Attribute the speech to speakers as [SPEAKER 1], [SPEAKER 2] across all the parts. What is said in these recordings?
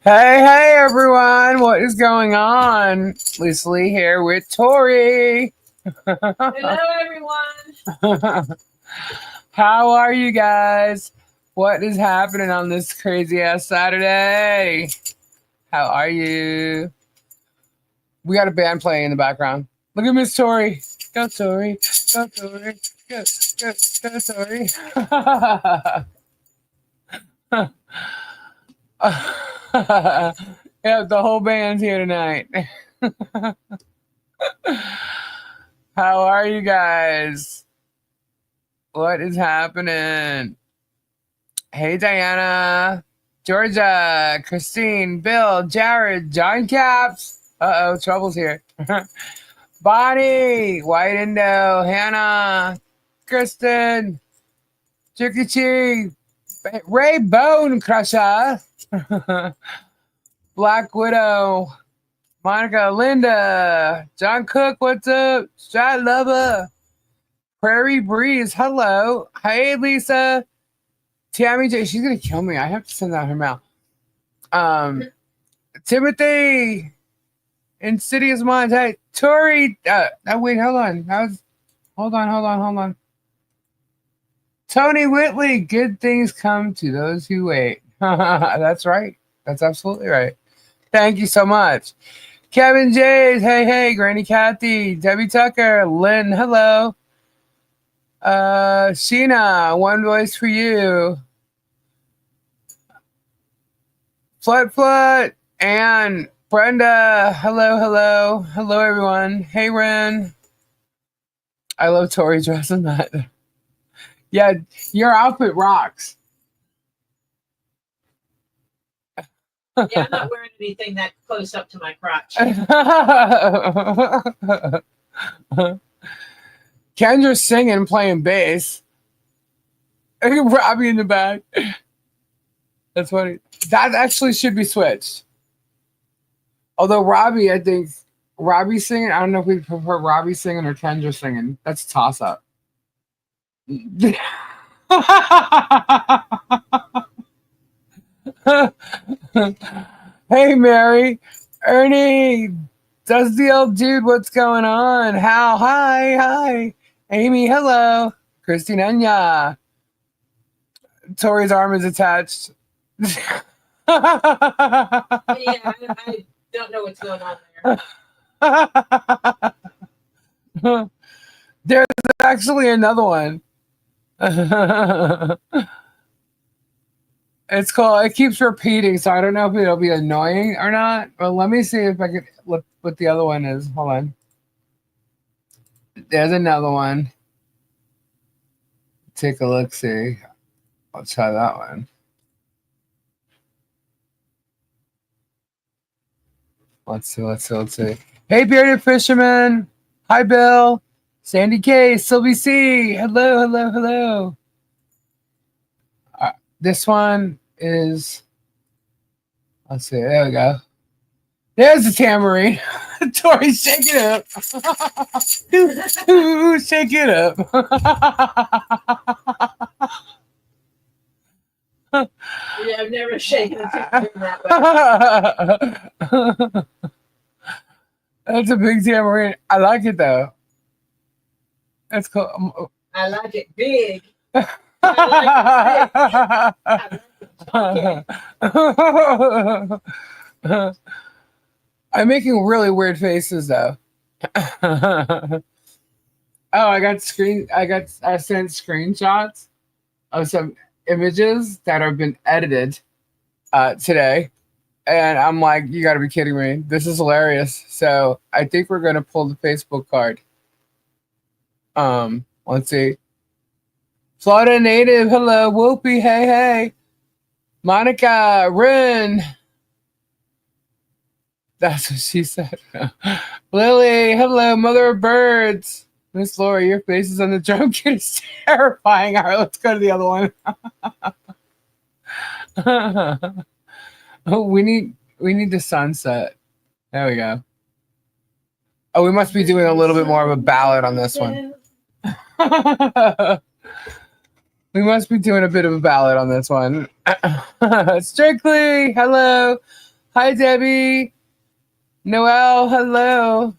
[SPEAKER 1] Hey, everyone. What is going on? Lisa Lee here with Tori.
[SPEAKER 2] Hello, everyone.
[SPEAKER 1] How are you guys? What is happening on this crazy ass Saturday? How are you? We got a band playing in the background. Look at Miss Tori. Go, Tori. Go, Tori. Go, go, go, Tori. Yeah, the whole band's here tonight. How are you guys? What is happening? Hey, Diana, Georgia, Christine, Bill, Jared, John Caps. Trouble's here. Bonnie, White Indo, Hannah, Kristen, Chicky Chi, Ray Bone Crusher, Black Widow, Monica, Linda, John Cook, what's up? Strat Lover, Prairie Breeze, hello. Hey, Lisa. Tammy J, she's gonna kill me. I have to send out her mail. Timothy, Insidious Minds. Hey, Tori. Wait, hold on. Hold on. Tony Whitley. Good things come to those who wait. That's right. That's absolutely right. Thank you so much. Kevin Jays. Hey, Granny Kathy, Debbie Tucker, Lynn. Hello. Sheena. One voice for you. Flut, and Brenda. Hello, everyone. Hey, Ren. I love Tori dressing that. Yeah, your outfit rocks.
[SPEAKER 2] Yeah, I'm not wearing anything that close up to my crotch.
[SPEAKER 1] Kendra's singing, playing bass. Robbie in the back. That's funny. That actually should be switched. Although Robbie, I think Robbie singing. I don't know if we prefer Robbie singing or Kendra singing. That's a toss up. Hey, Mary, Ernie, Dusty old dude, what's going on? Hal, hi, Amy, hello, Christine, Anya. Tori's arm is attached.
[SPEAKER 2] Yeah, I don't know what's going on
[SPEAKER 1] there. There's actually another one. It's called, it keeps repeating, so I don't know if it'll be annoying or not. But let me see if I can look what the other one is. Hold on. There's another one. Take a look, see. I'll try that one. Let's see. Hey, Bearded Fisherman. Hi, Bill. Sandy K. Sylvie C. Hello. This one is, let's see, there we go. There's the tambourine. Tori, shake it up. Shake it up.
[SPEAKER 2] Yeah, I've never shaken a tambourine that way.
[SPEAKER 1] That's a big tambourine. I like it though. That's cool.
[SPEAKER 2] I like it big.
[SPEAKER 1] I'm making really weird faces though. I sent screenshots of some images that have been edited today. And I'm like, you gotta be kidding me. This is hilarious. So I think we're gonna pull the Facebook card. Let's see. Florida native, hello. Whoopi, hey. Monica, Rin. That's what she said. Lily, hello. Mother of birds. Miss Laura, your face is on the drum kit is terrifying. All right, let's go to the other one. Oh, we need the sunset. There we go. Oh, we must be doing a little bit more of a ballad on this one. We must be doing a bit of a ballad on this one. Strictly, hello. Hi, Debbie. Noelle, hello.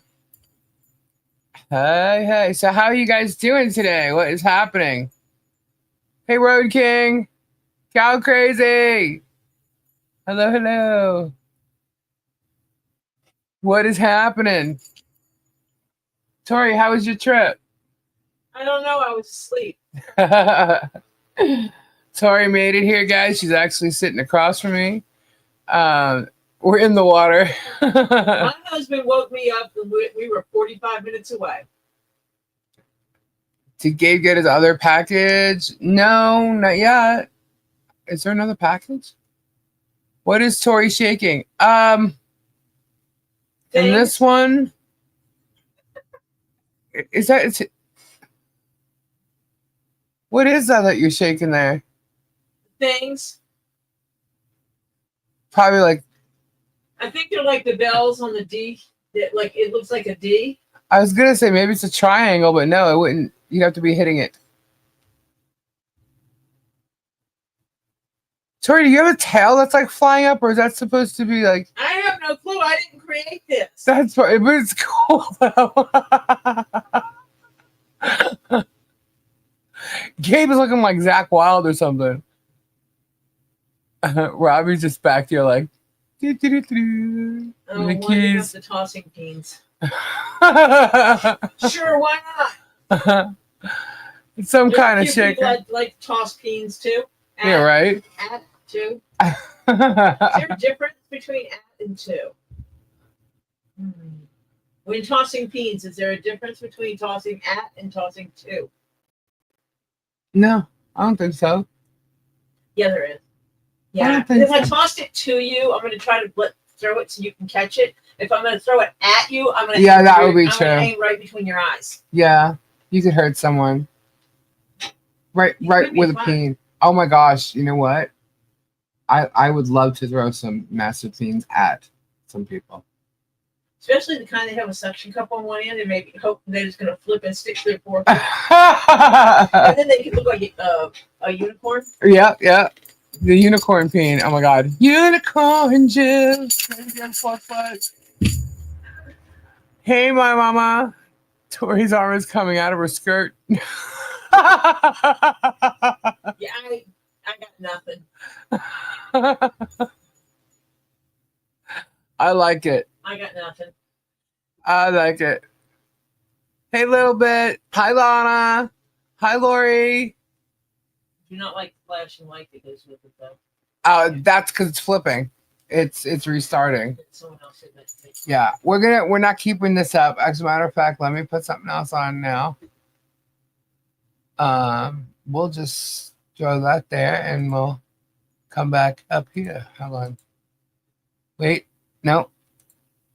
[SPEAKER 1] Hey. So how are you guys doing today? What is happening? Hey, Road King. Cow Crazy. Hello. What is happening? Tori, how was your trip?
[SPEAKER 2] I don't know. I was asleep.
[SPEAKER 1] Tori made it here, guys. She's actually sitting across from me. We're in the water.
[SPEAKER 2] My husband woke me up and we were 45 minutes away.
[SPEAKER 1] Did Gabe get his other package? No, not yet. Is there another package? What is Tori shaking? And this one is that? What is that you're shaking there?
[SPEAKER 2] Things.
[SPEAKER 1] Probably like.
[SPEAKER 2] I think they're like the bells on the D. Like it looks like a D.
[SPEAKER 1] I was gonna say maybe it's a triangle, but no, it wouldn't. You'd have to be hitting it. Tori, do you have a tail that's like flying up, or is that supposed to be like?
[SPEAKER 2] I have no clue. I didn't create this.
[SPEAKER 1] That's what, but it's cool though. Gabe is looking like Zach Wild or something. Robbie's just back here like.
[SPEAKER 2] Oh,
[SPEAKER 1] the
[SPEAKER 2] keys. The tossing beans. Sure, why not?
[SPEAKER 1] It's some kind of shaker.
[SPEAKER 2] Like toss beans too.
[SPEAKER 1] Yeah, right.
[SPEAKER 2] At two. Is there a difference between at and two? When tossing beans, is there a difference between tossing at and tossing two?
[SPEAKER 1] No, I don't think so.
[SPEAKER 2] Yeah, there is. Yeah, if I tossed it to you, I'm going to try to throw it so you can catch it. If I'm going to throw it at you, I'm going to
[SPEAKER 1] that would be true.
[SPEAKER 2] I'm going to aim right between your eyes.
[SPEAKER 1] Yeah, you could hurt someone. Right with a peen. Oh my gosh, you know what? I would love to throw some massive beans at some people.
[SPEAKER 2] Especially the kind that have a suction cup on one end and maybe hope they're just going to flip and stick their fork. And then they can look like a unicorn.
[SPEAKER 1] Yeah. The unicorn peen. Oh my god. Unicorn juice. Hey, my mama. Tori's arm is coming out of her skirt.
[SPEAKER 2] Yeah, I got nothing.
[SPEAKER 1] I like it.
[SPEAKER 2] I got nothing.
[SPEAKER 1] I like it. Hey, little bit. Hi, Lana. Hi, Lori.
[SPEAKER 2] Do not like the flashing light that goes with it, though.
[SPEAKER 1] That's because it's flipping. It's restarting.
[SPEAKER 2] Someone else said that.
[SPEAKER 1] Yeah, we're not keeping this up. As a matter of fact, let me put something else on now. We'll just throw that there, and we'll come back up here. Hold on. Wait, no.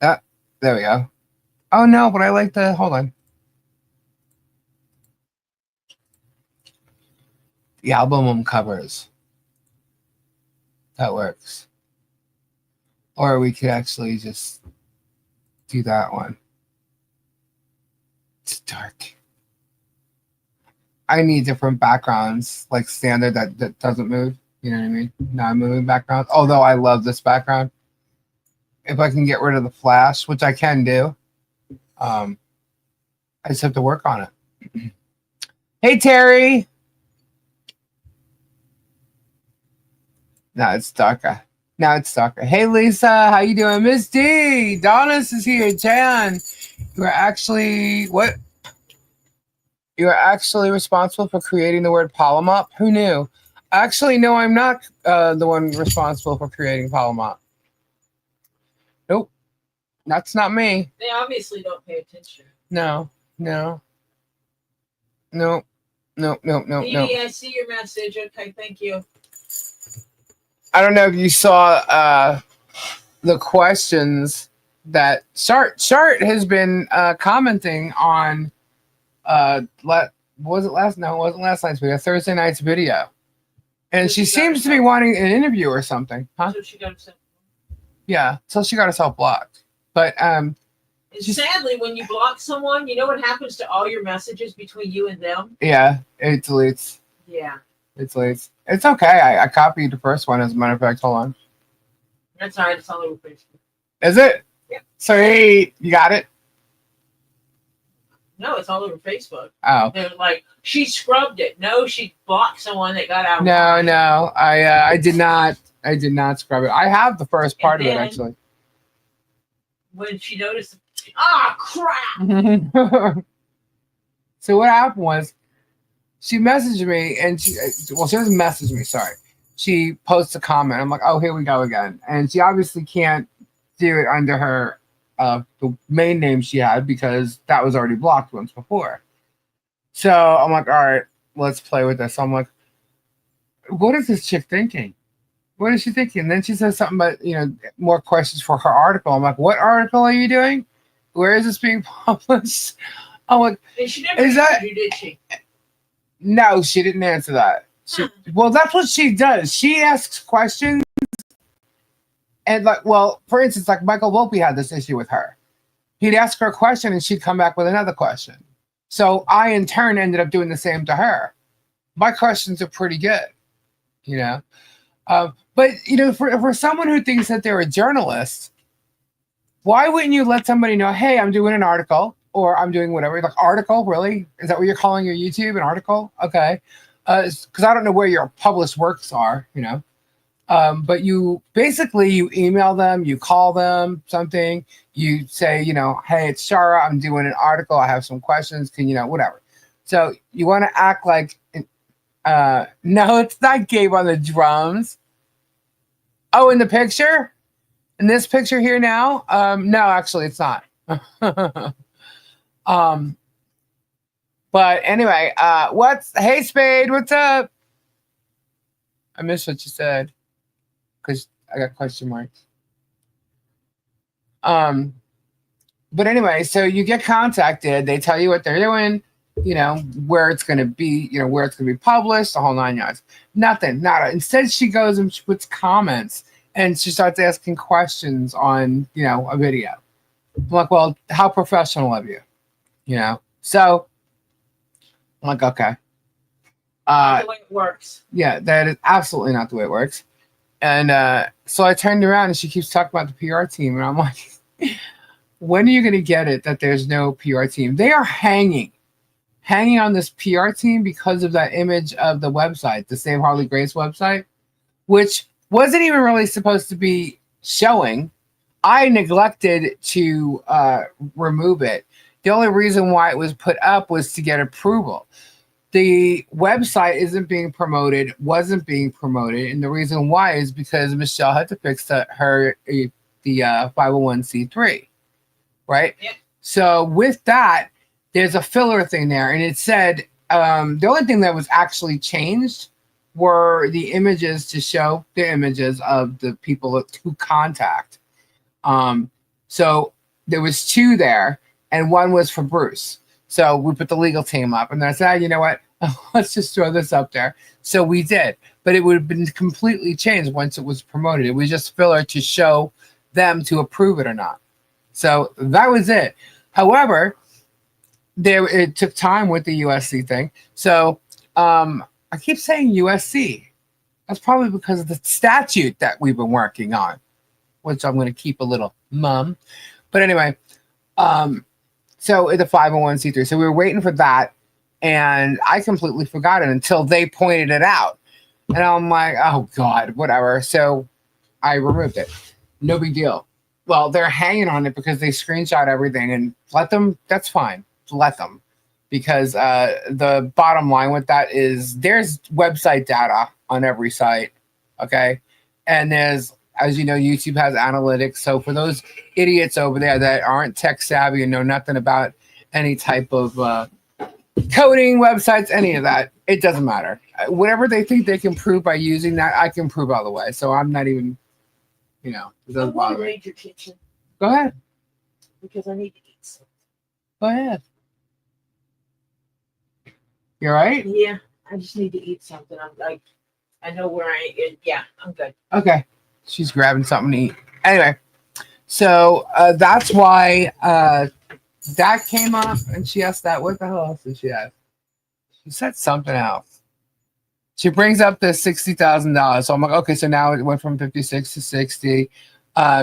[SPEAKER 1] There we go. Oh no, but I like the. Hold on. The album covers. That works. Or we could actually just do that one. It's dark. I need different backgrounds, like standard that doesn't move. You know what I mean? Non-moving backgrounds. Although I love this background. If I can get rid of the flash, which I can do, I just have to work on it. Hey, Terry. Now it's darker. Hey, Lisa, how you doing? Miss D, Donis is here. Jan, you are actually what? You are actually responsible for creating the word polymop. Who knew? Actually, no, I'm not the one responsible for creating polymop. Nope, that's not me.
[SPEAKER 2] They obviously don't pay attention.
[SPEAKER 1] No.
[SPEAKER 2] Dee, I see your message. Okay, thank you.
[SPEAKER 1] I don't know if you saw the questions that SHART has been commenting on. Was it last? No, it wasn't last night's video. Thursday night's video, and she seems to be wanting an interview or something, huh?
[SPEAKER 2] So she got herself.
[SPEAKER 1] Yeah, so she got herself blocked. But
[SPEAKER 2] and sadly, when you block someone, you know what happens to all your messages between you and them?
[SPEAKER 1] Yeah, it deletes.
[SPEAKER 2] Yeah.
[SPEAKER 1] It deletes. It's okay. I copied the first one, as a matter of fact. Hold on.
[SPEAKER 2] That's all right. It's all over Facebook.
[SPEAKER 1] Is it?
[SPEAKER 2] Yeah.
[SPEAKER 1] Sweet. You got it?
[SPEAKER 2] No, it's all over Facebook.
[SPEAKER 1] Oh.
[SPEAKER 2] They're like, she scrubbed it. No, she blocked someone that got out of
[SPEAKER 1] No,
[SPEAKER 2] line.
[SPEAKER 1] no. I did not. I did not scrub it. I have the first part of it, actually.
[SPEAKER 2] When she noticed, crap.
[SPEAKER 1] So what happened was, she messaged me, and she doesn't message me, sorry. She posts a comment. I'm like, oh, here we go again. And she obviously can't do it under her the main name she had because that was already blocked once before. So I'm like, all right, let's play with this. So I'm like, what is this chick thinking? What is she thinking? And then she says something about, more questions for her article. I'm like, what article are you doing? Where is this being published? I'm like,
[SPEAKER 2] and she never answered you, did she?
[SPEAKER 1] No, she didn't answer that. Well, that's what she does. She asks questions. And for instance, like Michael Volpe had this issue with her. He'd ask her a question and she'd come back with another question. So I, in turn, ended up doing the same to her. My questions are pretty good, But, for someone who thinks that they're a journalist, why wouldn't you let somebody know, hey, I'm doing an article or I'm doing whatever? Like, article, really? Is that what you're calling your YouTube, an article? Okay. Because I don't know where your published works are, But you email them, you call them something, you say, hey, it's Shara, I'm doing an article, I have some questions, whatever. So you want to act like, no, it's not Gabe on the drums. Oh, in the picture? In this picture here now? No, actually, it's not. But anyway, hey, Spade, what's up? I missed what you said because I got question marks. But anyway, so you get contacted. They tell you what they're doing, where it's going to be, where it's going to be published, the whole 9 yards. Nothing, nada. Instead, she goes and she puts comments and she starts asking questions on, a video. I'm like, well, how professional of you, So I'm like, okay.
[SPEAKER 2] Not the way it works.
[SPEAKER 1] Yeah, that is absolutely not the way it works. And so I turned around and she keeps talking about the PR team. And I'm like, when are you going to get it that there's no PR team? They are hanging on this PR team because of that image of the website, the Save Harley Grace website, which wasn't even really supposed to be showing. I neglected to remove it. The only reason why it was put up was to get approval. The website wasn't being promoted, and the reason why is because Michelle had to fix the 501c3, right?
[SPEAKER 2] Yep.
[SPEAKER 1] So with that, there's a filler thing there, and it said the only thing that was actually changed were the images to show the images of the people to contact. So there was 2 there, and 1 was for Bruce. So we put the legal team up, and then I said, you know what? Let's just throw this up there. So we did, but it would have been completely changed once it was promoted. It was just filler to show them to approve it or not. So that was it. However, it took time with the USC thing. So I keep saying USC. That's probably because of the statute that we've been working on, which I'm going to keep a little mum. But anyway, so the 501c3. So we were waiting for that, and I completely forgot it until they pointed it out. And I'm like, oh, God, whatever. So I removed it. No big deal. Well, they're hanging on it because they screenshot everything, and let them. That's fine. Let them. Because the bottom line with that is there's website data on every site, okay? And there's, as you know, YouTube has analytics. So for those idiots over there that aren't tech savvy and know nothing about any type of coding, websites, any of that, it doesn't matter. Whatever they think they can prove by using that, I can prove all the way. So I'm not even, it doesn't bother me.
[SPEAKER 2] Raid your kitchen.
[SPEAKER 1] Go ahead.
[SPEAKER 2] Because I need to eat something.
[SPEAKER 1] Go ahead. You all right?
[SPEAKER 2] Yeah, I just need to eat something. I know where I'm good.
[SPEAKER 1] Okay. She's grabbing something to eat. Anyway, so that's why that came up, and she asked that. What the hell else did she ask? She said something else. She brings up the $60,000. So I'm like, okay, so now it went from 56 to 60.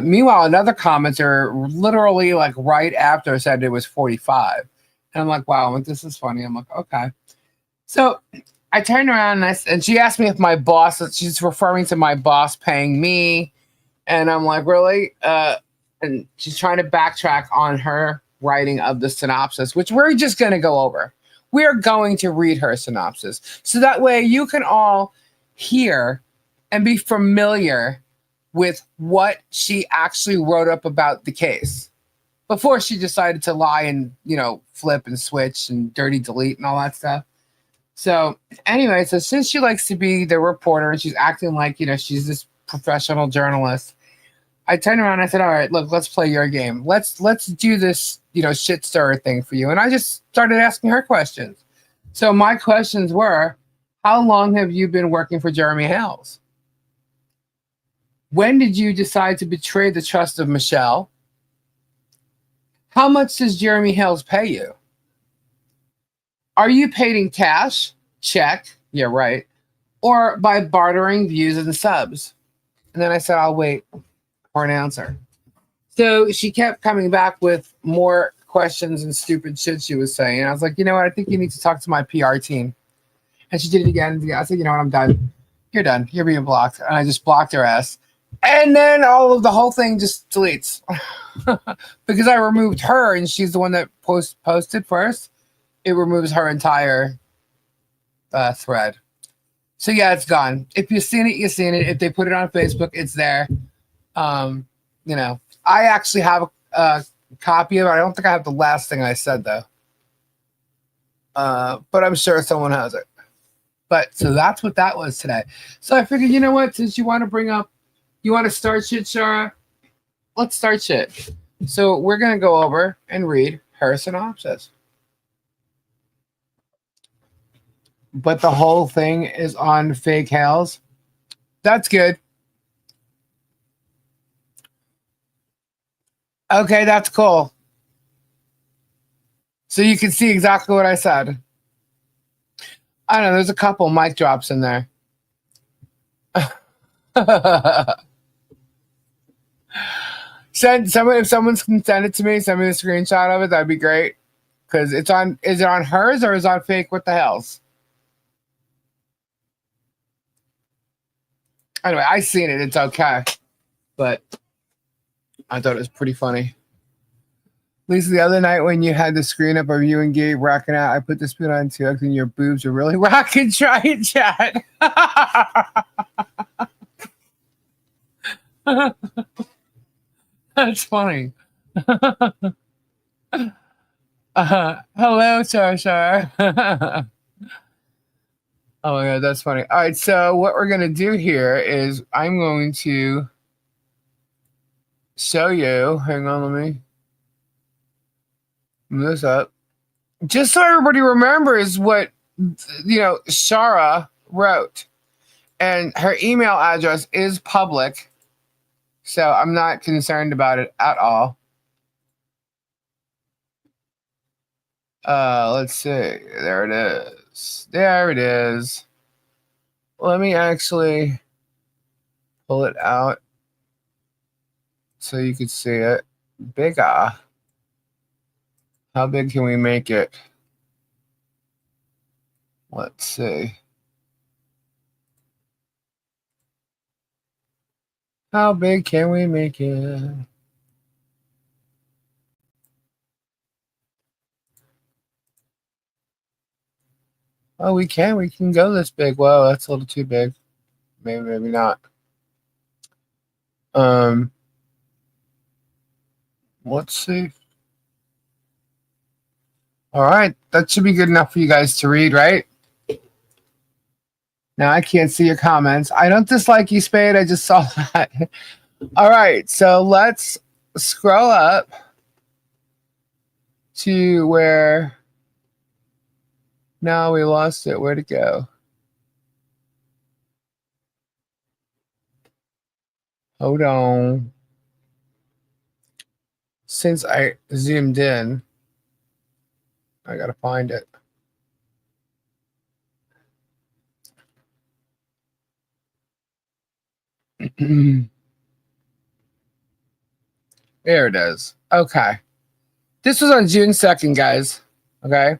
[SPEAKER 1] Meanwhile, another commenter literally like right after said it was 45. And I'm like, wow, this is funny. I'm like, okay. So I turned around and she asked me if my boss, she's referring to my boss paying me. And I'm like, really? And she's trying to backtrack on her writing of the synopsis, which we're just going to go over. We're going to read her synopsis. So that way you can all hear and be familiar with what she actually wrote up about the case before she decided to lie and, flip and switch and dirty delete and all that stuff. So anyway, so since she likes to be the reporter and she's acting like, she's this professional journalist, I turned around and I said, all right, look, let's play your game. Let's do this, shit stirrer thing for you. And I just started asking her questions. So my questions were, how long have you been working for Jeremy Hales? When did you decide to betray the trust of Michelle? How much does Jeremy Hales pay you? Are you paid in cash, check, yeah, right, or by bartering views and subs? And then I said, I'll wait for an answer. So she kept coming back with more questions and stupid shit she was saying. And I was like, you know what? I think you need to talk to my PR team. And she did it again. I said, you know what? I'm done. You're done. You're being blocked. And I just blocked her ass. And then the whole thing just deletes. Because I removed her and she's the one that posted first. It removes her entire thread. So yeah, it's gone. If you've seen it, you've seen it. If they put it on Facebook, it's there. I actually have a copy of it. I don't think I have the last thing I said though. But I'm sure someone has it. But so that's what that was today. So I figured, you know what? Since you want to start shit, Shara, let's start shit. So we're gonna go over and read her synopsis. But the whole thing is on fake Hales. That's good. Okay, that's cool. So you can see exactly what I said. I don't know, there's a couple mic drops in there. If someone can send it to me, send me a screenshot of it, that'd be great. Because is it on hers or is it on fake? What the hell's? Anyway, I seen it. It's okay. But I thought it was pretty funny. Lisa, the other night when you had the screen up of you and Gabe rocking out, I put the spoon on too, and your boobs are really rocking. Try it, chat. That's funny. Hello, Char. Oh my god, that's funny. All right, so what we're gonna do here is I'm going to show you. Hang on, let me move this up. Just so everybody remembers what Shara wrote. And her email address is public. So I'm not concerned about it at all. Let's see. There it is. There it is. Let me actually pull it out so you can see it bigger. How big can we make it? Let's see. How big can we make it? Oh, we can. We can go this big. Whoa, that's a little too big. Maybe, maybe not. Let's see. All right, that should be good enough for you guys to read, right? Now I can't see your comments. I don't dislike you, Spade. I just saw that. All right, so let's scroll up to where. No, we lost it. Where'd it go? Hold on. Since I zoomed in, I gotta find it. There it is. Okay. This was on June 2nd, guys. Okay.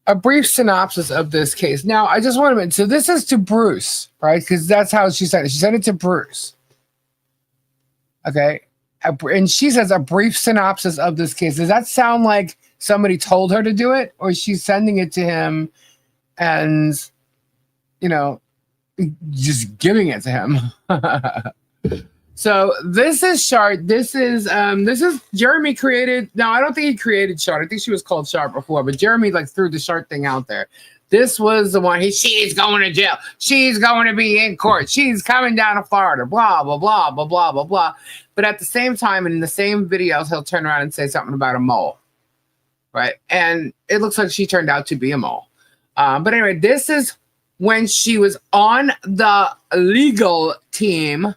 [SPEAKER 1] A brief synopsis of this case. Now, I just want to mention, so this is to Bruce, right? Because that's how she sent it. She sent it to Bruce. Okay. And she says a brief synopsis of this case. Does that sound like somebody told her to do it? Or she's sending it to him and, you know, just giving it to him? So this is SHART. This is Jeremy created. No, I don't think he created SHART. I think she was called SHART before, but Jeremy like threw the SHART thing out there. This was the one. She's going to jail. She's going to be in court. She's coming down to Florida. Blah blah blah blah blah blah blah. But at the same time, in the same videos, he'll turn around and say something about a mole, right? And it looks like she turned out to be a mole. But anyway, this is when she was on the legal team.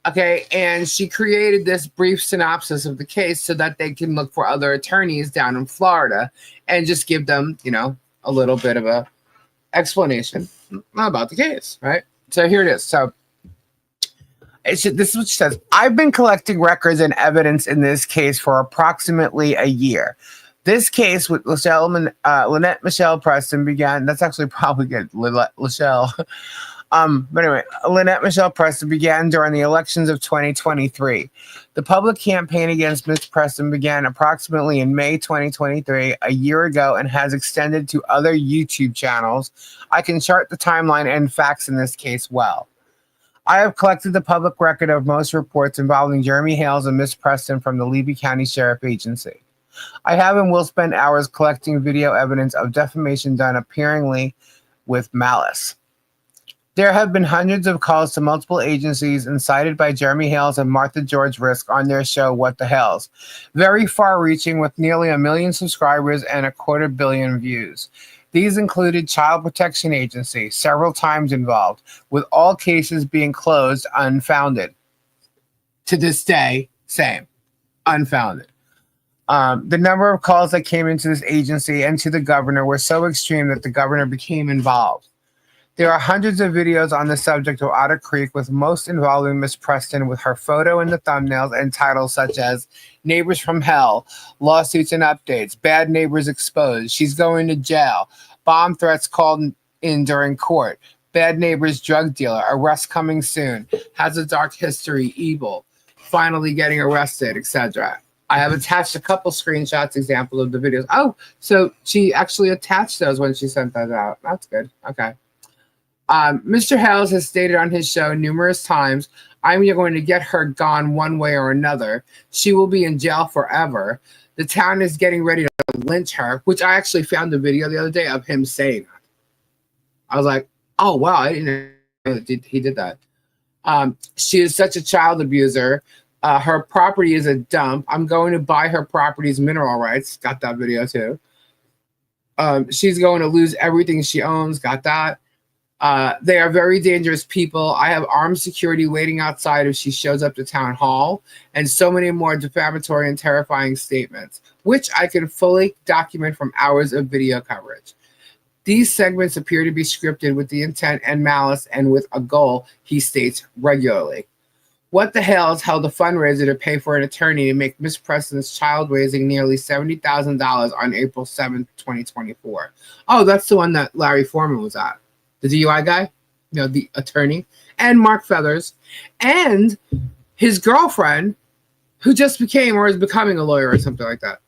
[SPEAKER 1] Okay, and she created this brief synopsis of the case so that they can look for other attorneys down in Florida and just give them, you know, a little bit of a explanation about the case, right? So here it is. So this is what she says. I've been collecting records and evidence in this case for approximately a year. This case with Lynette Michelle Preston began. That's actually probably good, Lachelle. But anyway, Lynette Michelle Preston began during the elections of 2023. The public campaign against Ms. Preston began approximately in May 2023, a year ago, and has extended to other YouTube channels. I can chart the timeline and facts in this case well. I have collected the public record of most reports involving Jeremy Hales and Ms. Preston from the Levy County Sheriff Agency. I have and will spend hours collecting video evidence of defamation done appearingly with malice. There have been hundreds of calls to multiple agencies incited by Jeremy Hales and Martha George Risk on their show, What the Hells. Very far-reaching with nearly 1 million subscribers and 250 million views. These included Child Protection Agency, several times involved, with all cases being closed unfounded. To this day, same, unfounded. The number of calls that came into this agency and to the governor were so extreme that the governor became involved. There are hundreds of videos on the subject of Otter Creek, with most involving Miss Preston, with her photo in the thumbnails and titles such as Neighbors from Hell, Lawsuits and Updates, Bad Neighbors Exposed, She's Going to Jail, Bomb Threats Called in During Court, Bad Neighbors Drug Dealer, Arrest Coming Soon, Has a Dark History, Evil, Finally Getting Arrested, etc. I have attached a couple screenshots, examples of the videos. Oh, so she actually attached those when she sent those out. That's good. Okay. Mr. Hales has stated on his show numerous times, I'm going to get her gone one way or another. She will be in jail forever. The town is getting ready to lynch her, which I actually found a video the other day of him saying that. I was like, oh, wow, I didn't know that he did that. She is such a child abuser. Her property is a dump. I'm going to buy her property's mineral rights. Got that video too. She's going to lose everything she owns. Got that. They are very dangerous people. I have armed security waiting outside if she shows up to town hall, and so many more defamatory and terrifying statements, which I can fully document from hours of video coverage. These segments appear to be scripted with the intent and malice and with a goal, he states regularly. What the Hells held a fundraiser to pay for an attorney to make Miss Preston's child raising nearly $70,000 on April 7th, 2024. Oh, that's the one that Larry Foreman was at. The DUI guy, you know, the attorney, and Mark Feathers, and his girlfriend, who just became or is becoming a lawyer or something like that.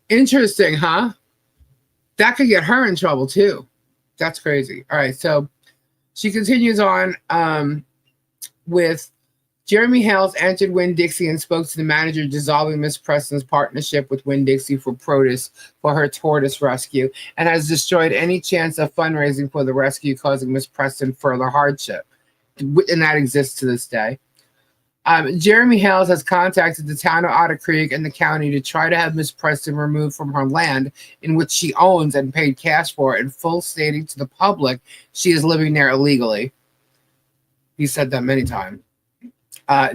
[SPEAKER 1] Interesting, huh? That could get her in trouble too. That's crazy. All right, so she continues on with Jeremy Hales entered Winn-Dixie and spoke to the manager dissolving Miss Preston's partnership with Winn-Dixie for produce for her tortoise rescue, and has destroyed any chance of fundraising for the rescue, causing Miss Preston further hardship. And that exists to this day. Jeremy Hales has contacted the town of Otter Creek and the county to try to have Miss Preston removed from her land in which she owns and paid cash for, in full, stating to the public she is living there illegally. He said that many times.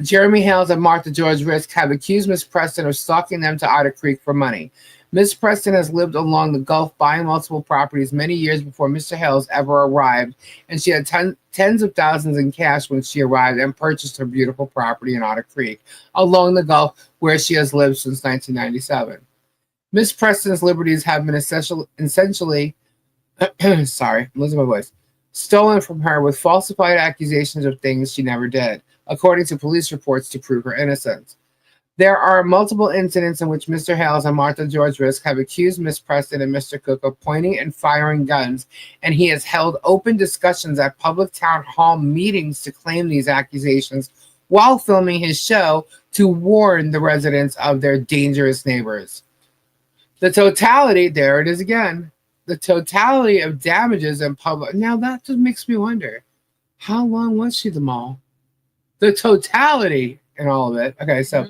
[SPEAKER 1] Jeremy Hales and Martha George Risk have accused Miss Preston of stalking them to Otter Creek for money. Miss Preston has lived along the Gulf buying multiple properties many years before Mr. Hales ever arrived, and she had tens of thousands in cash when she arrived and purchased her beautiful property in Otter Creek along the Gulf, where she has lived since 1997. Miss Preston's liberties have been essentially sorry, I'm losing my voice, stolen from her with falsified accusations of things she never did, according to police reports to prove her innocence. There are multiple incidents in which Mr. Hales and Martha George Risk have accused Miss Preston and Mr. Cook of pointing and firing guns, and he has held open discussions at public town hall meetings to claim these accusations while filming his show to warn the residents of their dangerous neighbors. The totality, there it is again, the totality of damages and public. Now that just makes me wonder, how long was she the mall? The totality in all of it. Okay, so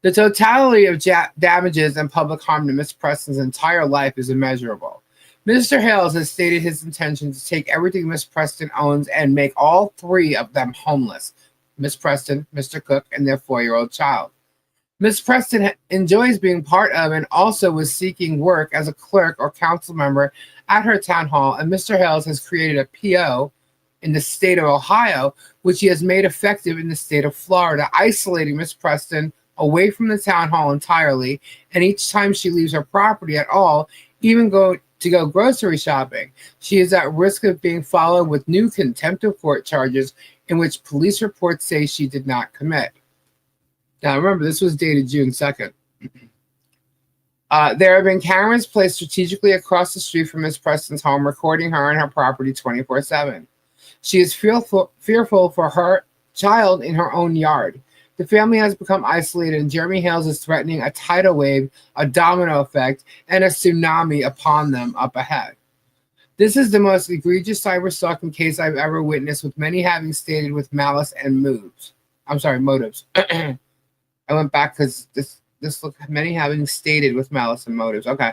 [SPEAKER 1] the totality of damages and public harm to Miss Preston's entire life is immeasurable. Mr. Hales has stated his intention to take everything Miss Preston owns and make all three of them homeless: Miss Preston, Mr. Cook, and their 4-year-old child. Miss Preston enjoys being part of and also was seeking work as a clerk or council member at her town hall, and Mr. Hales has created a PO in the state of Ohio, which he has made effective in the state of Florida, isolating Miss Preston away from the town hall entirely, and each time she leaves her property at all, even go grocery shopping, she is at risk of being followed with new contempt of court charges in which police reports say she did not commit. Now, remember, this was dated June 2nd. There have been cameras placed strategically across the street from Miss Preston's home, recording her and her property 24/7. She is fearful for her child in her own yard. The family has become isolated, and Jeremy Hales is threatening a tidal wave, a domino effect, and a tsunami upon them up ahead. This is the most egregious cyber-stalking case I've ever witnessed, with many having stated with malice and motives. I went back because this look many having stated with malice and motives. Okay.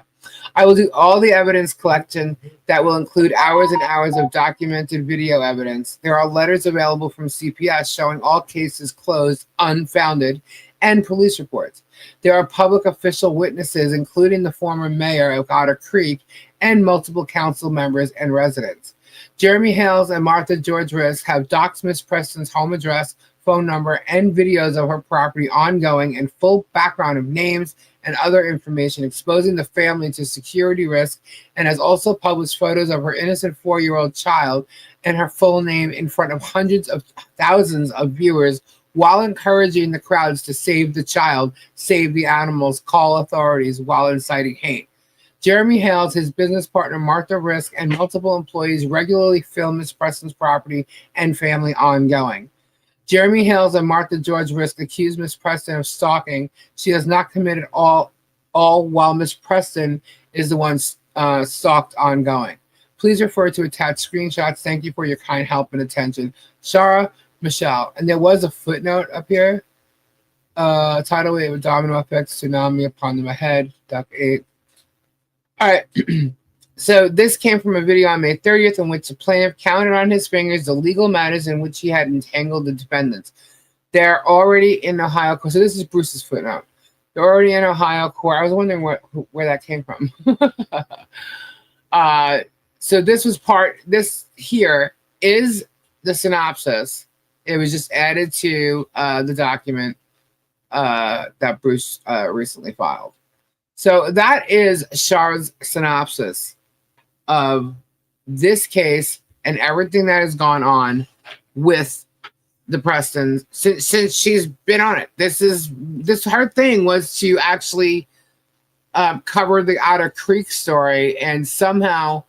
[SPEAKER 1] I will do all the evidence collection that will include hours and hours of documented video evidence. There are letters available from CPS showing all cases closed, unfounded, and police reports. There are public official witnesses, including the former mayor of Otter Creek and multiple council members and residents. Jeremy Hales and Martha George Risk have doxed Miss Preston's home address, phone number, and videos of her property ongoing, and full background of names and other information, exposing the family to security risk, and has also published photos of her innocent 4-year-old child and her full name in front of hundreds of thousands of viewers, while encouraging the crowds to save the child, save the animals, call authorities, while inciting hate. Jeremy Hales, his business partner Martha Risk, and multiple employees regularly film Miss Preston's property and family ongoing. Jeremy Hales and Martha George Risk accuse Miss Preston of stalking. She has not committed all while Miss Preston is the one stalked ongoing. Please refer to attached screenshots. Thank you for your kind help and attention. Shara Michelle. And there was a footnote up here. Tidal wave of domino effect, tsunami upon them ahead. Duck 8. All right. So this came from a video on May 30th in which the plaintiff counted on his fingers the legal matters in which he had entangled the defendants. They're already in Ohio court. So this is Bruce's footnote. They're already in Ohio court. I was wondering where that came from. So this here is the synopsis. It was just added to the document that Bruce recently filed. So that is Char's synopsis of this case and everything that has gone on with the Prestons since she's been on it. Her thing was to actually cover the Otter Creek story, and somehow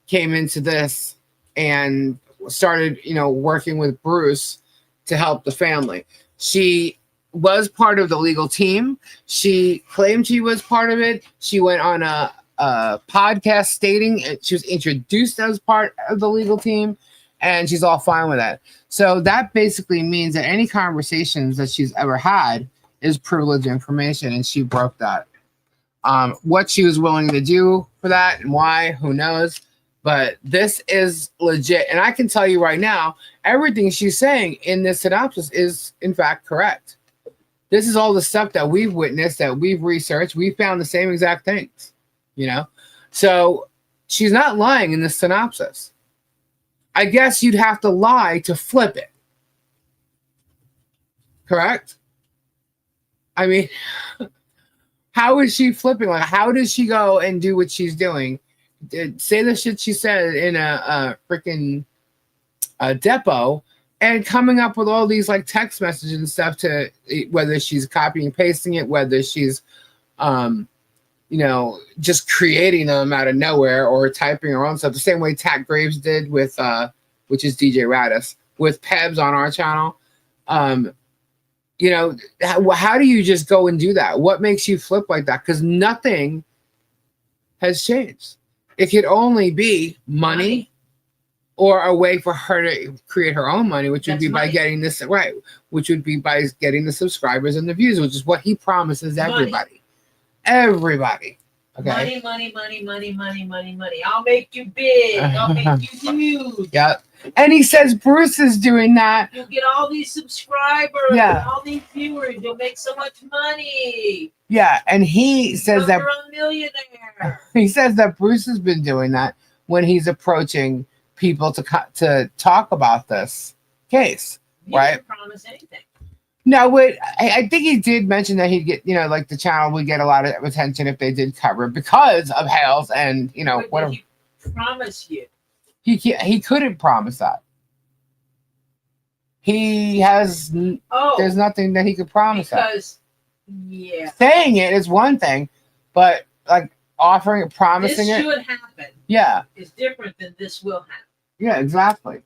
[SPEAKER 1] came into this and started, working with Bruce to help the family. She was part of the legal team. She claimed she was part of it. She went on a podcast stating she was introduced as part of the legal team, and she's all fine with that. So that basically means that any conversations that she's ever had is privileged information, and she broke that. What she was willing to do for that and why, who knows? But this is legit. And I can tell you right now, everything she's saying in this synopsis is, in fact, correct. This is all the stuff that we've witnessed, that we've researched. We found the same exact things, you know? So she's not lying in this synopsis. I guess you'd have to lie to flip it. Correct? I mean, how is she flipping? Like, how does she go and do what she's doing? Say the shit she said in a freaking depot, and coming up with all these like text messages and stuff, to whether she's copying and pasting it, whether she's just creating them out of nowhere, or typing her own stuff, the same way Tat Graves did with which is DJ Radis, with Pebs on our channel. How do you just go and do that? What makes you flip like that? Because nothing has changed. It could only be money, or a way for her to create her own money, which would be by getting this right, which would be by getting the subscribers and the views, which is what he promises everybody. Everybody. Okay.
[SPEAKER 2] Money. I'll make you big. I'll make you huge.
[SPEAKER 1] Yeah. And he says Bruce is doing that.
[SPEAKER 2] You'll get all these subscribers, all these viewers. You'll make so much money.
[SPEAKER 1] Yeah, and he says that
[SPEAKER 2] you're a millionaire.
[SPEAKER 1] He says that Bruce has been doing that when he's approaching people to talk about this case, right?
[SPEAKER 2] Didn't promise anything.
[SPEAKER 1] No, I think he did mention that he'd get, like the channel would get a lot of attention if they did cover it because of Hales and, whatever.
[SPEAKER 2] Did he promise you?
[SPEAKER 1] He couldn't promise that. He has, there's nothing that he could promise
[SPEAKER 2] because,
[SPEAKER 1] saying it is one thing, but like offering it, promising
[SPEAKER 2] this
[SPEAKER 1] it.
[SPEAKER 2] This should happen.
[SPEAKER 1] Yeah.
[SPEAKER 2] Is different than this will happen.
[SPEAKER 1] Yeah, exactly.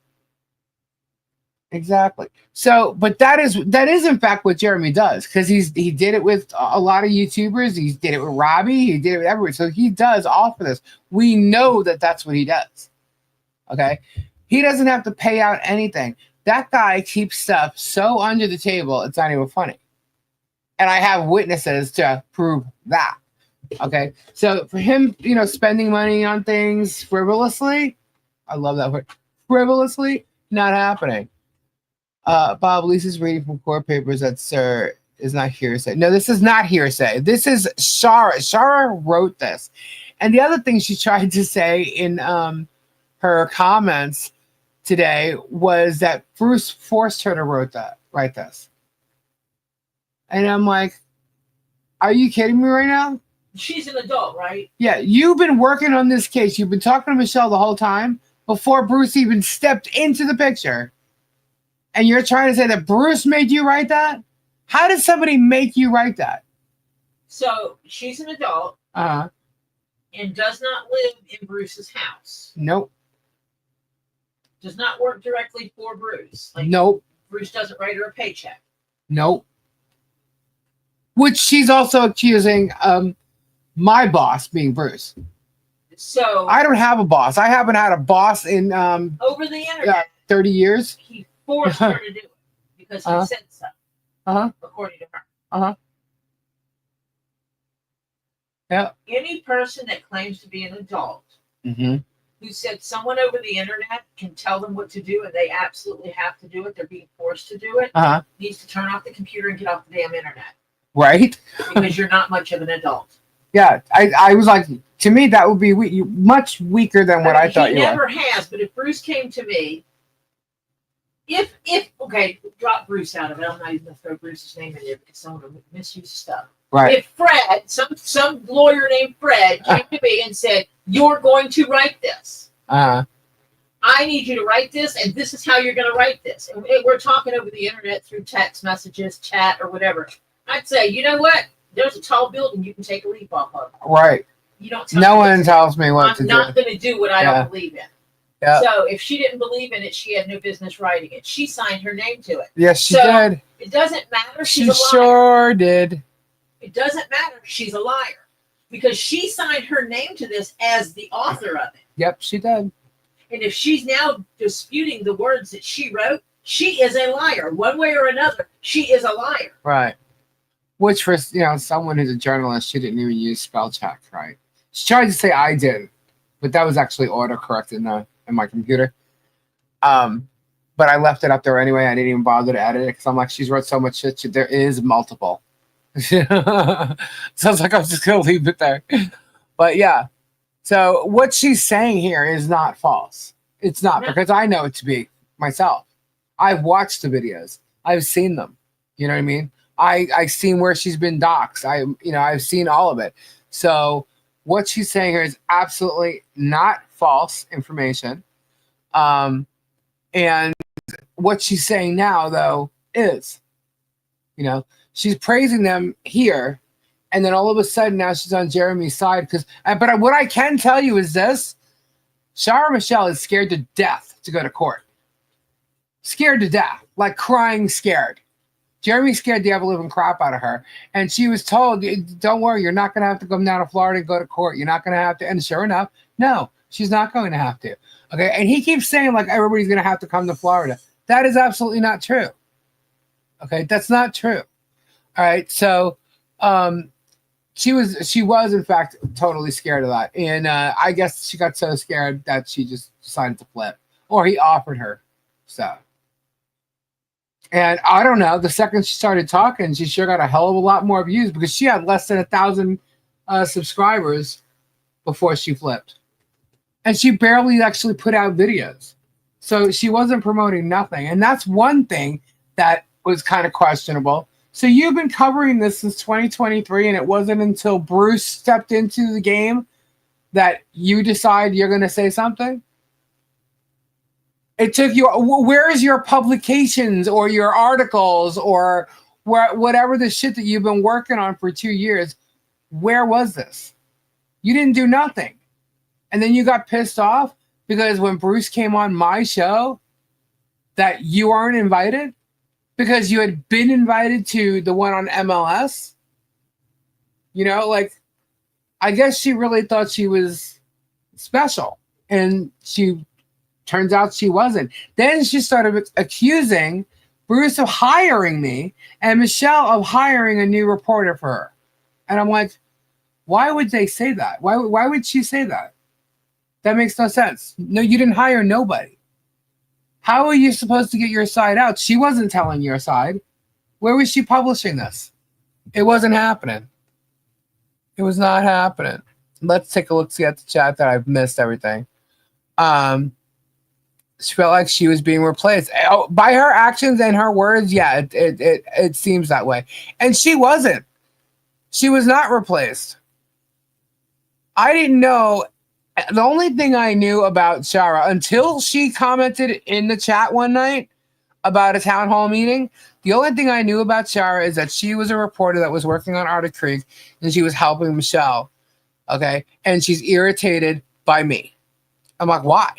[SPEAKER 1] Exactly. So, but that is in fact what Jeremy does, because he did it with a lot of YouTubers. He did it with Robbie. He did it with everyone. So he does offer this. We know that that's what he does. Okay, he doesn't have to pay out anything. That guy keeps stuff so under the table, it's not even funny. And I have witnesses to prove that. Okay, so for him, spending money on things frivolously, I love that word, frivolously, not happening. Bob, Lisa's reading from court papers that Sir is not hearsay. No, this is not hearsay. This is Shara. Shara wrote this. And the other thing she tried to say in her comments today was that Bruce forced her to write this. And I'm like, are you kidding me right now?
[SPEAKER 2] She's an adult, right?
[SPEAKER 1] Yeah, you've been working on this case. You've been talking to Michelle the whole time before Bruce even stepped into the picture. And you're trying to say that Bruce made you write that? How did somebody make you write that?
[SPEAKER 2] So she's an adult. And does not live in Bruce's house.
[SPEAKER 1] Nope.
[SPEAKER 2] Does not work directly for Bruce.
[SPEAKER 1] Nope.
[SPEAKER 2] Bruce doesn't write her a paycheck.
[SPEAKER 1] Nope. Which she's also accusing my boss being Bruce.
[SPEAKER 2] So
[SPEAKER 1] I don't have a boss. I haven't had a boss in
[SPEAKER 2] over the internet
[SPEAKER 1] 30 years.
[SPEAKER 2] He forced her to do it because he said so. According to her.
[SPEAKER 1] Yeah.
[SPEAKER 2] Any person that claims to be an adult who said someone over the internet can tell them what to do and they absolutely have to do it, they're being forced to do it, needs to turn off the computer and get off the damn internet.
[SPEAKER 1] Right?
[SPEAKER 2] Because you're not much of an adult.
[SPEAKER 1] Yeah, I was like, to me, that would be much weaker than what I thought you were.
[SPEAKER 2] He never has, but if Bruce came to me, okay, drop Bruce out of it. I'm not even going to throw Bruce's name in there because someone will misuse stuff.
[SPEAKER 1] Right.
[SPEAKER 2] If Fred, some lawyer named Fred came to me and said, you're going to write this. I need you to write this, and this is how you're going to write this. And we're talking over the internet through text messages, chat, or whatever. I'd say, you know what? There's a tall building you can take a leap off of.
[SPEAKER 1] Right.
[SPEAKER 2] You don't tell
[SPEAKER 1] no one tells me what to do.
[SPEAKER 2] I'm not going to do what I don't believe in.
[SPEAKER 1] Yeah.
[SPEAKER 2] So if she didn't believe in it, she had no business writing it. She signed her name to it.
[SPEAKER 1] Yes, she did.
[SPEAKER 2] It doesn't matter. She's
[SPEAKER 1] she
[SPEAKER 2] a liar.
[SPEAKER 1] Sure did.
[SPEAKER 2] It doesn't matter. She's a liar because she signed her name to this as the author of it.
[SPEAKER 1] Yep, she did.
[SPEAKER 2] And if she's now disputing the words that she wrote, she is a liar. One way or another, she is a liar.
[SPEAKER 1] Right. Which for someone who's a journalist, she didn't even use spell check, right? She tried to say I did, but that was actually autocorrect in my computer. But but I left it up there anyway. I didn't even bother to edit it because I'm like, she's wrote so much shit. There is multiple. So I was like, I'm just gonna leave it there. But yeah. So what she's saying here is not false. It's not, because I know it to be myself. I've watched the videos. I've seen them. You know what I mean? I've seen where she's been doxxed. I've seen all of it. So what she's saying here is absolutely not false information. And what she's saying now, though, is, she's praising them here, and then all of a sudden now she's on Jeremy's side. But what I can tell you is this: Shara Michelle is scared to death to go to court. Scared to death, like crying scared. Jeremy scared the ever-living crap out of her, and she was told, "Don't worry, you're not going to have to come down to Florida and go to court. You're not going to have to." And sure enough, no, she's not going to have to. Okay, and he keeps saying like everybody's going to have to come to Florida. That is absolutely not true. Okay, that's not true. All right, so she was in fact totally scared of that, and I guess she got so scared that she just decided to flip, or he offered her so. And I don't know, the second she started talking, she sure got a hell of a lot more views, because she had less than 1,000 subscribers before she flipped. And she barely actually put out videos. So she wasn't promoting nothing. And that's one thing that was kind of questionable. So you've been covering this since 2023, and it wasn't until Bruce stepped into the game that you decide you're going to say something? It took you, where's your publications or your articles or whatever the shit that you've been working on for 2 years? Where was this? You didn't do nothing. And then you got pissed off because when Bruce came on my show that you aren't invited because you had been invited to the one on MLS. I guess she really thought she was special, and turns out she wasn't. Then she started accusing Bruce of hiring me and Michelle of hiring a new reporter for her. And I'm like, why would they say that? Why would she say that? That makes no sense. No, you didn't hire nobody. How are you supposed to get your side out? She wasn't telling your side. Where was she publishing this? It wasn't happening. It was not happening. Let's take a look, see at the chat that I've missed everything. She felt like she was being replaced by her actions and her words. Yeah, it seems that way. And she wasn't. She was not replaced. I didn't know. The only thing I knew about Shara until she commented in the chat one night about a town hall meeting, the only thing I knew about Shara is that she was a reporter that was working on Arctic Creek, and she was helping Michelle. Okay. And she's irritated by me. I'm like, why?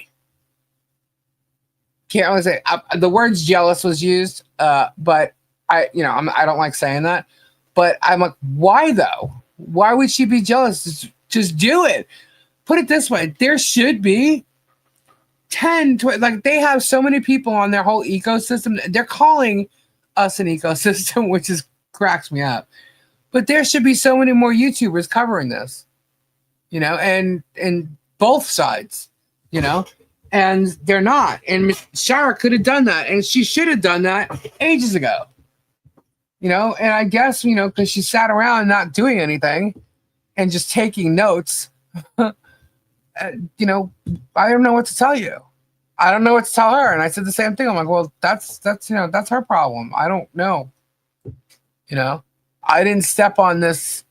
[SPEAKER 1] Can't really say. The words jealous was used, but I don't like saying that. But I'm like, why though? Why would she be jealous? Just do it. Put it this way: there should be 10, 20, like they have so many people on their whole ecosystem. They're calling us an ecosystem, which cracks me up. But there should be so many more YouTubers covering this, and both sides, and they're not. And Shara could have done that, and she should have done that ages ago, and I guess, because she sat around not doing anything and just taking notes. I don't know what to tell you. I don't know what to tell her. And I said the same thing. I'm like, well, that's her problem. I don't know. I didn't step on this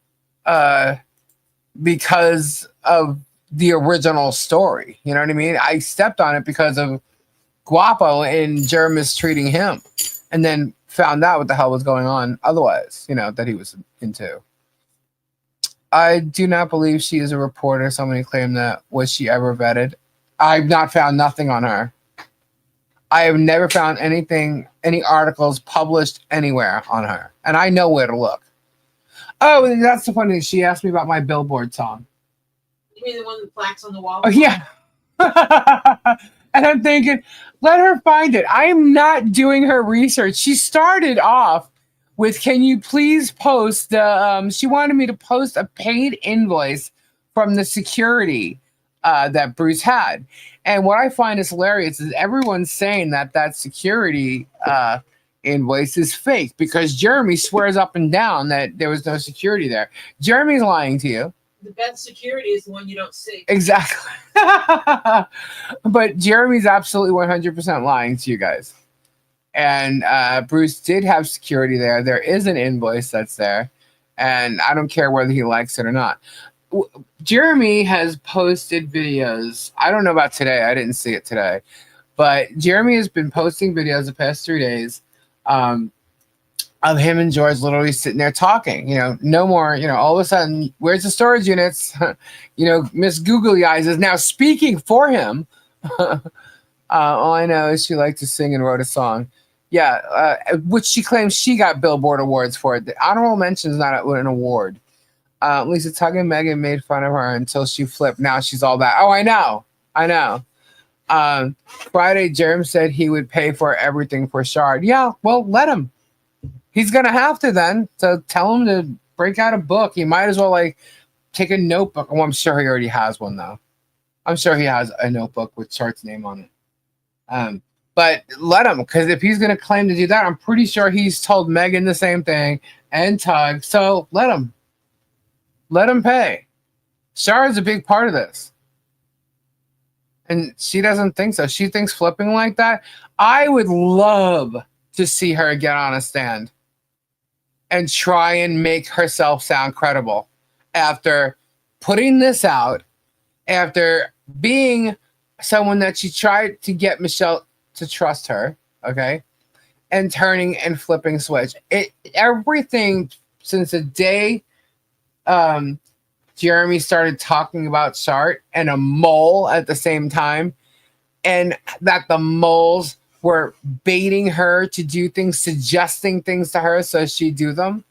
[SPEAKER 1] because of the original story. You know what I mean? I stepped on it because of Guapo and Jeremy mistreating him, and then found out what the hell was going on otherwise, that he was into. I do not believe she is a reporter. Somebody claimed that. Was she ever vetted? I've not found nothing on her. I have never found anything, any articles published anywhere on her. And I know where to look. Oh, and that's the funny thing. She asked me about my Billboard song.
[SPEAKER 2] You mean the one with plaques on the wall?
[SPEAKER 1] Oh, yeah. And I'm thinking, let her find it. I am not doing her research. She started off with, can you please post the, she wanted me to post a paid invoice from the security that Bruce had. And what I find is hilarious is everyone's saying that security invoice is fake because Jeremy swears up and down that there was no security there. Jeremy's lying to you.
[SPEAKER 2] The best security is the one you don't see.
[SPEAKER 1] Exactly. But Jeremy's absolutely 100% lying to you guys. And Bruce did have security there. There is an invoice that's there. And I don't care whether he likes it or not. Jeremy has posted videos. I don't know about today. I didn't see it today. But Jeremy has been posting videos the past 3 days of him and George literally sitting there talking. No more, all of a sudden, where's the storage units? Miss Googly Eyes is now speaking for him. All I know is she liked to sing and wrote a song. Yeah, which she claims she got Billboard Awards for. The honorable mention is not an award. Lisa Tug and Megan made fun of her until she flipped. Now she's all that. Oh, I know. Friday, Jerem said he would pay for everything for SHART. Yeah, well, let him. He's going to have to then. So tell him to break out a book. He might as well, take a notebook. Oh, I'm sure he already has one, though. I'm sure he has a notebook with SHART's name on it. But let him, because if he's going to claim to do that, I'm pretty sure he's told Megan the same thing and Tug. So let him. Let him pay. SHART is a big part of this. And she doesn't think so. She thinks flipping like that. I would love to see her get on a stand and try and make herself sound credible after putting this out, after being someone that she tried to get Michelle to trust her, okay, and turning and flipping switch. Everything since the day Jeremy started talking about SHART and a mole at the same time, and that the moles were baiting her to do things, suggesting things to her so she'd do them.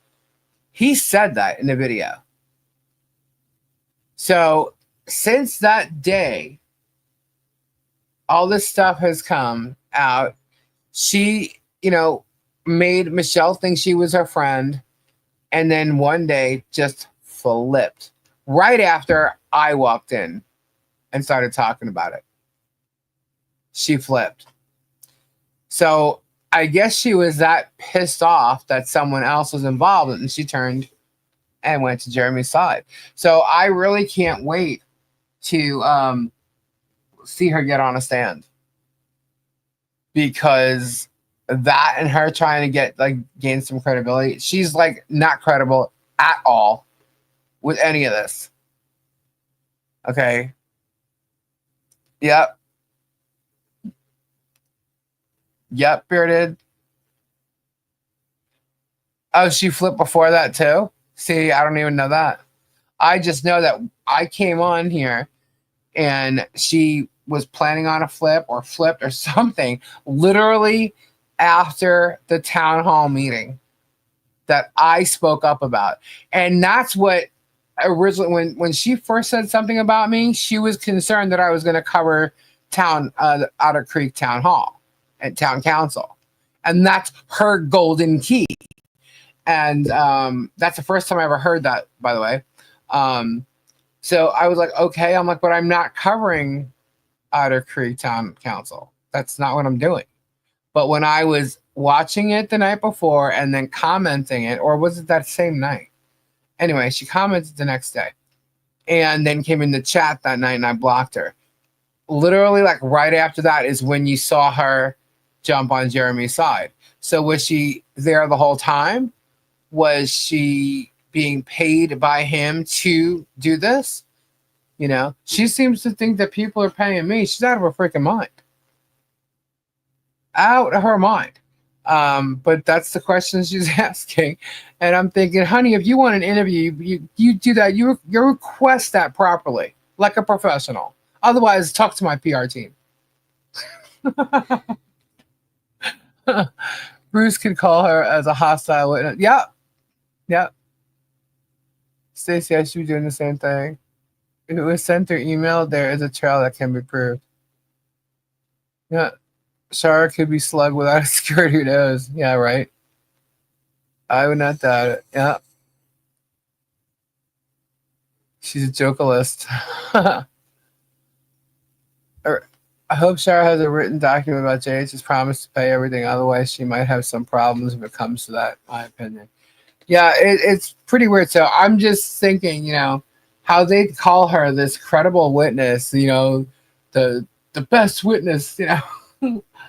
[SPEAKER 1] He said that in the video. So since that day, all this stuff has come out. She, made Michelle think she was her friend, and then one day just flipped right after I walked in and started talking about it. She flipped. So I guess she was that pissed off that someone else was involved, and she turned and went to Jeremy's side. So I really can't wait to see her get on a stand, because that and her trying to get gain some credibility, she's not credible at all with any of this. Okay. Yep, bearded. Oh, she flipped before that too? See, I don't even know that. I just know that I came on here and she was planning on a flip or flipped or something literally after the town hall meeting that I spoke up about. And that's what originally, when she first said something about me, she was concerned that I was going to cover Otter Creek Town Hall and Town Council. And that's her golden key. And that's the first time I ever heard that, by the way. So I was like, okay. I'm like, but I'm not covering Otter Creek Town Council. That's not what I'm doing. But when I was watching it the night before and then commenting it, or was it that same night? Anyway, she commented the next day and then came in the chat that night and I blocked her. Literally, right after that is when you saw her jump on Jeremy's side. So was she there the whole time? Was she being paid by him to do this? She seems to think that people are paying me. She's out of her freaking mind. Out of her mind. But that's the question she's asking. And I'm thinking, honey, if you want an interview, you do that. You request that properly, like a professional. Otherwise, talk to my PR team. Bruce could call her as a hostile witness. Yep. Stacey, I should be doing the same thing. If it was sent through email, there is a trail that can be proved. Yeah. Shara could be slugged without a security nose. Yeah, right. I would not doubt it. Yeah. She's a jokalist. I hope Shara has a written document about JH's promise to pay everything. Otherwise, she might have some problems if it comes to that, my opinion. Yeah, it's pretty weird. So I'm just thinking, how they call her this credible witness, the best witness,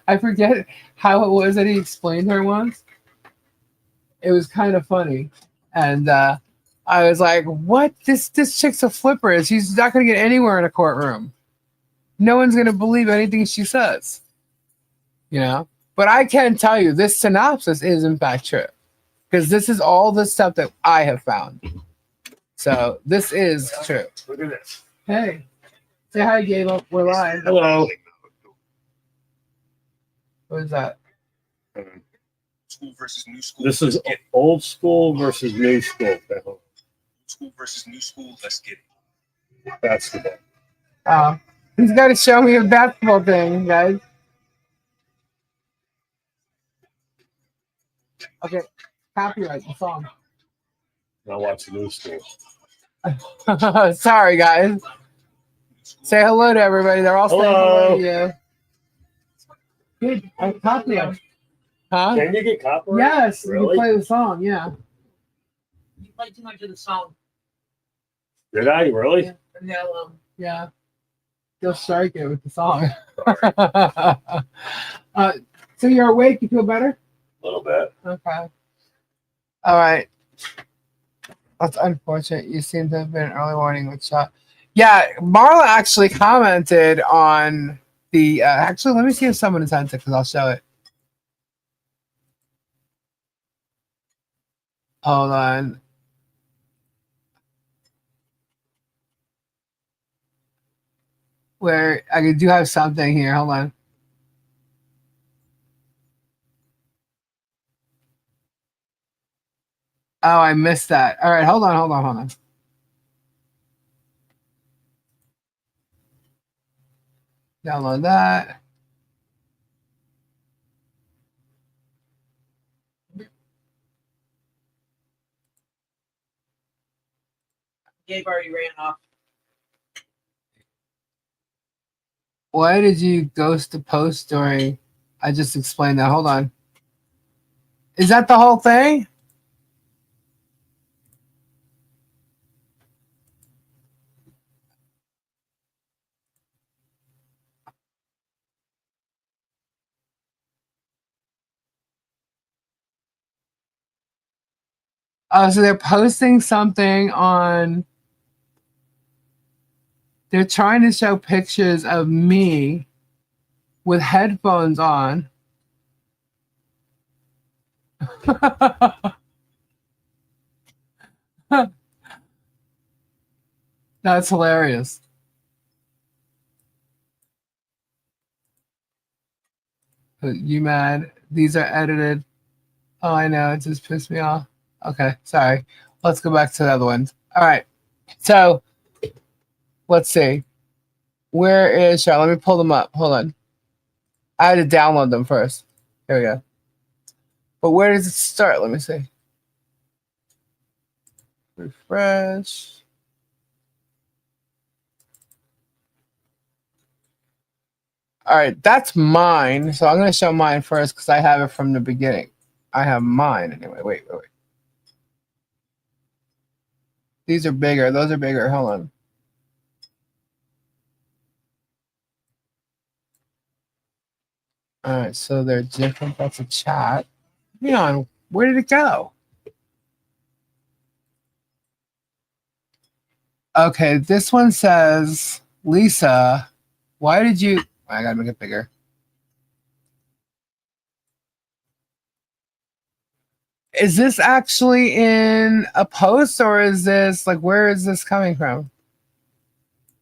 [SPEAKER 1] I forget how it was that he explained her once. It was kind of funny. And I was like, what? This chick's a flipper. She's not going to get anywhere in a courtroom. No one's going to believe anything she says, But I can tell you this synopsis is in fact true because this is all the stuff that I have found. So this is true.
[SPEAKER 3] Look at this.
[SPEAKER 1] Hey, say hi, Gabe. We're live.
[SPEAKER 3] Hello.
[SPEAKER 1] What is that?
[SPEAKER 4] School versus new school.
[SPEAKER 3] This is old school versus new school.
[SPEAKER 4] School versus new school. Let's get it.
[SPEAKER 3] Basketball.
[SPEAKER 1] He's got to show me a basketball thing, guys. Okay, copyright the song.
[SPEAKER 3] Now watch the new school.
[SPEAKER 1] Sorry, guys. Say hello to everybody. They're all saying hello to you. Good. Copyright. Huh?
[SPEAKER 3] Can you get copyright?
[SPEAKER 1] Yes,
[SPEAKER 3] Really?
[SPEAKER 1] you can play the song. Yeah.
[SPEAKER 2] You played too much of the song.
[SPEAKER 3] Did I really?
[SPEAKER 2] No,
[SPEAKER 1] Yeah. They'll strike it with the song. So you're awake? You feel better?
[SPEAKER 3] A little bit.
[SPEAKER 1] Okay. All right. That's unfortunate. You seem to have been an early warning with shot. Yeah, Marla actually commented on the. Actually, let me see if someone is sent it because I'll show it. Hold on. Where I do have something here. Hold on. Oh, I missed that. All right, hold on. Download that.
[SPEAKER 2] Gabe already ran off.
[SPEAKER 1] Why did you ghost the post during? I just explained that. Hold on. Is that the whole thing? Oh, so they're posting something on. They're trying to show pictures of me with headphones on. That's hilarious. You mad? These are edited. Oh, I know. It just pissed me off. Okay, sorry. Let's go back to the other ones. All right. So let's see. Where is Charlotte? Let me pull them up. Hold on. I had to download them first. Here we go. But where does it start? Let me see. Refresh. All right, that's mine. So I'm going to show mine first because I have it from the beginning. I have mine anyway. Wait. These are bigger. Those are bigger. Hold on. All right, so they're different. That's a chat. Leon, where did it go? Okay, this one says, Lisa, why did you... I gotta make it bigger. Is this actually in a post or is this, where is this coming from?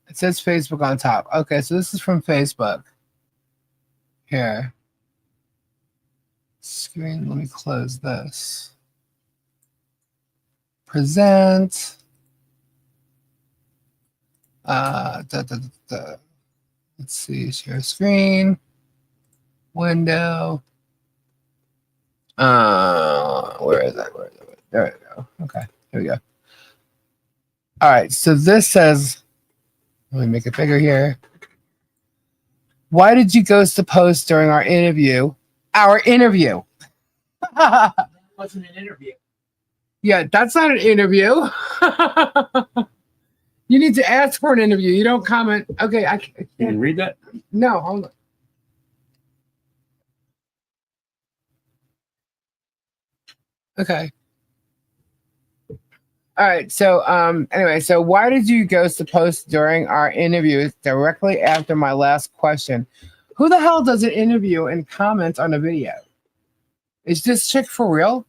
[SPEAKER 1] It says Facebook on top. Okay, so this is from Facebook. Here. Screen, let me close this. Present. Let's see, share screen. Window. Where is that? There we go. Okay, here we go. All right, so this says, let me make it bigger here. Why did you ghost the post during our interview? Our interview.
[SPEAKER 2] That wasn't an interview.
[SPEAKER 1] Yeah, that's not an interview. You need to ask for an interview. You don't comment. Okay, I
[SPEAKER 3] Can you
[SPEAKER 1] can't.
[SPEAKER 3] read that?
[SPEAKER 1] No, hold on. Okay. All right. So anyway, so why did you ghost the post during our interview directly after my last question? Who the hell does an interview and comments on a video? Is this chick for real?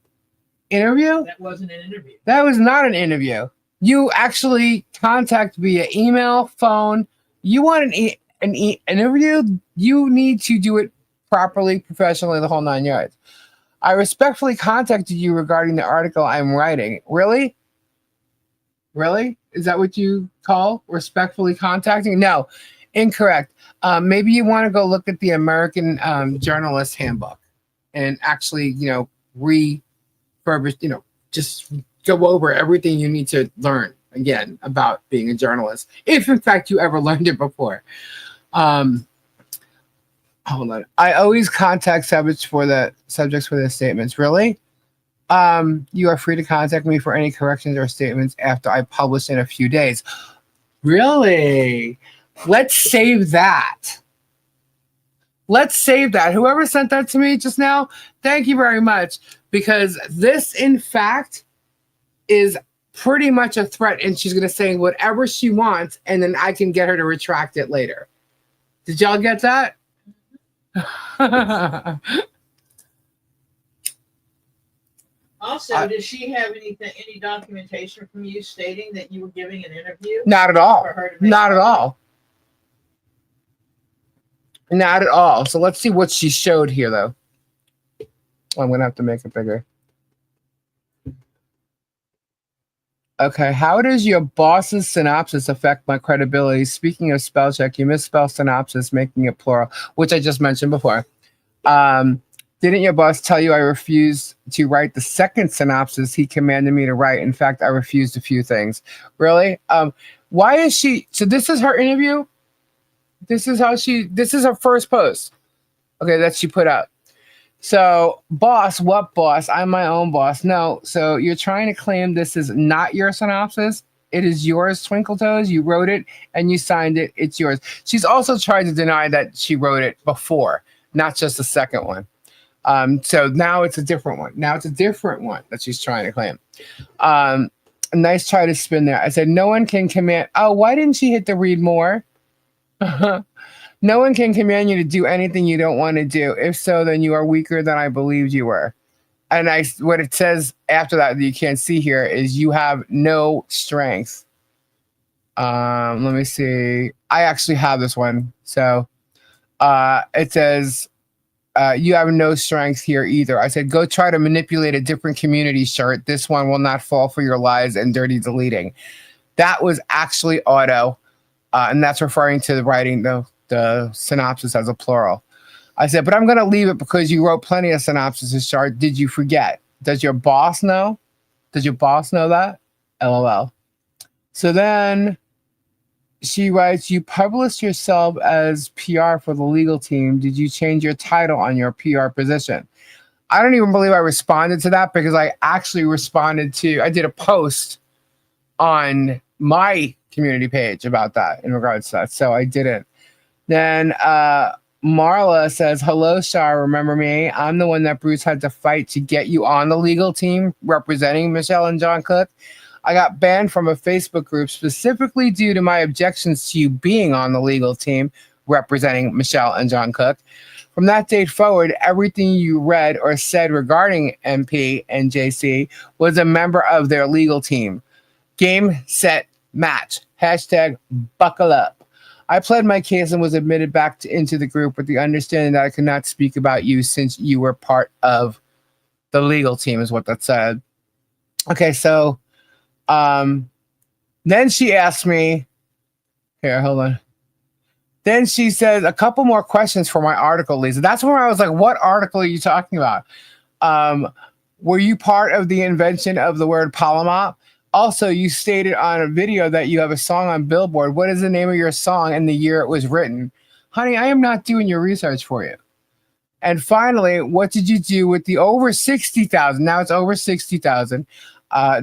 [SPEAKER 1] Interview?
[SPEAKER 2] That wasn't an interview.
[SPEAKER 1] That was not an interview. You actually contact via email, phone. You want an interview? You need to do it properly, professionally, the whole 9 yards. I respectfully contacted you regarding the article I'm writing. Really? Really? Is that what you call respectfully contacting? No, incorrect. Maybe you want to go look at the American Journalist Handbook and actually, refurbish, just go over everything you need to learn again about being a journalist, if in fact you ever learned it before. Hold on. I always contact subjects for the statements. Really? You are free to contact me for any corrections or statements after I publish in a few days. Really? Let's save that. Let's save that. Whoever sent that to me just now, thank you very much. Because this, in fact, is pretty much a threat. And she's going to say whatever she wants, and then I can get her to retract it later. Did y'all get that?
[SPEAKER 2] Also, does she have any documentation from you stating that you were giving an interview?
[SPEAKER 1] Not at all.
[SPEAKER 2] For her to make
[SPEAKER 1] Not at all. Not at all. So let's see what she showed here, though. I'm going to have to make it bigger. Okay, how does your boss's synopsis affect my credibility? Speaking of spell check, you misspelled synopsis, making it plural, which I just mentioned before. Didn't your boss tell you I refused to write the second synopsis he commanded me to write? In fact, I refused a few things. Really? Why is she? So this is her interview? This is her first post. Okay, that she put out. So, boss, what boss? I'm my own boss. No, so you're trying to claim this is not your synopsis? It is yours, Twinkle Toes. You wrote it and you signed it. It's yours. She's also tried to deny that she wrote it before, not just the second one. So now it's a different one. Now it's a different one that she's trying to claim. A nice try to spin there. I said, no one can command. Oh, why didn't she hit the read more? No one can command you to do anything you don't want to do. If so, then you are weaker than I believed you were. And what it says after that you can't see here is you have no strength. Let me see. I actually have this one. So it says, you have no strength here either. I said, go try to manipulate a different community shirt. This one will not fall for your lies and dirty deleting. That was actually auto. And that's referring to the writing the synopsis as a plural. I said, but I'm going to leave it because you wrote plenty of synopsis, Shart. Did you forget? Does your boss know? Does your boss know that? LOL. So then she writes, you published yourself as PR for the legal team. Did you change your title on your PR position? I don't even believe I responded to that because I actually I did a post on my community page about that in regards to that. So I didn't. Then Marla says, hello, Shar, remember me? I'm the one that Bruce had to fight to get you on the legal team representing Michelle and John Cook. I got banned from a Facebook group specifically due to my objections to you being on the legal team representing Michelle and John Cook. From that date forward, everything you read or said regarding MP and JC was a member of their legal team. Game, set, match. Hashtag buckle up. I pled my case and was admitted back into the group with the understanding that I could not speak about you since you were part of the legal team, is what that said. Okay, so then she asked me, here, hold on. Then she said a couple more questions for my article, Lisa. That's where I was like, what article are you talking about? Were you part of the invention of the word polymop? Also, you stated on a video that you have a song on Billboard. What is the name of your song and the year it was written? honey, I am not doing your research for you. And finally, what did you do with the over 60,000? Now it's over 60,000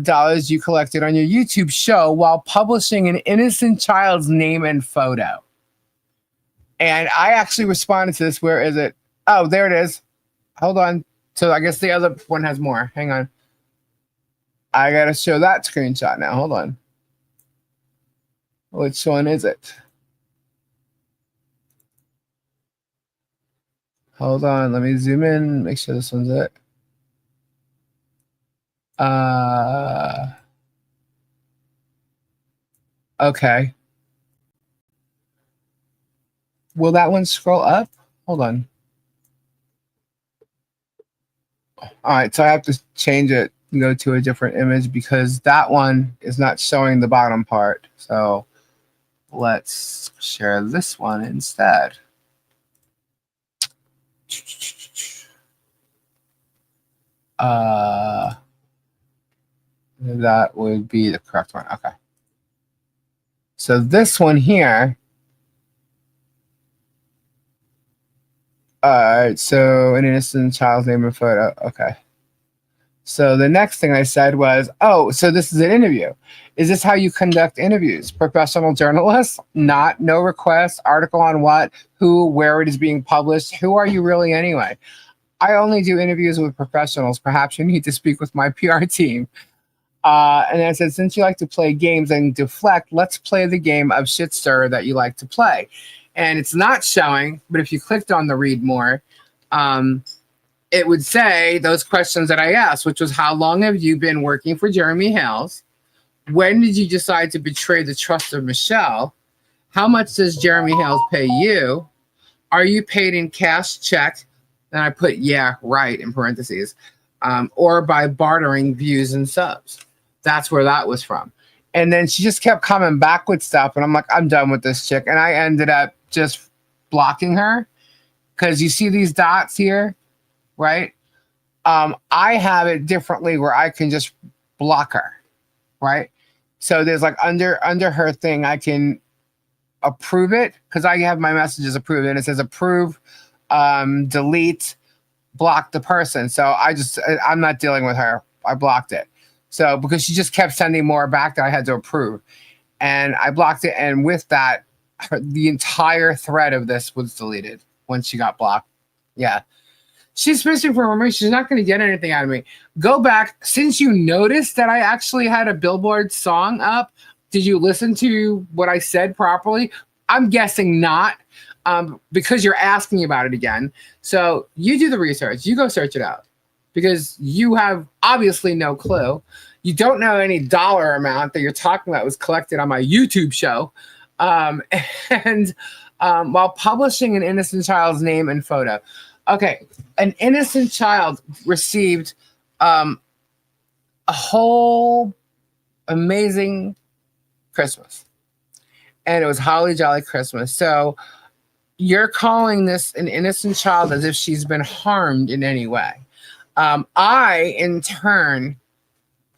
[SPEAKER 1] dollars you collected on your YouTube show while publishing an innocent child's name and photo. And I actually responded to this. Where is it? Oh, there it is. Hold on. So I guess the other one has more. Hang on. I gotta show that screenshot now. Hold on. Which one is it? Hold on, let me zoom in, make sure this one's it. Okay. Will that one scroll up? Hold on. All right, so I have to change it and go to a different image because that one is not showing the bottom part. So let's share this one instead. That would be the correct one. Okay. So this one here. All right. So an innocent child's name and photo. Okay. So the next thing I said was, oh, so this is an interview. Is this how you conduct interviews? Professional journalists? Not. No request. Article on what? Who? Where it is being published? Who are you really anyway? I only do interviews with professionals. Perhaps you need to speak with my PR team. And I said, since you like to play games and deflect, let's play the game of shit stir that you like to play. And it's not showing, but if you clicked on the read more, it would say those questions that I asked, which was, how long have you been working for Jeremy Hales? When did you decide to betray the trust of Michelle? How much does Jeremy Hales pay you? Are you paid in cash, check? And I put, yeah, right, in parentheses, or by bartering views and subs. That's where that was from. And then she just kept coming back with stuff. And I'm like, I'm done with this chick. And I ended up just blocking her because you see these dots here, right? I have it differently where I can just block her, right? So there's like under her thing, I can approve it because I have my messages approved. And it says approve, delete, block the person. So I'm not dealing with her. I blocked it. So because she just kept sending more back that I had to approve, and I blocked it. And with that, the entire thread of this was deleted once she got blocked. Yeah. She's fishing for information. She's not going to get anything out of me. Go back. Since you noticed that I actually had a Billboard song up, did you listen to what I said properly? I'm guessing not, because you're asking about it again. So you do the research. You go search it out because you have obviously no clue. You don't know any dollar amount that you're talking about was collected on my YouTube show. While publishing an innocent child's name and photo. Okay, an innocent child received a whole amazing Christmas. And it was Holly Jolly Christmas. So you're calling this an innocent child as if she's been harmed in any way. I, in turn,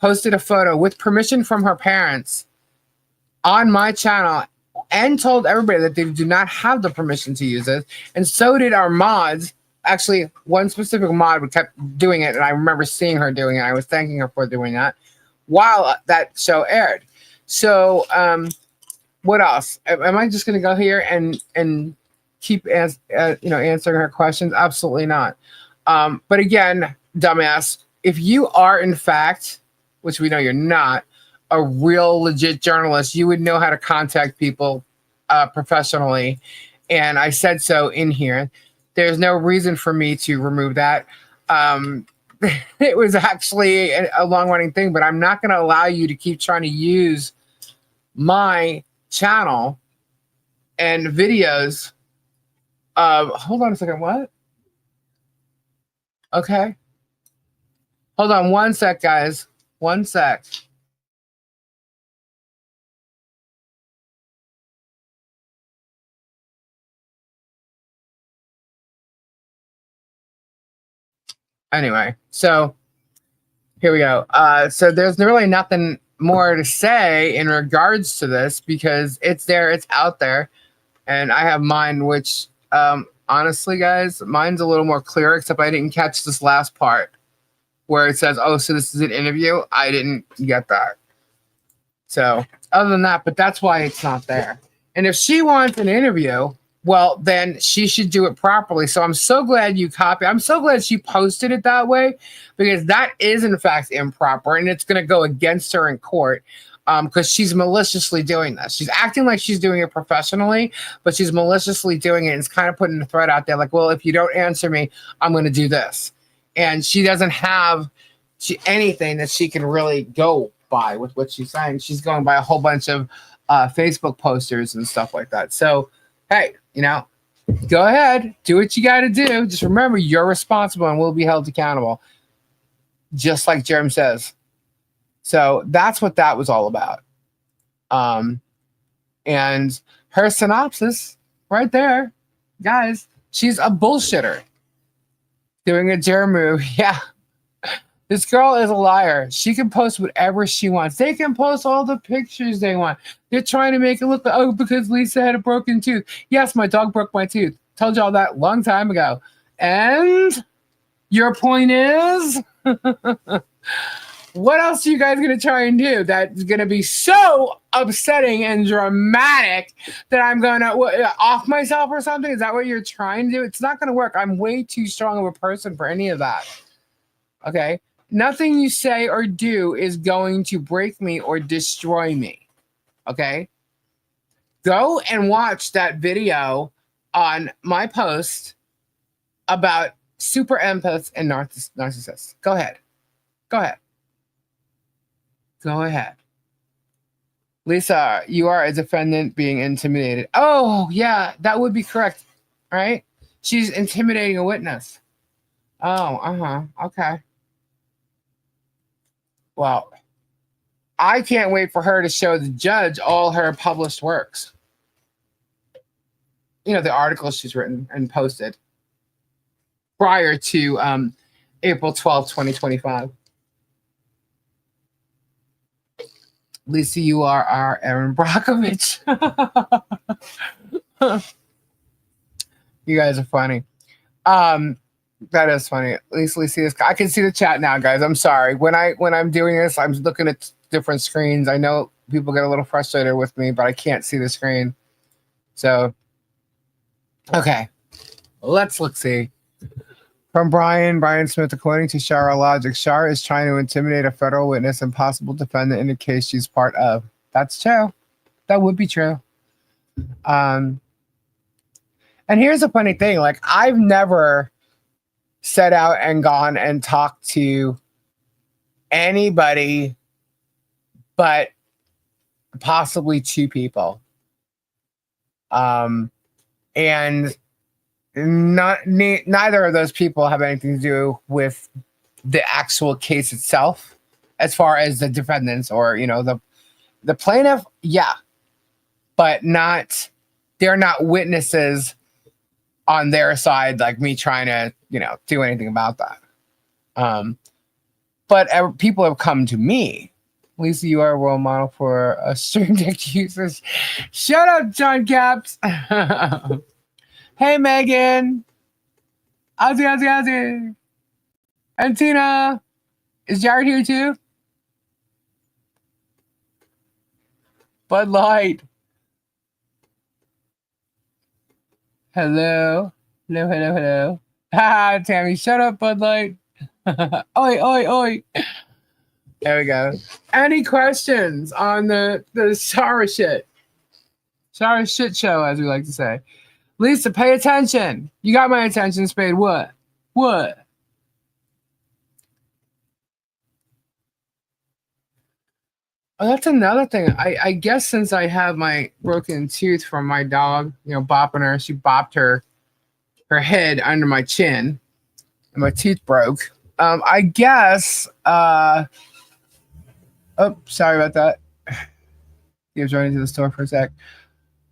[SPEAKER 1] posted a photo with permission from her parents on my channel and told everybody that they do not have the permission to use it. And so did our mods. Actually, one specific mod kept doing it, and I remember seeing her doing it. I was thanking her for doing that while that show aired. So what else? Am I just going to go here and keep answering her questions? Absolutely not. But again, dumbass, if you are in fact, which we know you're not, a real legit journalist, you would know how to contact people professionally. And I said so in here. There's no reason for me to remove that. It was actually a long-running thing, but I'm not going to allow you to keep trying to use my channel and videos. Hold on a second. What? Okay. Hold on one sec, guys. One sec. Anyway, so here we go. So there's really nothing more to say in regards to this because it's there, it's out there. And I have mine, which honestly, guys, mine's a little more clear, except I didn't catch this last part where it says, oh, so this is an interview. I didn't get that. So other than that, but that's why it's not there. And if she wants an interview, well, then she should do it properly. So I'm so glad you copied. I'm so glad she posted it that way, because that is in fact improper, and it's going to go against her in court. Because she's maliciously doing this. She's acting like she's doing it professionally, but she's maliciously doing it, and it's kind of putting a threat out there like, well, if you don't answer me, I'm going to do this. And she doesn't have anything that she can really go by with what she's saying. She's going by a whole bunch of Facebook posters and stuff like that. So, hey, go ahead, do what you got to do. Just remember, you're responsible and will be held accountable, just like Jerem says. So that's what that was all about. And her synopsis right there, guys, she's a bullshitter doing a Jerem move. Yeah. This girl is a liar. She can post whatever she wants. They can post all the pictures they want. They're trying to make it look like, oh, because Lisa had a broken tooth. Yes, my dog broke my tooth. Told y'all that a long time ago. And your point is... What else are you guys going to try and do that's going to be so upsetting and dramatic that I'm going to off myself or something? Is that what you're trying to do? It's not going to work. I'm way too strong of a person for any of that. Okay? Nothing you say or do is going to break me or destroy me. Okay? Go and watch that video on my post about super empaths and narcissists. Go ahead. Go ahead. Go ahead. Lisa, you are a defendant being intimidated. Oh, yeah, that would be correct, right? She's intimidating a witness. Oh, okay. Well, I can't wait for her to show the judge all her published works. The articles she's written and posted prior to April 12th, 2025. Lisa, you are our Aaron Brockovich. You guys are funny. That is funny. At least we see this. I can see the chat now, guys. I'm sorry. When I'm doing this, I'm looking at different screens. I know people get a little frustrated with me, but I can't see the screen. So, okay. Let's see. From Brian Smith, according to Shara logic, Shara is trying to intimidate a federal witness and possible defendant in a case she's part of. That's true. That would be true. And here's a funny thing. Like, I've never set out and gone and talked to anybody but possibly two people. And neither of those people have anything to do with the actual case itself, as far as the defendants or the plaintiff. Yeah, but they're not witnesses on their side, like me trying to do anything about that. But people have come to me. Lisa, you are a role model for Stream Deck users. Shut up, John Caps. Hey, Megan. Ozzy. And Tina. Is Jared here too? Bud Light. Hello. Ha, Tammy, shut up, Bud Light. Oi. There we go. Any questions on the Shara shit? Shara shit show, as we like to say. Lisa, pay attention. You got my attention, Spade. What? Oh, that's another thing. I guess since I have my broken tooth from my dog, bopping her, she bopped her head under my chin, and my tooth broke. I guess. Oh, sorry about that. He was running to the store for a sec.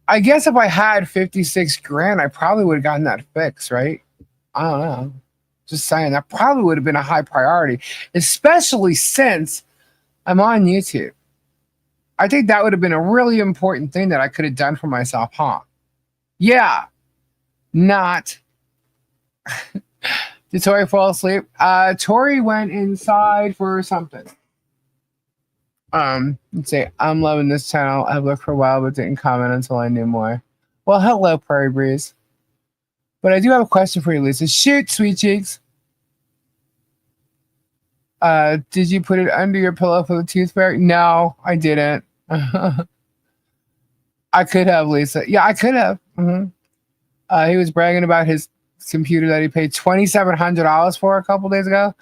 [SPEAKER 1] I guess if I had 56 grand, I probably would have gotten that fixed, right? I don't know. Just saying, that probably would have been a high priority, especially since I'm on YouTube. I think that would have been a really important thing that I could have done for myself, huh? Yeah, not. Did Tori fall asleep? Tori went inside for something. Let's see. I'm loving this channel. I've looked for a while but didn't comment until I knew more. Well, hello, Prairie Breeze. But I do have a question for you, Lisa. Shoot, sweet cheeks. Did you put it under your pillow for the tooth fairy? No, I didn't. I could have, Lisa. Yeah, I could have. He was bragging about his computer that he paid $2,700 for a couple days ago.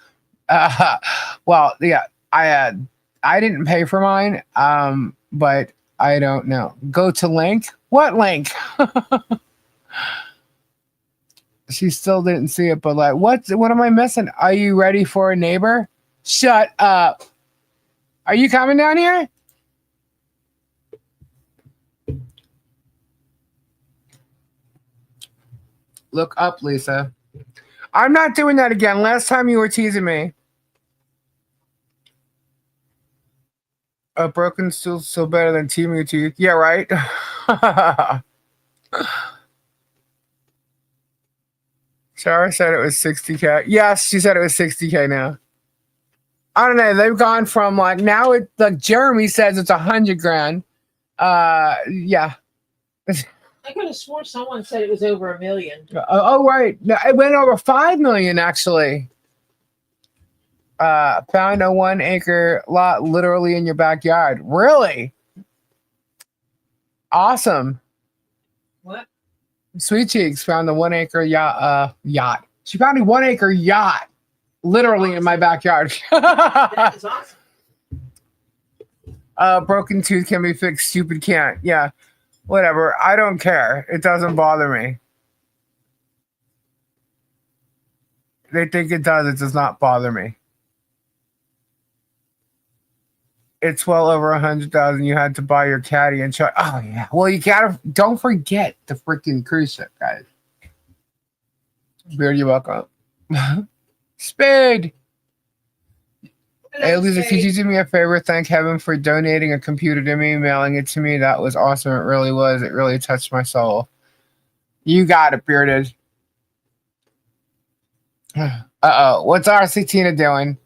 [SPEAKER 1] Well, yeah, I didn't pay for mine, but I don't know. Go to link. What link? She still didn't see it, but like, what am I missing? Are you ready for a neighbor? Shut up. Are you coming down here? Look up, Lisa. I'm not doing that again. Last time you were teasing me. A broken stool still better than Timu teeth. Yeah, right? Shara said it was 60K. Yes, she said it was 60K now. I don't know. They've gone from like now it like Jeremy says it's 100 grand. Yeah.
[SPEAKER 2] I could have sworn someone said it was over $1 million.
[SPEAKER 1] Oh right. No, it went over 5 million actually. Found a 1 acre lot literally in your backyard. Really? Awesome.
[SPEAKER 2] What?
[SPEAKER 1] Sweet Cheeks found a 1 acre yacht. She found a 1 acre yacht literally in my backyard.
[SPEAKER 2] That is awesome.
[SPEAKER 1] Broken tooth can be fixed, stupid can't. Yeah. Whatever. I don't care. It doesn't bother me. They think it does. It does not bother me. It's well over 100,000. You had to buy your caddy and try. Oh yeah. Well, you gotta. Don't forget the freaking cruise ship, guys. Beard, you're welcome. Spade. Hey, Lisa, could you do me a favor? Thank heaven for donating a computer to me, mailing it to me. That was awesome. It really was. It really touched my soul. You got it, Bearded. Uh-oh. What's RC Tina doing?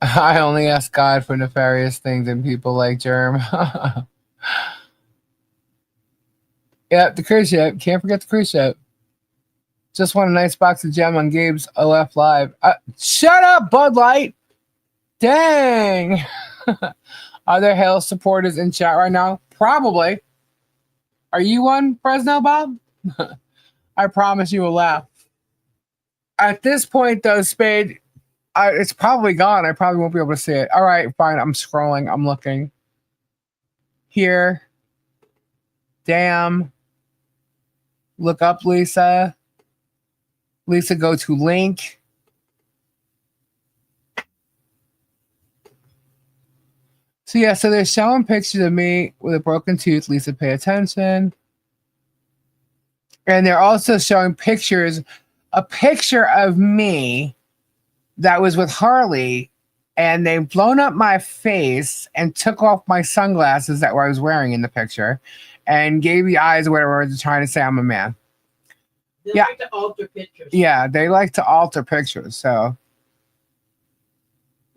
[SPEAKER 1] I only ask God for nefarious things and people like Germ. Yeah, the cruise ship. Can't forget the cruise ship. Just won a nice box of gem on Gabe's OF Live. Shut up, Bud Light. Dang. Are there Hales supporters in chat right now? Probably. Are you one, Fresno Bob? I promise you will laugh. At this point, though, Spade, it's probably gone. I probably won't be able to see it. All right, fine. I'm scrolling. I'm looking. Here. Damn. Look up, Lisa. Lisa, go to link. So yeah, so they're showing pictures of me with a broken tooth. Lisa, pay attention. And they're also showing pictures, a picture of me that was with Harley, and they've blown up my face and took off my sunglasses that I was wearing in the picture and gave the eyes or whatever, trying to say I'm a man.
[SPEAKER 2] They
[SPEAKER 1] Yeah.
[SPEAKER 2] like to alter pictures.
[SPEAKER 1] Yeah, they like to alter pictures, so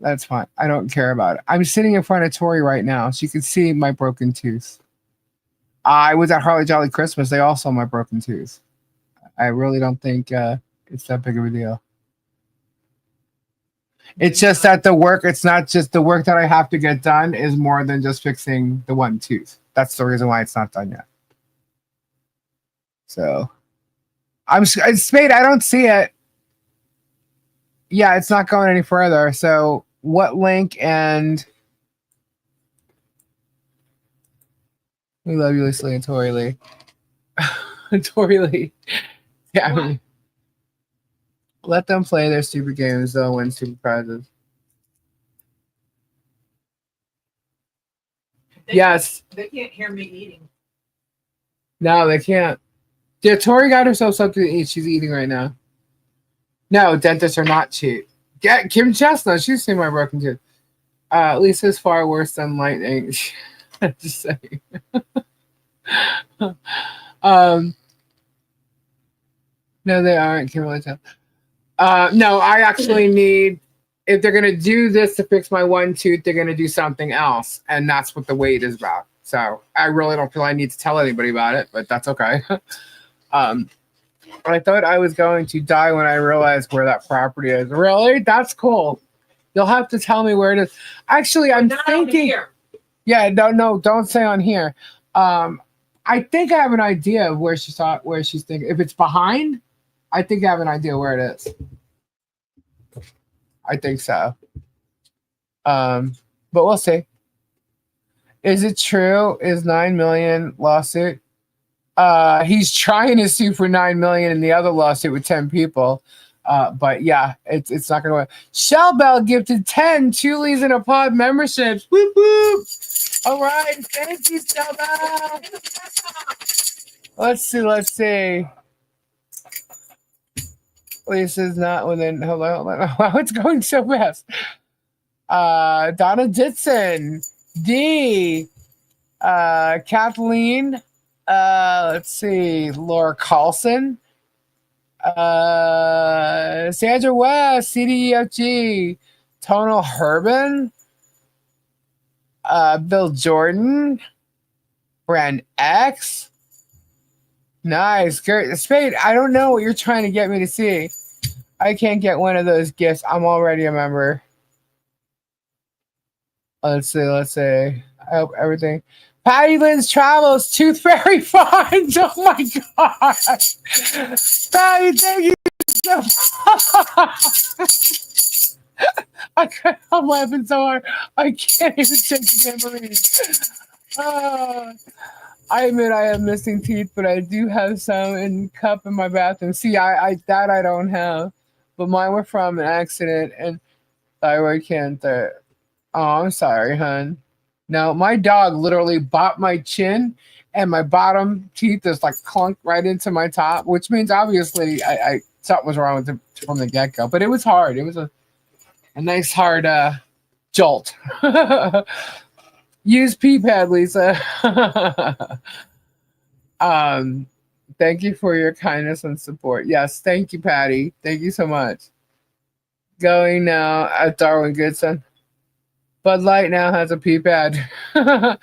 [SPEAKER 1] that's fine. I don't care about it. I'm sitting in front of Tori right now. She can see my broken tooth. I was at Harley Jolly Christmas. They all saw my broken tooth. I really don't think it's that big of a deal. It's just that the work, it's not just the work that I have to get done is more than just fixing the one tooth. That's the reason why it's not done yet. So, Spade, I don't see it. Yeah, it's not going any further. So, what link? And we love you, Leslie and Tori Lee. Tori Lee. Yeah, I mean, let them play their stupid games. They'll win stupid prizes. Yes.
[SPEAKER 2] They can't hear me eating.
[SPEAKER 1] No, they can't. Yeah, Tori got herself something to eat. She's eating right now. No, dentists are not cheap. Get Kim Chestnut. She's seen my broken tooth. Lisa's far worse than lightning. Just saying. um, no, they aren't. Kimberly. No, I actually need. If they're gonna do this to fix my one tooth, they're gonna do something else, and that's what the wait is about. So I really don't feel I need to tell anybody about it, but that's okay. I thought I was going to die when I realized where that property is. Really? That's cool. You'll have to tell me where it is. Actually, I'm thinking. Yeah, no, don't say on here. I think I have an idea of where she's thinking. If it's behind, I think I have an idea where it is. I think so. But we'll see. Is it true? Is 9 million lawsuit? He's trying to sue for 9 million in the other lawsuit with 10 people. But yeah, it's not gonna work. Shell Bell gifted 10 Chulies in a Pod memberships. Whoop whoop. All right, thank you, Shell Bell. Let's see. Lisa's not within. Hold on. Wow, it's going so fast. Donna Ditson, D, Kathleen. Let's see, Laura Carlson, Sandra West, CDEFG, Tonal Herban, Bill Jordan, Brand X. Nice. Spade, I don't know what you're trying to get me to see. I can't get one of those gifts. I'm already a member. Let's see. I hope everything. Patty Lynn's Travels, Tooth Fairy Finds. Oh my God. Patty, thank you so much. I'm laughing so hard. I can't even take the tambourine. I admit I have missing teeth, but I do have some in cup in my bathroom. See, I don't have, but mine were from an accident and thyroid cancer. Oh, I'm sorry, hon. No, my dog literally bought my chin, and my bottom teeth is like clunked right into my top, which means obviously I something was wrong with it from the get go. But it was hard. It was a nice hard jolt. Use P-pad, Lisa. Thank you for your kindness and support. Yes, thank you, Patty. Thank you so much. Going now at Darwin Goodson. Bud Light now has a P-pad. I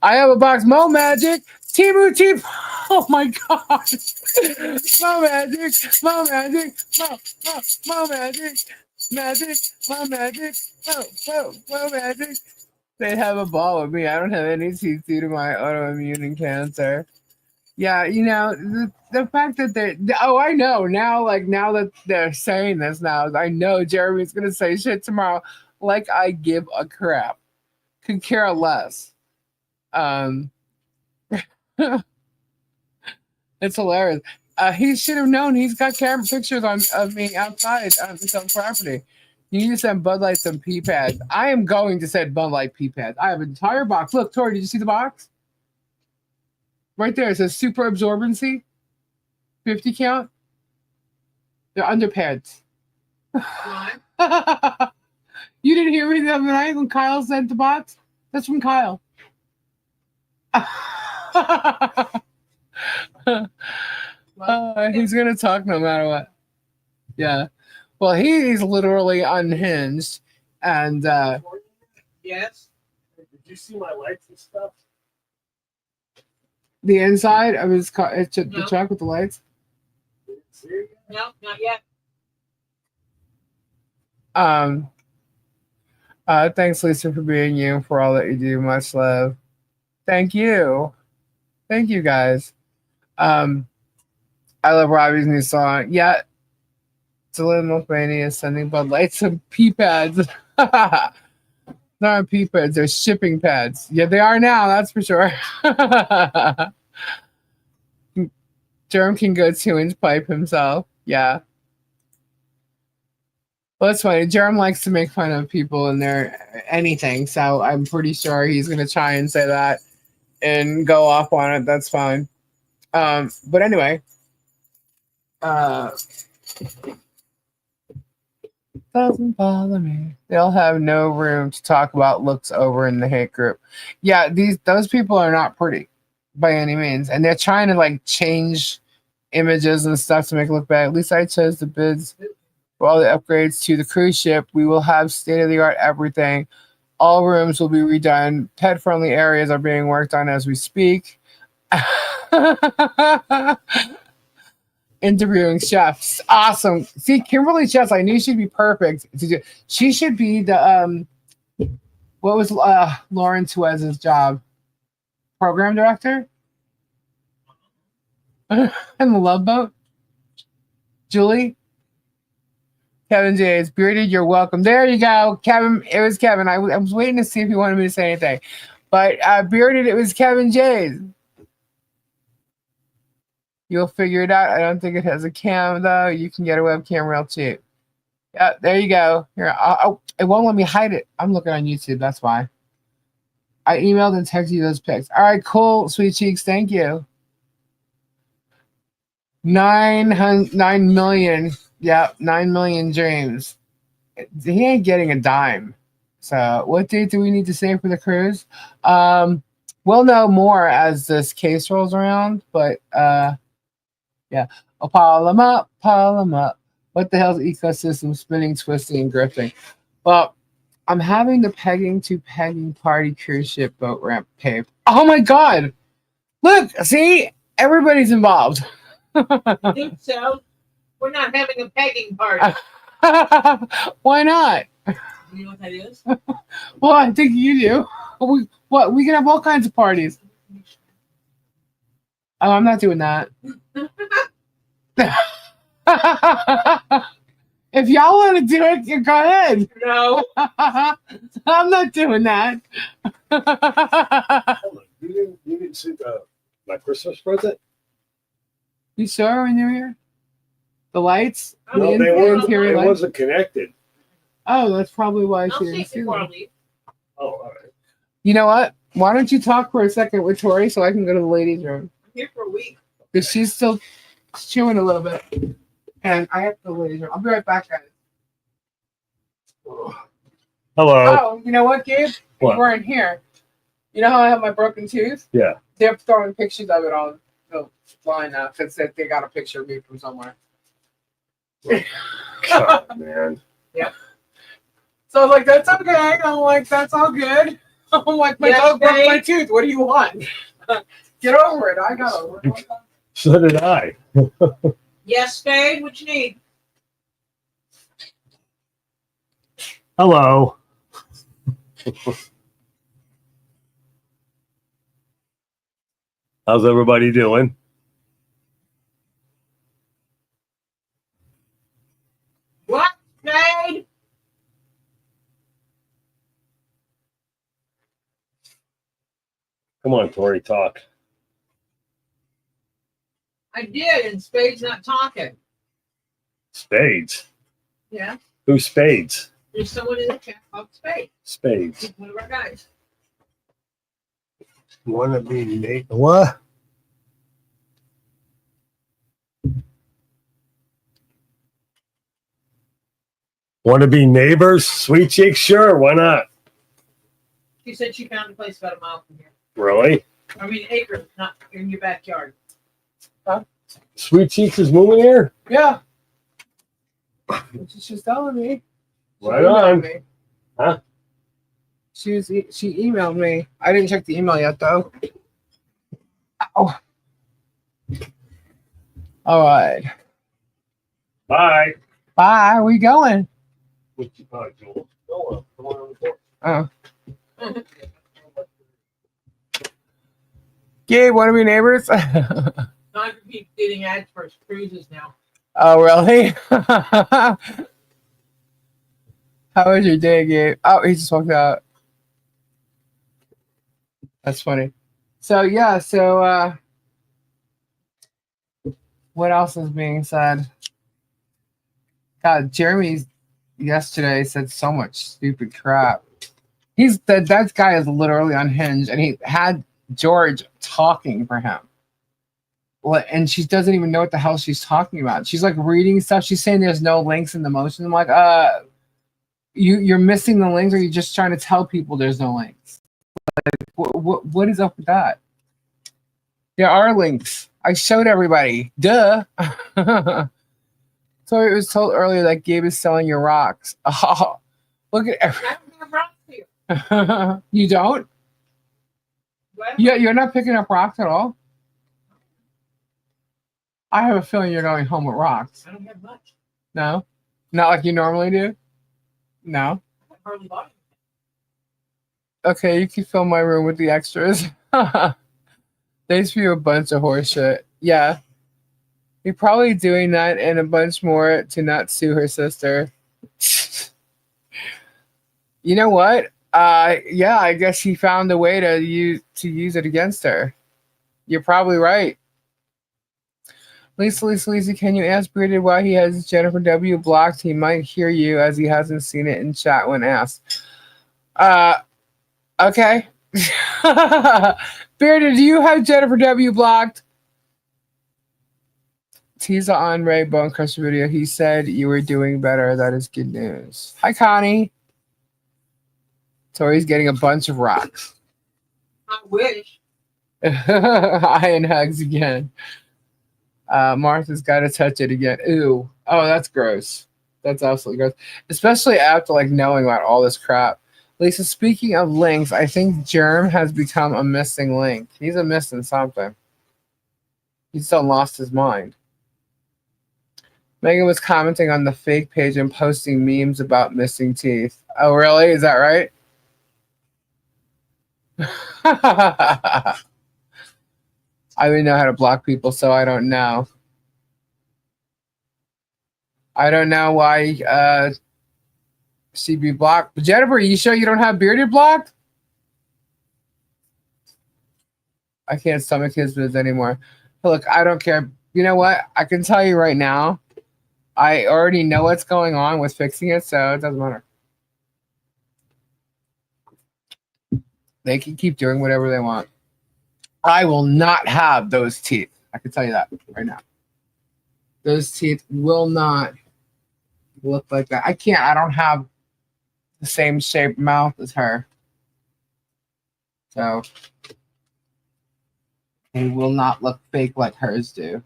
[SPEAKER 1] have a box. Mo Magic. Timu T. Oh my God. Mo Magic. Mo Magic. Mo Magic. Magic. Mo Magic. Mo Magic. They have a ball with me. I don't have any teeth due to my autoimmune and cancer. Yeah, the fact that I know now, like now that they're saying this now, I know Jeremy's going to say shit tomorrow. Like I give a crap. Could care less. It's hilarious. He should have known. He's got camera pictures of me outside on his own property. You need to send Bud Light some P-pads. I am going to send Bud Light P-pads. I have an entire box. Look, Tori, did you see the box? Right there. It says super absorbency. 50 count. They're underpads. You didn't hear me the other night when Kyle sent the box? That's from Kyle. He's going to talk no matter what. Yeah. Well, he's literally unhinged. And
[SPEAKER 2] yes.
[SPEAKER 3] Did you see my lights and stuff?
[SPEAKER 1] The inside of his car, the truck with the lights?
[SPEAKER 2] No, not yet.
[SPEAKER 1] Thanks, Lisa, for being you, for all that you do. Much love. Thank you. Thank you, guys. I love Robbie's new song. Yeah. Dylan Mulvaney is sending Bud Light some P-pads. They're not P-pads, they're shipping pads. Yeah, they are now, that's for sure. Jerem can go 2-inch pipe himself. Yeah. Well, that's funny. Jerem likes to make fun of people and their anything, so I'm pretty sure he's going to try and say that and go off on it. That's fine. But anyway. Doesn't bother me. They'll have no room to talk about looks over in the hate group. Yeah, those people are not pretty by any means, and they're trying to like change images and stuff to make it look bad. At least I chose the bids for all the upgrades to the cruise ship. We will have state of the art everything. All rooms will be redone. Pet friendly areas are being worked on as we speak. Interviewing chefs. Awesome. See, Kimberly Chefs, I knew she'd be perfect to do. She should be the what was Lauren Suez's job? Program director? And the Love Boat? Julie? Kevin Jays, bearded, you're welcome. There you go, Kevin. It was Kevin. I was waiting to see if he wanted me to say anything. But bearded, it was Kevin Jays. You'll figure it out. I don't think it has a cam, though. You can get a webcam real cheap. Yeah, there you go. Here, it won't let me hide it. I'm looking on YouTube. That's why. I emailed and texted you those pics. All right, cool, sweet cheeks. Thank you. 9 million. Yeah, 9 million dreams. He ain't getting a dime. So what date do we need to save for the cruise? We'll know more as this case rolls around, but yeah. Oh, pile them up, pile them up. What the hell's ecosystem spinning, twisting, and grifting? Well, I'm having the pegging to pegging party cruise ship boat ramp paved. Oh my god! Look, see? Everybody's involved.
[SPEAKER 2] I think so. We're not having a pegging party.
[SPEAKER 1] Why not?
[SPEAKER 2] You know what that is?
[SPEAKER 1] Well, I think you do. We can have all kinds of parties. Oh, I'm not doing that. If y'all want to do it, go ahead.
[SPEAKER 2] No.
[SPEAKER 1] I'm not doing that.
[SPEAKER 3] Hold on. You didn't see my Christmas present?
[SPEAKER 1] You saw when you were here? The lights?
[SPEAKER 3] No,
[SPEAKER 1] The
[SPEAKER 3] they weren't.
[SPEAKER 1] interior
[SPEAKER 3] It
[SPEAKER 1] lights?
[SPEAKER 3] wasn't connected.
[SPEAKER 1] Oh, that's probably why
[SPEAKER 2] I'll
[SPEAKER 1] she
[SPEAKER 2] see
[SPEAKER 1] didn't
[SPEAKER 2] if
[SPEAKER 1] see
[SPEAKER 2] you
[SPEAKER 1] them.
[SPEAKER 2] want to leave.
[SPEAKER 3] Oh, all right.
[SPEAKER 1] You know what? Why don't you talk for a second with Tori so I can go to the ladies' room?
[SPEAKER 2] I'm here for a week.
[SPEAKER 1] Because she's still chewing a little bit. And I have to go to the ladies' room. I'll be right back, guys.
[SPEAKER 3] Hello.
[SPEAKER 1] Oh, you know what, Gabe?
[SPEAKER 3] What?
[SPEAKER 1] You weren't here. You know how I have my broken tooth?
[SPEAKER 3] Yeah.
[SPEAKER 1] They're throwing pictures of it on the line now because they got a picture of me from somewhere.
[SPEAKER 3] God, man.
[SPEAKER 1] Yeah. So I was like, that's okay. I'm like, that's all good. I'm like, my
[SPEAKER 2] Yes,
[SPEAKER 1] dog broke
[SPEAKER 2] babe.
[SPEAKER 1] my tooth. What do you want? Get over it. I got over it.
[SPEAKER 3] So did I.
[SPEAKER 2] Yes, babe. What you need?
[SPEAKER 3] Hello. How's everybody doing?
[SPEAKER 2] What, babe?
[SPEAKER 3] Come on, Tori, talk.
[SPEAKER 2] I did, and Spade's not talking.
[SPEAKER 3] Spades.
[SPEAKER 2] Yeah.
[SPEAKER 3] Who's Spades?
[SPEAKER 2] There's someone in the chat called Spade.
[SPEAKER 3] Spades.
[SPEAKER 2] He's one of our guys.
[SPEAKER 3] Want to be Nate? What? Want to be neighbors? Sweet cheeks? Sure, why not?
[SPEAKER 2] She said she found a place about a mile from here.
[SPEAKER 3] Really?
[SPEAKER 2] I mean, acres, not in your backyard.
[SPEAKER 3] Sweet cheeks is moving here?
[SPEAKER 1] Yeah. She's telling me. She
[SPEAKER 3] Right
[SPEAKER 1] emailed
[SPEAKER 3] on.
[SPEAKER 1] me.
[SPEAKER 3] Huh?
[SPEAKER 1] She emailed me. I didn't check the email yet, though. Ow. All right.
[SPEAKER 3] Bye.
[SPEAKER 1] Bye. Where you going?
[SPEAKER 3] Bye, Joel. Come on the floor.
[SPEAKER 1] Oh. Gabe, want to be neighbors?
[SPEAKER 2] Not keep getting ads for his cruises now.
[SPEAKER 1] Oh, really? How was your day, Gabe? Oh, he just walked out. That's funny. So, yeah, what else is being said? God, Jeremy yesterday said so much stupid crap. That guy is literally unhinged, and he had George talking for him. And she doesn't even know what the hell she's talking about. She's like reading stuff. She's saying there's no links in the motion. I'm like, You're missing the links, or you're just trying to tell people there's no links? What is up with that? There are links. I showed everybody. Duh. So it was told earlier that Gabe is selling your rocks. Oh, look at
[SPEAKER 2] I don't have rocks here.
[SPEAKER 1] You don't?
[SPEAKER 2] What?
[SPEAKER 1] Yeah, you're not picking up rocks at all? I have a feeling you're going home with rocks.
[SPEAKER 2] I don't have much.
[SPEAKER 1] No? Not like you normally do? No?
[SPEAKER 2] I hardly bought it.
[SPEAKER 1] Okay, you can fill my room with the extras. They spew a bunch of horse shit. Yeah. You're probably doing that and a bunch more to not sue her sister. You know what? Yeah, I guess he found a way to use it against her. You're probably right. Lisa, can you ask Bearded why he has Jennifer W blocked? He might hear you as he hasn't seen it in chat when asked. Okay. Bearded, do you have Jennifer W blocked? Teaser on Ray Bone Crusher video. He said you were doing better. That is good news. Hi, Connie. Tori's getting a bunch of rocks.
[SPEAKER 2] I wish.
[SPEAKER 1] Hi and hugs again. Martha's got to touch it again. Ooh. Oh, that's gross. That's absolutely gross. Especially after like knowing about all this crap. Lisa, speaking of links, I think Germ has become a missing link. He's a missing something. He's still lost his mind. Megan was commenting on the fake page and posting memes about missing teeth. Oh, really? Is that right? I don't know how to block people, so I don't know. I don't know why she'd be blocked. But Jennifer, you sure you don't have Bearded blocked? I can't stomach his vids anymore. Look, I don't care. You know what? I can tell you right now, I already know what's going on with fixing it, so it doesn't matter. They can keep doing whatever they want. I will not have those teeth. I can tell you that right now. Those teeth will not look like that. I can't. I don't have the same shaped mouth as her. So they will not look fake like hers do.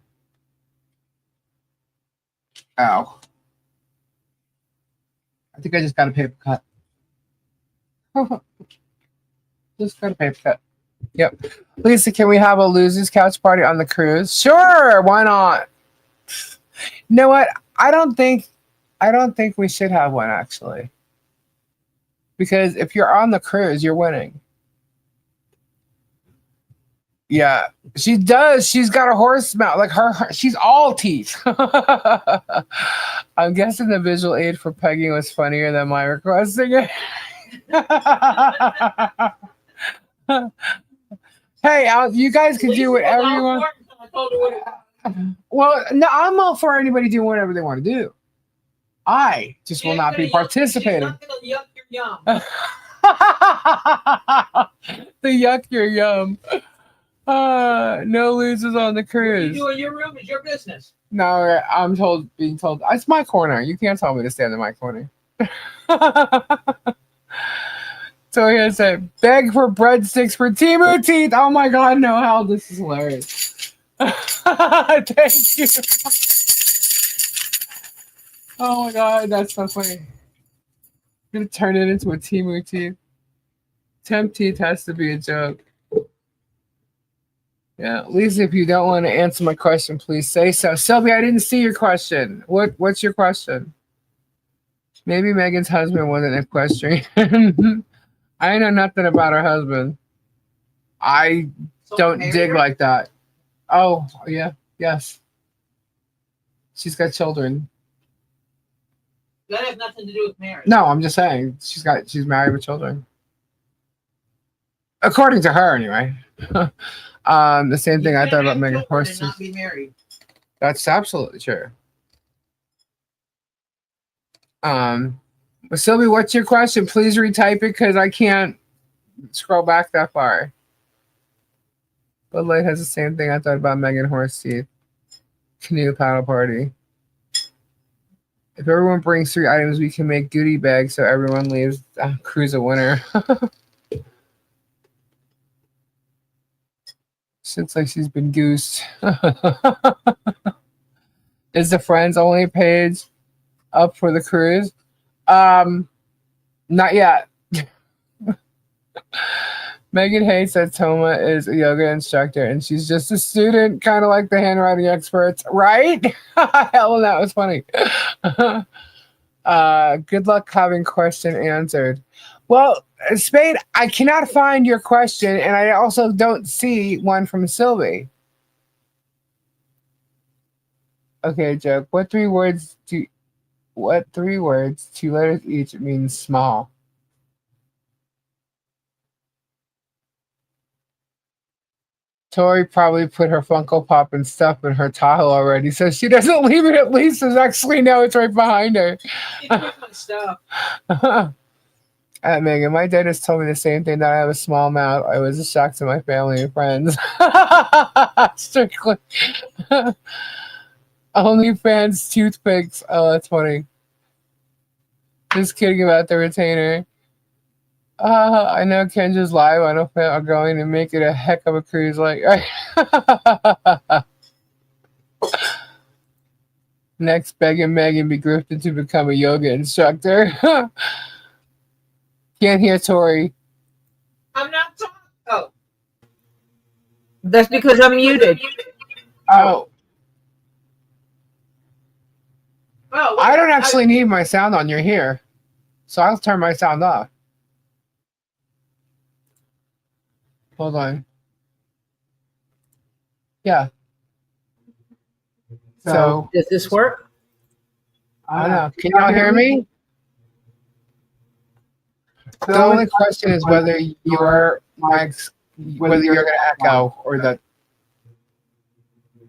[SPEAKER 1] Oh. I think I just got a paper cut. Just got a paper cut. Yep. Lisa, can we have a losers couch party on the cruise? Sure, why not? You know what? I don't think we should have one actually. Because if you're on the cruise, you're winning. Yeah, she does. She's got a horse mouth. Like she's all teeth. I'm guessing the visual aid for pegging was funnier than my requesting it. Hey, you guys can do whatever you want. Well, no, I'm all for anybody doing whatever they want to do. I just will not be participating.
[SPEAKER 2] She's not gonna yuck your yum.
[SPEAKER 1] The yuck your yum. No losers on the cruise.
[SPEAKER 2] You do in your room is your business.
[SPEAKER 1] No, I'm being told it's my corner. You can't tell me to stand in my corner. So he said, beg for breadsticks for Timu teeth. Oh my God, no hell, this is hilarious. Thank you. Oh my God, that's so funny. I'm gonna turn it into a Timu teeth. Temp teeth has to be a joke. Yeah, Lisa, if you don't want to answer my question, please say so. Sylvia, I didn't see your question. What's your question? Maybe Megan's husband wasn't equestrian. I know nothing about her husband. I don't dig like that. Oh, yeah, yes. She's got children.
[SPEAKER 2] That has nothing to do with marriage.
[SPEAKER 1] No, I'm just saying she's married with children. According to her, anyway. The same thing I thought about Megan Horst.
[SPEAKER 2] Not be married.
[SPEAKER 1] That's absolutely true. Sylvie, what's your question? Please retype it because I can't scroll back that far. Bud Light has the same thing I thought about Megan Horst teeth. Canoe paddle party. If everyone brings 3 items, we can make goodie bags so everyone leaves cruise a winner. She looks like she's been goosed. Is the friends only page up for the cruise? Not yet. Megan Hayes said Toma is a yoga instructor and she's just a student, kind of like the handwriting experts, right? Hell, that was funny. Good luck having question answered. Well, Spade, I cannot find your question, and I also don't see one from Sylvie. Okay, joke. What three words, 2 letters each, means small? Tori probably put her Funko Pop and stuff in her Tahoe already, so she doesn't leave it at least. There's actually no, it's right behind her.
[SPEAKER 2] Stuff.
[SPEAKER 1] Megan, my dentist told me the same thing, that I have a small mouth. I was a shock to my family and friends. Strictly. OnlyFans toothpicks. Oh, that's funny. Just kidding about the retainer. I know Kendra's live. I don't plan on going to make it a heck of a cruise. Like, next, begging Megan be grifted to become a yoga instructor. Can't hear Tori.
[SPEAKER 2] I'm not talking. Oh,
[SPEAKER 5] That's because I'm muted.
[SPEAKER 1] Oh.
[SPEAKER 2] Oh,
[SPEAKER 1] I don't actually need my sound on. You're here. So I'll turn my sound off. Hold on. Yeah. So
[SPEAKER 5] Does this work?
[SPEAKER 1] I don't know. Can y'all hear me? The only question is whether your mics, whether you're going to echo or that.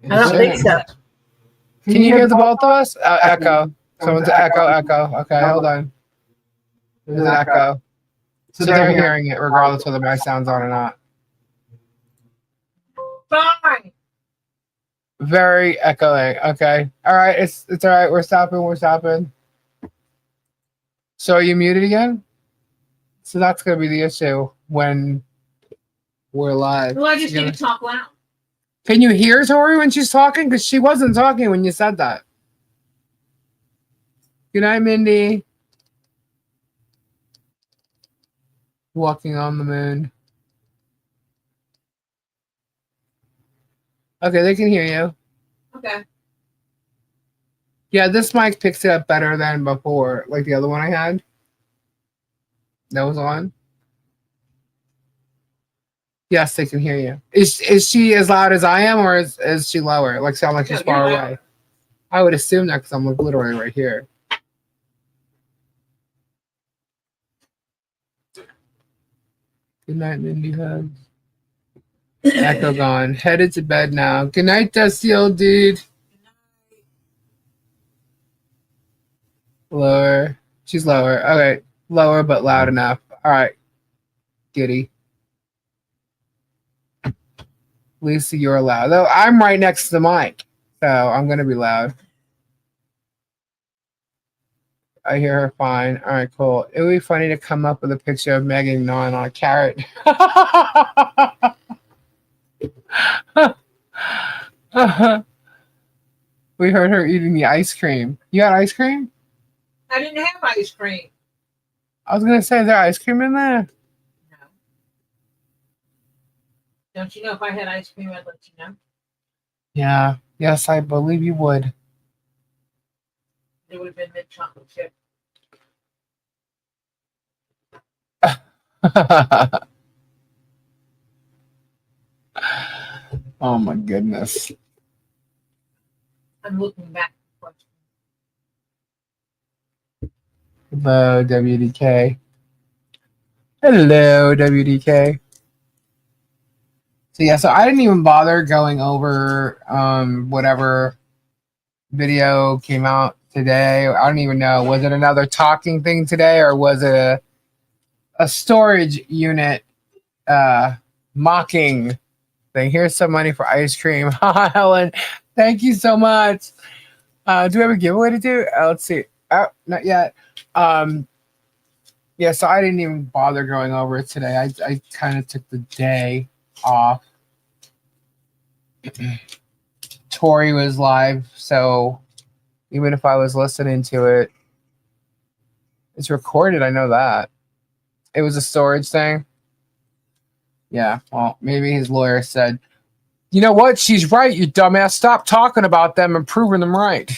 [SPEAKER 5] I don't think so.
[SPEAKER 1] Can you hear the both of us? Echo. Someone's echo. Okay, hold on. There's an echo. So they're hearing it regardless whether my sound's on or not.
[SPEAKER 2] fine.
[SPEAKER 1] Very echoing. Okay. All right. It's all right. We're stopping. So are you muted again? So that's going to be the issue when we're live.
[SPEAKER 2] Well, I just need to talk loud.
[SPEAKER 1] Can you hear Tori when she's talking? Because she wasn't talking when you said that. Good night, Mindy. Walking on the moon. Okay, they can hear you.
[SPEAKER 2] Okay.
[SPEAKER 1] Yeah, this mic picks it up better than before, like the other one I had. That was on. Yes, they can hear you. Is she as loud as I am, or is she lower? Like sound like she's far away? I would assume that because I'm like literally right here. Good night, Mindy Hugs. Echo gone. Headed to bed now. Good night, dusty old dude. Lower. She's lower. Okay. Lower but loud enough. All right. Giddy. Lisa, you're loud. Though I'm right next to the mic, so I'm going to be loud. I hear her fine. All right, cool. It would be funny to come up with a picture of Megan gnawing on a carrot. We heard her eating the ice cream. You had ice cream?
[SPEAKER 2] I didn't have ice cream.
[SPEAKER 1] I was going to say, is there ice cream in there?
[SPEAKER 2] No. Don't you know if I had ice cream, I'd let you know?
[SPEAKER 1] Yeah. Yes, I believe you would.
[SPEAKER 2] It would have been mint chocolate chip.
[SPEAKER 1] Oh my goodness.
[SPEAKER 2] I'm looking back.
[SPEAKER 1] Hello, WDK. Hello, WDK. So yeah, so I didn't even bother going over whatever video came out today. I don't even know. Was it another talking thing today, or was it a storage unit mocking thing? Here's some money for ice cream. Helen, thank you so much. Do we have a giveaway to do? Let's see. Oh, not yet. Yeah, so I didn't even bother going over it today. I kind of took the day off. Tori was live, so even if I was listening to it, it's recorded. I know that. It was a storage thing. Yeah, well, maybe his lawyer said, you know what? She's right, you dumbass. Stop talking about them and proving them right.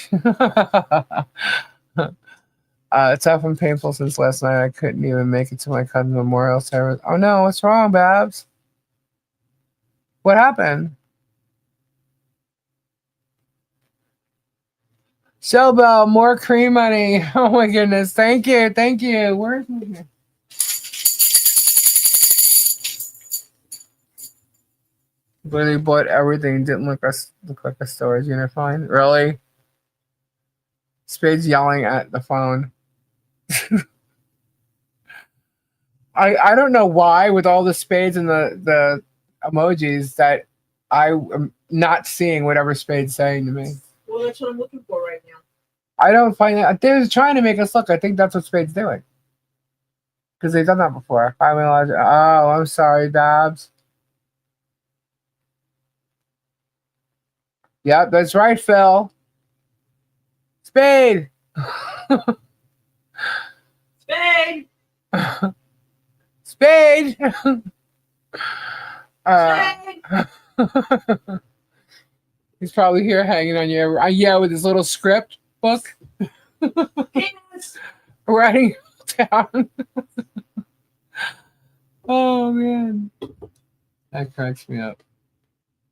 [SPEAKER 1] It's often painful since last night. I couldn't even make it to my cousin's memorial service. Oh no, what's wrong, Babs? What happened? Shellbell, more cream money. Oh my goodness. Thank you. Thank you. Where's my Literally bought everything. Didn't look like a storage unit. Fine. Really? Spade's yelling at the phone. I don't know why with all the spades and the emojis that I am not seeing whatever Spade's saying to me.
[SPEAKER 2] Well, that's what I'm looking for right now.
[SPEAKER 1] I don't find that. They're trying to make us look. I think that's what Spade's doing. Because they've done that before. Oh, I'm sorry, Babs. Yep, that's right, Phil. Spade.
[SPEAKER 2] Spade.
[SPEAKER 1] Spade.
[SPEAKER 2] Spade.
[SPEAKER 1] He's probably here hanging on you. Yeah, with his little script book.
[SPEAKER 2] Yes.
[SPEAKER 1] Writing down. Oh, man. That cracks me up.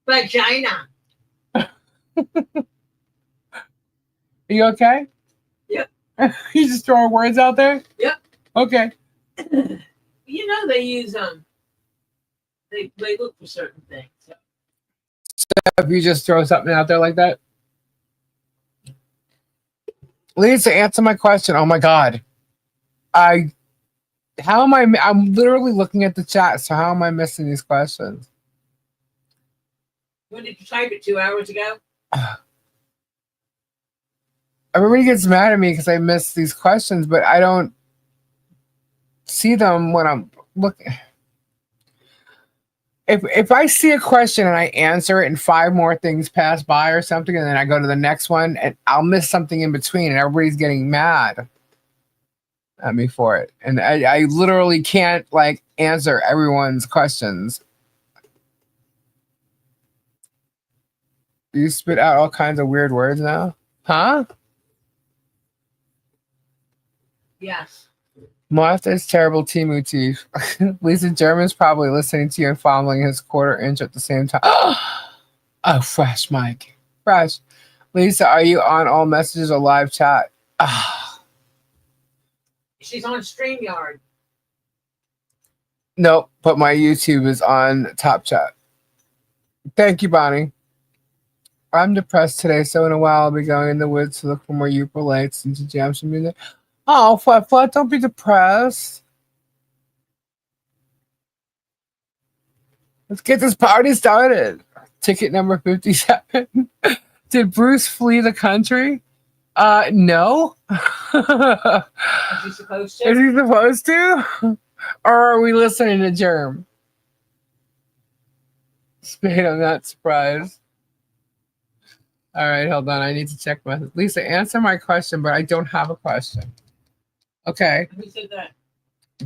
[SPEAKER 2] Vagina.
[SPEAKER 1] Are you okay?
[SPEAKER 2] Yep.
[SPEAKER 1] You just throwing words out there?
[SPEAKER 2] Yep.
[SPEAKER 1] Okay.
[SPEAKER 2] You know they use they look for certain things. So.
[SPEAKER 1] If you just throw something out there like that. Lisa, answer my question. Oh my God. I'm literally looking at the chat, so how am I missing these questions?
[SPEAKER 2] When did you type it? 2 hours ago?
[SPEAKER 1] Everybody gets mad at me because I miss these questions, but I don't see them when I'm looking. If I see a question and I answer it and 5 more things pass by or something, and then I go to the next one and I'll miss something in between, and everybody's getting mad at me for it. And I literally can't answer everyone's questions. You spit out all kinds of weird words now? Huh?
[SPEAKER 2] Yes.
[SPEAKER 1] Martha's terrible Timu teeth. Lisa German's probably listening to you and fondling his quarter inch at the same time. Oh, fresh, Mike. Fresh. Lisa, are you on all messages or live chat?
[SPEAKER 2] She's on StreamYard.
[SPEAKER 1] Nope, but my YouTube is on Top Chat. Thank you, Bonnie. I'm depressed today, so in a while I'll be going in the woods to look for more ukuleles and to jam some music. Oh, Flat, don't be depressed. Let's get this party started. Ticket number 57. Did Bruce flee the country? No.
[SPEAKER 2] Is he supposed to?
[SPEAKER 1] Is he supposed to? Or are we listening to Germ? Spade, I'm not surprised. All right, hold on. I need to check my... Lisa, answer my question, but I don't have a question. Okay.
[SPEAKER 2] Who said that?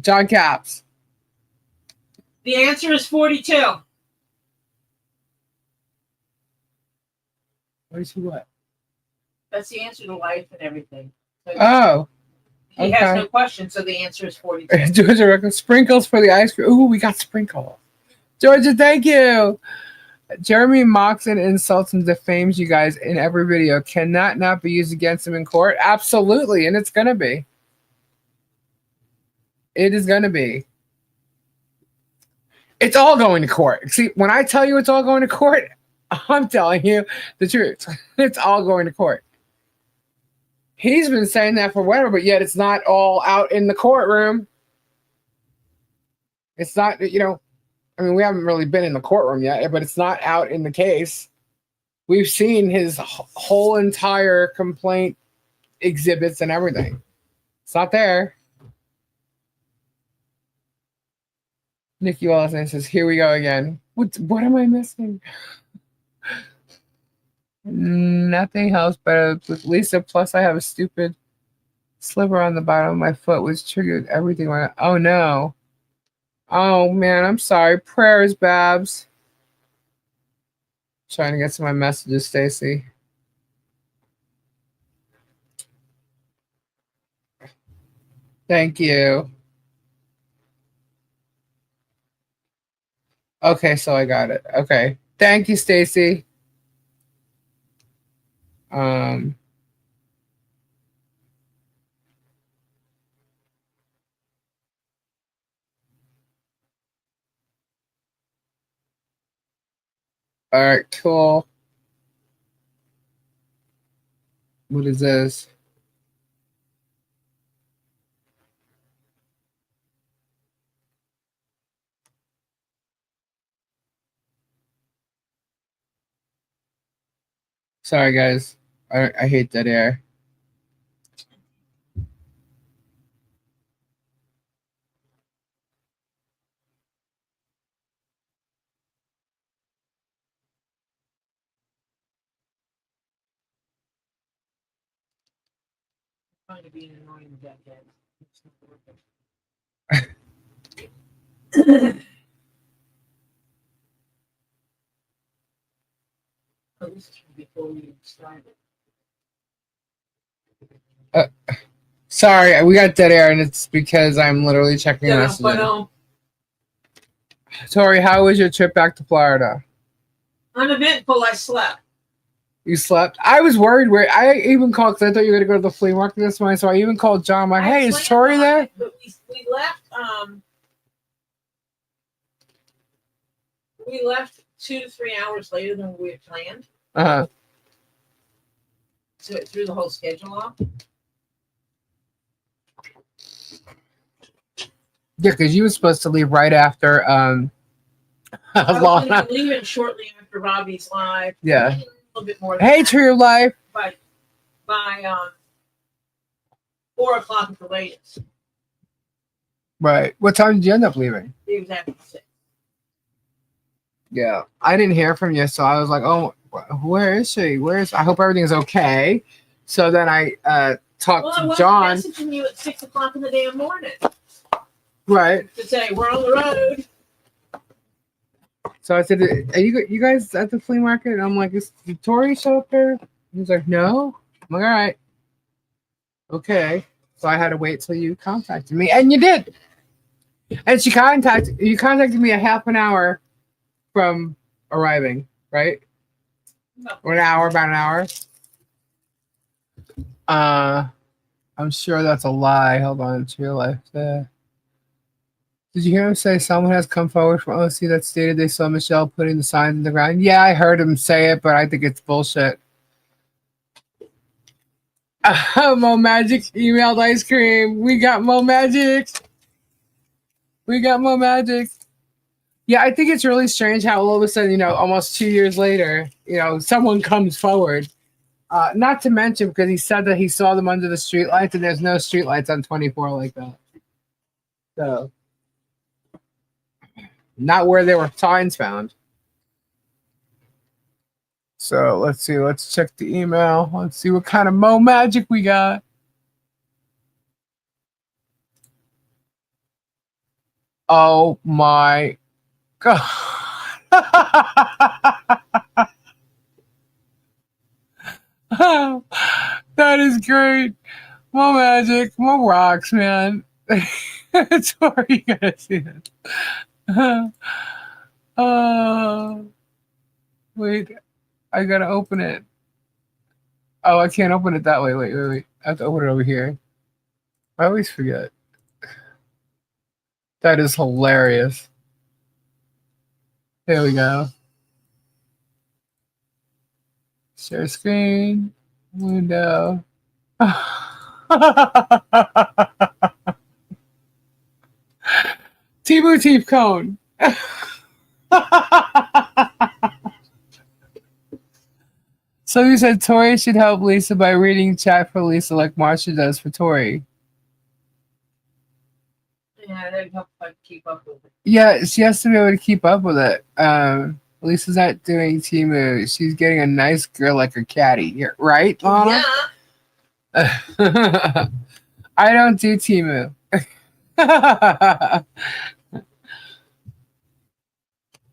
[SPEAKER 1] John Caps.
[SPEAKER 2] The answer is 42.
[SPEAKER 1] 42 what?
[SPEAKER 2] That's the answer to life and everything. So
[SPEAKER 1] Oh.
[SPEAKER 2] he
[SPEAKER 1] okay.
[SPEAKER 2] has no question, so the answer is 42.
[SPEAKER 1] Georgia reckons sprinkles for the ice cream. Ooh, we got sprinkles. Georgia, thank you. Jeremy mocks and insults and defames you guys in every video. Can that not be used against him in court? Absolutely, and it's going to be. It is going to be. It's all going to court. See, when I tell you it's all going to court, I'm telling you the truth. It's all going to court. He's been saying that for whatever, but yet it's not all out in the courtroom. It's not, I mean, we haven't really been in the courtroom yet, but it's not out in the case. We've seen his whole entire complaint exhibits and everything. It's not there. Nikki Wallace says, "Here we go again. What am I missing?" Nothing helps better with Lisa. Plus, I have a stupid sliver on the bottom of my foot, which triggered everything. Oh no! Oh man, I'm sorry. Prayers, Babs. Trying to get to my messages, Stacy. Thank you. Okay, so I got it. Okay. Thank you, Stacy. All right, cool. What is this? Sorry, guys. I hate that air.
[SPEAKER 2] Trying to be an annoying decade. This is before we started.
[SPEAKER 1] Sorry, we got dead air, and it's because I'm literally checking messages. Tori, how was your trip back to Florida?
[SPEAKER 2] Uneventful. I slept.
[SPEAKER 1] You slept? I was worried. I even called because I thought you were going to go to the flea market this morning, so I even called John. I'm like, hey, is Tori there?
[SPEAKER 2] But we left. We left 2 to 3 hours later than we had planned. So it threw the whole schedule off.
[SPEAKER 1] Yeah, because you were supposed to leave right after.
[SPEAKER 2] I was going to be leaving shortly after Robbie's live.
[SPEAKER 1] Yeah.
[SPEAKER 2] A little bit more.
[SPEAKER 1] Hey, True Life.
[SPEAKER 2] By 4 o'clock at the latest.
[SPEAKER 1] Right. What time did you end up leaving?
[SPEAKER 2] Exactly 6.
[SPEAKER 1] Yeah, I didn't hear from you, so I was like, "Oh, where is she? I hope everything's okay." So then I talked to John.
[SPEAKER 2] I was messaging you at 6 o'clock in the damn morning.
[SPEAKER 1] Right.
[SPEAKER 2] To say we're on the road.
[SPEAKER 1] So I said, "Are you guys at the flea market?" And I'm like, "Did Tori show up there?" He's like, "No." I'm like, "All right, okay." So I had to wait till you contacted me, and you did. And you contacted me a half an hour from arriving, right?
[SPEAKER 2] No.
[SPEAKER 1] Or about an hour. I'm sure that's a lie. Hold on, to your life there. Did you hear him say someone has come forward from OC that stated they saw Michelle putting the signs in the ground? Yeah, I heard him say it, but I think it's bullshit. Mo Magic emailed ice cream. We got Mo Magic. Yeah, I think it's really strange how all of a sudden, almost 2 years later, someone comes forward. Not to mention because he said that he saw them under the streetlights, and there's no streetlights on 24 like that. So, not where there were signs found. So let's see. Let's check the email. Let's see what kind of Mo Magic we got. Oh my God. That is great. Mo Magic, Mo rocks, man. It's where you gotta see it. Wait, I gotta open it. Oh, I can't open it that way. Wait. I have to open it over here. I always forget. That is hilarious. There we go. Share screen. Window. T-Motif cone. So you said Tori should help Lisa by reading chat for Lisa like Marsha does for Tori.
[SPEAKER 2] Yeah, that'd help if I keep up with it.
[SPEAKER 1] Yeah, she has to be able to keep up with it. Lisa's not doing Timu. She's getting a nice girl like her caddy, right, Mama?
[SPEAKER 2] Yeah.
[SPEAKER 1] I don't do Timu.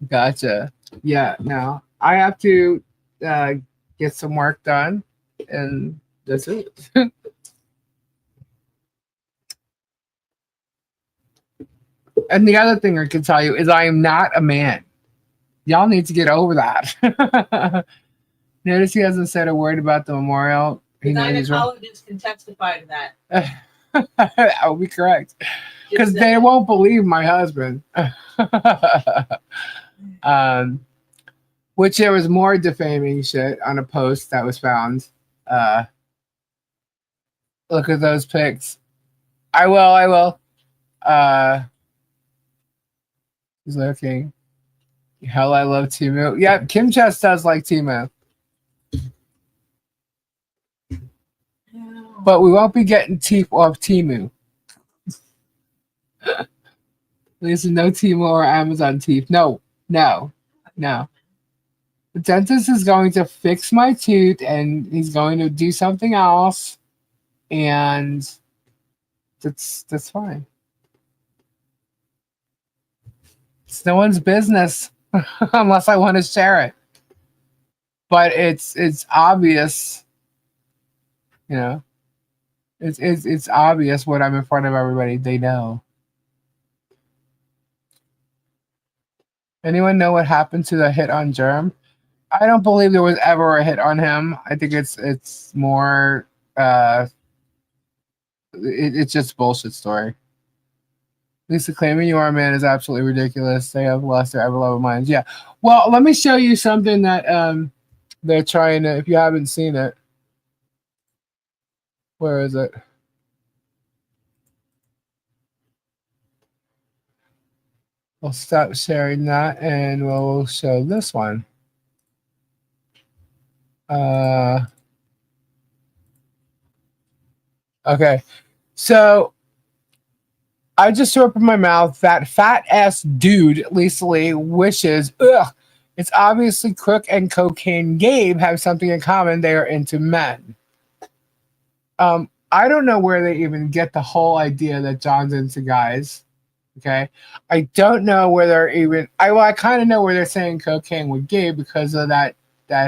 [SPEAKER 1] Gotcha. Yeah, no. I have to get some work done, and that's it. And the other thing I can tell you is I am not a man. Y'all need to get over that. Notice he hasn't said a word about the memorial.
[SPEAKER 2] The gynecologist can testify to that.
[SPEAKER 1] That would be correct. Because they won't believe my husband. Which there was more defaming shit on a post that was found. Look at those pics. I will. He's looking. Hell, I love Timu. Yeah, Kim Chess does like Timu. But we won't be getting teeth off Timu. There's no Timu or Amazon teeth. No. The dentist is going to fix my tooth and he's going to do something else. And that's fine. It's no one's business unless I want to share it. But it's obvious, you know. It's obvious when I'm in front of everybody. They know. Anyone know what happened to the hit on Germ? I don't believe there was ever a hit on him. I think it's more it's just a bullshit story. Lisa claiming you are a man is absolutely ridiculous. They have lost their ever loving minds. Yeah. Well, let me show you something that they're trying to, if you haven't seen it. Where is it? We'll stop sharing that and we'll show this one. Okay. So I just threw up in my mouth that fat ass dude, Lisa Lee, wishes, it's obviously Crook and Cocaine Gabe have something in common. They are into men. I don't know where they even get the whole idea that John's into guys. Okay. I don't know where they're even, I kind of know where they're saying cocaine with Gabe because of that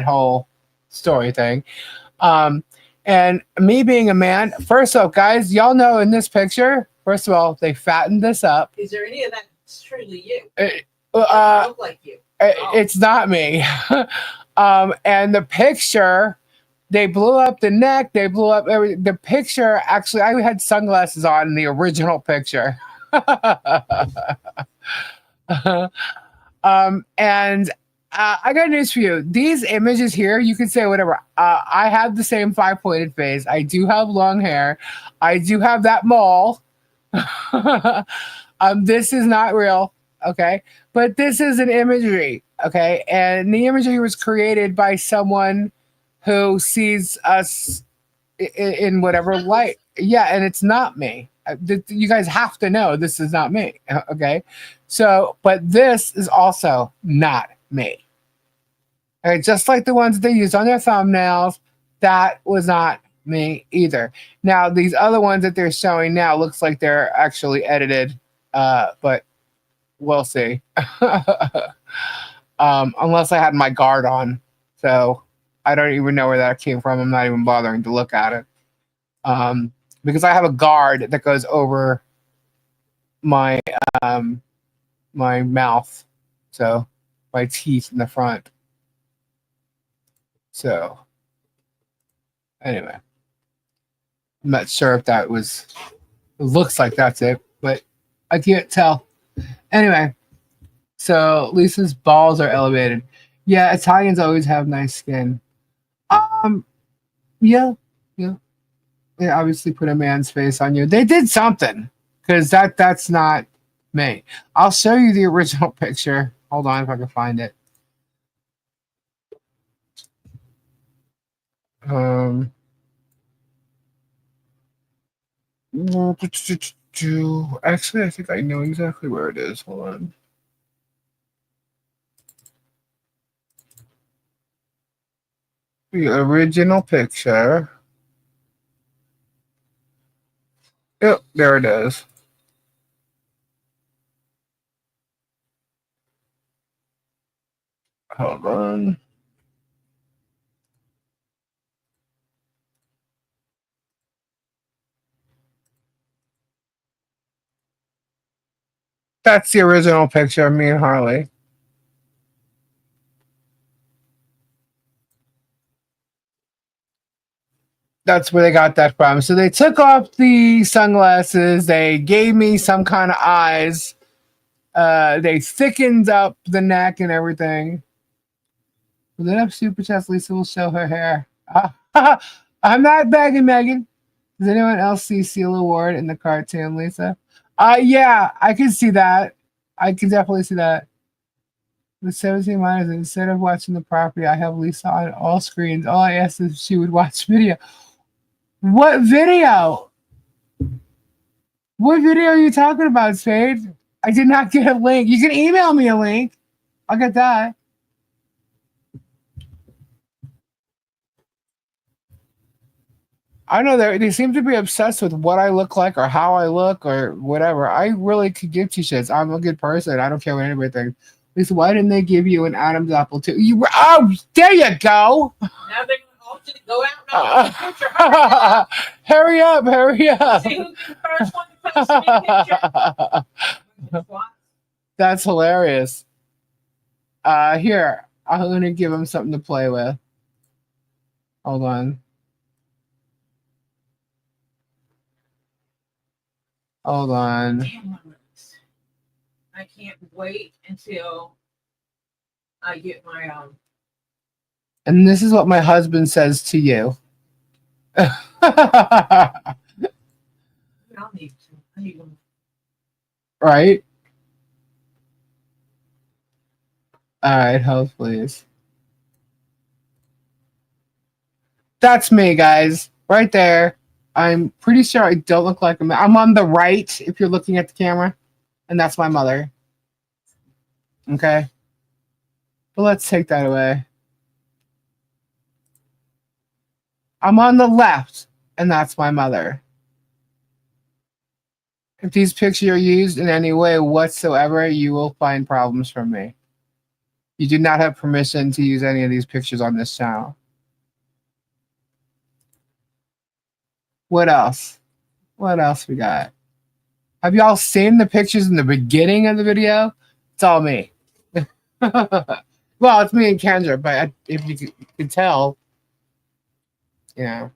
[SPEAKER 1] whole story thing. And me being a man, first off, guys, y'all know in this picture, first of all, they fattened this up.
[SPEAKER 2] Is there any of that that's truly you? It look like you.
[SPEAKER 1] It's not me. And the picture, they blew up the neck. They blew up everything. The picture, actually, I had sunglasses on in the original picture. And I got news for you. These images here, you can say whatever. I have the same 5-pointed face. I do have long hair. I do have that mole. This is not real, okay? But this is an imagery, okay? And the imagery was created by someone who sees us in whatever light. Yeah, and it's not me. You guys have to know this is not me, okay? So, but this is also not me. Okay, just like the ones they used on their thumbnails, that was not me either. Now, these other ones that they're showing now looks like they're actually edited, but we'll see. Unless I had my guard on. So I don't even know where that came from. I'm not even bothering to look at it. Because I have a guard that goes over my my mouth, so my teeth in the front. So anyway, I'm not sure if that was. It looks like that's it, but I can't tell. Anyway, so Lisa's balls are elevated. Yeah, Italians always have nice skin. Yeah. They obviously put a man's face on you. They did something, because that's not me. I'll show you the original picture. Hold on if I can find it. Um, actually, I think I know exactly where it is. Hold on. The original picture. Yep, there it is. Hold on. That's the original picture of me and Harley. That's where they got that from. So they took off the sunglasses. They gave me some kind of eyes. They thickened up the neck and everything. With enough super chats, Lisa will show her hair. I'm not begging Megan. Does anyone else see Seal Award in the cartoon, Lisa? Yeah, I can see that. I can definitely see that. With 17 minors, instead of watching the property, I have Lisa on all screens. All I asked is if she would watch video. What video? What video are you talking about, Spade? I did not get a link. You can email me a link. I'll get that. I know they seem to be obsessed with what I look like or how I look or whatever. I really could give two shits. I'm a good person. I don't care what anybody thinks. Lisa, why didn't they give you an Adam's apple too? There you go.
[SPEAKER 2] Now they're going to also go out and picture.
[SPEAKER 1] Hurry up, hurry up.
[SPEAKER 2] See who's the first one to post a picture.
[SPEAKER 1] That's hilarious. Here, I'm going to give him something to play with. Hold on. Hold on.
[SPEAKER 2] Damn, I can't wait until I get my
[SPEAKER 1] And this is what my husband says to you.
[SPEAKER 2] I'll need to. I need one.
[SPEAKER 1] Right? All right, hold please. That's me, guys. Right there. I'm pretty sure I don't look like a man. I'm on the right if you're looking at the camera. And that's my mother. Okay? But let's take that away. I'm on the left, and that's my mother. If these pictures are used in any way whatsoever, you will find problems from me. You do not have permission to use any of these pictures on this channel. What else? What else we got? Have y'all seen the pictures in the beginning of the video? It's all me. Well, it's me and Kendra, but if you could tell, you know.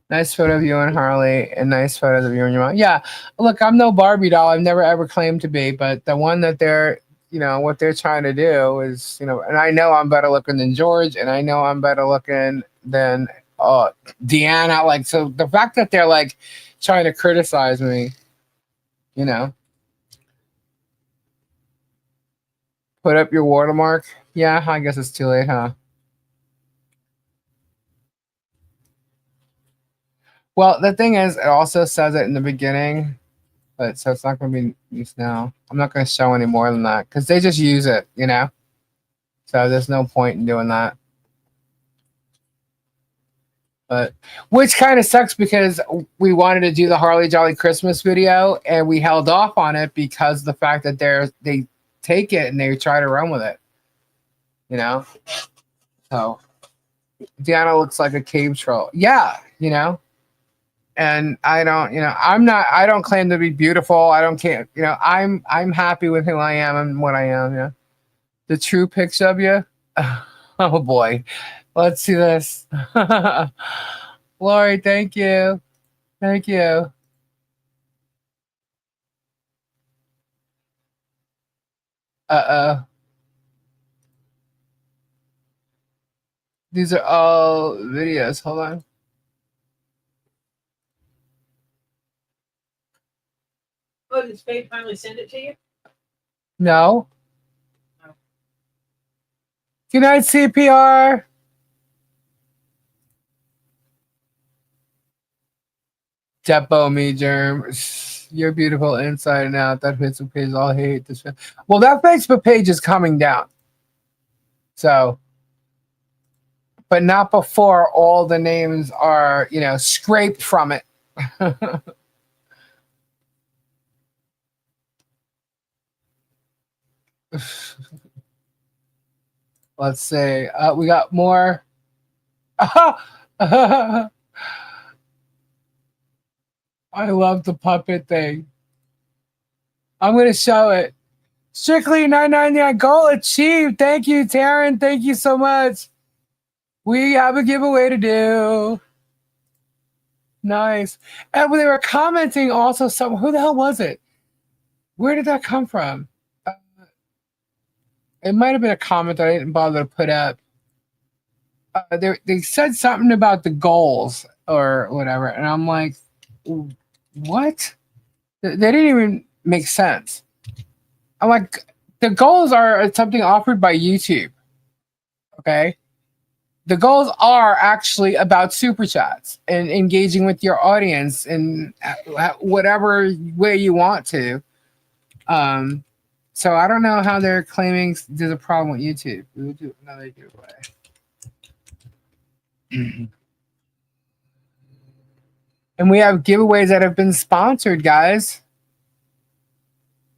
[SPEAKER 1] Nice photo of you and Harley, and nice photos of you and your mom. Yeah, look, I'm no Barbie doll. I've never ever claimed to be, but the one that they're, you know, what they're trying to do is, you know, and I know I'm better looking than George, and I know I'm better looking than Deanna. Like, so the fact that they're like trying to criticize me, you know. Put up your watermark. Yeah, I guess it's too late, huh? Well, the thing is, it also says it in the beginning, but so it's not going to be used now. I'm not going to show any more than that because they just use it, you know? So there's no point in doing that. But which kind of sucks because we wanted to do the Harley Jolly Christmas video and we held off on it because the fact that they take it and they try to run with it, you know? So Deanna looks like a cave troll. Yeah, you know? And I don't, you know, I don't claim to be beautiful. I don't care, you know, I'm happy with who I am and what I am, yeah. The true pics of you? Oh boy. Let's see this. Lori, thank you. Thank you. Uh-oh. These are all videos. Hold on.
[SPEAKER 2] Oh, did Spade finally send it to you?
[SPEAKER 1] No. Good night, CPR. Depo me, Germ. You're beautiful inside and out. That Facebook page, all hate this. Well, that Facebook page is coming down. So, but not before all the names are, scraped from it. Let's see. We got more. I love the puppet thing. I'm going to show it. Strictly 999 goal achieved. Thank you, Taryn. Thank you so much. We have a giveaway to do. Nice. And when they were commenting also, who the hell was it? Where did that come from? It might have been a comment that I didn't bother to put up. They said something about the goals or whatever, and I'm like, what? They didn't even make sense. I'm like, the goals are something offered by YouTube. Okay? The goals are actually about super chats and engaging with your audience in whatever way you want to. So I don't know how they're claiming there's a problem with YouTube. We'll do another giveaway. And we have giveaways that have been sponsored, guys.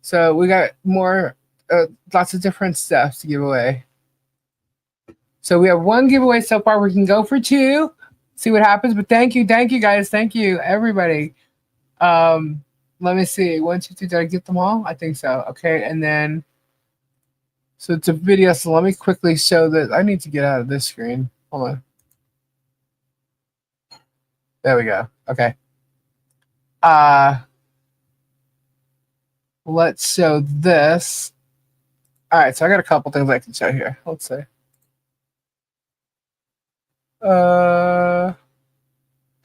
[SPEAKER 1] So we got more, lots of different stuff to give away. So we have one giveaway so far. We can go for two, see what happens. But thank you guys. Thank you, everybody. Let me see. 1, 2, 3. Did I get them all? I think so. Okay, and then, so it's a video. So let me quickly show that. I need to get out of this screen. Hold on. There we go. Okay. Let's show this. All right, so I got a couple things I can show here. Let's see.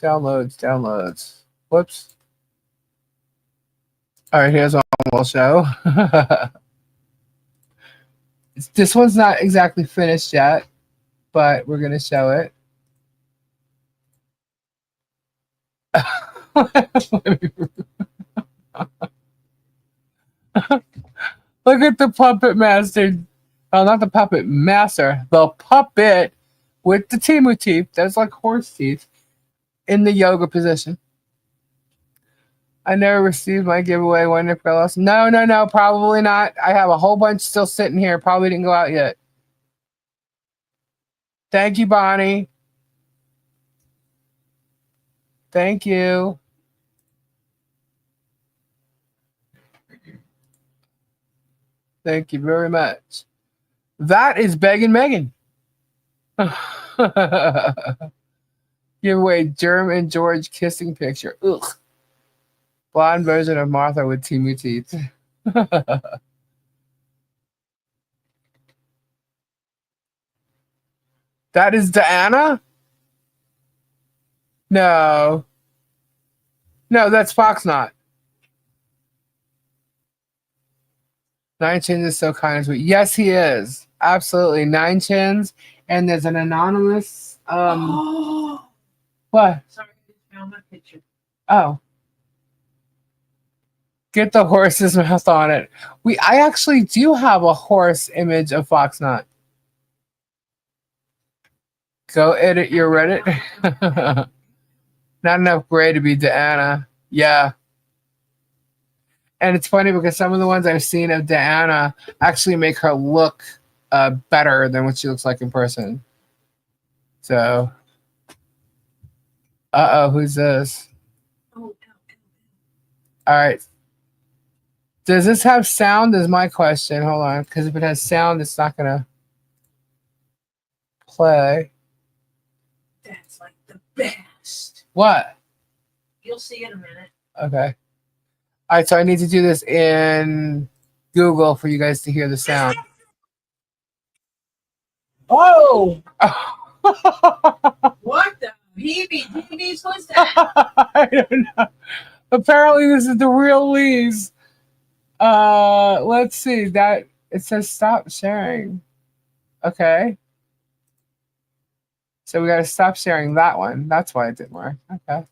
[SPEAKER 1] Downloads. Whoops. All right, here's what we'll show. This one's not exactly finished yet, but we're gonna show it. Look at the puppet master. Oh, not the puppet master. The puppet with the Timu teeth. That's like horse teeth in the yoga position. I never received my giveaway. Wonder if I lost. No, probably not. I have a whole bunch still sitting here. Probably didn't go out yet. Thank you, Bonnie. Thank you. Thank you very much. That is Begging Megan. Giveaway Germ and George kissing picture. Ugh. Blonde version of Martha with Timu teeth. That is Diana? No. No, that's Foxnot. 9 Chins is so kind and sweet. Yes, he is. Absolutely. 9 Chins. And there's an anonymous what?
[SPEAKER 2] Sorry, I just found my picture.
[SPEAKER 1] Oh. Get the horse's mouth on it. I actually do have a horse image of Foxnot. Go edit your Reddit. Not enough gray to be Diana. Yeah. And it's funny because some of the ones I've seen of Diana actually make her look better than what she looks like in person. So, who's this?
[SPEAKER 2] Oh,
[SPEAKER 1] all right. Does this have sound is my question. Hold on. Because if it has sound, it's not going to play.
[SPEAKER 2] That's like the best.
[SPEAKER 1] What?
[SPEAKER 2] You'll see in a minute.
[SPEAKER 1] Okay. All right, so I need to do this in Google for you guys to hear the sound. Oh!
[SPEAKER 2] What the heebie-jeebies was that?
[SPEAKER 1] I don't know. Apparently, this is the real Lee's. Let's see. That it says stop sharing. Okay. So we got to stop sharing that one. That's why it didn't work. Okay.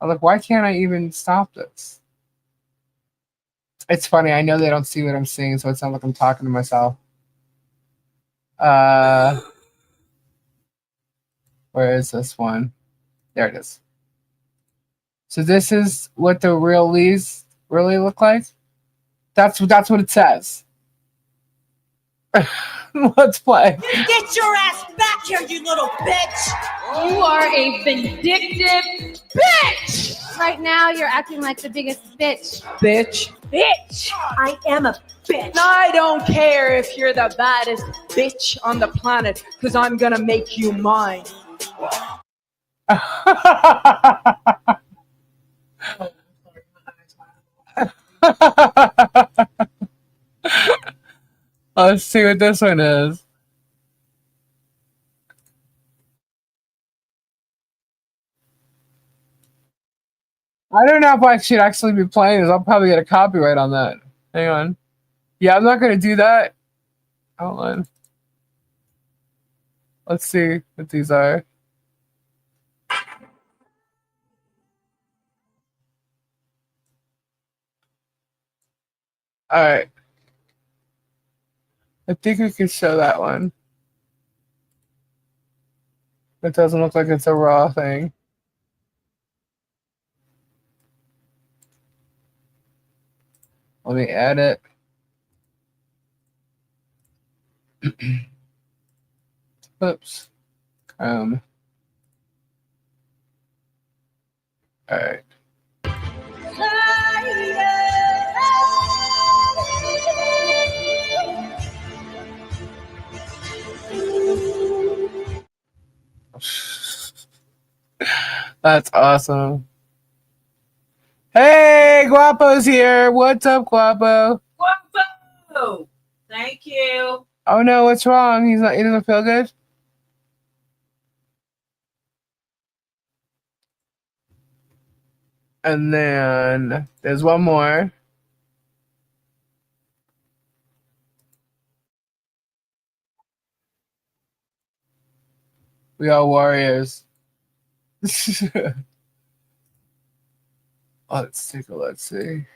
[SPEAKER 1] I'm like, why can't I even stop this? It's funny. I know they don't see what I'm seeing, so it sounds like I'm talking to myself. Where is this one? There it is. So this is what the real leaves really look like. That's what it says. Let's play.
[SPEAKER 6] Get your ass back here, you little bitch!
[SPEAKER 7] You are a vindictive bitch! Right now, you're acting like the biggest bitch.
[SPEAKER 8] Bitch.
[SPEAKER 6] Bitch! I am a bitch.
[SPEAKER 8] I don't care if you're the baddest bitch on the planet, because I'm gonna make you mine.
[SPEAKER 1] Let's see what this one is. I don't know if I should actually be playing this. I'll probably get a copyright on that. Hang on. Yeah, I'm not going to do that. Hold on. Let's see what these are. All right. I think we can show that one. It doesn't look like it's a raw thing. Let me add it. Oops. All right. That's awesome. Hey, Guapo's here. What's up, Guapo?
[SPEAKER 2] Guapo! Thank you.
[SPEAKER 1] Oh no, what's wrong? He doesn't feel good? And then there's one more. We are warriors. Let's take a let's see.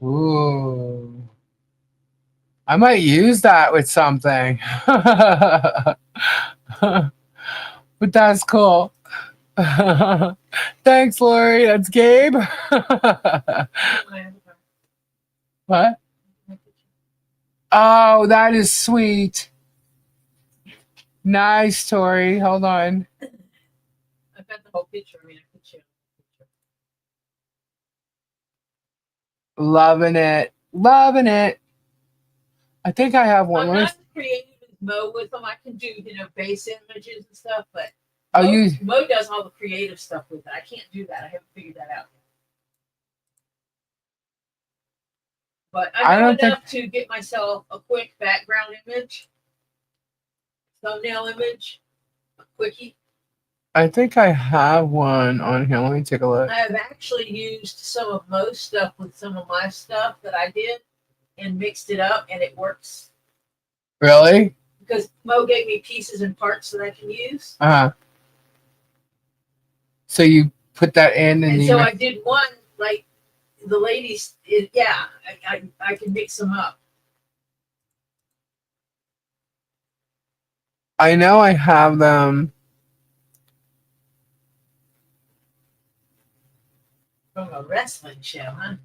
[SPEAKER 1] Ooh. I might use that with something. But that's cool. Thanks, Lori. That's Gabe. What? Oh, that is sweet. Nice, Tori. Hold on.
[SPEAKER 2] I've got the whole picture. I mean, I could show the picture.
[SPEAKER 1] Loving it. Loving it. I think I have one.
[SPEAKER 2] I'm not as creative as Mo with them. I can do, base images and stuff, but Mo does all the creative stuff with it. I can't do that. I haven't figured that out yet. But I know enough to get myself a quick background image, thumbnail image, a quickie.
[SPEAKER 1] I think I have one on here. Let me take a look.
[SPEAKER 2] I have actually used some of Mo's stuff with some of my stuff that I did and mixed it up, and it works.
[SPEAKER 1] Really?
[SPEAKER 2] Because Mo gave me pieces and parts that I can use.
[SPEAKER 1] So you put that in,
[SPEAKER 2] and so I did one like the ladies. I can mix them up.
[SPEAKER 1] I know I have them.
[SPEAKER 2] From a wrestling show, huh?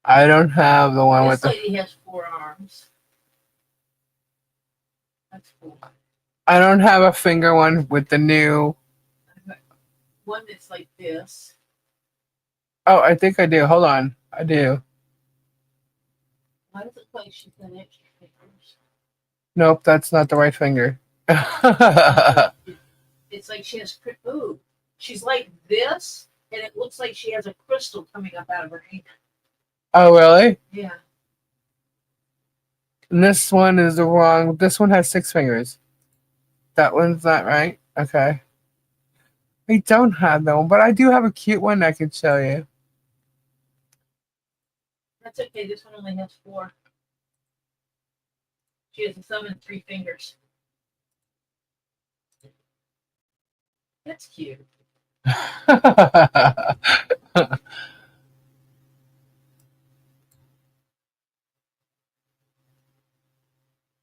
[SPEAKER 1] I don't have the one with
[SPEAKER 2] this lady has 4 arms. That's cool.
[SPEAKER 1] I don't have a finger one with the new.
[SPEAKER 2] One that's like this.
[SPEAKER 1] Oh, I think I do. Hold on. I do.
[SPEAKER 2] Why does it look like she's got extra fingers?
[SPEAKER 1] Nope, that's not the right finger.
[SPEAKER 2] It's like she has. Ooh, she's like this, and it looks like she has a crystal coming up out of her hand.
[SPEAKER 1] Oh, really?
[SPEAKER 2] Yeah.
[SPEAKER 1] And this one is the wrong. This one has 6 fingers. That one's not right. Okay. I don't have that one, but I do have a cute one I could show you.
[SPEAKER 2] That's okay. This one only has 4. She has a thumb and 3 fingers. That's cute.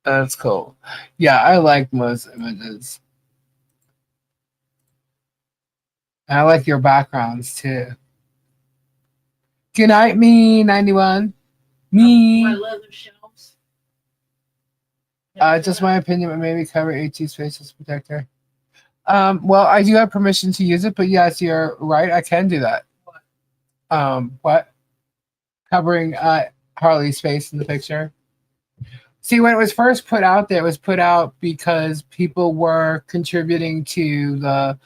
[SPEAKER 1] That's cool. Yeah, I like most images. I like your backgrounds too. Good night, me 91.
[SPEAKER 2] My
[SPEAKER 1] Me.
[SPEAKER 2] leather shelves.
[SPEAKER 1] Just my opinion, but maybe cover AT's facial protector. Well, I do have permission to use it, but yes, you're right. I can do that. What? Covering Harley's face in the picture. See, when it was first put out there, it was put out because people were contributing to the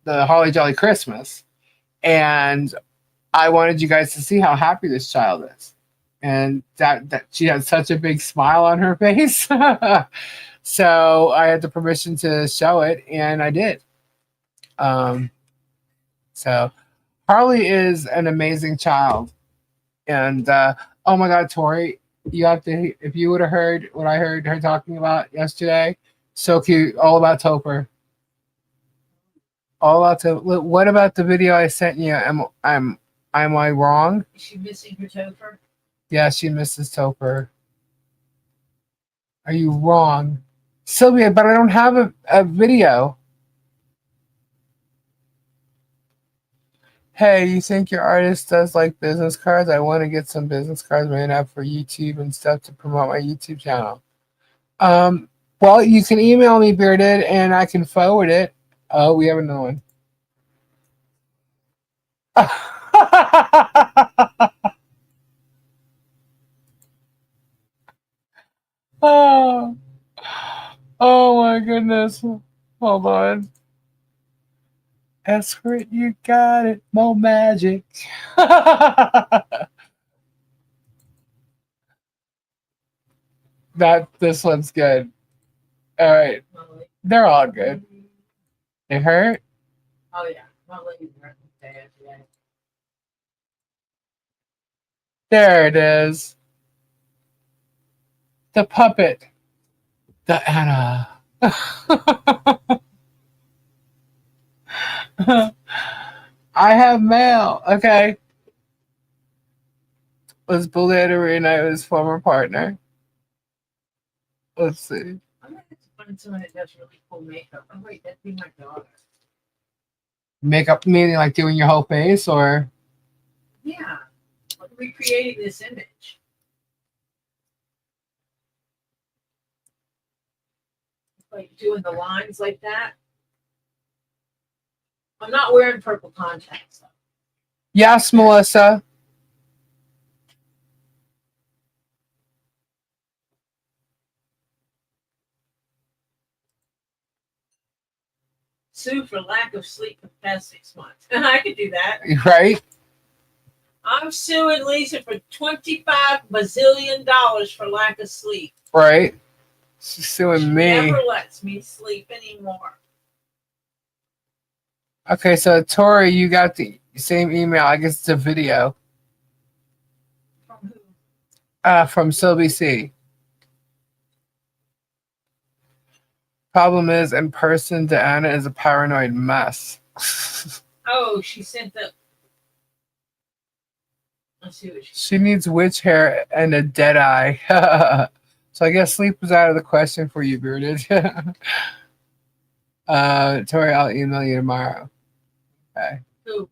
[SPEAKER 1] Holly Jolly Christmas, and I wanted you guys to see how happy this child is, and that she had such a big smile on her face. So I had the permission to show it, and I did. So Harley is an amazing child, and oh my God, Tori, you have to. If you would have heard what I heard her talking about yesterday, so cute. All about Topher. All about Topher. What about the video I sent you? Am I wrong?
[SPEAKER 2] Is she missing her Topher?
[SPEAKER 1] Yeah, she misses Topher. Are you wrong, Sylvia? But I don't have a video. Hey, you think your artist does like business cards? I want to get some business cards made up for YouTube and stuff to promote my YouTube channel. Well, you can email me, Bearded, and I can forward it. Oh, we have another one. Oh, oh my goodness. Hold on. Escort, you got it. More magic. This one's good. All right. They're all good. They hurt?
[SPEAKER 2] Oh yeah. My legs hurt bad today.
[SPEAKER 1] There it is. The puppet. The Anna. I have mail. Okay. Was bullied to reunite with his former partner. Let's see.
[SPEAKER 2] I'm gonna have to find someone that does really cool makeup. Oh wait, that'd be my daughter.
[SPEAKER 1] Makeup meaning like doing your whole face, or
[SPEAKER 2] Yeah. Like recreating this image. Like doing the lines like that. I'm not wearing purple contacts though.
[SPEAKER 1] yes, Melissa.
[SPEAKER 2] Sue for lack of sleep for the past 6 months. I could do that.
[SPEAKER 1] Right?
[SPEAKER 2] I'm suing Lisa for $25 bazillion for lack of sleep.
[SPEAKER 1] Right. She's suing
[SPEAKER 2] She
[SPEAKER 1] me.
[SPEAKER 2] never lets me sleep anymore.
[SPEAKER 1] Okay, so Tori, you got the same email. I guess it's a video.
[SPEAKER 2] From who?
[SPEAKER 1] From Sylvie C. Problem is, in person, Diana is a paranoid mess.
[SPEAKER 2] Oh, she sent the. Let's see what
[SPEAKER 1] She needs witch hair and a dead eye. So I guess sleep was out of the question for you, Bearded. Tori, I'll email you tomorrow. Okay.
[SPEAKER 2] Who?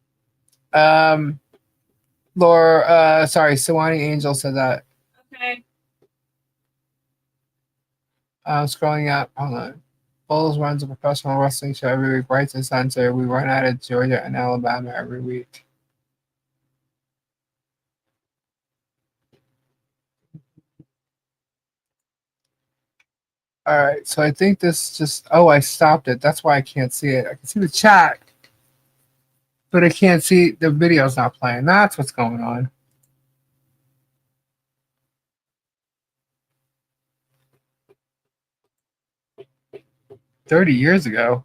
[SPEAKER 1] Laura, sorry, Sawani Angel said that.
[SPEAKER 2] Okay.
[SPEAKER 1] Scrolling up, hold on. Bulls runs a professional wrestling show every week, right to censor. We run out of Georgia and Alabama every week. All right, so I think this just, oh, I stopped it. That's why I can't see it. I can see the chat. but I can't see the video's not playing. That's what's going on. $30 years ago.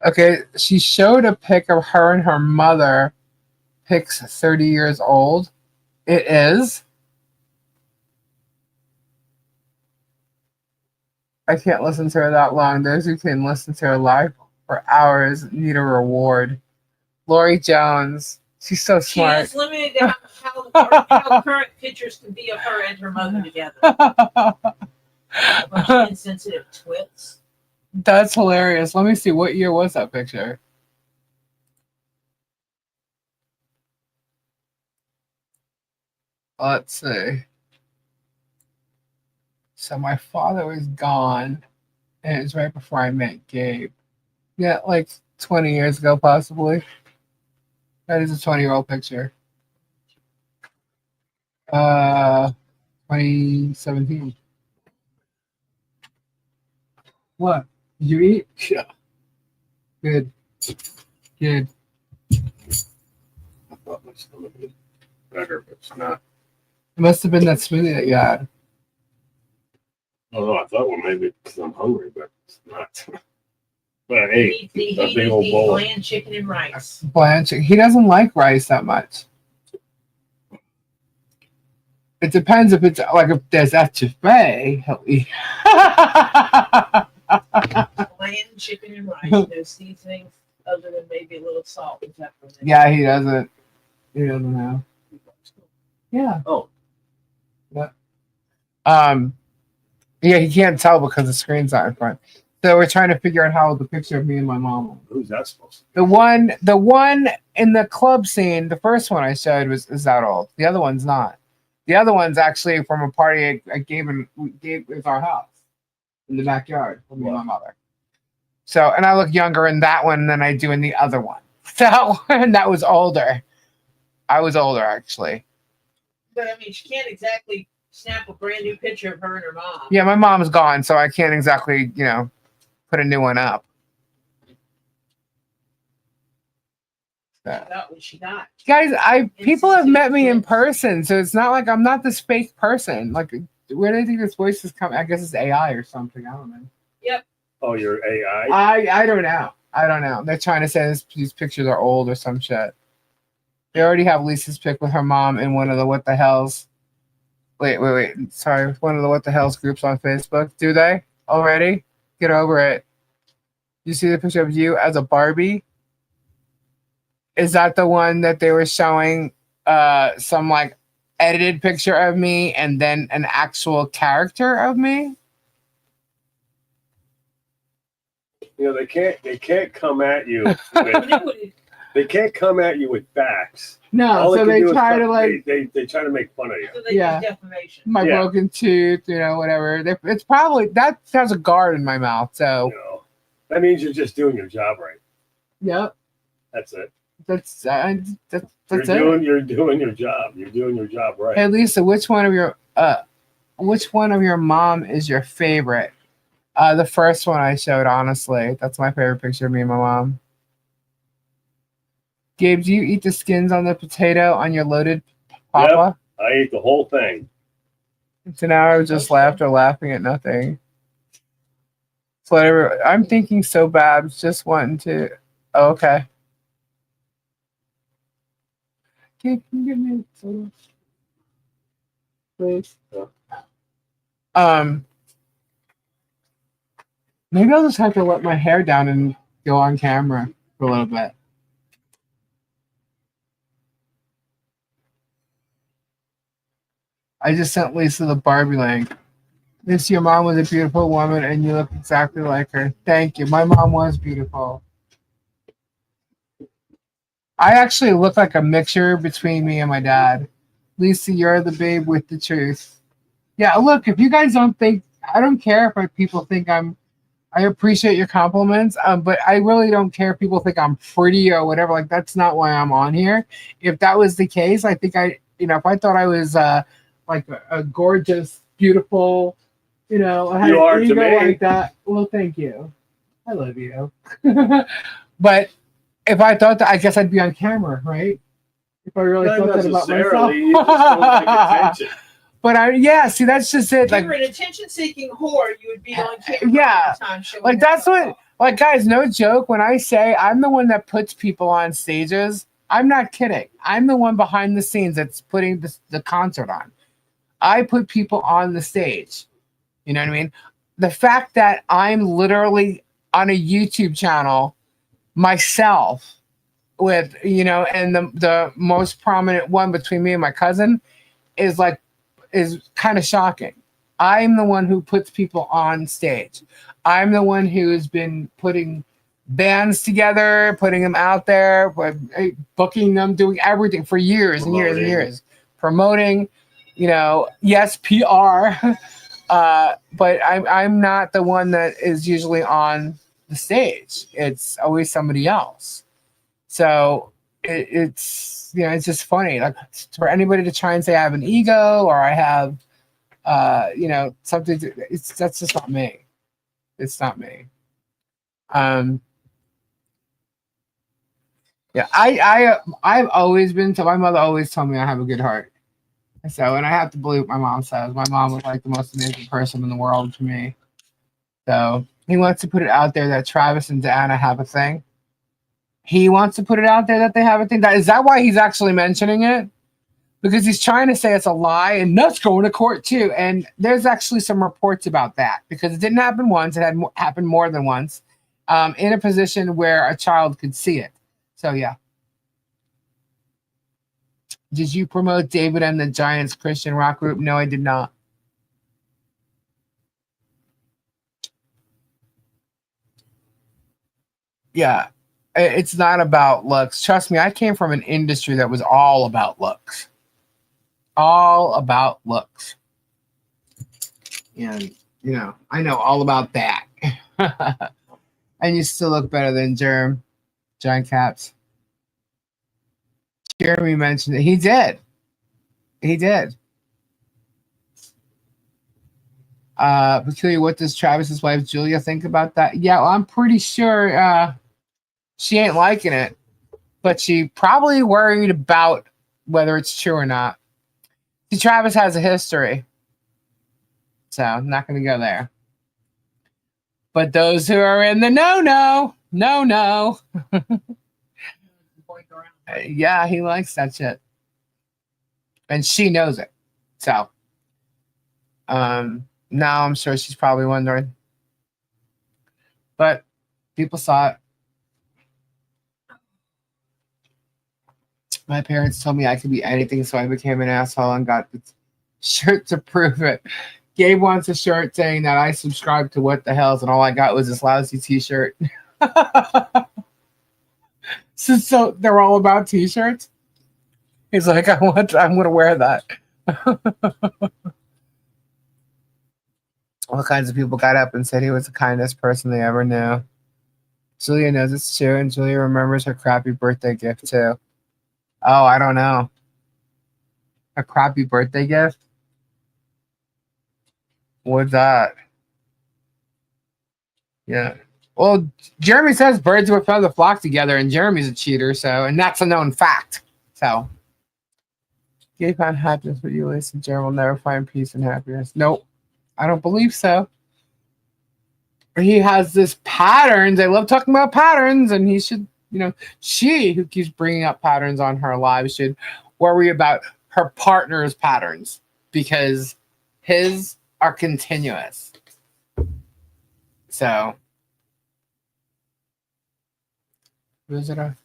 [SPEAKER 1] Okay, she showed a pic of her and her mother. Pic's 30 years old. It is. I can't listen to her that long. Those who can listen to her live for hours need a reward. Lori Jones. She's so
[SPEAKER 2] She
[SPEAKER 1] smart.
[SPEAKER 2] is limited to how current pictures can be of her and her mother together. A bunch of insensitive twits.
[SPEAKER 1] That's hilarious. Let me see. What year was that picture? Let's see. So my father was gone, and it was right before I met Gabe. Yeah, like 20 years ago, possibly. That is a 20-year-old picture. 2017. What? Did you eat? Yeah. Good. Good.
[SPEAKER 3] I thought my stomach was better, but it's not.
[SPEAKER 1] It must have been that smoothie that you had.
[SPEAKER 3] Oh, no, I thought, well, maybe because I'm hungry, but it's not. But I ate
[SPEAKER 2] He
[SPEAKER 3] a big old
[SPEAKER 2] needs
[SPEAKER 3] bowl.
[SPEAKER 2] bland chicken and rice.
[SPEAKER 1] Blanche. He doesn't like rice that much. It depends if it's like if there's etouffee, he'll eat.
[SPEAKER 2] Bland chicken and rice. No seasonings other than maybe a little salt. Is that what it is?
[SPEAKER 1] Yeah, he doesn't. He doesn't know. Yeah.
[SPEAKER 3] Oh.
[SPEAKER 1] Yeah. Yeah, he can't tell because the screen's not in front. So we're trying to figure out how the picture of me and my mom was.
[SPEAKER 3] Who's that supposed to be?
[SPEAKER 1] The one in the club scene, the first one I showed is that old. The other one's not. The other one's actually from a party I gave with our house in the backyard for me and my mother. So, and I look younger in that one than I do in the other one. So, and that was older. I was older actually.
[SPEAKER 2] But I mean, she can't exactly snap a brand new picture of her and her mom.
[SPEAKER 1] Yeah, my mom's gone, so I can't exactly, put a new one up.
[SPEAKER 2] About when she died.
[SPEAKER 1] Guys, people have met me in person, so it's not like I'm not this fake person. Like, where do you think this voice is coming? I guess it's AI or something. I don't know.
[SPEAKER 2] Yep.
[SPEAKER 3] Oh, you're AI?
[SPEAKER 1] I don't know. I don't know. They're trying to say these pictures are old or some shit. They already have Lisa's pic with her mom in one of the What the Hells. Wait. Sorry, one of the What the Hells groups on Facebook. Do they already? Get over it. You see the picture of you as a Barbie? Is that the one that they were showing some like edited picture of me and then an actual character of me?
[SPEAKER 3] They can't come at you with, they can't come at you with facts.
[SPEAKER 1] No, so they try to like
[SPEAKER 3] they try to make fun of you.
[SPEAKER 2] So they use defamation.
[SPEAKER 1] My broken tooth, whatever. It's probably that has a guard in my mouth, so
[SPEAKER 3] that means you're just doing your job right.
[SPEAKER 1] Yep.
[SPEAKER 3] That's it.
[SPEAKER 1] That's
[SPEAKER 3] you're doing your job. You're doing your job right.
[SPEAKER 1] Hey Lisa, which one of your mom is your favorite? The first one I showed, honestly. That's my favorite picture of me and my mom. Gabe, do you eat the skins on the potato on your loaded papa?
[SPEAKER 3] Yep, I ate the whole thing.
[SPEAKER 1] So now I was just laughing at nothing. So whatever. I'm thinking so bad. Just wanting to. Oh, okay. Can you give me a photo? Please. Maybe I'll just have to let my hair down and go on camera for a little bit. I just sent Lisa the Barbie link. Miss, your mom was a beautiful woman and you look exactly like her. Thank you. My mom was beautiful. I actually look like a mixture between me and my dad. Lisa, you're the babe with the truth. Yeah, look, if you guys don't think, I don't care if people think I'm I appreciate your compliments, but I really don't care if people think I'm pretty or whatever. Like, that's not why I'm on here. If that was the case, I think if I thought I was like a gorgeous, beautiful, I had
[SPEAKER 3] You are
[SPEAKER 1] an
[SPEAKER 3] to
[SPEAKER 1] ego
[SPEAKER 3] me.
[SPEAKER 1] like that. Well, thank you. I love you. But if I thought that, I guess I'd be on camera, right? If I really
[SPEAKER 3] Not
[SPEAKER 1] thought that about myself.
[SPEAKER 3] necessarily. You just don't like attention.
[SPEAKER 1] But see, that's just it.
[SPEAKER 2] If
[SPEAKER 1] Like,
[SPEAKER 2] you were an attention-seeking whole, you would be on camera
[SPEAKER 1] Yeah.
[SPEAKER 2] all the time showing
[SPEAKER 1] like that's
[SPEAKER 2] yourself
[SPEAKER 1] what,
[SPEAKER 2] off.
[SPEAKER 1] like, guys, no joke. When I say I'm the one that puts people on stages, I'm not kidding. I'm the one behind the scenes that's putting the concert on. I put people on the stage. You know what I mean? The fact that I'm literally on a YouTube channel myself with, and the most prominent one between me and my cousin is kind of shocking. I'm the one who puts people on stage. I'm the one who's been putting bands together, putting them out there, booking them, doing everything for years and years and years. Promoting, yes, PR. But I'm not the one that is usually on the stage. It's always somebody else. So it's just funny. Like, for anybody to try and say I have an ego or I have something. That's just not me. It's not me. Yeah, I've always been told. My mother always told me I have a good heart. So, and I have to believe what my mom says. My mom was like the most amazing person in the world to me. So he wants to put it out there that Travis and Diana have a thing. He wants to put it out there that they have a thing. Is that why he's actually mentioning it? Because he's trying to say it's a lie, and that's going to court too. And there's actually some reports about that, because it didn't happen once. It had happened more than once, in a position where a child could see it. So yeah. Did you promote David and the Giants Christian rock group? No, I did not. Yeah, it's not about looks. Trust me, I came from an industry that was all about looks. All about looks. And, I know all about that. And you still look better than John Caps. Jeremy mentioned it. He did. Peculiar, what does Travis's wife Julia think about that? Yeah, well, I'm pretty sure she ain't liking it, but she probably worried about whether it's true or not. See, Travis has a history, so I'm not going to go there. But those who are in the no. Yeah, he likes that shit. And she knows it. So, now I'm sure she's probably wondering. But people saw it. My parents told me I could be anything, so I became an asshole and got the shirt to prove it. Gabe wants a shirt saying that I subscribed to What the Hales, and all I got was this lousy t-shirt. So they're all about t-shirts? He's like, I'm going to wear that. All kinds of people got up and said he was the kindest person they ever knew. Julia knows it's true, and Julia remembers her crappy birthday gift, too. Oh, I don't know. A crappy birthday gift? What's that? Yeah. Well, Jeremy says birds of a feather flock together, and Jeremy's a cheater, and that's a known fact. So, Gabe found happiness with you, Lisa. Jeremy will never find peace and happiness. Nope. I don't believe so. He has this patterns. I love talking about patterns, and he should, she who keeps bringing up patterns on her live should worry about her partner's patterns, because his are continuous. So, visitor.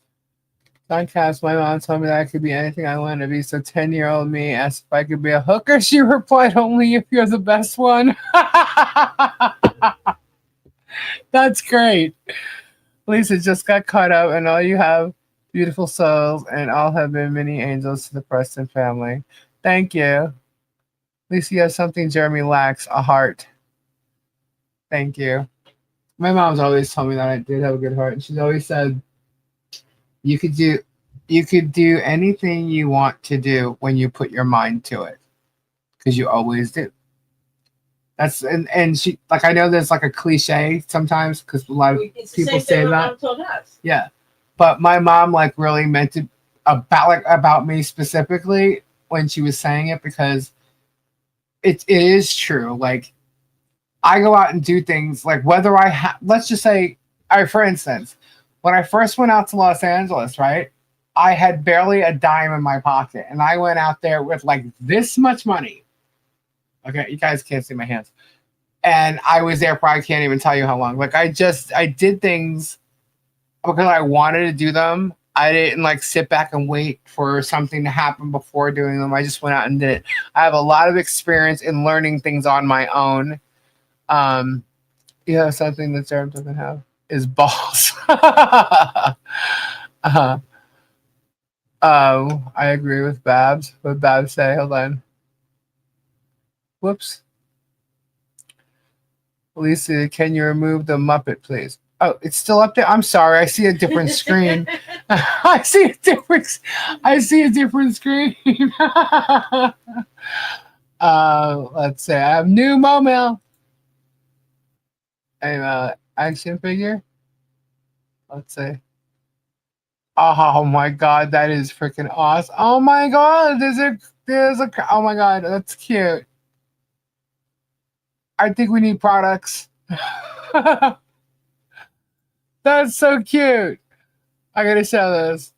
[SPEAKER 1] Podcast, my mom told me that I could be anything I want to be. So 10-year-old me asked if I could be a hooker. She replied, only if you're the best one. That's great. Lisa just got caught up, and all you have beautiful souls, and all have been many angels to the Preston family. Thank you. Lisa, you have something Jeremy lacks, a heart. Thank you. My mom's always told me that I did have a good heart, and she's always said you could do anything you want to do when you put your mind to it, because you always do. That's and she like I know there's like a cliche sometimes because a lot of people say that. Yeah, but my mom like really meant it about me specifically when she was saying it because it is true. Like I go out and do things like whether let's just say, all right, for instance, when I first went out to Los Angeles, right, I had barely a dime in my pocket, and I went out there with like this much money. Okay, you guys can't see my hands. And I was there for I can't even tell you how long. Like I did things because I wanted to do them. I didn't like sit back and wait for something to happen before doing them. I just went out and did it. I have a lot of experience in learning things on my own. Something that Sarah doesn't have is balls. I agree with Babs. What Babs say? Hold on. Whoops. Lisa, can you remove the Muppet, please? Oh, it's still up there. I'm sorry. I see a different screen. I see a different screen. Let's say I have new Momel. And action figure. Let's say. Oh my god, that is freaking awesome. Oh my god, oh my god, that's cute. I think we need products. That's so cute. I gotta show this.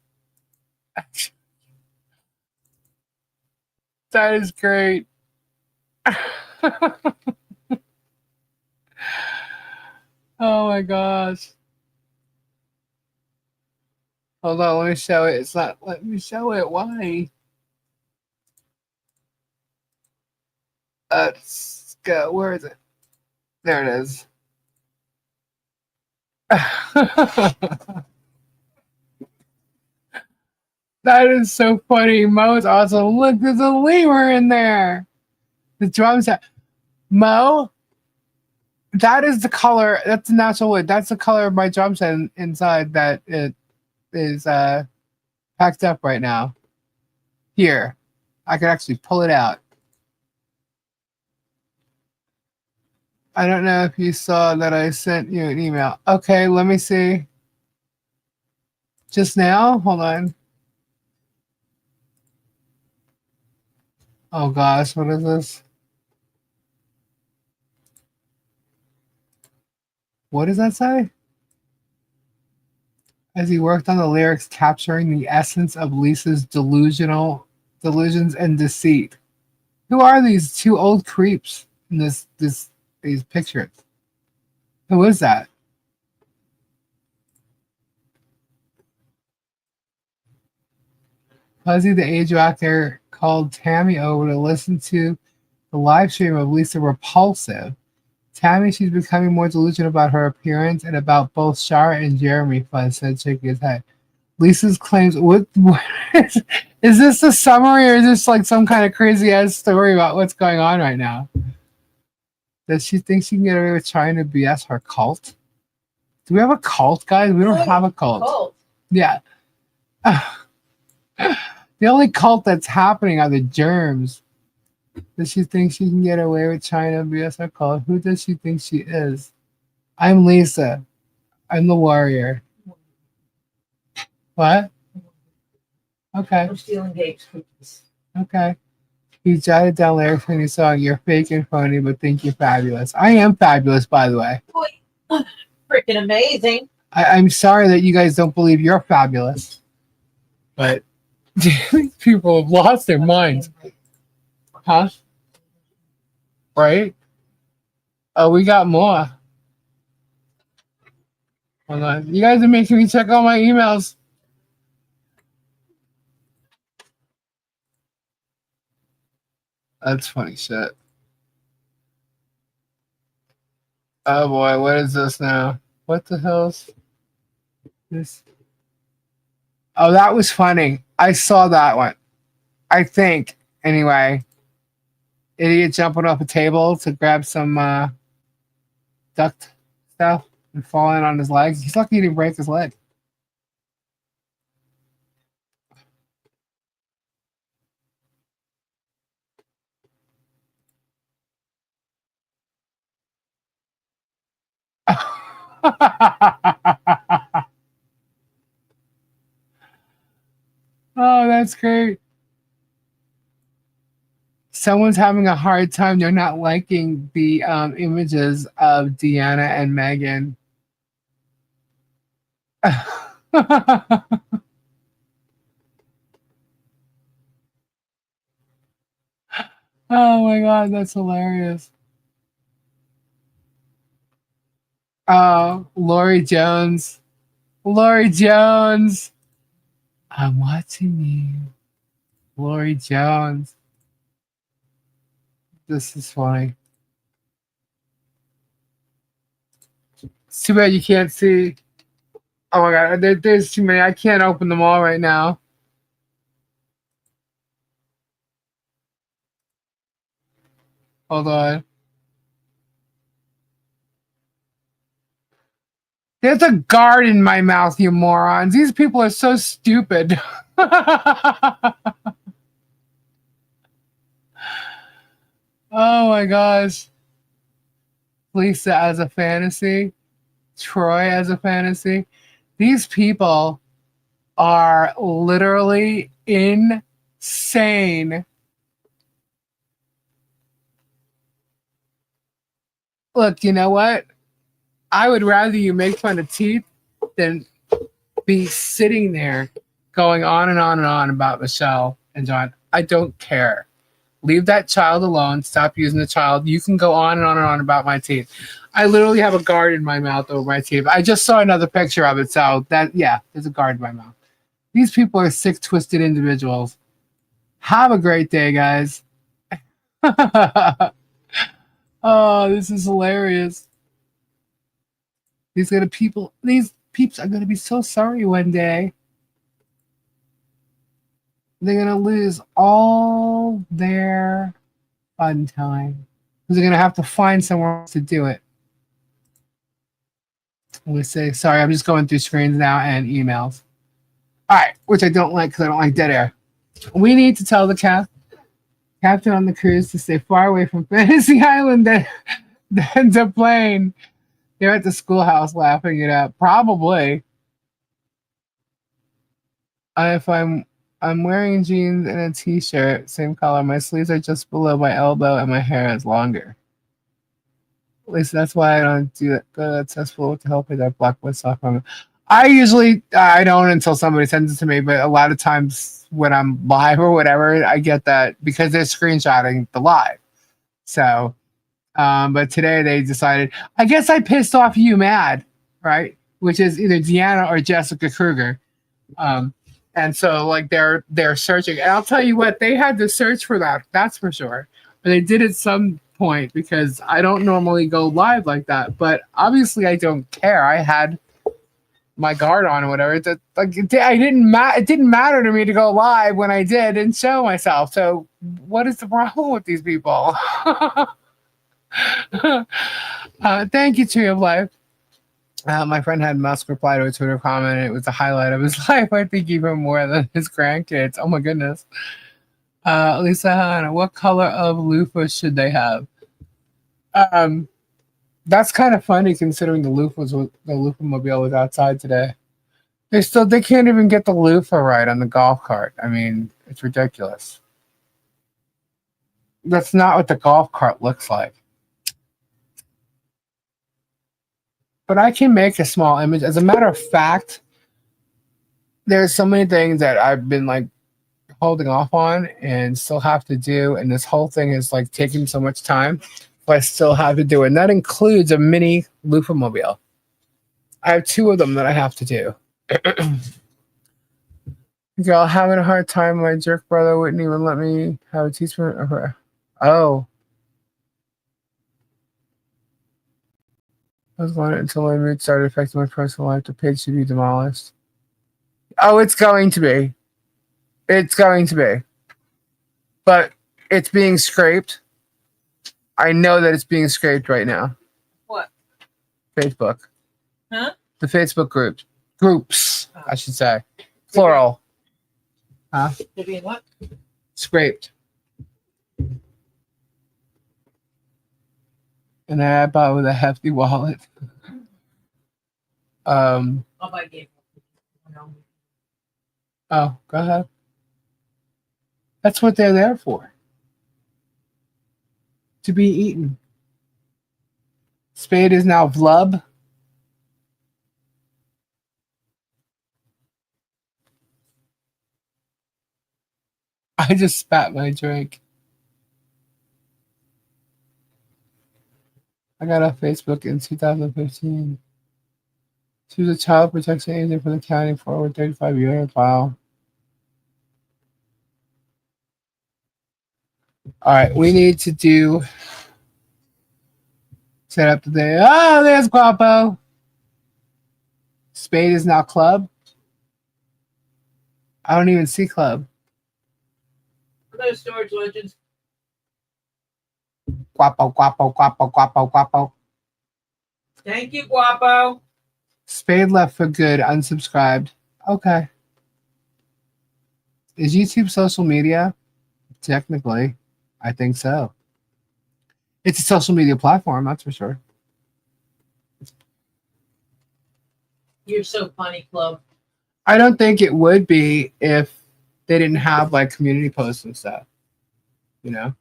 [SPEAKER 1] That is great. Oh my gosh. Hold on, let me show it. It's not letting me show it. Why? Let's go. Where is it? There it is. That is so funny. Mo is awesome. Look, there's a lemur in there. The drum set. Mo, that is the color. That's the natural wood. That's the color of my drum set inside that it is packed up right now. Here. I can actually pull it out. I don't know if you saw that I sent you an email. Okay, let me see. Just now? Hold on. Oh gosh, what is this? What does that say? As he worked on the lyrics capturing the essence of Lisa's delusions and deceit. Who are these two old creeps in these pictures? Who is that? Fuzzy the age actor called Tammy over to listen to the live stream of Lisa Repulsive. Tammy, she's becoming more delusional about her appearance and about both Shara and Jeremy, Fuzz said, shaking his head. Lisa's claims, what is this a summary or is this like some kind of crazy ass story about what's going on right now? Does she think she can get away with trying to BS her cult? Do we have a cult, guys? We don't have a cult. Yeah. The only cult that's happening are the germs. Does she think she can get away with trying to BS her cult? Who does she think she is? I'm Lisa. I'm the warrior. What? Okay.
[SPEAKER 2] I'm stealing Dave's cookies.
[SPEAKER 1] Okay. He jotted down lyrics when he saw you're fake and phony, but think you're fabulous. I am fabulous, by the way.
[SPEAKER 2] Freaking amazing.
[SPEAKER 1] I'm sorry that you guys don't believe you're fabulous. But people have lost their minds. Huh? Right? Oh, we got more. Hold on. You guys are making me check all my emails. That's funny shit. Oh boy, what is this now? What the hell's this? Oh, that was funny. I saw that one. I think, anyway. Idiot jumping off a table to grab some duct stuff. and falling on his legs. He's lucky he didn't break his leg. Oh, that's great. Someone's having a hard time. They're not liking the images of Deanna and Megan. Oh my God, that's hilarious. Oh, Lori Jones. Lori Jones. I'm watching you. Lori Jones. This is funny. It's too bad you can't see. Oh my God, there's too many. I can't open them all right now. Hold on. There's a guard in my mouth, you morons. These people are so stupid. Oh my gosh. Lisa as a fantasy. Troy as a fantasy. These people are literally insane. Look, you know what? I would rather you make fun of teeth than be sitting there going on and on and on about Michelle and John. I don't care. Leave that child alone. Stop using the child. You can go on and on and on about my teeth. I literally have a guard in my mouth over my teeth. I just saw another picture of it. So there's a guard in my mouth. These people are sick, twisted individuals. Have a great day, guys. Oh, this is hilarious. These peeps are gonna be so sorry one day. They're gonna lose all their fun time because they're gonna have to find somewhere else to do it. We say sorry. I'm just going through screens now and emails. All right, which I don't like because I don't like dead air. We need to tell the captain on the cruise to stay far away from Fantasy Island than the plane. They're at the schoolhouse laughing it up. Probably. If I'm wearing jeans and a t-shirt, same color. My sleeves are just below my elbow and my hair is longer. At least that's why I don't do that. Go to that cesspool to help with that black wood sock on. I don't until somebody sends it to me, but a lot of times when I'm live or whatever, I get that because they're screenshotting the live. So, but today they decided, I guess I pissed off you mad, right? Which is either Deanna or Jessica Kruger. And so like they're searching. And I'll tell you what, they had to search for that. That's for sure. But they did at some point because I don't normally go live like that. But obviously I don't care. I had my guard on or whatever. It didn't matter to me to go live when I did and show myself. So what is the problem with these people? Thank you, Tree of Life. My friend had Musk reply to a Twitter comment, and it was the highlight of his life. I think even more than his grandkids. Oh my goodness. Lisa Hanna, what color of loofah should they have? That's kind of funny considering the loofah mobile was outside today. They can't even get the loofah right on the golf cart. I mean, it's ridiculous. That's not what the golf cart looks like. But I can make a small image. As a matter of fact, there's so many things that I've been like holding off on and still have to do. And this whole thing is like taking so much time, but I still have to do it. And that includes a mini loofah mobile. I have 2 of them that I have to do. Y'all having a hard time. My jerk brother wouldn't even let me have a teaspoon of her. Oh. I was wanting until my mood started affecting my personal life. The page should be demolished. Oh, it's going to be. It's going to be. But it's being scraped. I know that it's being scraped right now.
[SPEAKER 2] What?
[SPEAKER 1] Facebook.
[SPEAKER 2] Huh?
[SPEAKER 1] The Facebook groups, I should say, plural. Huh?
[SPEAKER 2] They're being what?
[SPEAKER 1] Scraped. And I bought it with a hefty wallet.
[SPEAKER 2] I'll buy game.
[SPEAKER 1] Oh, go ahead. That's what they're there for. To be eaten. Spade is now Vlub. I just spat my drink. I got off Facebook in 2015. She was a child protection agent for the county for over 35 years. Wow. All right, we need to do set up today. Oh, there's Guapo. Spade is now Club. I don't even see Club.
[SPEAKER 2] Hello, Storage Legends.
[SPEAKER 1] Guapo, Guapo, Guapo, Guapo, Guapo.
[SPEAKER 2] Thank you, Guapo.
[SPEAKER 1] Spade left for good, unsubscribed. Okay. Is YouTube social media? Technically, I think so. It's a social media platform, that's for sure.
[SPEAKER 2] You're so funny, Club.
[SPEAKER 1] I don't think it would be if they didn't have like community posts and stuff. You know?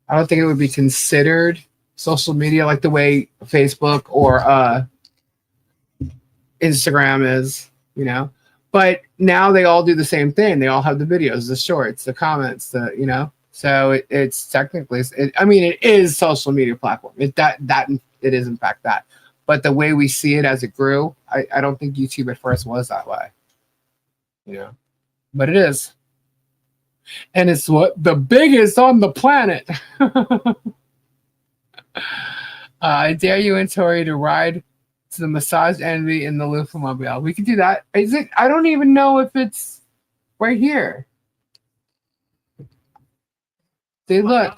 [SPEAKER 1] I don't think it would be considered social media like the way Facebook or Instagram is, you know. But now they all do the same thing. They all have the videos, the shorts, the comments, the you know. So it's technically, it is social media platform. It is in fact that. But the way we see it as it grew, I don't think YouTube at first was that way. You know, but it is, and it's what the biggest on the planet. I dare you and Tori to ride to the massage envy in the Luftmobile. We can do that. Is it? I don't even know if it's right here. They look.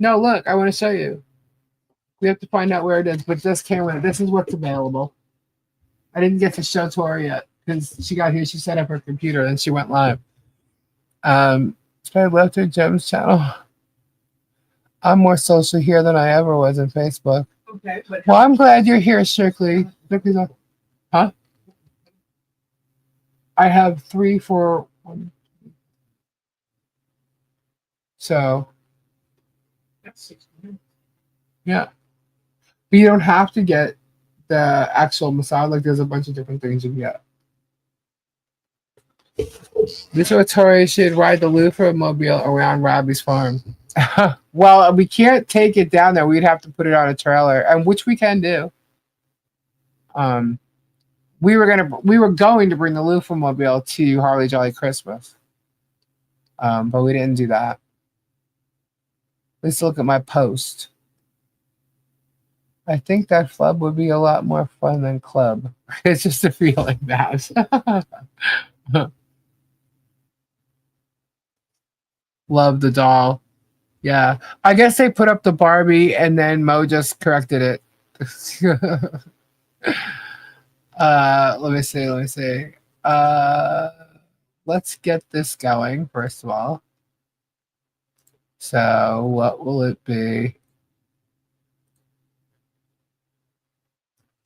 [SPEAKER 1] No, look. I want to show you. We have to find out where it is, but this came with it. This is what's available. I didn't get to show Tori yet because she got here. She set up her computer and she went live. Spade left her Jim's channel. I'm more social here than I ever was in Facebook.
[SPEAKER 2] Okay, but
[SPEAKER 1] Well, I'm glad you're here, Strictly. Huh? I have 3 for 1. So,
[SPEAKER 2] that's 60.
[SPEAKER 1] yeah. But you don't have to get the actual massage. Like, there's a bunch of different things you can get. This is what Tori should ride the Luftmobile around Robbie's farm. Well, we can't take it down there. We'd have to put it on a trailer, and which we can do. We were going to bring the Luftmobile to Harley Jolly Christmas, but we didn't do that. Let's look at my post. I think that Flub would be a lot more fun than Club. It's just a feeling that. Love the doll. Yeah. I guess they put up the Barbie and then Mo just corrected it. Let me see. Let's get this going, first of all. So what will it be?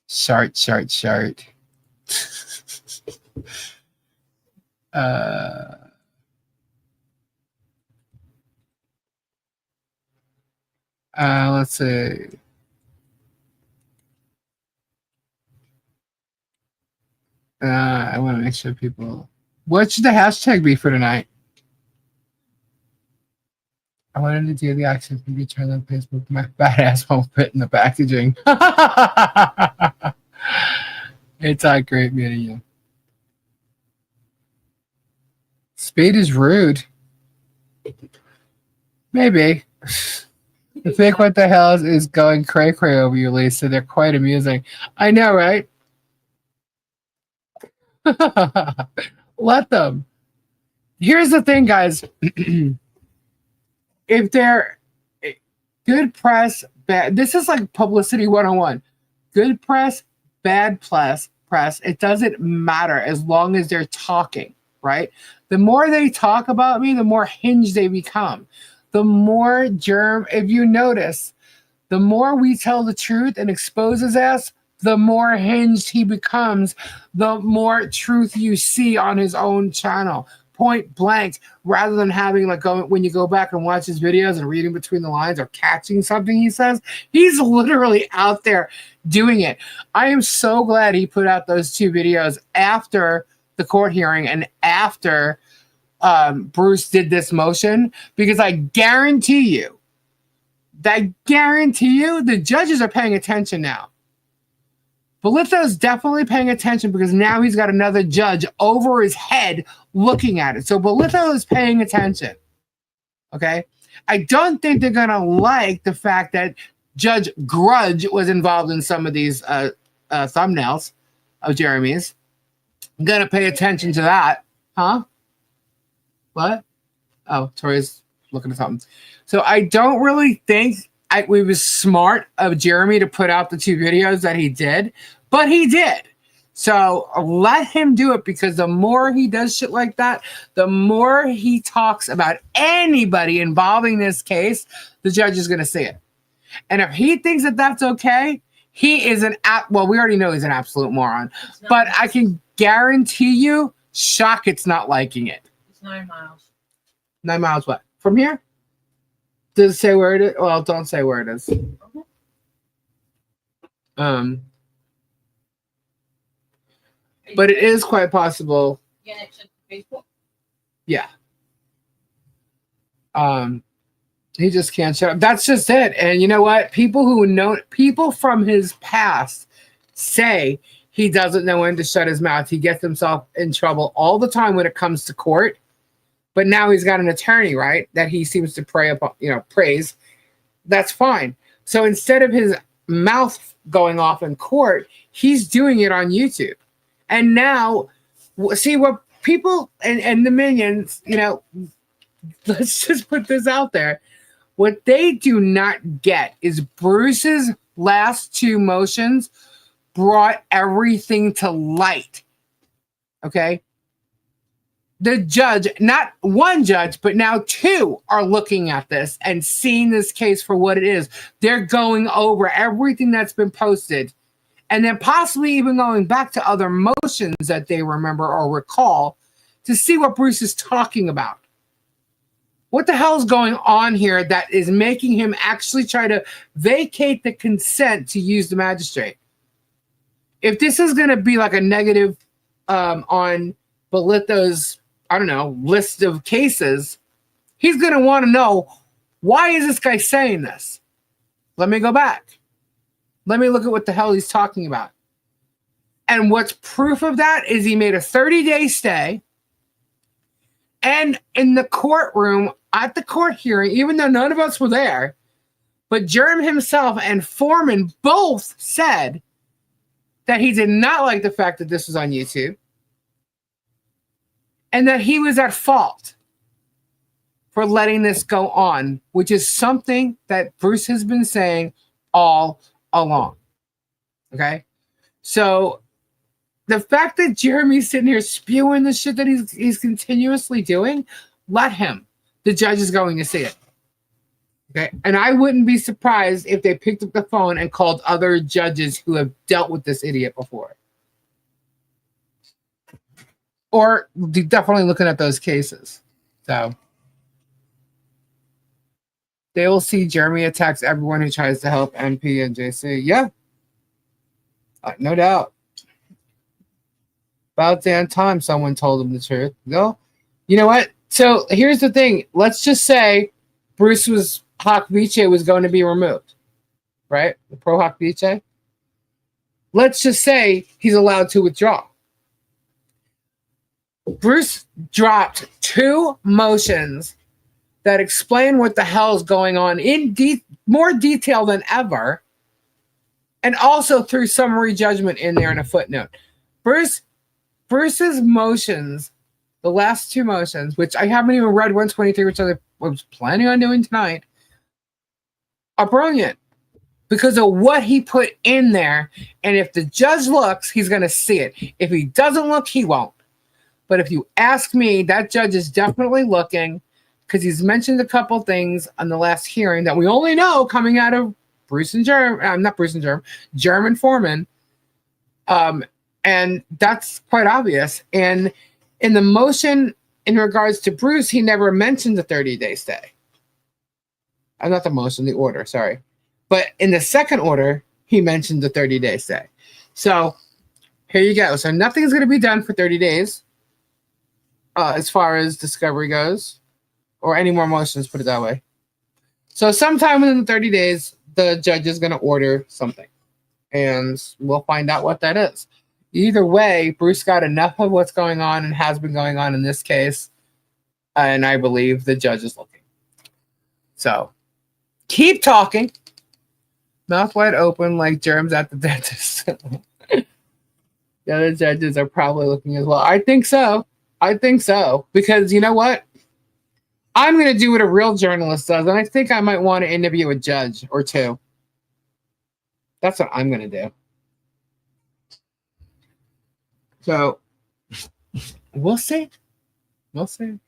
[SPEAKER 1] SHART. Let's see. I want to make sure people. What should the hashtag be for tonight? I wanted to do the action for return on Facebook. My fat ass won't fit in the packaging. It's a great meeting you. Spade is rude. Maybe. The fake what the hell is going cray-cray over you, Lisa. They're quite amusing. I know, right? Let them. Here's the thing, guys. If they're good press, bad. This is like publicity 101. Good press, bad press, it doesn't matter as long as they're talking, right? The more they talk about me, the more hinged they become. The more if you notice, the more we tell the truth and expose his ass, the more hinged he becomes, the more truth you see on his own channel. Point blank, rather than having when you go back and watch his videos and reading between the lines or catching something he says, he's literally out there doing it. I am so glad he put out those 2 videos after the court hearing and after Bruce did this motion, because I guarantee you the judges are paying attention now. Bolitho's definitely paying attention because now he's got another judge over his head looking at it. So Bolitho is paying attention. Okay? I don't think they're going to like the fact that Judge Grudge was involved in some of these thumbnails of Jeremy's. I'm going to pay attention to that. Huh? What? Oh, Tori's looking at something. So I don't really think it was smart of Jeremy to put out the 2 videos that he did, but he did. So let him do it, because the more he does shit like that, the more he talks about anybody involving this case, the judge is going to see it. And if he thinks that that's okay, he is well, we already know he's an absolute moron, but I can guarantee you, Shockett's not liking it.
[SPEAKER 2] It's 9 miles.
[SPEAKER 1] 9 miles what? From here? Does it say where it is? Well, don't say where it is. But it is quite possible.
[SPEAKER 2] Yeah, it's on Facebook.
[SPEAKER 1] Yeah. He just can't shut up. That's just it. And you know what? People from his past say he doesn't know when to shut his mouth. He gets himself in trouble all the time when it comes to court. But now he's got an attorney, right? That he seems to praise. That's fine. So instead of his mouth going off in court, he's doing it on YouTube. And now, see what people and the minions, let's just put this out there. What they do not get is Bruce's last 2 motions brought everything to light. Okay? The judge, not one judge, but now 2 are looking at this and seeing this case for what it is. They're going over everything that's been posted, and then possibly even going back to other motions that they remember or recall to see what Bruce is talking about. What the hell is going on here that is making him actually try to vacate the consent to use the magistrate? If this is going to be like a negative on Bolitho's, list of cases, he's going to want to know, why is this guy saying this? Let me go back. Let me look at what the hell he's talking about. And what's proof of that is he made a 30-day stay. And in the courtroom, at the court hearing, even though none of us were there, but Jerem himself and Foreman both said that he did not like the fact that this was on YouTube and that he was at fault for letting this go on, which is something that Bruce has been saying all along. Okay? So the fact that Jeremy's sitting here spewing the shit that he's continuously doing, let him. The judge is going to see it. Okay? And I wouldn't be surprised if they picked up the phone and called other judges who have dealt with this idiot before. Or definitely looking at those cases. So they will see Jeremy attacks everyone who tries to help MP and JC. Yeah. No doubt. About damn time someone told him the truth. No. You know what? So here's the thing. Let's just say Bruce was Hoc Vice was going to be removed. Right? The pro Hoc Vice. Let's just say he's allowed to withdraw. Bruce dropped 2 motions that explain what the hell is going on in more detail than ever, and also threw summary judgment in there in a footnote. Bruce's motions, the last 2 motions, which I haven't even read 123, which I was planning on doing tonight, are brilliant. because of what he put in there. And if the judge looks, he's going to see it. If he doesn't look, he won't. But if you ask me, that judge is definitely looking, because he's mentioned a couple things on the last hearing that we only know coming out of German foreman. And that's quite obvious. And in the motion in regards to Bruce, he never mentioned the 30-day stay. Not the motion, the order, sorry. But in the second order, he mentioned the 30-day stay. So here you go. So nothing's going to be done for 30 days as far as discovery goes, or any more motions, put it that way. So sometime within the 30 days, the judge is going to order something, and we'll find out what that is. Either way, Bruce got enough of what's going on and has been going on in this case, and I believe the judge is looking. So keep talking. Mouth wide open like germs at the dentist. The other judges are probably looking as well. I think so. Because you know what? I'm going to do what a real journalist does, and I think I might want to interview a judge or two. That's what I'm going to do. So we'll see. We'll see.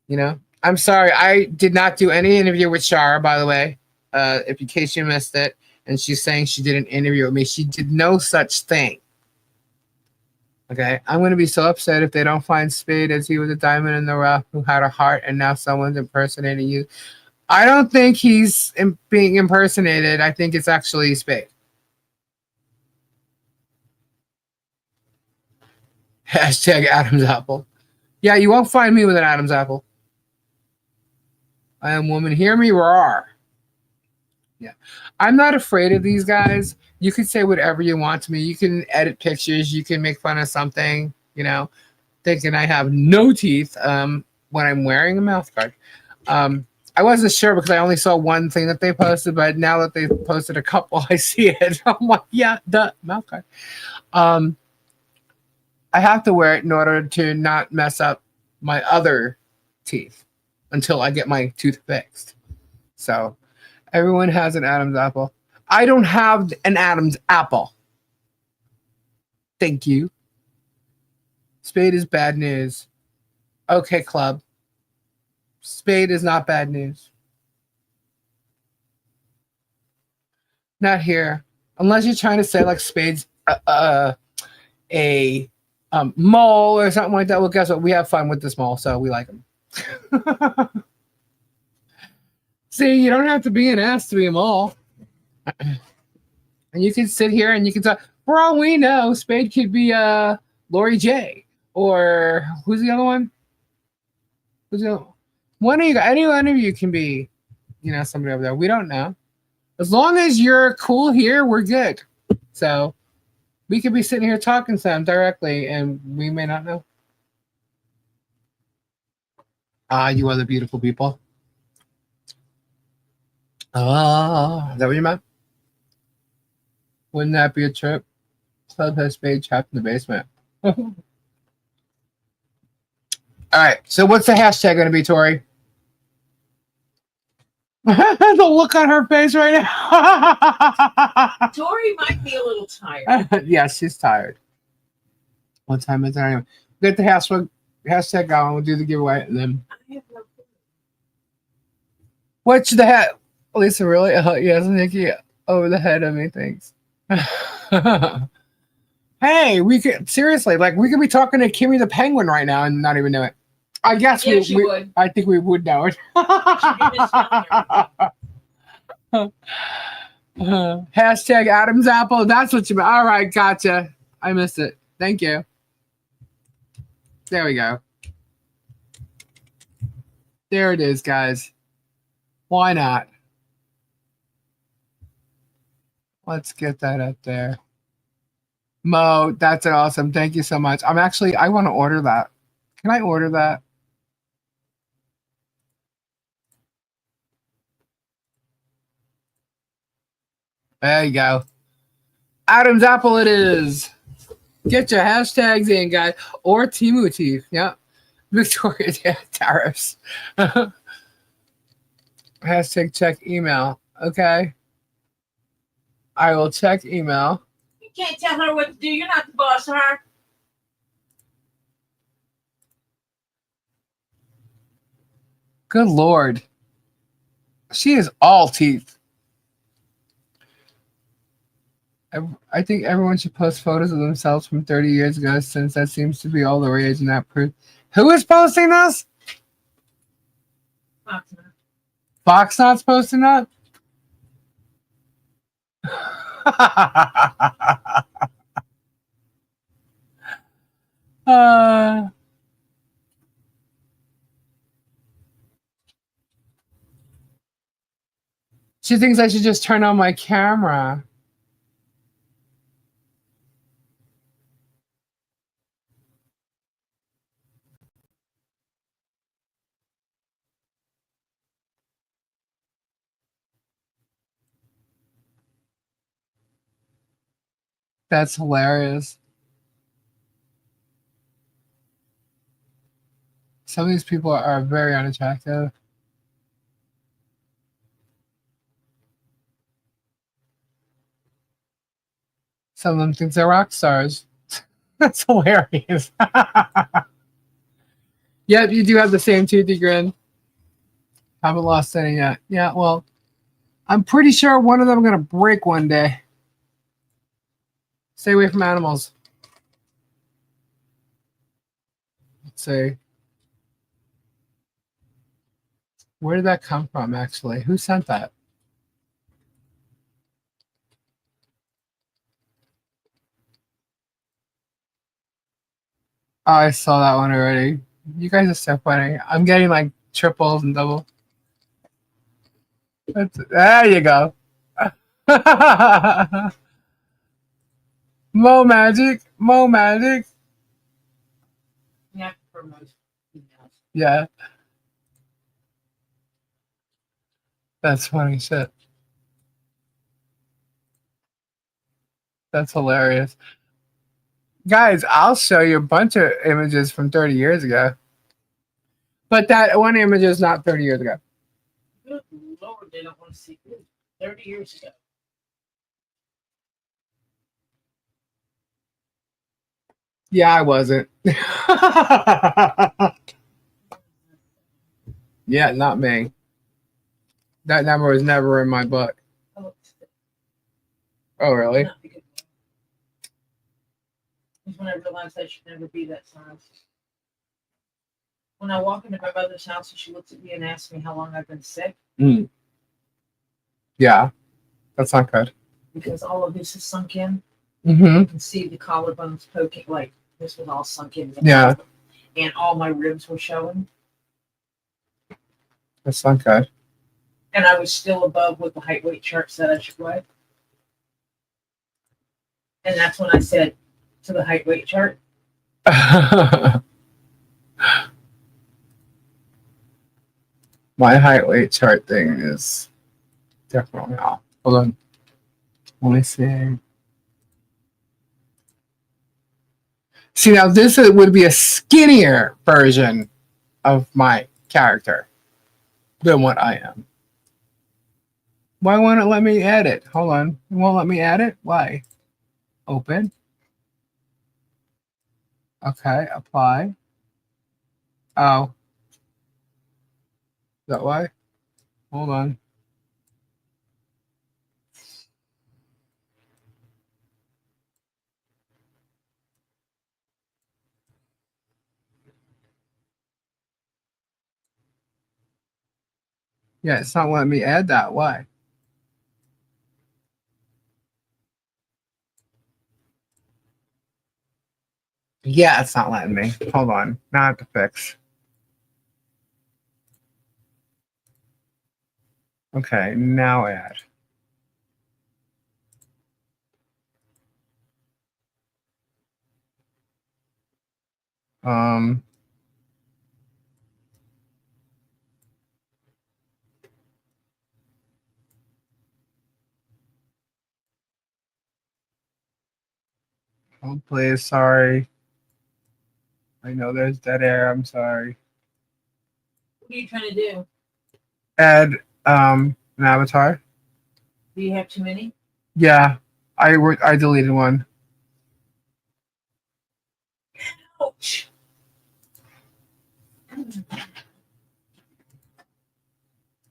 [SPEAKER 1] You know, I'm sorry. I did not do any interview with Shara, by the way, in case you missed it. And she's saying she did an interview with me. She did no such thing. Okay. I'm going to be so upset if they don't find Spade, as he was a diamond in the rough who had a heart and now someone's impersonating you. I don't think he's being impersonated. I think it's actually Spade. Hashtag Adam's apple. Yeah, you won't find me with an Adam's apple. I am woman. Hear me roar. Yeah. I'm not afraid of these guys. You can say whatever you want to me. You can edit pictures. You can make fun of something, you know, thinking I have no teeth when I'm wearing a mouth guard. I wasn't sure because I only saw one thing that they posted, but now that they've posted a couple, I see it. I'm like, yeah, the mouth guard. I have to wear it in order to not mess up my other teeth until I get my tooth fixed. So everyone has an Adam's apple. I don't have an Adam's apple. Thank you. Spade is bad news. Okay, club. Spade is not bad news. Not here. Unless you're trying to say like Spade's a mole or something like that. Well, guess what? We have fun with this mole, so we like him. See, you don't have to be an ass to be a mole. And you can sit here and you can talk. For all we know, Spade could be Lori J. Or who's the other one? Who's the other one? Any one of you can be, you know, somebody over there. We don't know. As long as you're cool here, we're good. So we could be sitting here talking to them directly, and we may not know. You other beautiful people. Is that what you meant? Wouldn't that be a trip? Club has Spade trapped in the basement. All right. So what's the hashtag going to be, Tori? The look on her face right now.
[SPEAKER 2] Tori might be a little tired.
[SPEAKER 1] Yeah, she's tired. What time is it? Anyway, get the hashtag going. We'll do the giveaway, and then.
[SPEAKER 2] I have no clue.
[SPEAKER 1] What's the hat? Lisa, really? Yes, Nikki. Over the head of me, thanks. Hey, we could seriously, like, we could be talking to Kimmy the Penguin right now and not even know it. I guess
[SPEAKER 2] Yeah, she would.
[SPEAKER 1] I think we would know it. Hashtag Adam's apple. That's what you meant. All right, gotcha. I missed it. Thank you. There we go. There it is, guys. Why not? Let's get that up there. Mo, that's awesome. Thank you so much. I want to order that. Can I order that? There you go. Adam's apple it is. Get your hashtags in, guys. Or Timu teeth. Yep. Victoria, yeah, tariffs. Hashtag check email. Okay. I will check email.
[SPEAKER 2] You can't tell her what to do. You're not the boss of her.
[SPEAKER 1] Good Lord. She is all teeth. I think everyone should post photos of themselves from 30 years ago, since that seems to be all the rage and that proof. Who is posting this? Fox Not's posting that? She thinks I should just turn on my camera. That's hilarious. Some of these people are very unattractive. Some of them think they're rock stars. That's hilarious. Yep, you do have the same toothy grin. Haven't lost any yet. Yeah, well, I'm pretty sure one of them are going to break one day. Stay away from animals. Let's see. Where did that come from, actually? Who sent that? Oh, I saw that one already. You guys are so funny. I'm getting like triples and double. There you go. Mo magic. Mo magic.
[SPEAKER 2] Yeah, for most females.
[SPEAKER 1] Yeah. That's funny shit. That's hilarious. Guys, I'll show you a bunch of images from 30 years ago. But that one image is not 30 years ago.
[SPEAKER 2] Good Lord, they don't want to see it. 30 years ago.
[SPEAKER 1] Yeah, I wasn't. Yeah, not me. That number was never in my book. Oh, really?
[SPEAKER 2] Not because when I realized I should never be that size. When I walk into my mother's house and she looks at me and asks me how long I've been sick.
[SPEAKER 1] Mm. Yeah, that's not good.
[SPEAKER 2] Because all of this is sunk in.
[SPEAKER 1] Mm-hmm.
[SPEAKER 2] You can see the collarbones poking, like this was all sunk in.
[SPEAKER 1] Yeah.
[SPEAKER 2] And all my ribs were showing.
[SPEAKER 1] That's not good.
[SPEAKER 2] And I was still above what the height weight chart said I should weigh. And that's when I said to the height weight chart.
[SPEAKER 1] My height weight chart thing is definitely off. Hold on. Let me see. See, now this would be a skinnier version of my character than what I am. Why won't it let me edit? Hold on. It won't let me edit? Why? Open. Okay, apply. Oh. Is that why? Hold on. Yeah, it's not letting me add that. Why? Yeah, it's not letting me. Hold on. Now I have to fix. Okay, now add. Oh, please, sorry. I know there's dead air. I'm sorry.
[SPEAKER 2] What are you trying to do?
[SPEAKER 1] Add an avatar.
[SPEAKER 2] Do you have too many?
[SPEAKER 1] Yeah, I deleted one.
[SPEAKER 2] Ouch.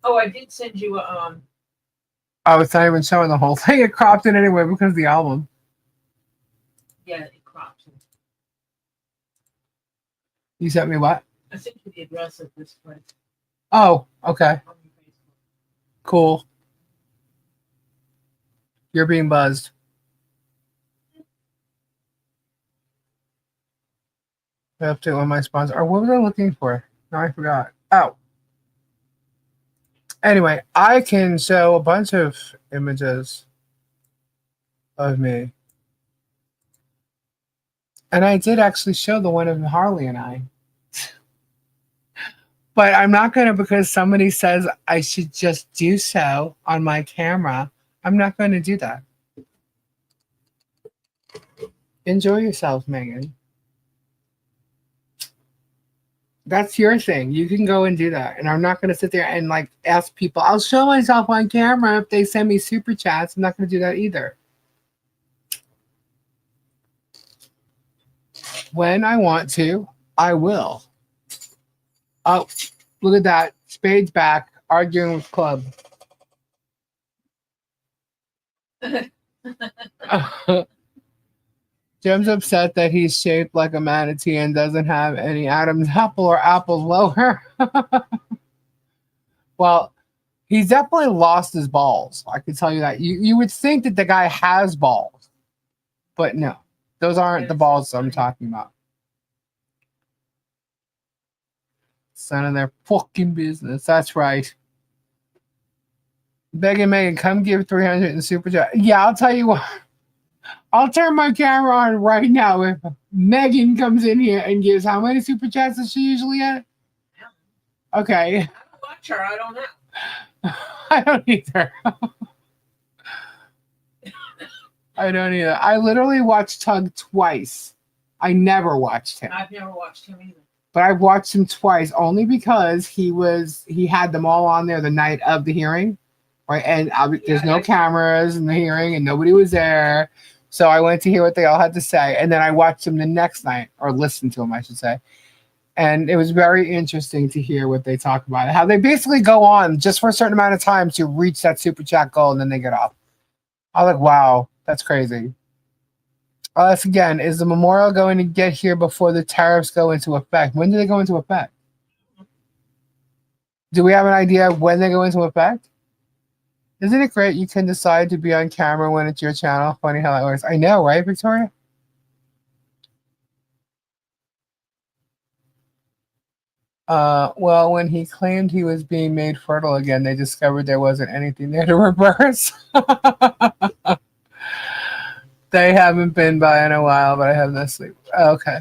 [SPEAKER 2] Oh, I did send you a
[SPEAKER 1] Oh, it's not even showing the whole thing. It cropped it anyway because of the album.
[SPEAKER 2] yeah, it cropped.
[SPEAKER 1] You sent me what?
[SPEAKER 2] I sent you the address of this place
[SPEAKER 1] Oh, okay.
[SPEAKER 2] on your Facebook.
[SPEAKER 1] Cool. You're being buzzed. I update one of my sponsors. Or what was I looking for? No, I forgot. Oh. Anyway, I can show a bunch of images of me. And I did actually show the one of Harley and I. But I'm not going to, because somebody says I should just do so on my camera. I'm not going to do that. Enjoy yourself, Megan. That's your thing. You can go and do that. And I'm not going to sit there and like ask people. I'll show myself on camera if they send me super chats. I'm not going to do that either. When I want to, I will. Oh, look at that. Spade's back, arguing with Club. Jim's upset that he's shaped like a manatee and doesn't have any Adam's apple or apples lower. Well, he's definitely lost his balls. I can tell you that. You would think that the guy has balls, but no. Those aren't the balls I'm talking about. It's none of their fucking business. That's right. Begging Megan, come give 300 in super chat. Yeah, I'll tell you what. I'll turn my camera on right now if Megan comes in here and gives how many super chats does she usually get? Okay.
[SPEAKER 2] I don't watch her. I don't know.
[SPEAKER 1] I don't either. I don't either. I literally watched Tug twice. I never watched him.
[SPEAKER 2] I've never watched him either.
[SPEAKER 1] But I've watched him twice only because he had them all on there the night of the hearing, right? And there's no cameras in the hearing and nobody was there. So I went to hear what they all had to say. And then I watched him the next night, or listened to him, I should say. And it was very interesting to hear what they talk about. How they basically go on just for a certain amount of time to reach that super chat goal and then they get off. I was like, wow, that's crazy. That's again, is the memorial going to get here before the tariffs go into effect? When do they go into effect? Do we have an idea of when they go into effect? Isn't it great you can decide to be on camera when it's your channel? Funny how that works. I know, right, Victoria? Well, when he claimed he was being made fertile again, they discovered there wasn't anything there to reverse. They haven't been by in a while, but I have no sleep. Okay.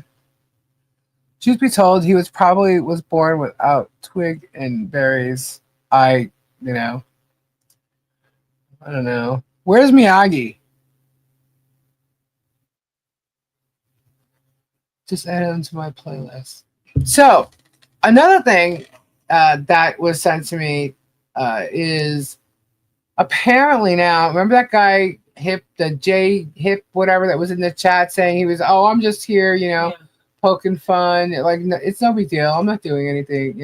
[SPEAKER 1] Truth be told, he was born without twig and berries. I don't know. Where's Miyagi? Just add him to my playlist. So, another thing that was sent to me is apparently now, remember that guy whatever that was in the chat saying he was, I'm just here, poking fun. Like, no, it's no big deal. I'm not doing anything,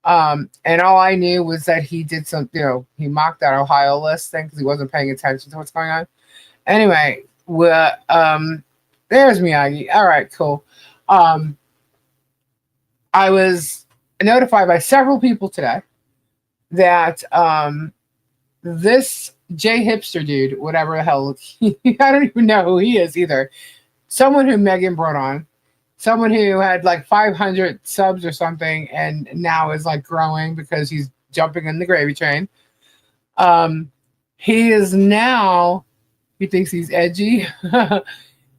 [SPEAKER 1] And all I knew was that he did some, he mocked that Ohio list thing because he wasn't paying attention to what's going on. Anyway, there's Miyagi. All right, cool. I was notified by several people today that this J Hipster dude, whatever the hell, I don't even know who he is either. Someone who Megan brought on, someone who had like 500 subs or something, and now is like growing because he's jumping in the gravy train. He thinks he's edgy.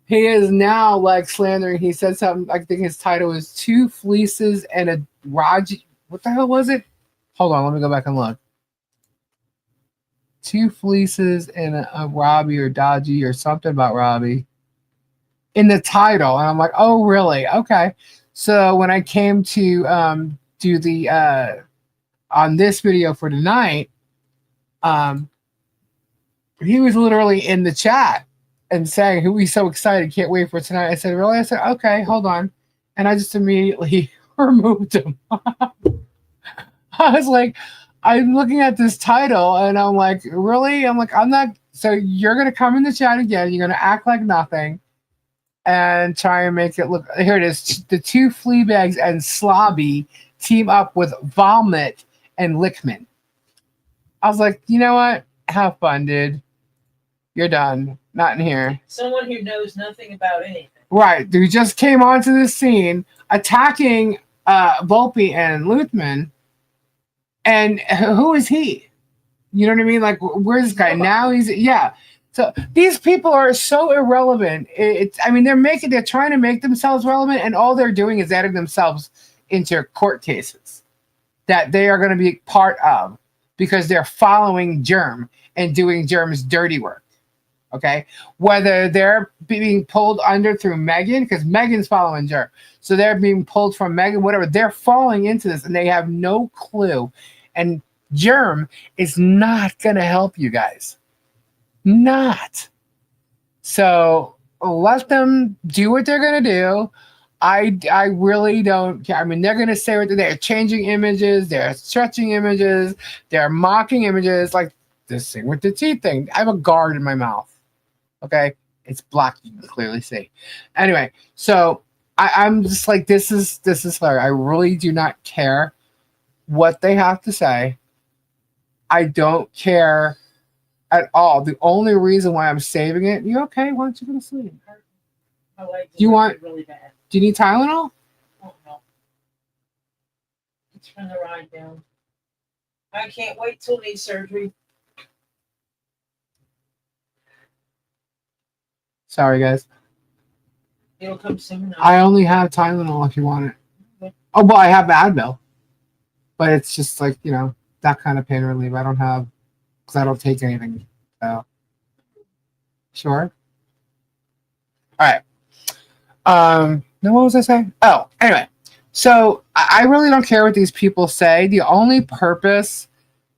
[SPEAKER 1] He is now like slandering. He said something, I think his title is 2 Fleeces and a Raji. What the hell was it? Hold on, let me go back and look. 2 Fleeces and a Robbie or Dodgy or something about Robbie in the title. And I'm like, oh, really? Okay. So when I came to do the on this video for tonight, he was literally in the chat and saying, "Who he's so excited, can't wait for tonight." I said, "Really?" I said, "Okay, hold on," and I just immediately removed him. I was like, I'm looking at this title and I'm like, really? I'm like, I'm not. So you're going to come in the chat again. You're going to act like nothing and try and make it look. Here it is. The two flea bags and Slobby team up with Vomit and Lickman. I was like, you know what? Have fun, dude. You're done. Not in here.
[SPEAKER 2] Someone who knows nothing about anything.
[SPEAKER 1] Right. Who just came onto the scene attacking Volpe and Luthman. And who is he? You know what I mean? Like, where's this guy? Now he's, yeah. So these people are so irrelevant. I mean, they're trying to make themselves relevant, and all they're doing is adding themselves into court cases that they are going to be part of because they're following Germ and doing Germ's dirty work. Okay? Whether they're being pulled under through Megan, because Megan's following Germ. So they're being pulled from Megan, whatever. They're falling into this, and they have no clue. And Germ is not going to help you guys. Not. So let them do what they're going to do. I really don't care. I mean, they're going to say what they're changing images, they're stretching images, they're mocking images, like this thing with the teeth thing. I have a guard in my mouth. Okay? It's black, you can clearly see. Anyway, so I'm just like, this is hilarious. I really do not care what they have to say. I don't care at all. The only reason why I'm saving it, you okay? Why don't you go to sleep?
[SPEAKER 2] My legs
[SPEAKER 1] Do you want?
[SPEAKER 2] really bad.
[SPEAKER 1] Do you need Tylenol?
[SPEAKER 2] Oh no. Turn the ride down. I can't wait till knee surgery.
[SPEAKER 1] Sorry, guys.
[SPEAKER 2] It'll come soon enough.
[SPEAKER 1] I only have Tylenol if you want it.
[SPEAKER 2] Okay.
[SPEAKER 1] Oh, well, I have Advil, but it's just like, you know, that kind of pain relief. I don't have, because I don't take anything. So, sure. All right. Now what was I saying? Oh, anyway. So I really don't care what these people say. The only purpose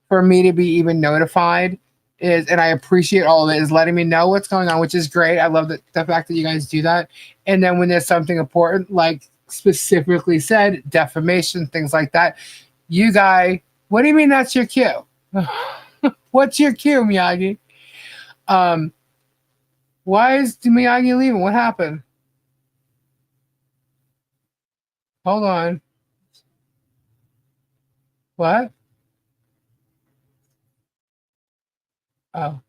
[SPEAKER 1] for me to be even notified is, and I appreciate all of it, is letting me know what's going on, which is great. I love the fact that you guys do that. And then when there's something important, like specifically said, defamation, things like that, you guys, what do you mean that's your cue? What's your cue, Miyagi? Why is Miyagi leaving? What happened? Hold on. What? Oh.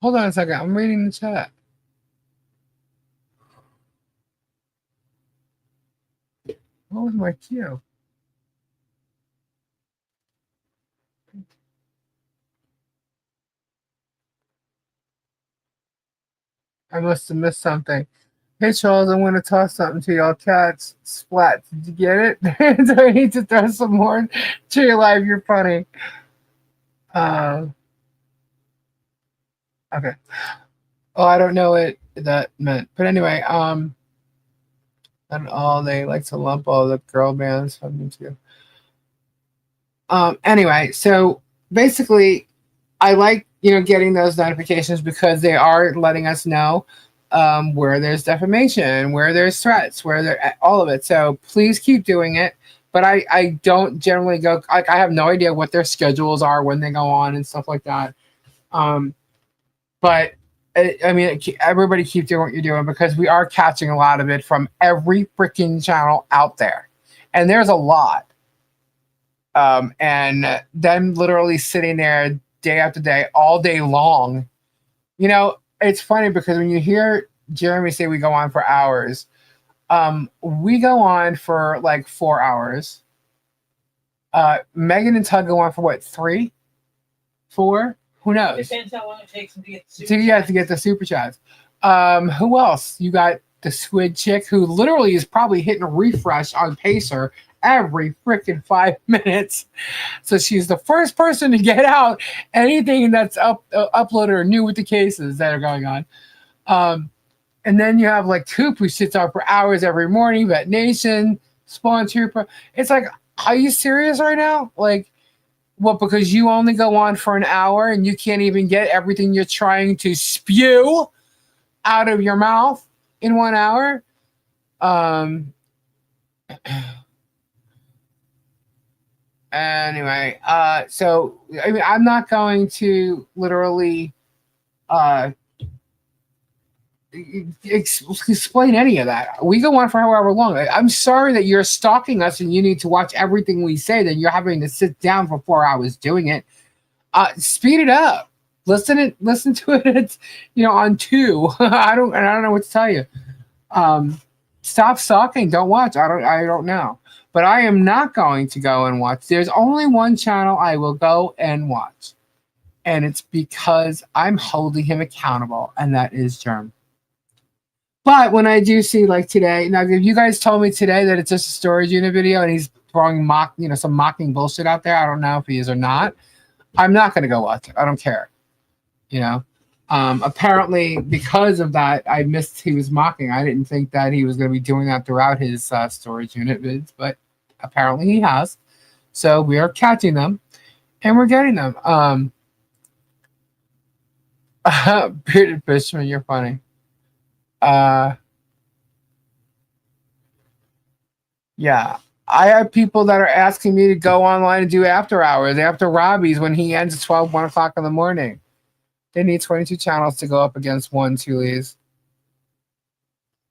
[SPEAKER 1] Hold on a second. I'm reading the chat. What was my cue? I must have missed something. Hey, Charles, I'm going to toss something to y'all cats. Splat. Did you get it? Do I need to throw some more to your life? You're funny. Okay. Oh, I don't know what that meant. But anyway, and all they like to lump all the girl bands from me too. Anyway, so basically I like, getting those notifications because they are letting us know where there's defamation, where there's threats, where there all of it. So please keep doing it. But I don't generally go, like, I have no idea what their schedules are when they go on and stuff like that. But I mean, everybody keep doing what you're doing because we are catching a lot of it from every freaking channel out there. And there's a lot. And them literally sitting there day after day, all day long. It's funny because when you hear Jeremy say we go on for hours, we go on for like 4 hours. Megan and Tug go on for what, 3? 4? Who knows?
[SPEAKER 2] Depends how long it takes them to get the
[SPEAKER 1] super chats. To get the super chats. Who else? You got the Squid chick who literally is probably hitting a refresh on Pacer every freaking 5 minutes. So she's the first person to get out anything that's uploaded or new with the cases that are going on. And then you have like Coop who sits out for hours every morning, Vet Nation, Spawn Trooper. It's like Are you serious right now? Like, what? Because you only go on for an hour and you can't even get everything you're trying to spew out of your mouth in 1 hour? Anyway, so I mean, I'm not going to literally explain any of that. We go on for however long. I'm sorry that you're stalking us and you need to watch everything we say. Then you're having to sit down for 4 hours doing it. Speed it up. Listen to it. It's, on 2. I don't know what to tell you. Stop stalking. Don't watch. I don't know. But I am not going to go and watch. There's only one channel I will go and watch. And it's because I'm holding him accountable, and that is Germ. But when I do see, like today, now if you guys told me today that it's just a storage unit video and he's throwing some mocking bullshit out there, I don't know if he is or not. I'm not going to go watch it. I don't care. Apparently because of that, I missed he was mocking. I didn't think that he was going to be doing that throughout his storage unit vids, but apparently he has. So we are catching them and we're getting them. Bearded Fishman, you're funny. Yeah. I have people that are asking me to go online and do after hours after Robbie's when he ends at 1 o'clock in the morning. They need 22 channels to go up against 1 Thule's.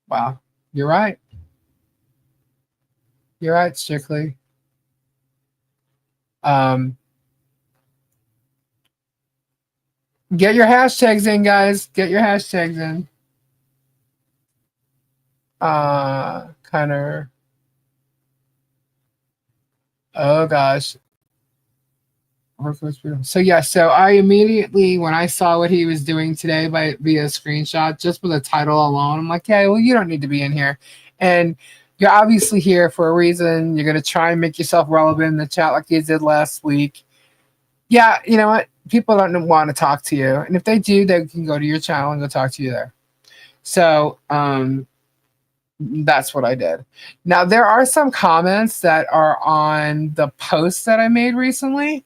[SPEAKER 1] Wow. You're right. You're right, Strictly. Get your hashtags in, guys. Get your hashtags in. Connor. Oh gosh. So yeah, so I immediately, when I saw what he was doing today via screenshot, just with the title alone, I'm like, yeah, well, you don't need to be in here. And you're obviously here for a reason. You're going to try and make yourself relevant in the chat like you did last week. Yeah, you know what? People don't want to talk to you. And if they do, they can go to your channel and go talk to you there. So that's what I did. Now, there are some comments that are on the posts that I made recently.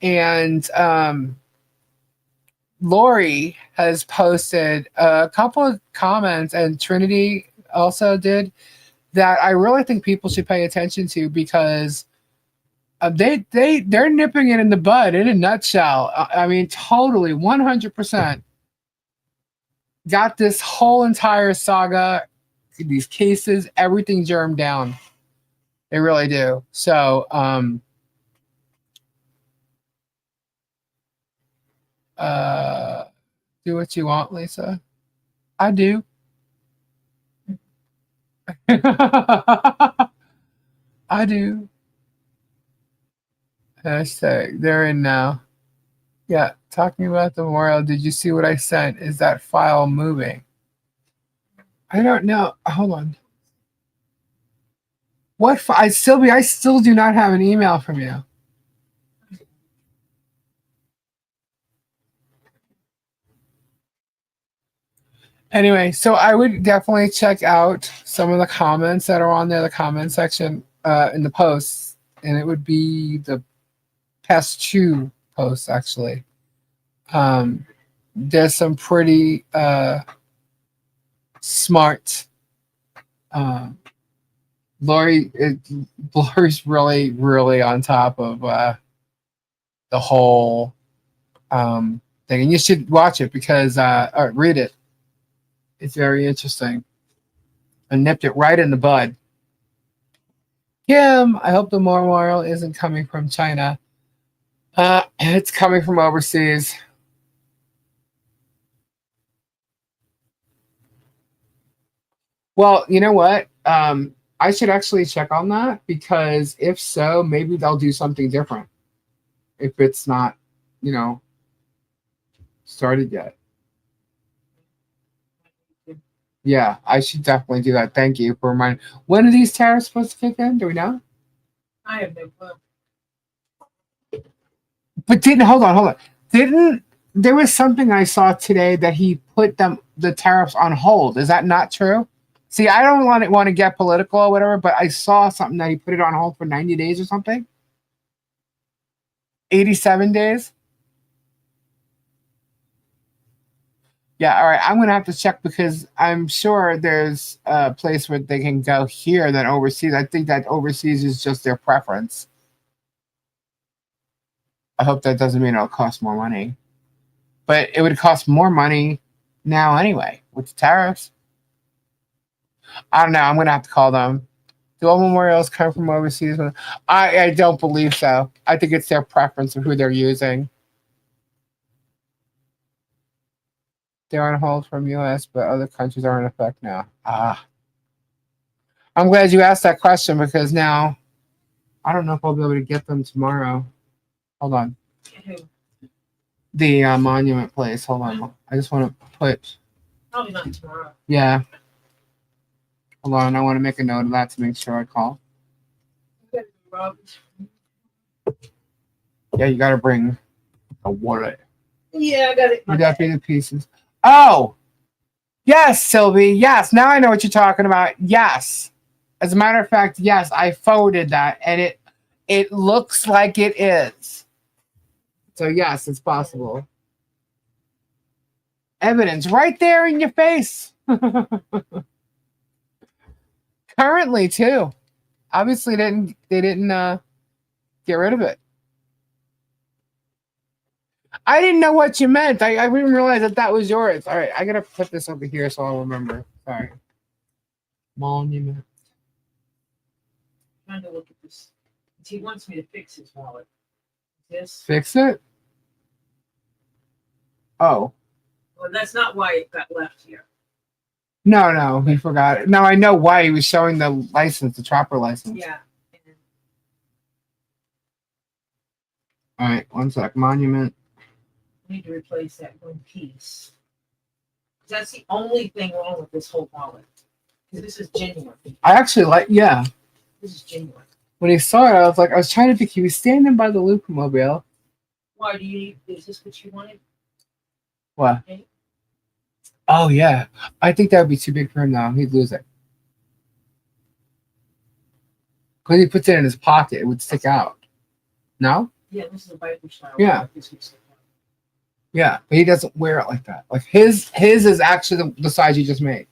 [SPEAKER 1] And Lori has posted a couple of comments, and Trinity also did, that I really think people should pay attention to because they're nipping it in the bud in a nutshell. I mean, totally 100% got this whole entire saga, these cases, everything germed down. They really do. So do what you want, Lisa. I do. I do. Hashtag, they're in now. Yeah, talking about the memorial. Did you see what I sent? Is that file moving? I don't know. Hold on. What? I still do not have an email from you. Anyway, so I would definitely check out some of the comments that are on there, the comment section in the posts, and it would be the past 2 posts actually. There's some pretty smart. Lori's really on top of the whole thing, and you should watch it because or read it. It's very interesting. I nipped it right in the bud. Kim, I hope the memorial isn't coming from China. It's coming from overseas. Well, you know what? I should actually check on that because if so, maybe they'll do something different. If it's not, started yet. Yeah, I should definitely do that. Thank you for reminding. When are these tariffs supposed to kick in? Do we know?
[SPEAKER 2] I have no clue.
[SPEAKER 1] But hold on. There was something I saw today that he put the tariffs on hold. Is that not true? See, I don't want to get political or whatever, but I saw something that he put it on hold for 90 days or something. 87 days. Yeah, all right. I'm going to have to check because I'm sure there's a place where they can go here than overseas. I think that overseas is just their preference. I hope that doesn't mean it'll cost more money. But it would cost more money now anyway with the tariffs. I don't know. I'm going to have to call them. Do all memorials come from overseas? I don't believe so. I think it's their preference of who they're using. They're on hold from U.S., but other countries are in effect now. I'm glad you asked that question because now I don't know if I'll be able to get them tomorrow. Hold on. The monument place. Hold on. I just want to put.
[SPEAKER 2] Probably not tomorrow.
[SPEAKER 1] Yeah. Hold on. I want to make a note of that to make sure I call. Yeah, you got to bring a wallet.
[SPEAKER 2] Yeah, I got it.
[SPEAKER 1] Would that be the pieces? Oh, yes, Sylvie. Yes, now I know what you're talking about. Yes, as a matter of fact, yes, I forwarded that, and it looks like it is. So yes, it's possible. Evidence right there in your face. Currently, too. Obviously, they didn't get rid of it. I didn't know what you meant. I didn't realize that was yours. All right, I gotta put this over here so I'll remember. Sorry. Monument.
[SPEAKER 2] I'm trying to look at this. He wants me to fix his wallet. This.
[SPEAKER 1] Fix it? Oh.
[SPEAKER 2] Well, that's not why it got left here.
[SPEAKER 1] No, he forgot it. Now I know why he was showing the license, the chopper license.
[SPEAKER 2] Yeah.
[SPEAKER 1] All right, one sec. Monument.
[SPEAKER 2] I need to replace that one piece. That's the only thing wrong with this whole wallet. Because this is genuine.
[SPEAKER 1] I actually yeah.
[SPEAKER 2] This is genuine.
[SPEAKER 1] When he saw it, I was trying to think. He was standing by the Loopmobile.
[SPEAKER 2] Why do you need? Is this what you wanted?
[SPEAKER 1] What?
[SPEAKER 2] Okay.
[SPEAKER 1] Oh yeah, I think that would be too big for him now. He'd lose it. Because he puts it in his pocket, it would stick out. No?
[SPEAKER 2] Yeah, this is a biker style.
[SPEAKER 1] Yeah. Yeah, but he doesn't wear it like that. Like his is actually the size you just made.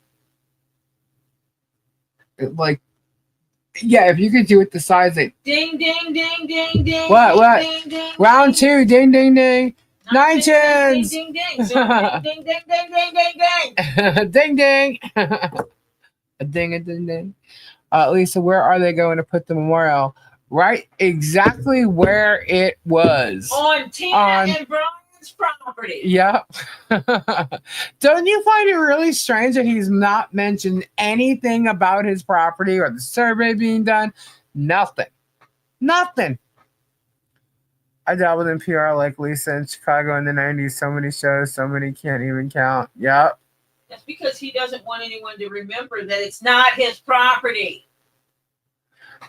[SPEAKER 1] Yeah, if you could do it the size that.
[SPEAKER 2] Ding ding ding ding ding.
[SPEAKER 1] What?
[SPEAKER 2] Ding, ding,
[SPEAKER 1] Round
[SPEAKER 2] ding.
[SPEAKER 1] 2, ding ding ding. 9 chins.
[SPEAKER 2] Ding ding ding ding ding ding ding ding ding.
[SPEAKER 1] Ding ding. A ding a ding ding. Lisa, where are they going to put the memorial? Right, exactly where it was.
[SPEAKER 2] On Tina and Brian's property.
[SPEAKER 1] Yeah. Don't you find it really strange that he's not mentioned anything about his property or the survey being done? Nothing. I dabbled in PR like Lisa in Chicago in the 90s. So many shows, so many can't even count. Yep.
[SPEAKER 2] That's because he doesn't want anyone to remember that it's not his property.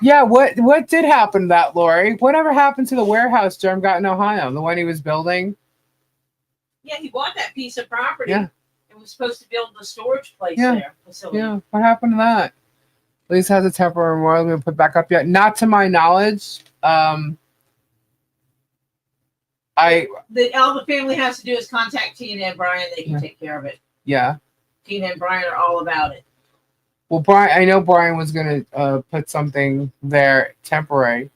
[SPEAKER 1] Yeah, what did happen to that, Lori? Whatever happened to the warehouse Jerm got in Ohio, the one he was building?
[SPEAKER 2] Yeah, he bought that piece of property.
[SPEAKER 1] Yeah.
[SPEAKER 2] And was supposed to build the storage place there. Facility.
[SPEAKER 1] Yeah, what happened to that? Lisa has a temporary memorial been put back up yet. Not to my knowledge. All
[SPEAKER 2] the family has to do is contact Tina and Brian. They can take care of it.
[SPEAKER 1] Yeah.
[SPEAKER 2] Tina and Brian are all about it.
[SPEAKER 1] Well, I know Brian was going to put something there temporarily.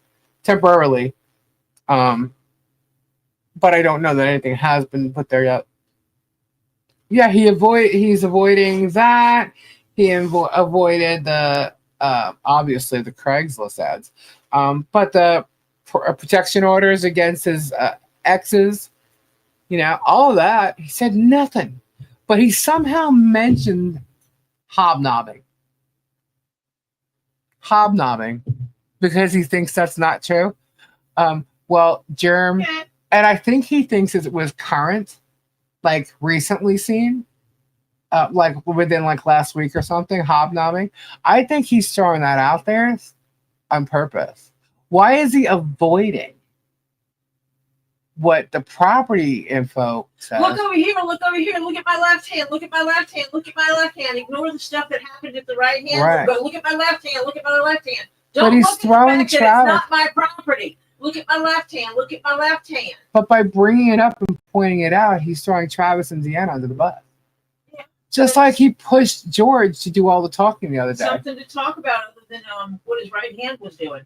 [SPEAKER 1] But I don't know that anything has been put there yet. Yeah, he's avoiding that. He avoided the obviously the Craigslist ads. But the protection orders against his exes, all of that, he said nothing. But he somehow mentioned hobnobbing because he thinks that's not true. Well, Jerm, and I think he thinks it was current, like recently seen, like within like last week or something, hobnobbing. I think he's throwing that out there on purpose. Why is he avoiding? what the property info says.
[SPEAKER 2] Look over here, look over here, look at my left hand, look at my left hand, look at my left hand. Ignore the stuff that happened at the right hand.
[SPEAKER 1] Right.
[SPEAKER 2] But look at my left hand, look at my left hand.
[SPEAKER 1] But
[SPEAKER 2] Don't
[SPEAKER 1] he's
[SPEAKER 2] look at the
[SPEAKER 1] throwing
[SPEAKER 2] fact that
[SPEAKER 1] Travis.
[SPEAKER 2] it's not my property. Look at my left hand, look at my left hand.
[SPEAKER 1] But by bringing it up and pointing it out, he's throwing Travis and Deanna under the bus.
[SPEAKER 2] Yeah.
[SPEAKER 1] Just like he pushed George to do all the talking the other day.
[SPEAKER 2] Something to talk about other than what his right hand was doing.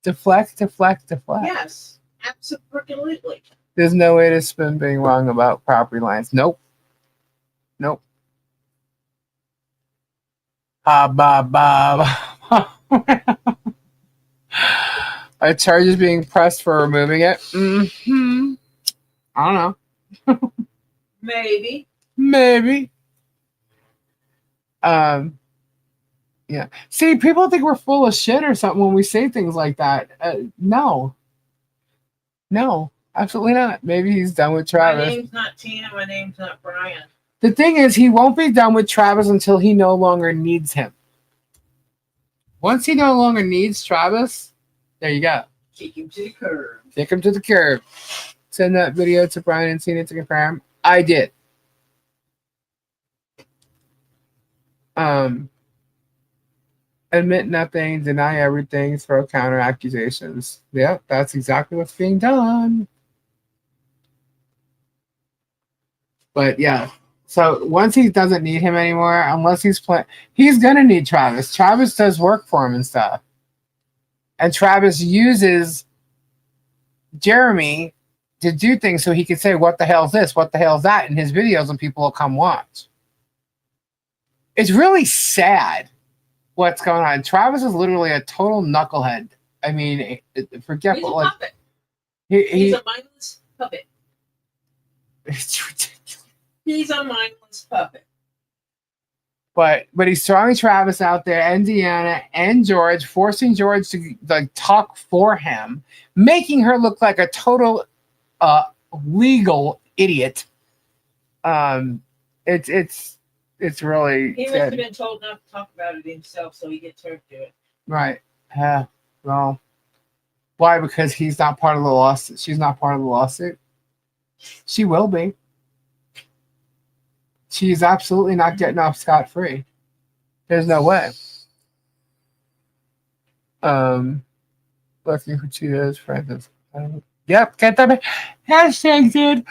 [SPEAKER 1] Deflect, deflect, deflect.
[SPEAKER 2] Yes, absolutely.
[SPEAKER 1] There's no way to spin being wrong about property lines. Nope. Nope. A charge is being pressed for removing it. I don't know.
[SPEAKER 2] Maybe.
[SPEAKER 1] Maybe. Yeah. See, people think we're full of shit or something when we say things like that. No. No, absolutely not. Maybe he's done with Travis.
[SPEAKER 2] My name's not Tina. My name's not Brian.
[SPEAKER 1] The thing is, he won't be done with Travis until he no longer needs him. Once he no longer needs Travis, there you go.
[SPEAKER 2] Kick him to the curb.
[SPEAKER 1] Kick him to the curb. Send that video to Brian and Tina to confirm. I did. Admit nothing, deny everything, throw counter accusations. Yep, that's exactly what's being done. But yeah, so once he doesn't need him anymore, unless he's gonna need Travis. Travis does work for him and stuff. And Travis uses Jeremy to do things so he can say, what the hell's this? What the hell's that? In his videos, and people will come watch. It's really sad what's going on. Travis is literally a total knucklehead. I mean, forget
[SPEAKER 2] He's a
[SPEAKER 1] like
[SPEAKER 2] puppet.
[SPEAKER 1] he's
[SPEAKER 2] He's a mindless puppet.
[SPEAKER 1] it's ridiculous.
[SPEAKER 2] He's a mindless puppet.
[SPEAKER 1] But he's throwing Travis out there and Deanna and George, forcing George to like talk for him, making her look like a total legal idiot. It's really
[SPEAKER 2] He must have been told not to talk about it himself, so he gets her to do it.
[SPEAKER 1] right. Yeah. Well, why? Because he's not part of the lawsuit. She's not part of the lawsuit. She will be. She's absolutely not getting off scot-free. There's no way. Looking for Cheetos, friends. Yep, get them. Hashtag, dude.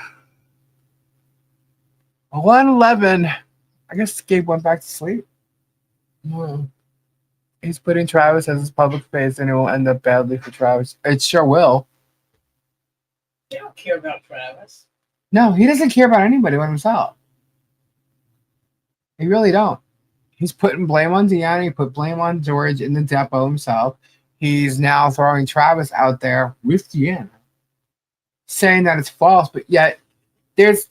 [SPEAKER 1] 111. I guess Gabe went back to sleep. He's putting Travis as his public face, and it will end up badly for Travis. It sure will.
[SPEAKER 2] They don't care about Travis.
[SPEAKER 1] No, he doesn't care about anybody but himself. He really don't. He's putting blame on Deanna. He put blame on George in the depot himself. He's now throwing Travis out there with Deanna, saying that it's false, but yet there's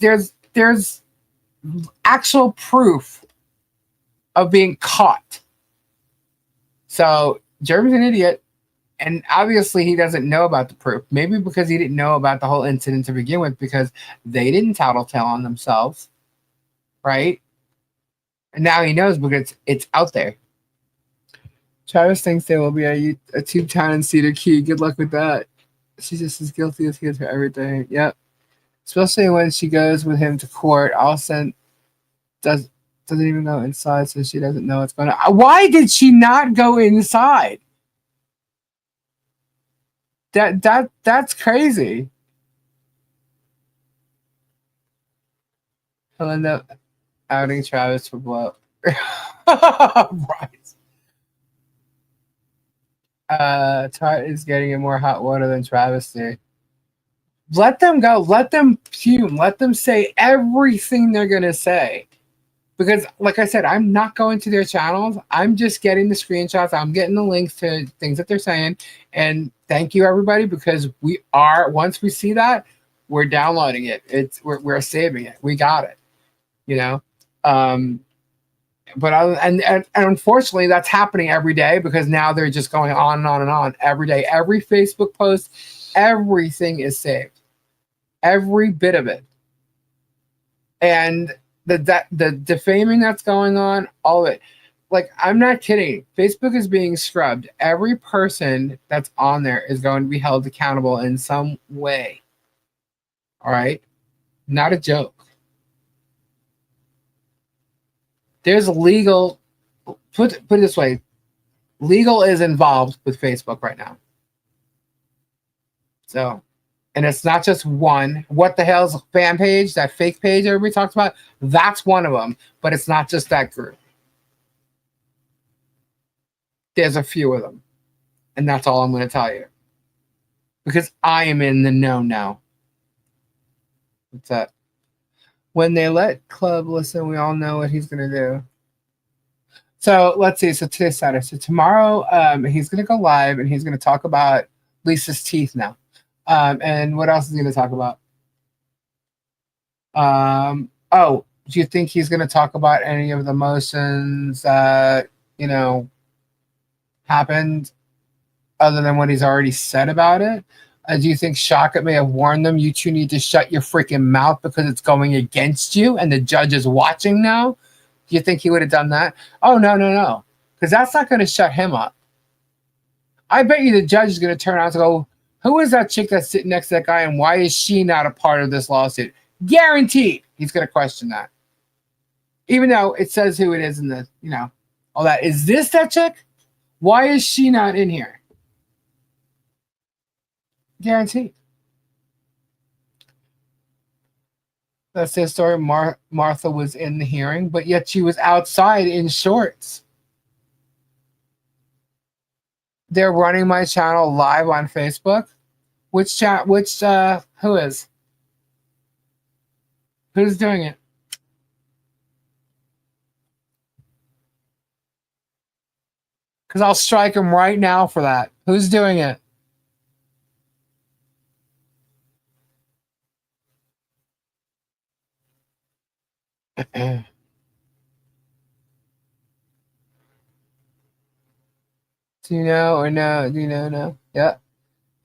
[SPEAKER 1] actual proof of being caught. So Jeremy's an idiot, and obviously he doesn't know about the proof. Maybe because he didn't know about the whole incident to begin with, because they didn't tattletale on themselves, right? And now he knows because it's out there. Travis thinks there will be a tube town in Cedar Key. Good luck with that. She's just as guilty as he is for everything. Yep. Especially when she goes with him to court. Allison doesn't even go inside, so she doesn't know what's going on. Why did she not go inside? That's crazy. He'll end up outing Travis for blow. Right. Tart is getting in more hot water than Travis did. Let them go. Let them fume. Let them say everything they're going to say. Because, like I said, I'm not going to their channels. I'm just getting the screenshots. I'm getting the links to things that they're saying. And thank you, everybody, because once we see that, we're downloading it. We're saving it. We got it. You know? But unfortunately, that's happening every day, because now they're just going on and on and on every day. Every Facebook post, everything is saved, every bit of it, and the defaming that's going on, all of it. Like, I'm not kidding. Facebook is being scrubbed. Every person that's on there is going to be held accountable in some way. All right, not a joke. There's legal. Put it this way: legal is involved with Facebook right now. So, and it's not just one. What the hell's fan page? That fake page everybody talks about. That's one of them, but it's not just that group. There's a few of them, and that's all I'm going to tell you. Because I am in the know now. What's that? When they let Club listen, we all know what he's going to do. So let's see. So today's Saturday. So tomorrow, he's going to go live and he's going to talk about Lisa's teeth now. And what else is he going to talk about? Oh, do you think he's going to talk about any of the motions that, happened other than what he's already said about it? Do you think Shaka may have warned them, you two need to shut your freaking mouth because it's going against you and the judge is watching now? Do you think he would have done that? Oh, no. Because that's not going to shut him up. I bet you the judge is going to turn around and go, who is that chick that's sitting next to that guy and why is she not a part of this lawsuit? Guaranteed he's going to question that. Even though it says who it is in the, all that. Is this that chick? Why is she not in here? Guaranteed. That's his story. Martha was in the hearing, but yet she was outside in shorts. They're running my channel live on Facebook. Who is? Who's doing it? Because I'll strike him right now for that. Who's doing it? Do you know or no? Do you know? No. Yeah.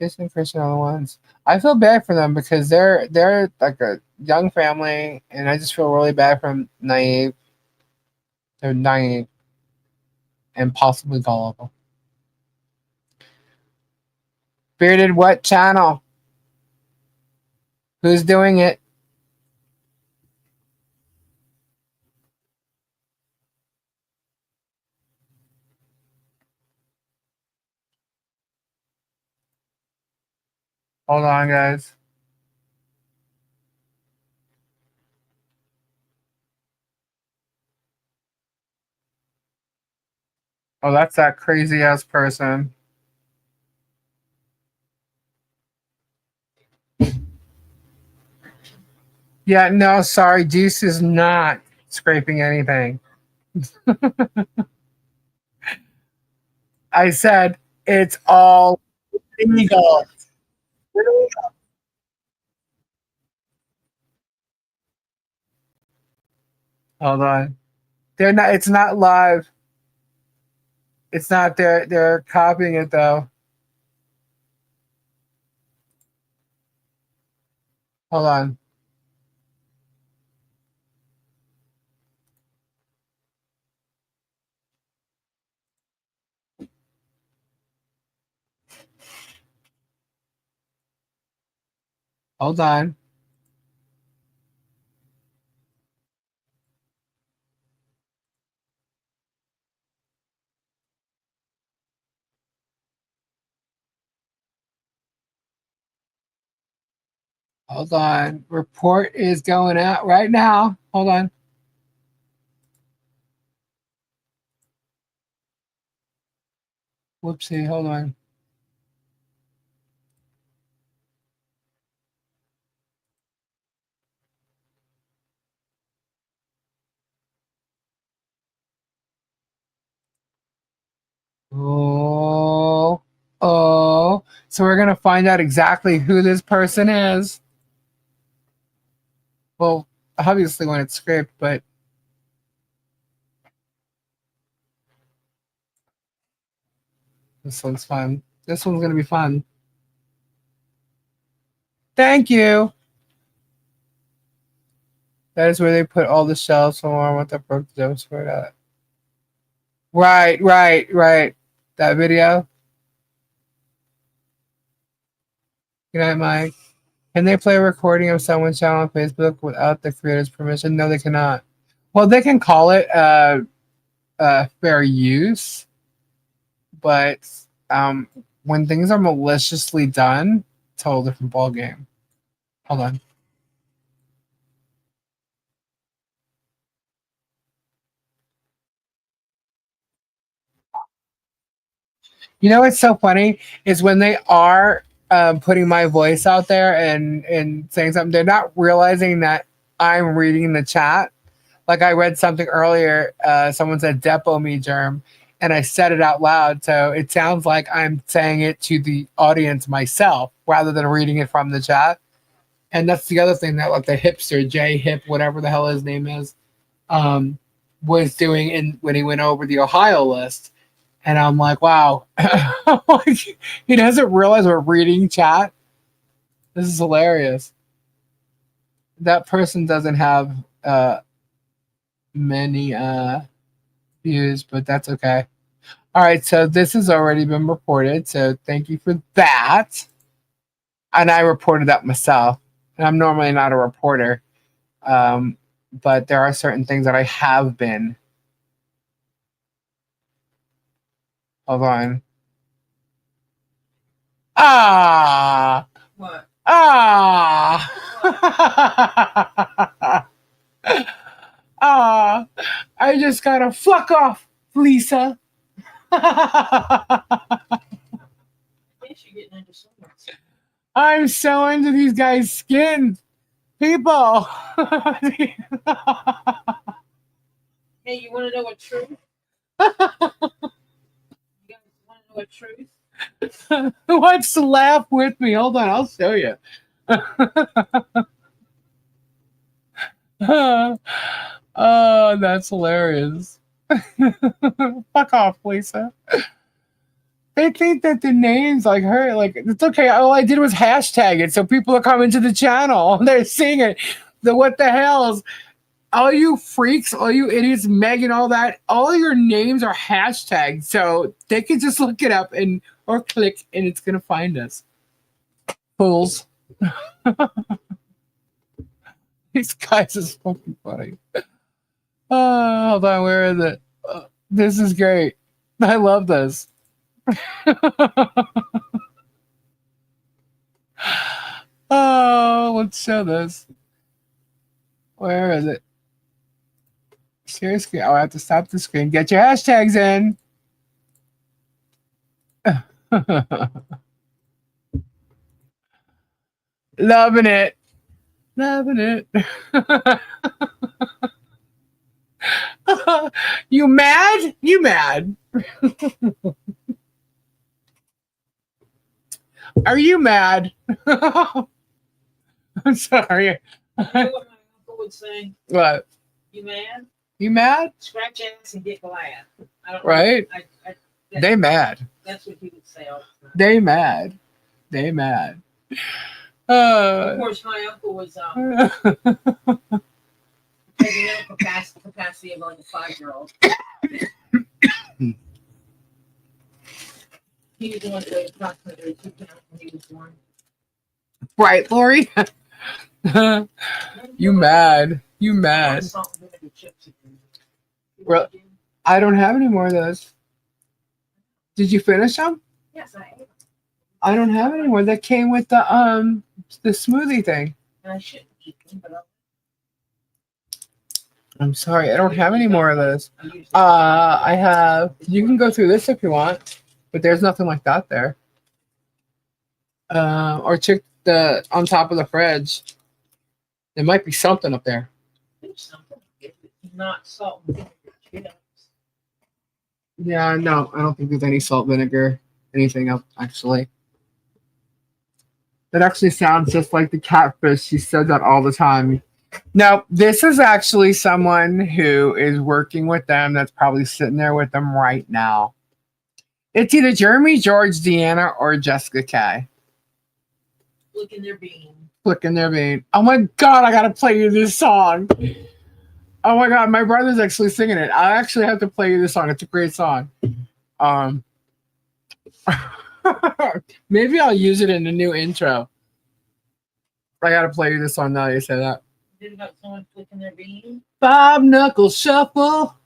[SPEAKER 1] It's and Christian are the ones. I feel bad for them because they're like a young family, and I just feel really bad for them. Naive. They're naive and possibly gullible. Bearded what channel? Who's doing it? Hold on, guys. Oh, that's that crazy ass person. Yeah, no, sorry. Juice is not scraping anything. I said it's all legal. Hold on. They're not. It's not live. It's not. They're copying it though. Hold on. Hold on. Hold on. Report is going out right now. Hold on. Whoopsie. Hold on. Oh. So we're going to find out exactly who this person is. Well, obviously when it's scraped, but this one's fun. This one's going to be fun. Thank you. That is where they put all the shells from what the broke the jump squared out. Right. That video. Good night, Mike. Can they play a recording of someone's channel on Facebook without the creator's permission? No, they cannot. Well, they can call it fair use, but when things are maliciously done, total different ball game. Hold on. You know what's so funny is when they are putting my voice out there and saying something, they're not realizing that I'm reading the chat. Like I read something earlier, someone said "Depo me germ," and I said it out loud, so it sounds like I'm saying it to the audience myself rather than reading it from the chat. And that's the other thing that like the hipster Jay Hip, whatever the hell his name is, was doing when he went over the Ohio list. And I'm like, wow, he doesn't realize we're reading chat. This is hilarious. That person doesn't have many views, but that's okay. All right, so this has already been reported, so thank you for that. And I reported that myself. And I'm normally not a reporter, but there are certain things that I have been. Hold on. Ah.
[SPEAKER 2] What?
[SPEAKER 1] Ah. Ah. I just gotta fuck off, Lisa. I'm so into these guys' skins. People.
[SPEAKER 2] Hey, you want to know what truth? What truth?
[SPEAKER 1] Who wants to laugh with me? Hold on, I'll show you. Oh, that's hilarious. Fuck off, Lisa. They think that the names like her, like it's okay. All I did was hashtag it, so people are coming to the channel. They're seeing it. The what the hells? All you freaks, all you idiots, Megan, all that, all your names are hashtagged, so they can just look it up or click, and it's gonna find us. Fools. These guys is fucking funny. Hold on, where is it? This is great. I love this. Oh, let's show this. Where is it? Share screen. Oh, I have to stop the screen. Get your hashtags in. Loving it. Loving it. You mad? You mad? Are you mad? I'm sorry.
[SPEAKER 2] You know what my uncle would say?
[SPEAKER 1] What?
[SPEAKER 2] You mad?
[SPEAKER 1] You mad?
[SPEAKER 2] Scratch ass and get glad. I don't
[SPEAKER 1] Right? They mad.
[SPEAKER 2] That's what he would say all the time.
[SPEAKER 1] They mad. They mad.
[SPEAKER 2] Of course, my uncle was taking mental capacity of like a 5-year-old. He was the one that weighed approximately 2 pounds when he was born.
[SPEAKER 1] Right, Lori? You mad. You mad. Well, I don't have any more of those. Did you finish them?
[SPEAKER 2] Yes, I ate them.
[SPEAKER 1] I don't have any more. That came with the smoothie thing.
[SPEAKER 2] And I shouldn't keep them, but
[SPEAKER 1] I'm sorry, I don't have any more of those. I have. You can go through this if you want, but there's nothing like that there. Or check the on top of the fridge. There might be something up there.
[SPEAKER 2] there's something. It's not salt and vinegar chips.
[SPEAKER 1] Yeah, no, I don't think there's any salt, vinegar, anything else actually. That actually sounds just like the catfish. She said that all the time. No, this is actually someone who is working with them that's probably sitting there with them right now. It's either Jeremy, George, Deanna, or Jessica K.
[SPEAKER 2] Flicking their bean.
[SPEAKER 1] Flicking their bean. Oh my God, I gotta play you this song. Oh my God, my brother's actually singing it. I actually have to play you this song. It's a great song. Maybe I'll use it in the new intro. I gotta play you this song now. You say that.
[SPEAKER 2] Is it about someone flicking their bean?
[SPEAKER 1] 5-knuckle shuffle,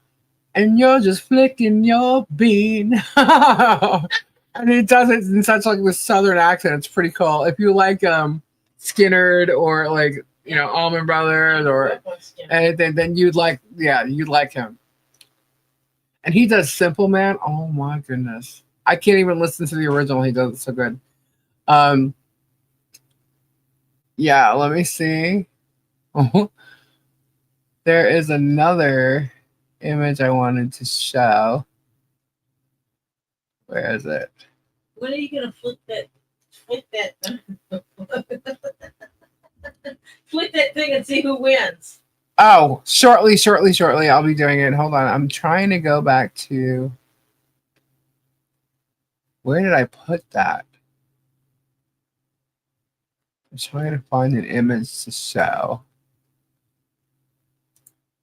[SPEAKER 1] and you're just flicking your bean. And he does it in such like this southern accent. It's pretty cool. If you like Skinnerd or like Allman Brothers or anything, then you'd like him. And he does Simple Man. Oh my goodness. I can't even listen to the original. He does it so good. Yeah, let me see. There is another image I wanted to show. Where is it?
[SPEAKER 2] When are you gonna flip that flip that thing and see who wins?
[SPEAKER 1] Oh, shortly. I'll be doing it. Hold on. I'm trying to go back to where did I put that? I'm trying to find an image to show.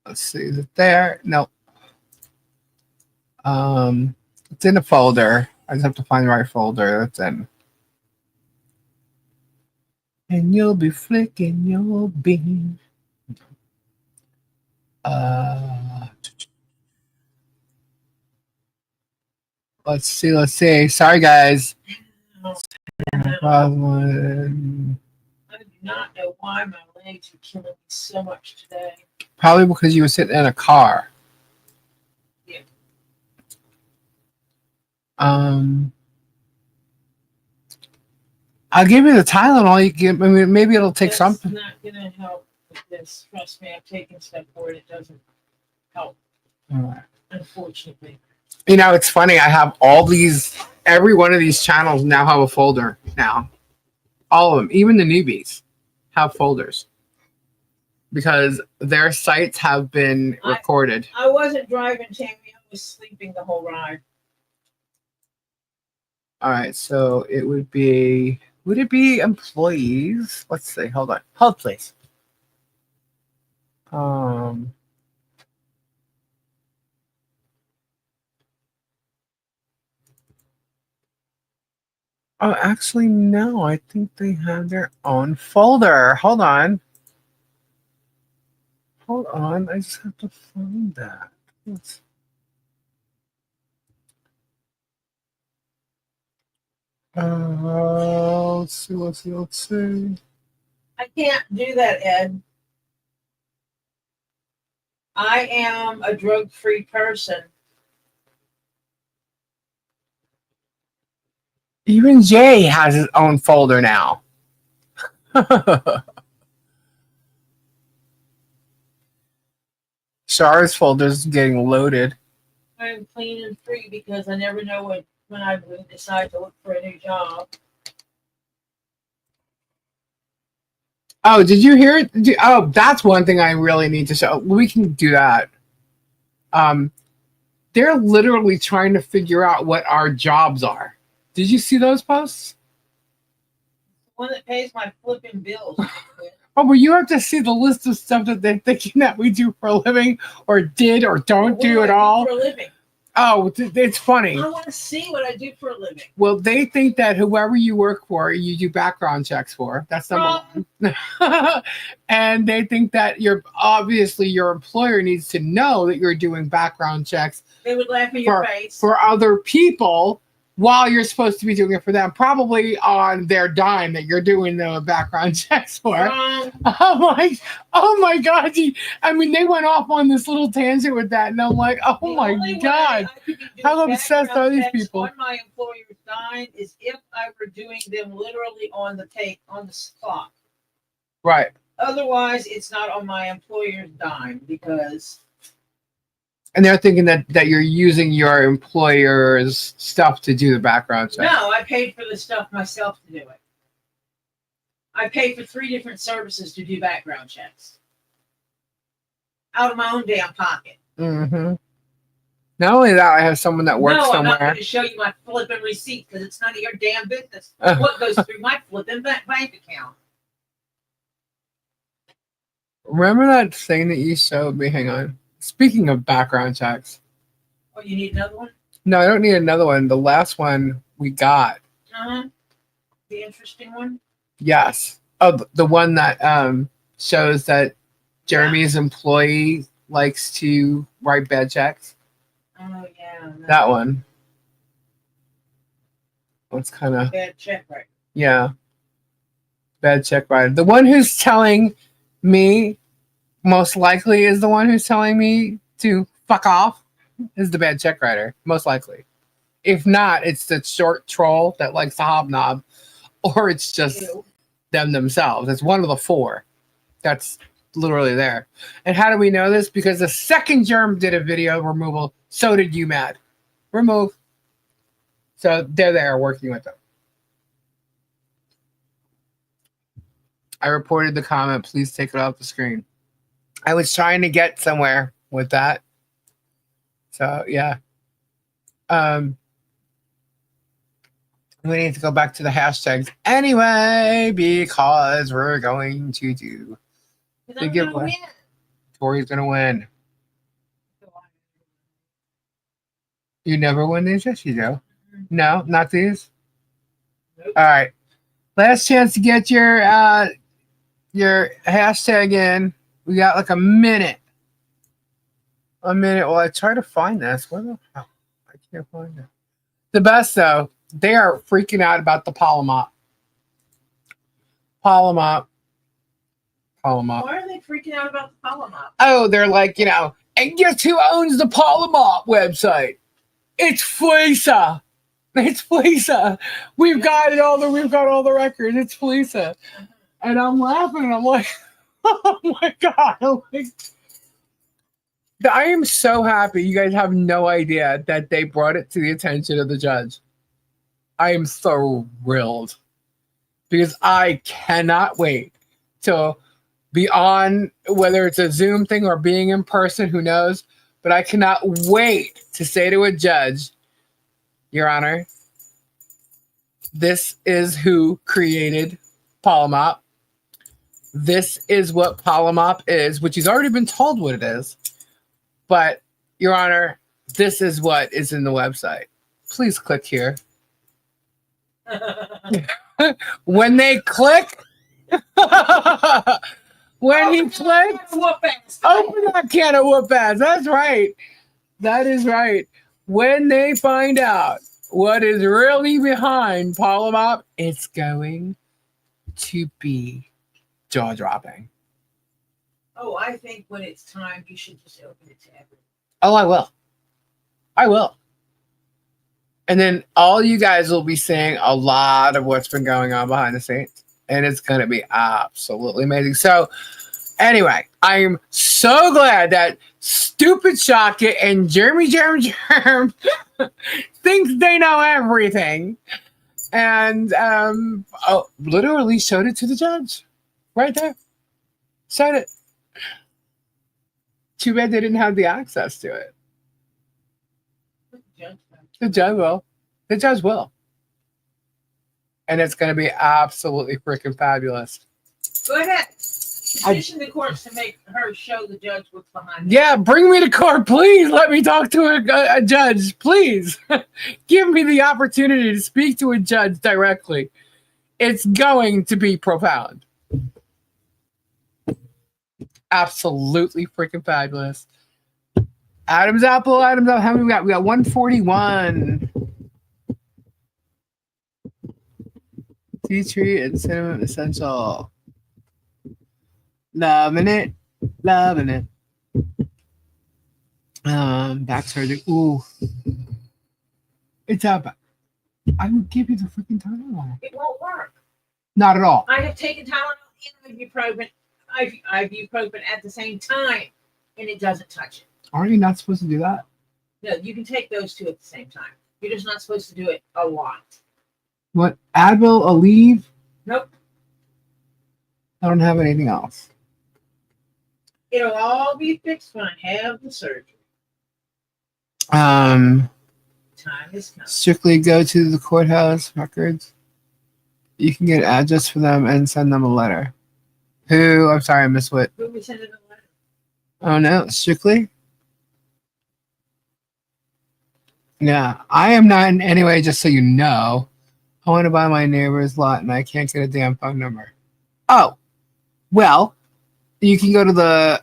[SPEAKER 1] Let's see, is it there? Nope. It's in a folder. I just have to find the right folder that's in. And you'll be flicking your bean. Let's see. Sorry, guys.
[SPEAKER 2] I do not know why my legs are killing me so much today.
[SPEAKER 1] Probably because you were sitting in a car.
[SPEAKER 2] Yeah.
[SPEAKER 1] I'll give you the Tylenol. You get. I mean, maybe it'll take something.
[SPEAKER 2] It's not gonna help with this. Trust me, I've taken stuff for it. It doesn't help.
[SPEAKER 1] All right.
[SPEAKER 2] Unfortunately.
[SPEAKER 1] It's funny. I have every one of these channels now have a folder now. All of them, even the newbies, have folders because their sites have been recorded.
[SPEAKER 2] I wasn't driving, Tammy. I was sleeping the whole ride.
[SPEAKER 1] All right, so would it be employees? Let's see. Hold on. Hold, please. Oh, actually, no. I think they have their own folder. Hold on. I just have to find that. Let's see.
[SPEAKER 2] I can't do that, Ed. I am a drug-free person.
[SPEAKER 1] Even Jay has his own folder now. Char's folder is getting loaded.
[SPEAKER 2] I'm clean and free because I never know when I would decide to look for a new job.
[SPEAKER 1] Oh, did you hear it? Oh, that's one thing I really need to show. We can do that. They're literally trying to figure out what our jobs are. Did you see those posts?
[SPEAKER 2] The one that pays my flipping bills.
[SPEAKER 1] Oh, but you have to see the list of stuff that they're thinking that we do for a living or did or don't do at all.
[SPEAKER 2] For a living?
[SPEAKER 1] Oh, it's funny.
[SPEAKER 2] I want to see what I do for a living.
[SPEAKER 1] Well, they think that whoever you work for, you do background checks for. That's number one. And they think that your employer needs to know that you're doing background checks.
[SPEAKER 2] They would laugh in your face. For
[SPEAKER 1] other people while you're supposed to be doing it for them, probably on their dime that you're doing the background checks for. Oh my God. I mean, they went off on this little tangent with that, and I'm like, oh my God. How obsessed are these people?
[SPEAKER 2] On my employer's dime is if I were doing them literally on the clock.
[SPEAKER 1] Right.
[SPEAKER 2] Otherwise, it's not on my employer's dime because...
[SPEAKER 1] And they're thinking that you're using your employer's stuff to do the background check.
[SPEAKER 2] No, I paid for the stuff myself to do it. I paid for 3 different services to do background checks. Out of my own damn pocket.
[SPEAKER 1] Mm-hmm. Not only that, I have someone that works somewhere.
[SPEAKER 2] I'm not going to show you my flipping receipt because it's none of your damn business. What goes through my flipping bank account?
[SPEAKER 1] Remember that thing that you showed me? Hang on. Speaking of background checks.
[SPEAKER 2] Oh, you need another one?
[SPEAKER 1] No, I don't need another one. The last one we got.
[SPEAKER 2] Uh-huh. The interesting one?
[SPEAKER 1] Yes. Oh, the one that shows that Jeremy's employee likes to write bad checks.
[SPEAKER 2] Oh yeah.
[SPEAKER 1] That one. What's kind of
[SPEAKER 2] Bad check, right?
[SPEAKER 1] yeah. Bad check writer. The one who's telling me most likely is the one who's telling me to fuck off is the bad check writer. Most likely. If not, it's the short troll that likes to hobnob, or it's just them themselves. It's one of the four that's literally there. And how do we know this? Because the second germ did a video removal, so did UMAD. Remove. So they're there working with them. I reported the comment. Please take it off the screen. I was trying to get somewhere with that. So yeah. We need to go back to the hashtags anyway, because we're going to do the giveaway. Tori's gonna win. You never win these? Yes, you do. No, not these. Nope. All right. Last chance to get your hashtag in. We got like a minute. A minute. Well, I try to find this. Where the hell? I can't find it. The best though, they are freaking out about the Palomop. Palomop.
[SPEAKER 2] Why are they freaking out about the Palomop?
[SPEAKER 1] Oh, they're like, and guess who owns the Palomop website? It's Felisa. It's Felisa. We've got all the records. It's Felisa. And I'm laughing. I'm like, oh my God. I am so happy. You guys have no idea that they brought it to the attention of the judge. I am so thrilled because I cannot wait to be on, whether it's a Zoom thing or being in person, who knows, but I cannot wait to say to a judge, Your Honor, this is who created Palomop. This is what Palomop is, which he's already been told what it is. But, Your Honor, this is what is in the website. Please click here. When they click, when he clicks, open that can of whoop ass. That's right. That is right. When they find out what is really behind Palomop, it's going to be jaw-dropping.
[SPEAKER 2] Oh, I think when it's time, you should just open it to everyone.
[SPEAKER 1] Oh, I will. I will. And then all you guys will be seeing a lot of what's been going on behind the scenes. And it's going to be absolutely amazing. So, anyway, I'm so glad that stupid Shocket and Jeremy thinks they know everything. And literally showed it to the judge. Right there. Showed it. Too bad they didn't have the access to it. The judge will. The judge will. And it's going to be absolutely freaking fabulous.
[SPEAKER 2] Go ahead. Petition the courts to make her show the judge what's behind it.
[SPEAKER 1] Yeah, bring me to court, please. Let me talk to a judge, please. Give me the opportunity to speak to a judge directly. It's going to be profound. Absolutely freaking fabulous. Adam's apple. How many we got? We got 141. Tea tree and cinnamon essential. Loving it. Loving it. Back surgery. Ooh. It's up. I will give you the freaking Tylenol.
[SPEAKER 2] It won't work.
[SPEAKER 1] Not at all.
[SPEAKER 2] I have taken Tylenol and ibuprofen at the same time, and it doesn't touch it.
[SPEAKER 1] Aren't you not supposed to do that?
[SPEAKER 2] No, you can take those two at the same time. You're just not supposed to do it a lot.
[SPEAKER 1] What? Advil, Aleve?
[SPEAKER 2] Nope.
[SPEAKER 1] I don't have anything else.
[SPEAKER 2] It'll all be fixed when I have the surgery.
[SPEAKER 1] Time
[SPEAKER 2] is coming.
[SPEAKER 1] Strictly go to the courthouse records. You can get an address for them and send them a letter. Who? I'm sorry, I missed what.
[SPEAKER 2] Who we sending a letter?
[SPEAKER 1] Oh no, Strictly? Yeah, I am not in any way, just so you know. I want to buy my neighbor's lot and I can't get a damn phone number. Oh, well, you can go to the.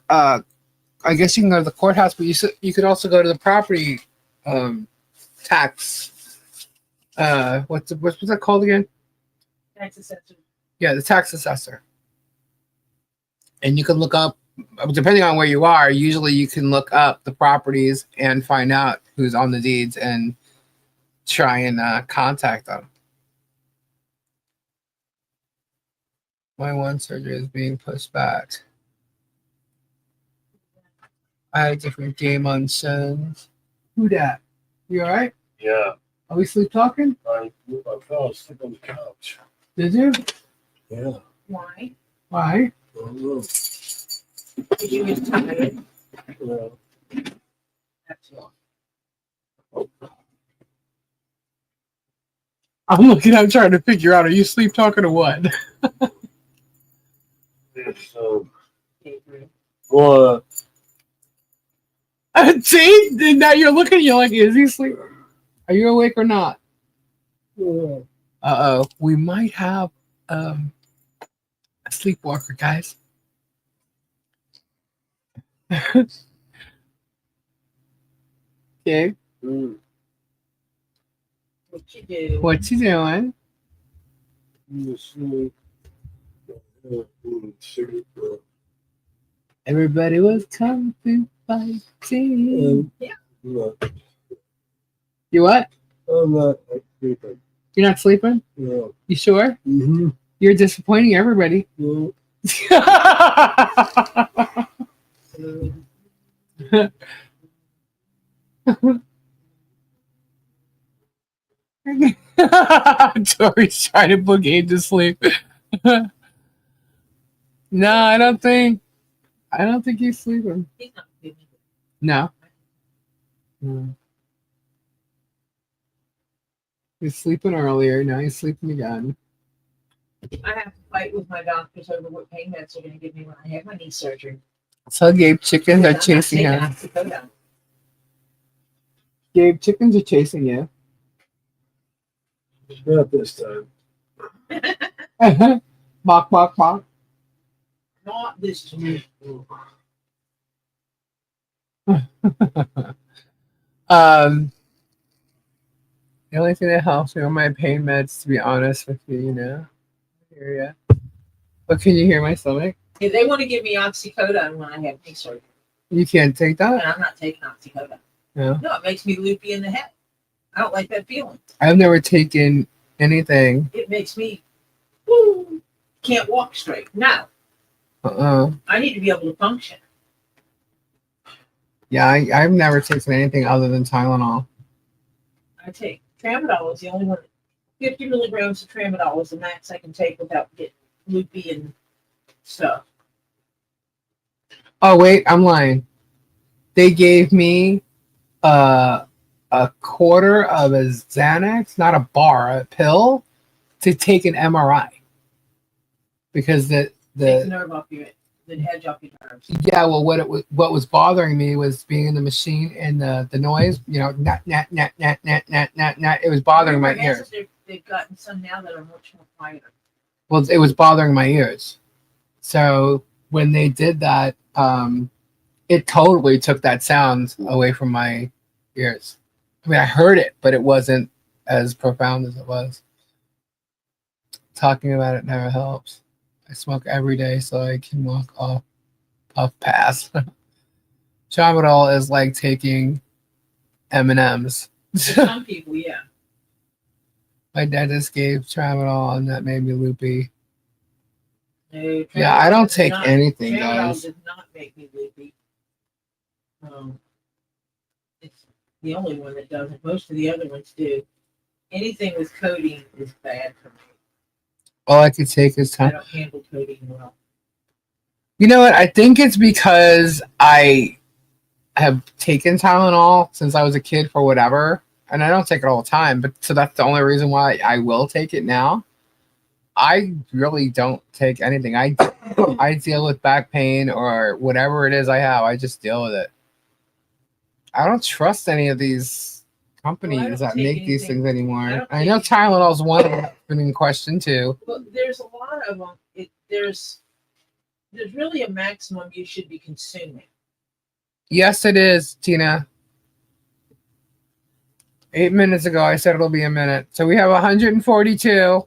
[SPEAKER 1] I guess you can go to the courthouse, but you could also go to the property tax. What's that called again?
[SPEAKER 2] Tax assessor.
[SPEAKER 1] Yeah, the tax assessor. And you can look up, depending on where you are. Usually, you can look up the properties and find out who's on the deeds and try and contact them. My one surgery is being pushed back. I had a different game on Sons. Who dat? You all right?
[SPEAKER 3] Yeah.
[SPEAKER 1] Are we sleep talking?
[SPEAKER 3] I fell asleep on the couch.
[SPEAKER 1] Did you?
[SPEAKER 3] Yeah.
[SPEAKER 2] Why?
[SPEAKER 1] Why?
[SPEAKER 3] I don't know.
[SPEAKER 2] Because you was tired.
[SPEAKER 3] Yeah.
[SPEAKER 2] That's why.
[SPEAKER 1] I'm trying to figure out, are you sleep talking or what?
[SPEAKER 3] It's, well,
[SPEAKER 1] See? Now you're looking, you're like, is he sleep? Are you awake or not?
[SPEAKER 3] yeah.
[SPEAKER 1] Uh-oh. We might have a sleepwalker, guys. Okay.
[SPEAKER 3] Mm.
[SPEAKER 2] What you do?
[SPEAKER 1] What you doing? Everybody was kung fu fighting.
[SPEAKER 3] No,
[SPEAKER 1] You what?
[SPEAKER 3] I'm not sleeping.
[SPEAKER 1] You're not sleeping?
[SPEAKER 3] No.
[SPEAKER 1] You sure?
[SPEAKER 3] Mm-hmm.
[SPEAKER 1] You're disappointing everybody.
[SPEAKER 3] No.
[SPEAKER 1] Tori's trying to book Abe to sleep. No, I don't think he's sleeping.
[SPEAKER 2] He's not sleeping.
[SPEAKER 1] No. No. He's sleeping earlier. Now he's sleeping again.
[SPEAKER 2] I have to fight with my doctors over what pain meds they're going to give me when I have my knee surgery.
[SPEAKER 1] So Gabe, chickens
[SPEAKER 2] I'm
[SPEAKER 1] are
[SPEAKER 2] not
[SPEAKER 1] chasing
[SPEAKER 2] taking
[SPEAKER 1] him.
[SPEAKER 2] oxycodone.
[SPEAKER 1] Gabe, chickens are chasing you.
[SPEAKER 3] Not this time.
[SPEAKER 1] Bok, bok, bok.
[SPEAKER 2] Not this time.
[SPEAKER 1] The only thing that helps me on my pain meds, to be honest with you, you know. I hear ya. But can you hear my stomach?
[SPEAKER 2] Yeah, they want to give me oxycodone when I have knee surgery.
[SPEAKER 1] You can't take
[SPEAKER 2] And
[SPEAKER 1] that?
[SPEAKER 2] I'm not taking oxycodone.
[SPEAKER 1] No.
[SPEAKER 2] No, it makes me loopy in the head. I don't like that feeling.
[SPEAKER 1] I've never taken anything.
[SPEAKER 2] It makes me woo, can't walk straight. No, I need to be able to function.
[SPEAKER 1] Yeah, I've never taken anything other than Tylenol.
[SPEAKER 2] I take tramadol is the only one. 50 milligrams of tramadol is the max I can take without getting loopy and stuff.
[SPEAKER 1] Oh wait, I'm lying. They gave me a quarter of a Xanax, not a bar, a pill, to take an MRI. Because
[SPEAKER 2] Take the nerve off your, the edge off your nerves.
[SPEAKER 1] yeah, well, what was bothering me was being in the machine and the noise, you know, nat, nat, nat, nat, nat, nat, nat, nat. It was bothering my ears.
[SPEAKER 2] They've gotten some now that are much more quieter.
[SPEAKER 1] Well, it was bothering my ears. So when they did that, it totally took that sound away from my ears. I mean, I heard it, but it wasn't as profound as it was. Talking about it never helps. I smoke every day so I can walk off puff pass. Tramadol is like taking M&Ms.
[SPEAKER 2] Some people, yeah.
[SPEAKER 1] My dentist gave Tramadol and that made me loopy.
[SPEAKER 2] No,
[SPEAKER 1] Yeah, I don't take
[SPEAKER 2] not,
[SPEAKER 1] anything,
[SPEAKER 2] tramadol
[SPEAKER 1] guys.
[SPEAKER 2] does not make me loopy. It's the only one that doesn't. Most of the other ones do. Anything with codeine is bad for me.
[SPEAKER 1] All I could take is
[SPEAKER 2] I
[SPEAKER 1] time.
[SPEAKER 2] don't handle codeine well.
[SPEAKER 1] You know what? I think it's because I have taken Tylenol since I was a kid for whatever, and I don't take it all the time. But so that's the only reason why I will take it now. I really don't take anything. I deal with back pain or whatever it is I have. I just deal with it. I don't trust any of these companies
[SPEAKER 2] don't
[SPEAKER 1] that
[SPEAKER 2] take
[SPEAKER 1] make these
[SPEAKER 2] anything-
[SPEAKER 1] things anymore.
[SPEAKER 2] don't
[SPEAKER 1] I know
[SPEAKER 2] take-
[SPEAKER 1] Tylenol's one that's been in question too.
[SPEAKER 2] But there's a lot of them. There's really a maximum you should be consuming.
[SPEAKER 1] Yes, it is, Tina. 8 minutes ago, I said it'll be a minute. So we have 142.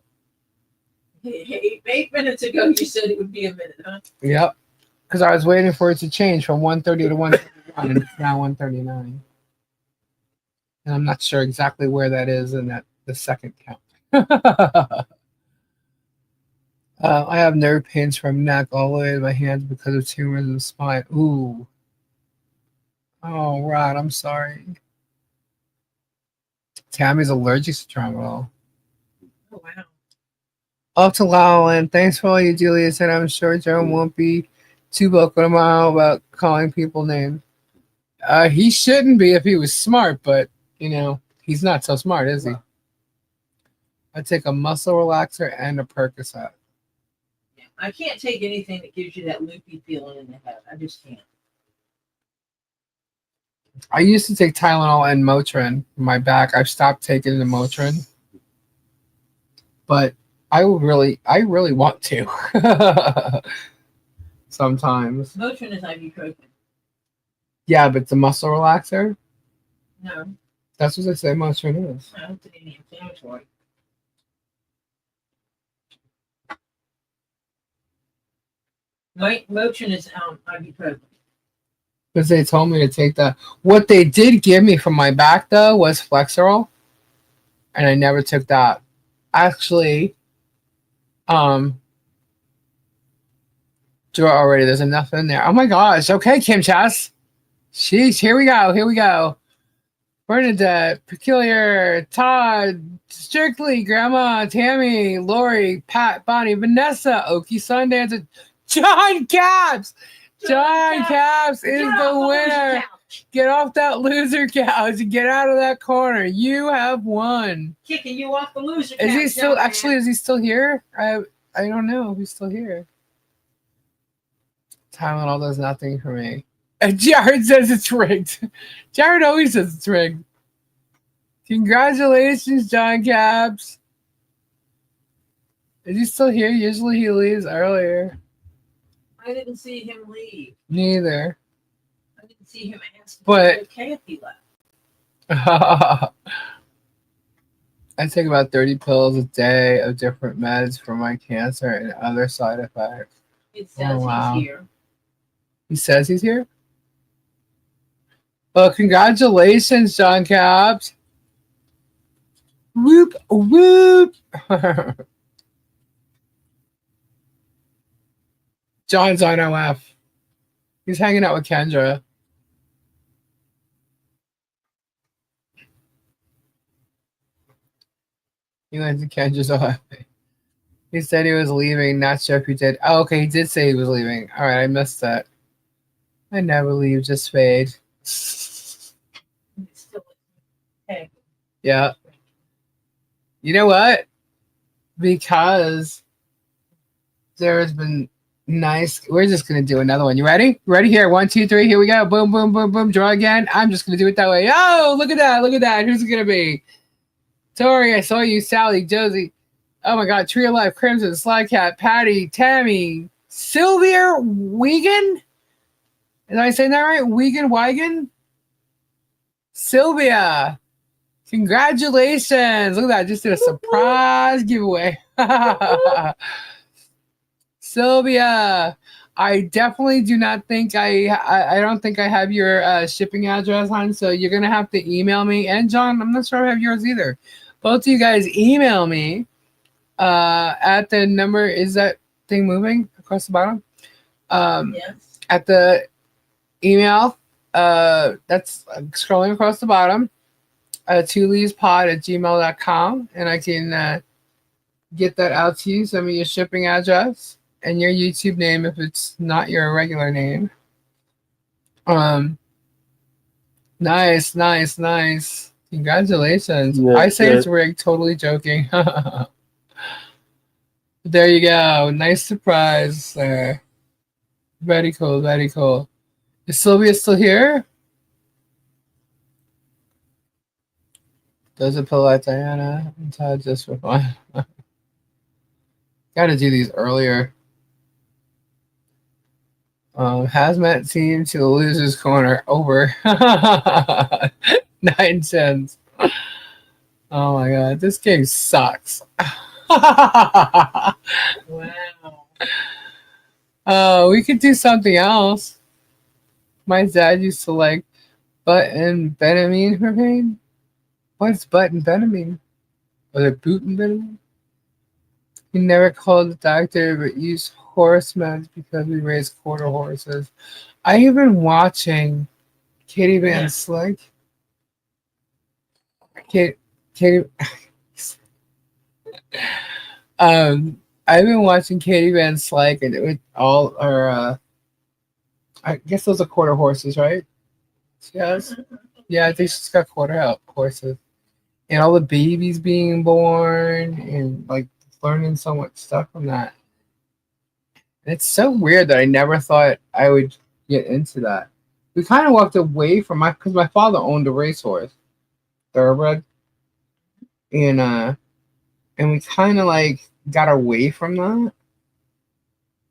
[SPEAKER 2] 8 minutes ago, you said it would be a minute, huh?
[SPEAKER 1] Yep. Because I was waiting for it to change from 130 to 131, and it's now 139. And I'm not sure exactly where that is in the second count. I have nerve pains from neck all the way to my hands because of tumors in the spine. Ooh. Oh, Rod, I'm sorry. Tammy's allergic to tramadol.
[SPEAKER 2] Oh, wow.
[SPEAKER 1] Up to Lowland. Thanks for all you do, Leah said. I'm sure Jerome won't be too vocal tomorrow about calling people names. He shouldn't be if he was smart, but, he's not so smart, is he? I take a muscle relaxer and a Percocet.
[SPEAKER 2] Yeah. I can't take anything that gives you that loopy feeling in the head. I just can't.
[SPEAKER 1] I used to take Tylenol and Motrin for my back. I've stopped taking the Motrin. But I really want to. Sometimes.
[SPEAKER 2] Motrin is ibuprofen.
[SPEAKER 1] Yeah, but the muscle relaxer?
[SPEAKER 2] No,
[SPEAKER 1] That's what they say Motrin is.
[SPEAKER 2] I don't think any inflammatory. Motrin is ibuprofen.
[SPEAKER 1] Because they told me to take that. What they did give me for my back, though, was Flexerol. And I never took that. Actually, draw already. There's enough in there. Oh, my gosh. Okay, Kim Chess. Sheesh. Here we go. Bernadette, Peculiar, Todd, Strictly, Grandma, Tammy, Lori, Pat, Bonnie, Vanessa, Okie Sundancer, John Caps. John Caps is the winner. Get off that loser couch and get out of that corner. You have won.
[SPEAKER 2] Kicking you off the loser
[SPEAKER 1] Is he
[SPEAKER 2] couch,
[SPEAKER 1] still
[SPEAKER 2] young man.
[SPEAKER 1] actually? Is he still here? I don't know if he's still here. Tylenol does nothing for me. And Jared says it's rigged. Jared always says it's rigged. Congratulations, John Caps. Is he still here? Usually he leaves earlier.
[SPEAKER 2] I didn't see him leave.
[SPEAKER 1] Neither.
[SPEAKER 2] I didn't see him ask if
[SPEAKER 1] But-
[SPEAKER 2] it was okay if he left.
[SPEAKER 1] I take about 30 pills a day of different meds for my cancer and other side effects.
[SPEAKER 2] It says
[SPEAKER 1] wow.
[SPEAKER 2] he's here.
[SPEAKER 1] He says he's here? Well, congratulations, John Caps. Whoop, whoop. John's on OF. He's hanging out with Kendra. He went to Kendra's OF. He said he was leaving. Not sure if he did. Oh, okay, he did say he was leaving. All right, I missed that. I never leave, just fade.
[SPEAKER 2] It's still okay.
[SPEAKER 1] Yeah. You know what? Because there's been nice. We're just gonna do another one. You ready? Ready? Here. 1, 2, 3. Here we go. Boom, boom, boom, boom. Draw again. I'm just gonna do it that way. Oh, look at that! Look at that! Who's it gonna be? Tori, I saw you. Sally, Josie. Oh my God! Tree of Life, Crimson, Slycat, Patty, Tammy, Sylvia, Wiegand. Did I say that right? Wiegand? Sylvia. Congratulations. Look at that. Just did a surprise giveaway. Sylvia, I definitely do not think I don't think I have your shipping address on, so you're going to have to email me. And John, I'm not sure I have yours either. Both of you guys email me at the number. Is that thing moving across the bottom?
[SPEAKER 2] Yes.
[SPEAKER 1] At the email that's scrolling across the bottom, tuleaspod@gmail.com, and I can get that out to you. Send me your shipping address and your YouTube name if it's not your regular name. Nice. Congratulations.
[SPEAKER 3] Yeah,
[SPEAKER 1] I say
[SPEAKER 3] good.
[SPEAKER 1] it's rigged, totally joking. There you go. Nice surprise there. Very cool. Is Sylvia still here? Does a pill like Diana and Todd just for fun? Got to do these earlier. Hazmat team to the losers corner over 9 cents. Oh my god, this game sucks.
[SPEAKER 2] Wow.
[SPEAKER 1] We could do something else. My dad used to like buttonbenamine for pain. What's buttonbenamine? Was it butanbenamine? He never called the doctor but used horse meds because we raised quarter horses. I've been watching Katie Van Slyke. Katie I've been watching Katie Van Slyke and with all her I guess those are quarter horses, right? Yes. Yeah, I think she's got quarter horses. And all the babies being born and like learning so much stuff from that. And it's so weird that I never thought I would get into that. We kind of walked away from because my father owned a racehorse, thoroughbred, and we kind of like got away from that.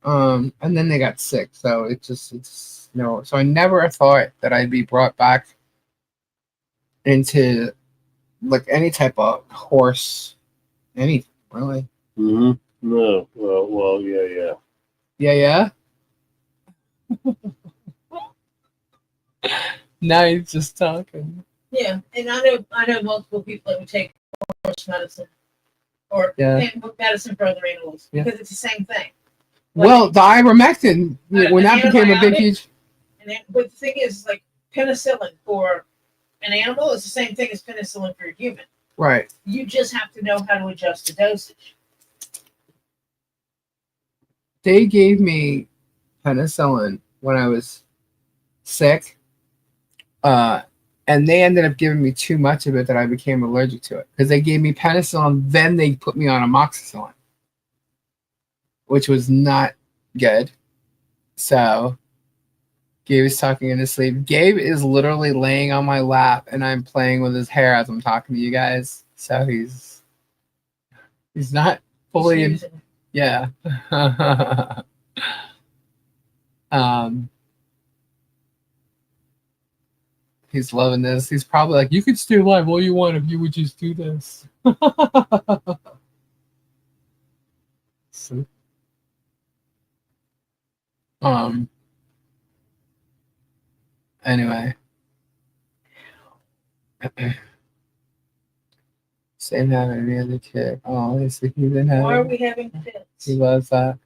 [SPEAKER 1] And then they got sick, so it's no. So I never thought that I'd be brought back into like any type of horse, anything really.
[SPEAKER 3] Mm-hmm. No. Well, yeah.
[SPEAKER 1] Yeah. Now he's just talking.
[SPEAKER 2] Yeah, and I know multiple people that would take horse medicine or medicine for other animals because it's the same thing. Like,
[SPEAKER 1] well, the ivermectin when that became a big huge.
[SPEAKER 2] But the thing is, like penicillin for an animal is the same thing as penicillin for a human.
[SPEAKER 1] Right.
[SPEAKER 2] You just have to know how to adjust the dosage.
[SPEAKER 1] They gave me penicillin when I was sick, and they ended up giving me too much of it that I became allergic to it. Because they gave me penicillin, then they put me on amoxicillin, which was not good. So Gabe is talking in his sleep. Gabe is literally laying on my lap, and I'm playing with his hair as I'm talking to you guys. So he's not fully in. Yeah. He's loving this. He's probably like, you could stay alive all you want if you would just do this. So, anyway. Same having any other kid. Oh, he's been having.
[SPEAKER 2] Why are we having fits?
[SPEAKER 1] He loves that.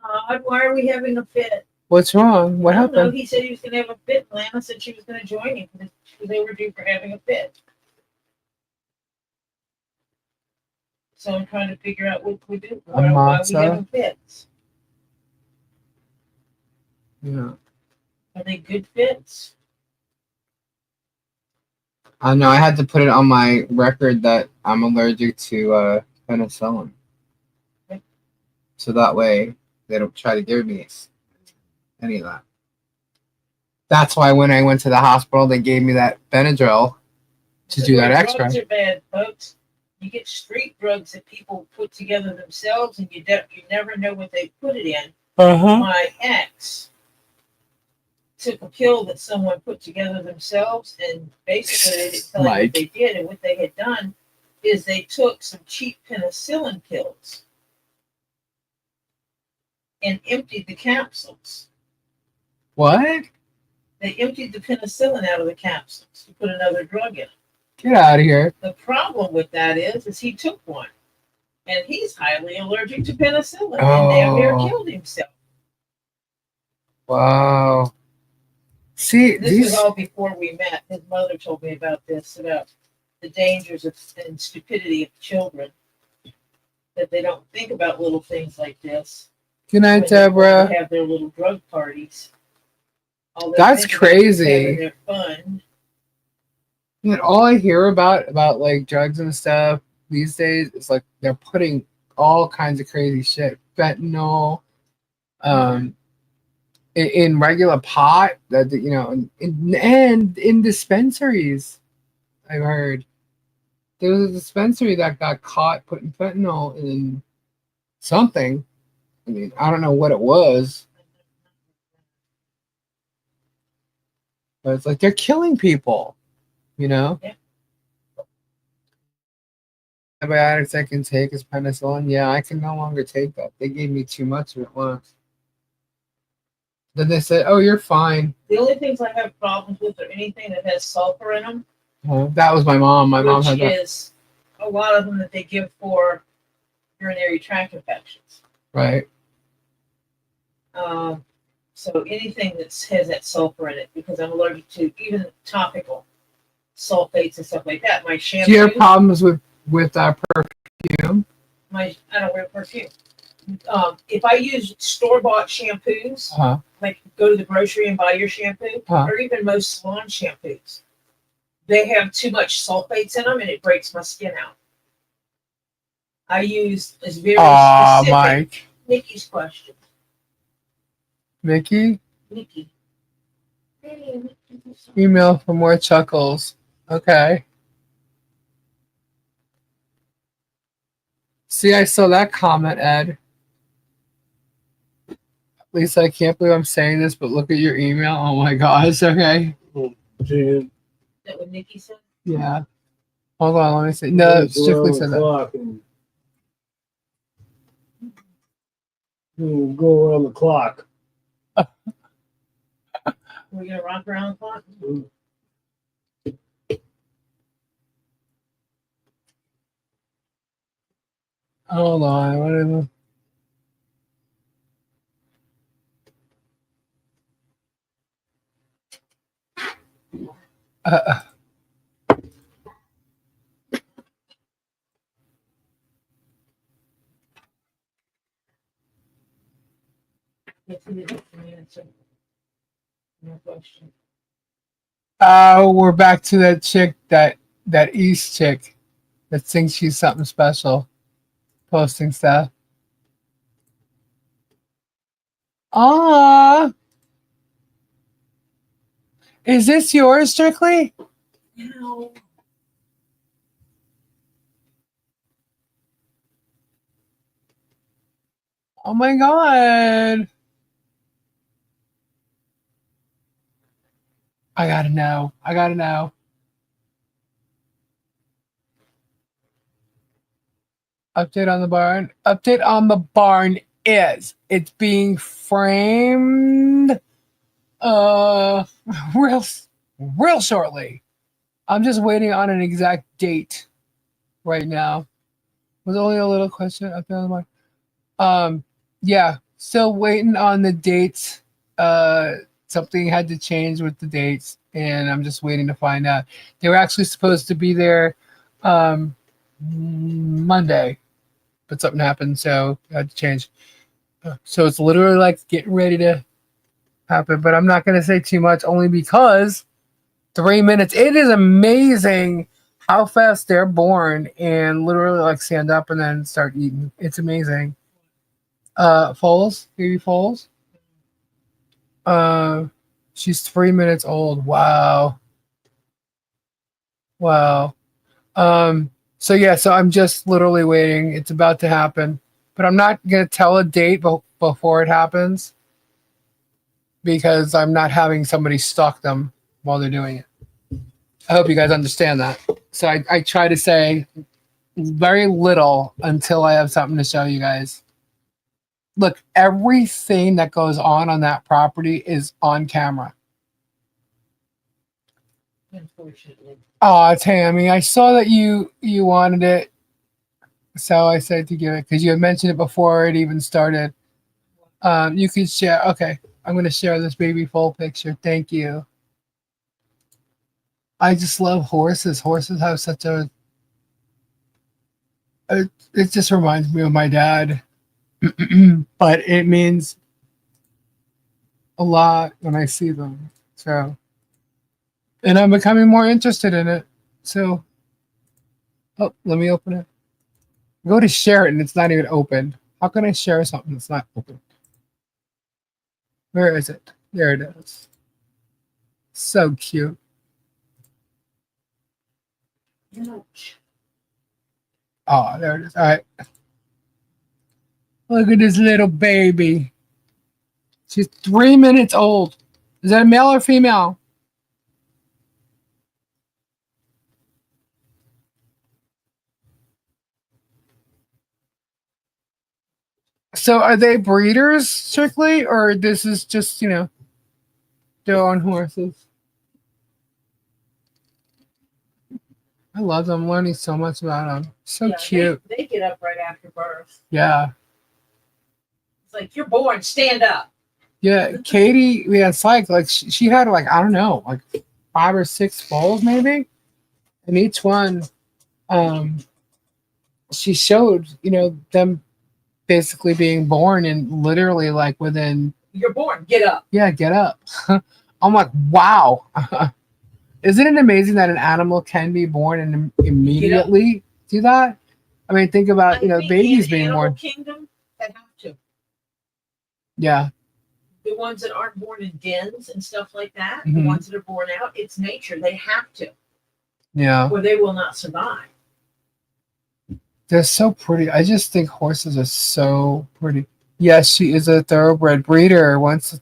[SPEAKER 2] Todd, why are we having a fit?
[SPEAKER 1] What's wrong? What happened?
[SPEAKER 2] No, he said he was going to have a fit. Lana said she was going to join him because they were due for having a fit. So I'm trying to figure out what we do. Why we having fits?
[SPEAKER 1] Yeah.
[SPEAKER 2] Are they good fits?
[SPEAKER 1] I know. I had to put it on my record that I'm allergic to penicillin.
[SPEAKER 2] Okay.
[SPEAKER 1] So that way they don't try to give me any of that. That's why when I went to the hospital, they gave me that Benadryl to do that extra.
[SPEAKER 2] Drugs are bad, folks. You get street drugs that people put together themselves, and you never know what they put it in. My ex took a pill that someone put together themselves, and basically they didn't tell you what they did. And what they had done is they took some cheap penicillin pills and emptied the capsules.
[SPEAKER 1] What?
[SPEAKER 2] They emptied the penicillin out of the capsules to put another drug in it.
[SPEAKER 1] Get out of here.
[SPEAKER 2] The problem with that is he took one, and he's highly allergic to penicillin, and damn near killed himself.
[SPEAKER 1] Wow. See,
[SPEAKER 2] this was all before we met. His mother told me about this, about the dangers and stupidity of children, that they don't think about little things like this.
[SPEAKER 1] Good night, Deborah.
[SPEAKER 2] They have their little drug parties.
[SPEAKER 1] That's crazy.
[SPEAKER 2] Their fun.
[SPEAKER 1] And all I hear about like drugs and stuff these days is like they're putting all kinds of crazy shit, fentanyl, in regular pot that and in dispensaries. I've heard. there was a dispensary that got caught putting fentanyl in something. I mean, I don't know what it was, but it's like they're killing people, you know?
[SPEAKER 2] Yeah.
[SPEAKER 1] Antibiotics I can take is penicillin. Yeah, I can no longer take that. They gave me too much of it once. Then they said, "Oh, you're fine."
[SPEAKER 2] The only things I have problems with are anything that has sulfur in them,
[SPEAKER 1] That was my mom. My mom had
[SPEAKER 2] which
[SPEAKER 1] that.
[SPEAKER 2] is a lot of them that they give for urinary tract infections.
[SPEAKER 1] Right.
[SPEAKER 2] So anything that has that sulfur in it, because I'm allergic to even topical sulfates and stuff like that. My shampoo.
[SPEAKER 1] Do you have problems with perfume?
[SPEAKER 2] I don't wear perfume. If I use store-bought shampoos, like go to the grocery and buy your shampoo, or even most salon shampoos, they have too much sulfates in them and it breaks my skin out. I use this very specific.
[SPEAKER 1] Mike.
[SPEAKER 2] Nikki's question.
[SPEAKER 1] Mickey?
[SPEAKER 2] Nikki. Hey, Nikki.
[SPEAKER 1] Email for more chuckles. Okay. See, I saw that comment, Ed. Lisa, I can't believe I'm saying this, but look at your email. Oh my gosh, okay.
[SPEAKER 3] Gee,
[SPEAKER 2] Is that what Nikki said?
[SPEAKER 1] Yeah. Hold on, let me see. No, it strictly said that.
[SPEAKER 3] Go around the clock.
[SPEAKER 2] We're gonna rock around the clock.
[SPEAKER 1] Hold on, what is it?
[SPEAKER 2] No question.
[SPEAKER 1] We're back to that chick, that East chick that thinks she's something special, posting stuff. Is this yours, Strictly?
[SPEAKER 2] No.
[SPEAKER 1] Oh my god. I gotta know. Update on the barn. Update on the barn is it's being framed real shortly. I'm just waiting on an exact date right now. Was only a little question update on the barn. Yeah, still waiting on the dates. Something had to change with the dates, and I'm just waiting to find out. They were actually supposed to be there Monday, but something happened, so I had to change. So it's literally like getting ready to happen, but I'm not going to say too much, only because 3 minutes. It is amazing how fast they're born and literally like stand up and then start eating. It's amazing. Foles, baby Foles. She's 3 minutes old. Wow. So yeah, so I'm just literally waiting. It's about to happen, but I'm not gonna tell a date before it happens because I'm not having somebody stalk them while they're doing it. I hope you guys understand that. So I try to say very little until I have something to show you guys. Look, everything that goes on that property is on camera.
[SPEAKER 2] Unfortunately.
[SPEAKER 1] Oh, Tammy, I saw that you wanted it, so I said to give it because you had mentioned it before it even started. You could share. Okay, I'm going to share this baby foal picture. Thank you. I just love horses. Horses have such a. It just reminds me of my dad, but it means a lot when I see them. So, and I'm becoming more interested in it. So, oh, let me open it. Go to share it and it's not even opened. How can I share something that's not open? Where is it? There it is. So cute.
[SPEAKER 2] Ouch.
[SPEAKER 1] Oh, there it is. All right. Look at this little baby. She's 3 minutes old. Is that a male or female? So are they breeders strictly, or this is just, their own horses? I love them. I'm learning so much about them. So
[SPEAKER 2] Yeah,
[SPEAKER 1] cute.
[SPEAKER 2] They get up right after birth.
[SPEAKER 1] Yeah.
[SPEAKER 2] It's like, you're born, stand up.
[SPEAKER 1] Yeah. Katie, we had psych, like she had like, I don't know, like 5 or 6 foals maybe. And each one, she showed, them basically being born and literally like within.
[SPEAKER 2] You're born, get up.
[SPEAKER 1] Yeah, get up. I'm like, wow. Isn't it amazing that an animal can be born and immediately do that? I mean, think about, babies being born.
[SPEAKER 2] Kingdom, that have to.
[SPEAKER 1] Yeah.
[SPEAKER 2] The ones that aren't born in dens and stuff like that,
[SPEAKER 1] Mhm.
[SPEAKER 2] the ones that are born out, it's nature. They have to,
[SPEAKER 1] Yeah.
[SPEAKER 2] or they will not survive.
[SPEAKER 1] They're so pretty. I just think horses are so pretty. Yes, she is a thoroughbred breeder. Once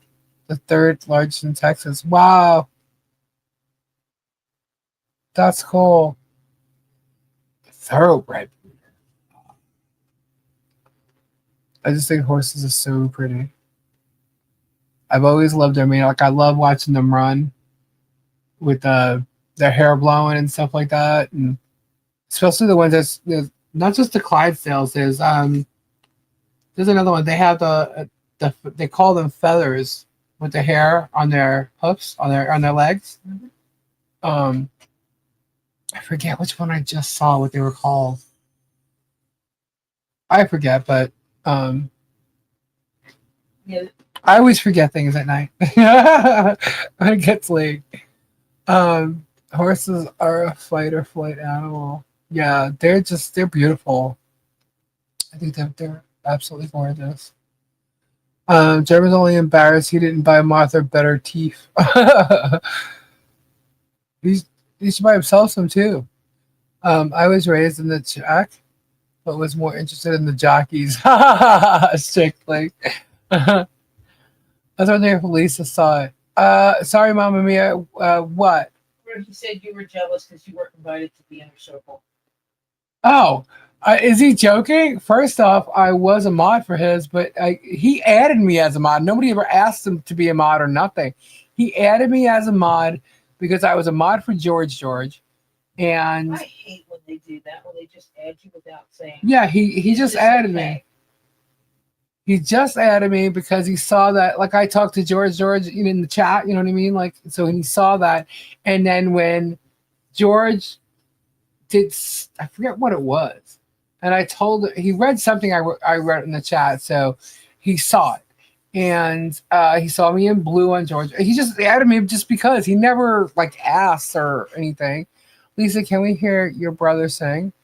[SPEAKER 1] the third largest in Texas. Wow. That's cool. Thoroughbred. I just think horses are so pretty. I've always loved their mane. Like I love watching them run with their hair blowing and stuff like that, and especially the ones that's not just the Clydesdales. There's another one. They have they call them feathers with the hair on their hoofs on their legs. I forget which one I just saw. What they were called. I forget, but
[SPEAKER 2] Yeah.
[SPEAKER 1] I always forget things at night when it gets late. Horses are a fight or flight animal. Yeah, they're beautiful. I think they're absolutely gorgeous. Jeremy's only embarrassed he didn't buy Martha better teeth. He should buy himself some too. I was raised in the track, but was more interested in the jockeys. Strictly. I was wondering if Lisa saw it. Sorry, Mama Mia. What?
[SPEAKER 2] Where he said you were jealous because you weren't invited to the inner circle.
[SPEAKER 1] Oh, is he joking? First off, I was a mod for his, but he added me as a mod. Nobody ever asked him to be a mod or nothing. He added me as a mod because I was a mod for George, and
[SPEAKER 2] I hate when they do that, when they just add you without saying.
[SPEAKER 1] yeah, he just added me. He just added me because he saw that, like I talked to George in the chat, you know what I mean? Like, so he saw that. And then when George did, I forget what it was. And I told, he read something I wrote in the chat. So he saw it. And he saw me in blue on George. He just added me just because he never like asked or anything. Lisa, can we hear your brother sing?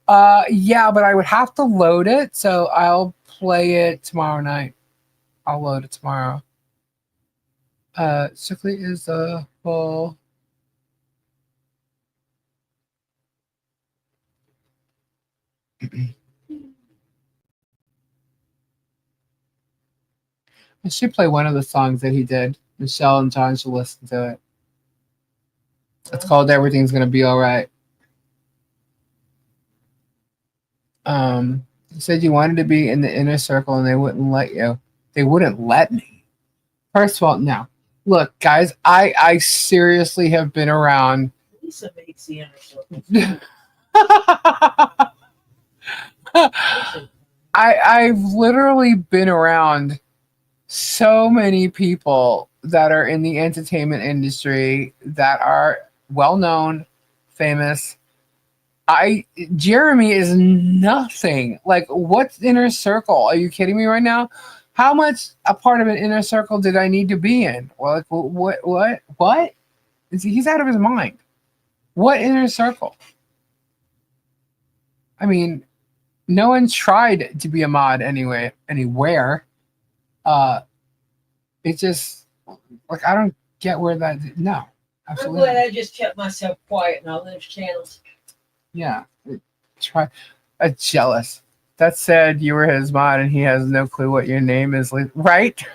[SPEAKER 1] Yeah, but I would have to load it. So I'll play it tomorrow night. I'll load it tomorrow. Strictly is a full. I should play one of the songs that he did. Michelle and John should listen to it. It's called "Everything's Gonna Be All Right." You said you wanted to be in the inner circle and they wouldn't let you. They wouldn't let me. First of all, no. Look, guys, I seriously have been around.
[SPEAKER 2] Lisa makes the inner circle.
[SPEAKER 1] I've literally been around so many people that are in the entertainment industry that are well known, famous. Jeremy is nothing. Like, what's inner circle? Are you kidding me right now? How much a part of an inner circle did I need to be in? Well, like, what? He's out of his mind. What inner circle? I mean, no one tried to be a mod anywhere. It just, like, I don't get where that, no. Absolutely.
[SPEAKER 2] I'm glad I just kept myself quiet in all those channels.
[SPEAKER 1] Yeah, try. Jealous. That said, you were his mod and he has no clue what your name is. Right?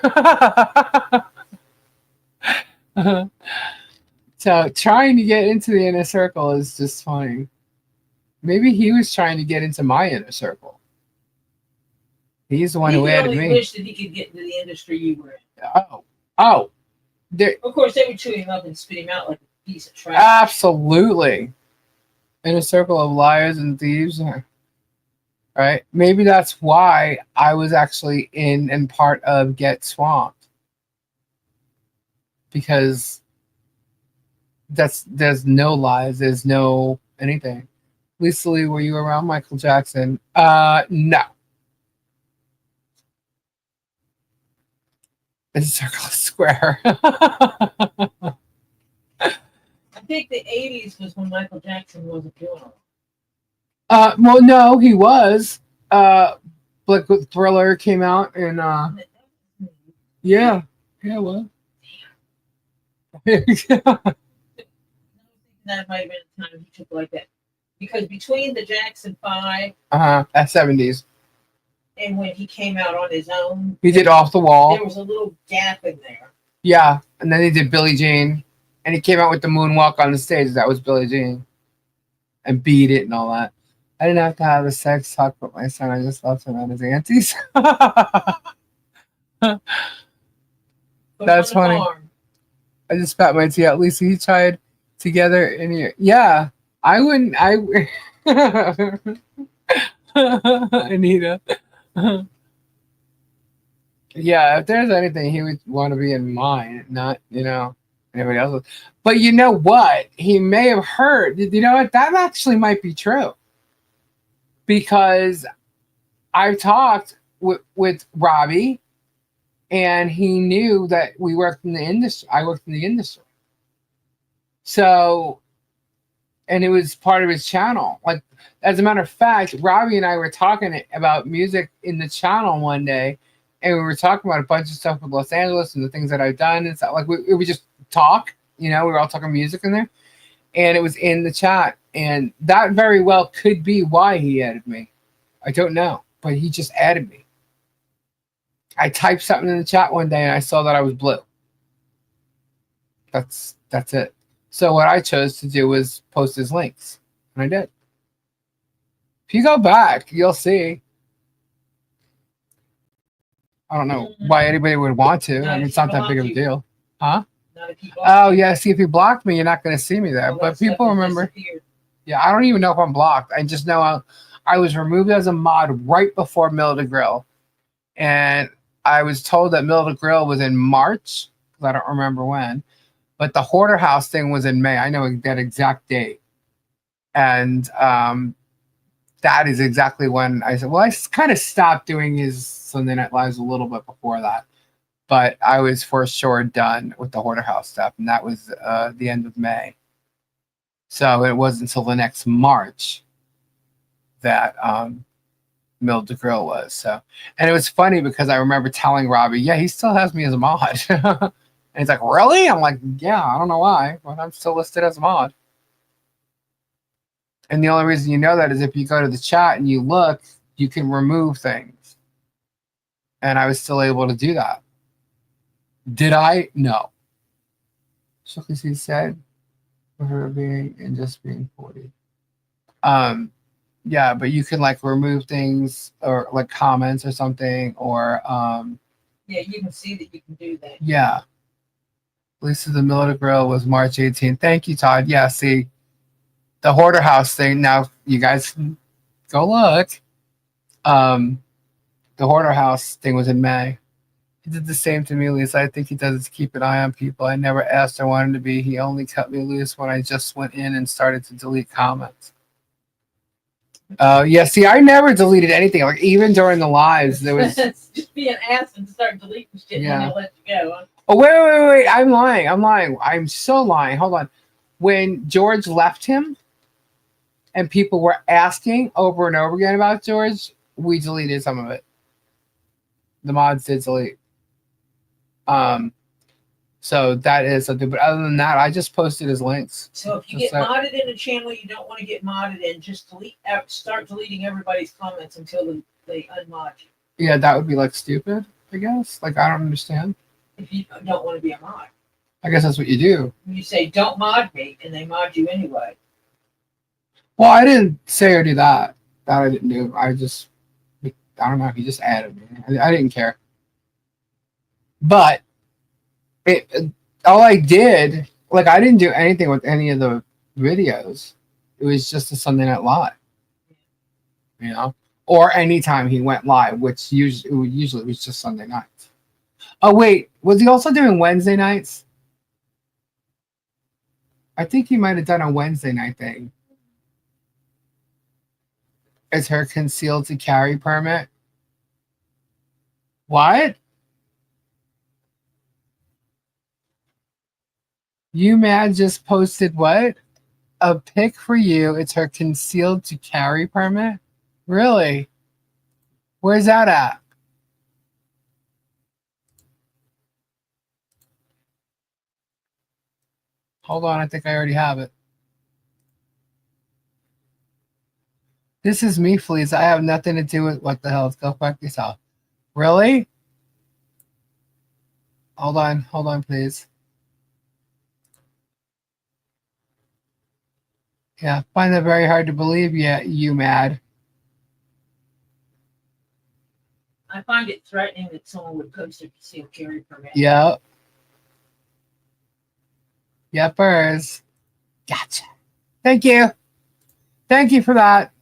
[SPEAKER 1] So trying to get into the inner circle is just funny. Maybe he was trying to get into my inner circle. He's the one who added me.
[SPEAKER 2] He wish that he could get into the industry you were in.
[SPEAKER 1] Oh.
[SPEAKER 2] Of course, they would chew him up and spit him out like a piece of trash.
[SPEAKER 1] Absolutely. In a circle of liars and thieves. Right? Maybe that's why I was actually in and part of Get Swamped. Because there's no lies, there's no anything. Lisa Lee, were you around Michael Jackson? No. The circle is square.
[SPEAKER 2] I think the 80s was when Michael Jackson wasn't doing it.
[SPEAKER 1] Well, no, he was. Black Thriller came out and yeah, well.
[SPEAKER 2] That might have been the time he took like that. Because between the Jackson 5
[SPEAKER 1] at 70s
[SPEAKER 2] and when he came out on his own,
[SPEAKER 1] he did Off the Wall.
[SPEAKER 2] There was a little gap in there.
[SPEAKER 1] Yeah, and then he did Billie Jean, and he came out with the moonwalk on the stage. That was Billie Jean, and Beat It and all that. I didn't have to have a sex talk with my son. I just loved him at his aunties. That's funny. I just spat my tea out. Lisa, he tried together in here. Yeah, I wouldn't. Anita. Yeah, if there's anything, he would want to be in mine, not, anybody else's. But you know what? He may have heard. You know what? That actually might be true. Because I talked with Robbie, and he knew that we worked in the industry. I worked in the industry. So, and it was part of his channel. Like, as a matter of fact, Robbie and I were talking about music in the channel one day, and we were talking about a bunch of stuff with Los Angeles and the things that I've done and stuff. Like, we just talk, we were all talking music in there, and it was in the chat, and that very well could be why he added me. I don't know, but he just added me. I typed something in the chat one day, and I saw that I was blue. That's it. So what I chose to do was post his links, and I did. If you go back, you'll see. I don't know why anybody would want to. I mean, it's not that big of a deal. Huh? Oh, yeah. See, if you blocked me, you're not going to see me there. But people remember. Yeah, I don't even know if I'm blocked. I just know I was removed as a mod right before Mill to Grill. And I was told that Mill to Grill was in March, because I don't remember when. But the Hoarder House thing was in May. I know that exact date. And that is exactly when I said, well, I kind of stopped doing his Sunday Night Lives a little bit before that. But I was for sure done with the Hoarder House stuff. And that was the end of May. So it wasn't until the next March that Mill to Grill was. So, and it was funny because I remember telling Robbie, yeah, he still has me as a mod. And he's like, really? I'm like, yeah, I don't know why, but I'm still listed as a mod. And the only reason you know that is if you go to the chat and you look, you can remove things. And I was still able to do that. Did I? No. Shookley said, for her being and just being 40. Yeah, but you can like remove things or like comments or something, or
[SPEAKER 2] yeah, you can see that you can do that.
[SPEAKER 1] Yeah. Lisa, the Miller Grill was March 18th. Thank you, Todd. Yeah, see, the Hoarder House thing. Now you guys can go look. The Hoarder House thing was in May. He did the same to me, Lisa. I think he does it to keep an eye on people. I never asked or wanted to be. He only cut me loose when I just went in and started to delete comments. Yeah, see, I never deleted anything. Like, even during the lives, there was...
[SPEAKER 2] Just be an ass and start deleting shit and they'll let you go. Huh?
[SPEAKER 1] Oh, wait. I'm lying. I'm so lying. Hold on. When George left him and people were asking over and over again about George, we deleted some of it. The mods did delete. So that is something. But other than that, I just posted his links.
[SPEAKER 2] So if you
[SPEAKER 1] Just
[SPEAKER 2] get
[SPEAKER 1] that-
[SPEAKER 2] modded in a channel you don't want to get modded in, just start deleting everybody's comments until they unmod you.
[SPEAKER 1] Yeah, that would be like stupid, I guess. Like, I don't understand.
[SPEAKER 2] If you don't want to be a mod.
[SPEAKER 1] I guess that's what you do.
[SPEAKER 2] You say, don't mod me, and they mod you anyway.
[SPEAKER 1] Well, I didn't say or do that. That I didn't do. I don't know. He just added me. I didn't care. But all I did, like, I didn't do anything with any of the videos. It was just a Sunday Night Live, you know, or anytime he went live, which usually was just Sunday nights. Oh wait, was he also doing Wednesday nights? I think he might have done a Wednesday night thing. Is her concealed to carry permit? What? You mad just posted what? A pic for you. It's her concealed to carry permit? Really? Where's that at? Hold on, I think I already have it. This is me, Fleas. I have nothing to do with what the hell. Go fuck yourself. Really? Hold on, please. Yeah, find that very hard to believe. Yeah, you mad.
[SPEAKER 2] I find it threatening that someone would post a concealed carry permit.
[SPEAKER 1] Yep. Yepers. Gotcha. Thank you. Thank you for that.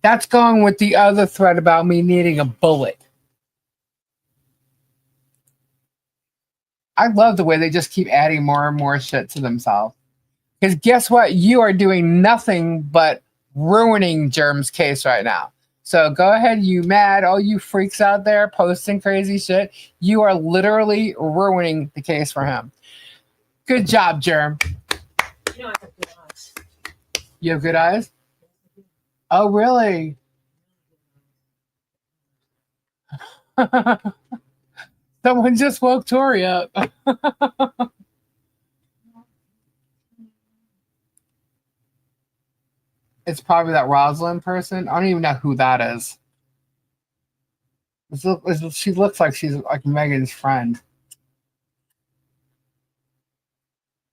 [SPEAKER 1] That's going with the other thread about me needing a bullet. I love the way they just keep adding more and more shit to themselves. Because guess what? You are doing nothing but ruining Germ's case right now. So go ahead, you mad, all you freaks out there posting crazy shit. You are literally ruining the case for him. Good job, Germ.
[SPEAKER 2] You know I have good eyes.
[SPEAKER 1] You have good eyes? Oh, really? Someone just woke Tori up. It's probably that Rosalind person. I don't even know who that is. She looks like she's like Megan's friend.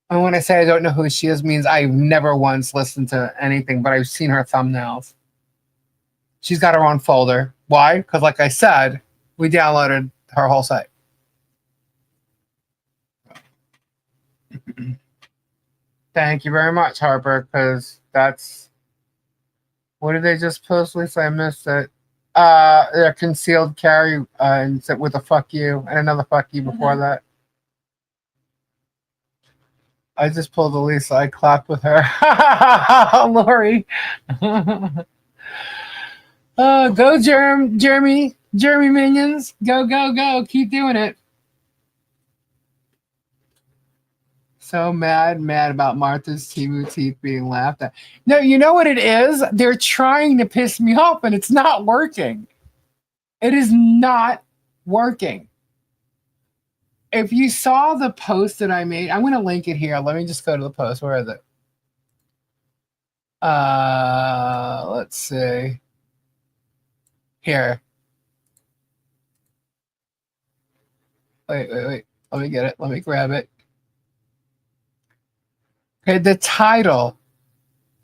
[SPEAKER 1] And when I say I don't know who she is, means I've never once listened to anything, but I've seen her thumbnails. She's got her own folder. Why? Because like I said, we downloaded her whole site. Thank you very much, Harper, because that's... What did they just post, Lisa? I missed it. Their concealed carry and with a fuck you and another fuck you before that. I just pulled Elisa. I clapped with her. Lori. Go, Jeremy minions. Go, go, go. Keep doing it. So mad about Martha's Timu teeth being laughed at. No, you know what it is? They're trying to piss me off, and it's not working. It is not working. If you saw the post that I made, I'm going to link it here. Let me just go to the post. Where is it? Let's see. Here. Wait. Let me get it. Let me grab it. Okay, the title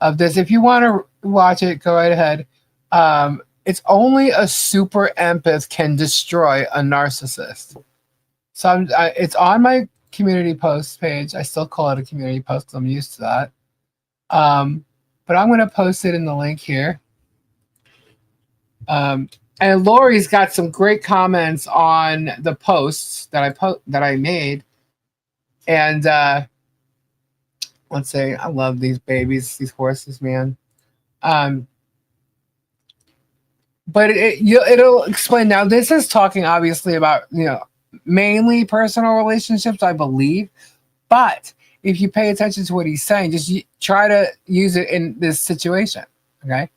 [SPEAKER 1] of this, if you want to watch it, go right ahead. It's only a super empath can destroy a narcissist. So it's on my community post page. I still call it a community post because I'm used to that. But I'm going to post it in the link here. And Lori's got some great comments on the posts that I made. And let's say I love these babies, these horses, man. But it'll explain. Now, this is talking obviously about, mainly personal relationships, I believe. But if you pay attention to what he's saying, just try to use it in this situation, okay?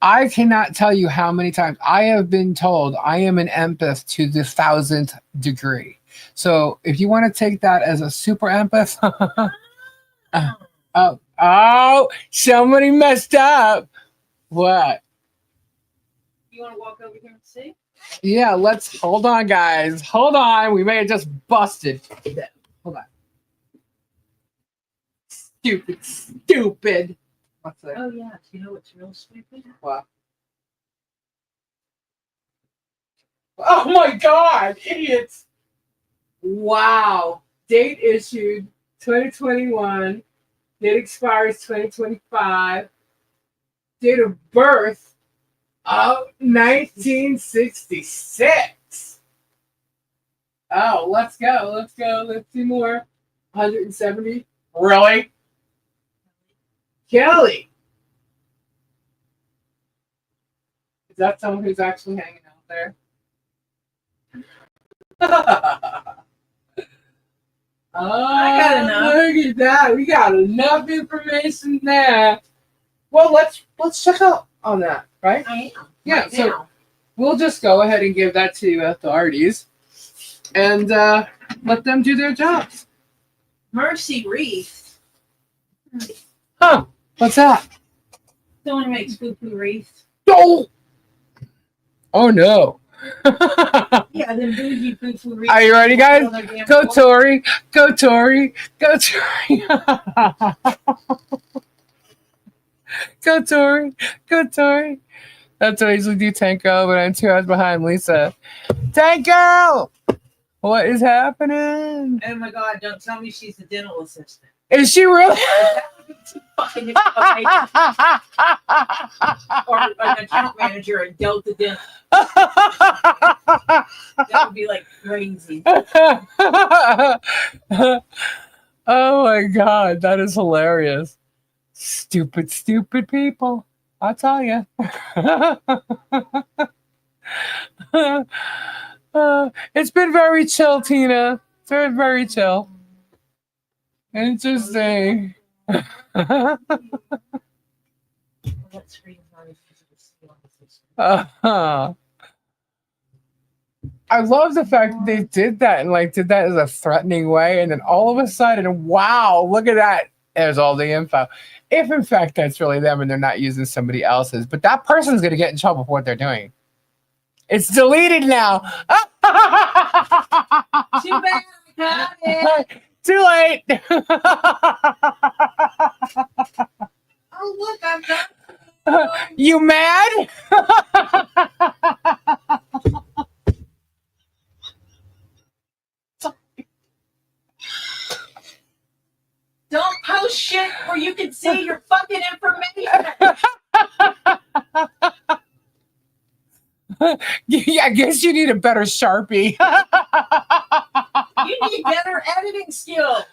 [SPEAKER 1] I cannot tell you how many times I have been told I am an empath to the 1000th degree. So if you want to take that as a super empath, oh, somebody messed up. What?
[SPEAKER 2] You want to walk over here and see?
[SPEAKER 1] Yeah, let's hold on, guys. Hold on. We may have just busted. Hold on. Stupid. What's that?
[SPEAKER 2] Oh, yeah. You know what's real stupid?
[SPEAKER 1] What? Oh my God, idiots. Wow. Date issued 2021. Date expires 2025. Date of birth of 1966. Oh, let's go. Let's see more. 170. Really? Kelly. Is that someone who's actually hanging out there?
[SPEAKER 2] I got enough.
[SPEAKER 1] Look at that. We got enough information there. Well, let's check out on that, right?
[SPEAKER 2] I am.
[SPEAKER 1] Yeah,
[SPEAKER 2] Right
[SPEAKER 1] so
[SPEAKER 2] now.
[SPEAKER 1] we'll just go ahead and give that to authorities and let them do their jobs.
[SPEAKER 2] Mercy wreath.
[SPEAKER 1] Huh? What's that?
[SPEAKER 2] Someone makes poo-poo wreaths.
[SPEAKER 1] Oh! Oh no.
[SPEAKER 2] Yeah, them bougie poo-poo wreaths.
[SPEAKER 1] Are you ready, guys? Go
[SPEAKER 2] to.
[SPEAKER 1] Tori! Go Tori! Go Tori! Go Tori! Go Tori! That's what I usually do, Tanko, but I'm 2 hours behind Lisa. Tanko! What is happening?
[SPEAKER 2] Oh my God, don't tell me she's the dental assistant.
[SPEAKER 1] Is she really?
[SPEAKER 2] Fucking or an account manager at Delta Dental. That would be like crazy.
[SPEAKER 1] Oh my God, that is hilarious. Stupid people. I'll tell you. It's been very chill, Tina. It's been very chill. Interesting. I love the fact that they did that and did that as a threatening way, and then all of a sudden, wow, look at that. There's all the info. If in fact that's really them and they're not using somebody else's, but that person's gonna get in trouble for what they're doing. It's deleted now.
[SPEAKER 2] Too bad. Got it.
[SPEAKER 1] Too late.
[SPEAKER 2] Oh look, I'm done.
[SPEAKER 1] You mad?
[SPEAKER 2] Don't post shit where you can see your fucking information.
[SPEAKER 1] Yeah, I guess you need a better Sharpie.
[SPEAKER 2] You need better editing skills.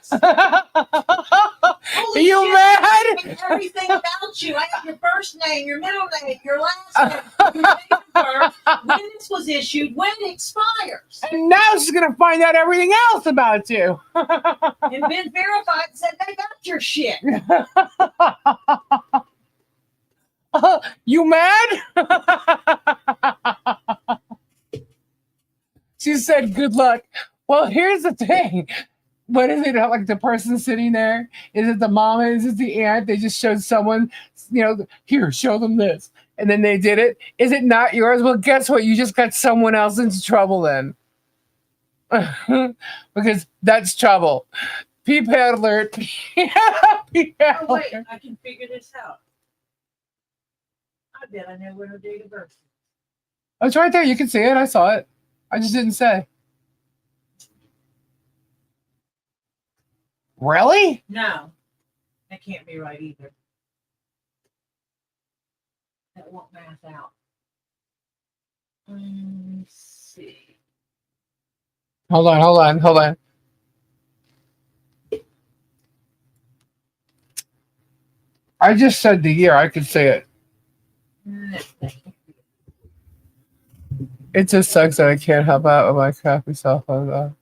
[SPEAKER 2] Holy
[SPEAKER 1] You
[SPEAKER 2] shit,
[SPEAKER 1] mad?
[SPEAKER 2] I have everything about you. I have your first name, your middle name, your last name, your date of birth, when this was issued, when it expires.
[SPEAKER 1] And now she's gonna find out everything else about you.
[SPEAKER 2] And been verified and said they got your shit.
[SPEAKER 1] You mad? She said, good luck. Well, here's the thing. What is it? Like the person sitting there? Is it the mama? Is it the aunt? They just showed someone, here, show them this. And then they did it. Is it not yours? Well, guess what? You just got someone else into trouble then. Because that's trouble. Peep-head alert. Peep-head
[SPEAKER 2] Oh, wait,
[SPEAKER 1] alert.
[SPEAKER 2] I can figure this out. I bet I know when her date of birth is.
[SPEAKER 1] Oh, it's right there. You can see it. I saw it. I just didn't say. Really?
[SPEAKER 2] No, that can't be right either. That won't math out. Let's see.
[SPEAKER 1] Hold on. I just said the year. I could say it.
[SPEAKER 2] No.
[SPEAKER 1] It just sucks that I can't help out with my crappy cell phone.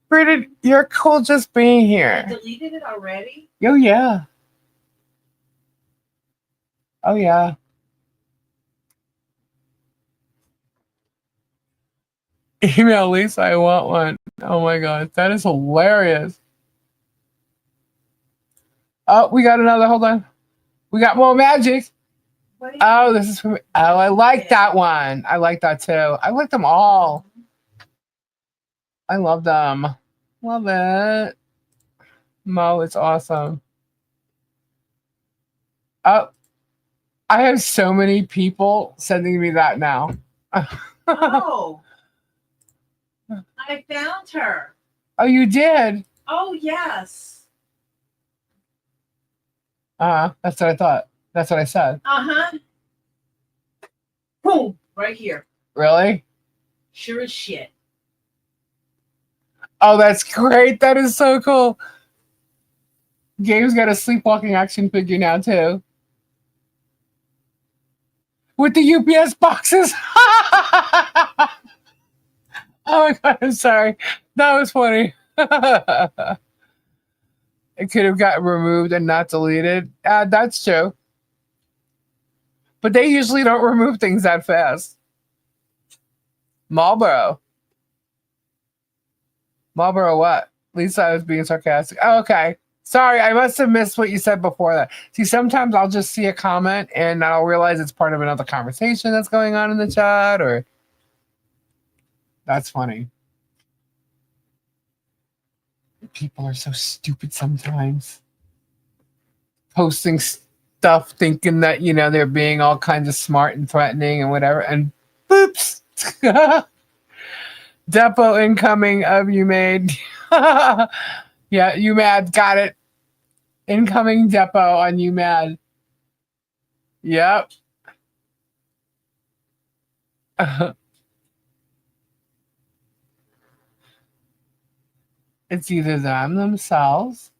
[SPEAKER 1] Brandon, you're cool just being
[SPEAKER 2] I
[SPEAKER 1] here.
[SPEAKER 2] deleted it already?
[SPEAKER 1] Oh, yeah. Oh, yeah. Email Lisa, I want one. Oh my god, that is hilarious. Oh, we got another. Hold on. We got more magic. Oh, this is from. Oh, I like that one. I like that too. I like them all. I love them. Love it. Mo, it's awesome. Oh, I have so many people sending me that now.
[SPEAKER 2] Oh, I found her.
[SPEAKER 1] Oh, you did?
[SPEAKER 2] Oh, yes.
[SPEAKER 1] That's what I thought. That's what I said.
[SPEAKER 2] Uh-huh. Boom, right here.
[SPEAKER 1] Really?
[SPEAKER 2] Sure as shit.
[SPEAKER 1] Oh, that's great. That is so cool. Gabe's got a sleepwalking action figure now, too. With the UPS boxes. Oh my god, I'm sorry. That was funny. It could have gotten removed and not deleted. That's true. But they usually don't remove things that fast. Marlboro what? Lisa, I was being sarcastic. Oh, okay. Sorry, I must have missed what you said before that. See, sometimes I'll just see a comment and I'll realize it's part of another conversation that's going on in the chat, or that's funny. People are so stupid sometimes. Posting stuff thinking that, they're being all kinds of smart and threatening and whatever, and boops. Depot incoming of you made. Yeah, you mad. Got it. Incoming depot on you mad. Yep. It's either them themselves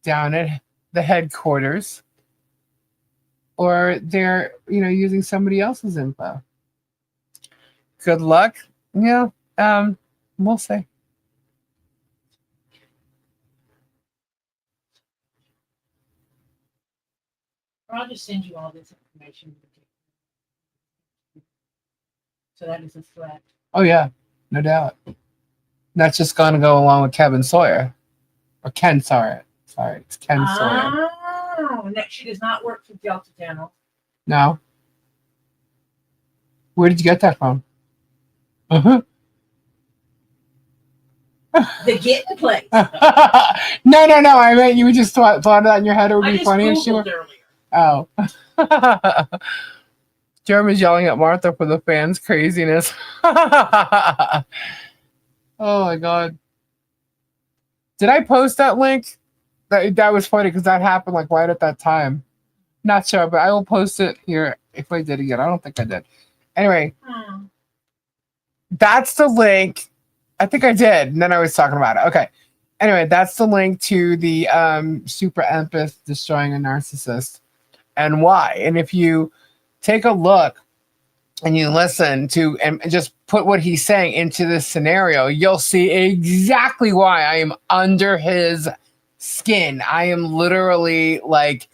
[SPEAKER 1] down at the headquarters, or they're, using somebody else's info. Good luck. Yeah. We'll see.
[SPEAKER 2] I'll just send you all this information. So that is a threat.
[SPEAKER 1] Oh yeah, no doubt. That's just gonna go along with Kevin Sawyer. Or Ken Sawyer. Sorry, it's Ken Sawyer.
[SPEAKER 2] Oh, she does not work for Delta General.
[SPEAKER 1] No. Where did you get that from? Uh-huh.
[SPEAKER 2] The getting place.
[SPEAKER 1] No. I meant you just thought of that in your head. It would be funny if she were. Oh. Jerem is yelling at Martha for the fans' craziness. Oh my god. Did I post that link? That was funny because that happened like right at that time. Not sure, but I will post it here if I did again. I don't think I did. Anyway, that's the link. I think I did, and then I was talking about it. Okay. Anyway, that's the link to the super empath destroying a narcissist and why. And if you take a look and you listen to and just put what he's saying into this scenario, you'll see exactly why I am under his skin. I am literally like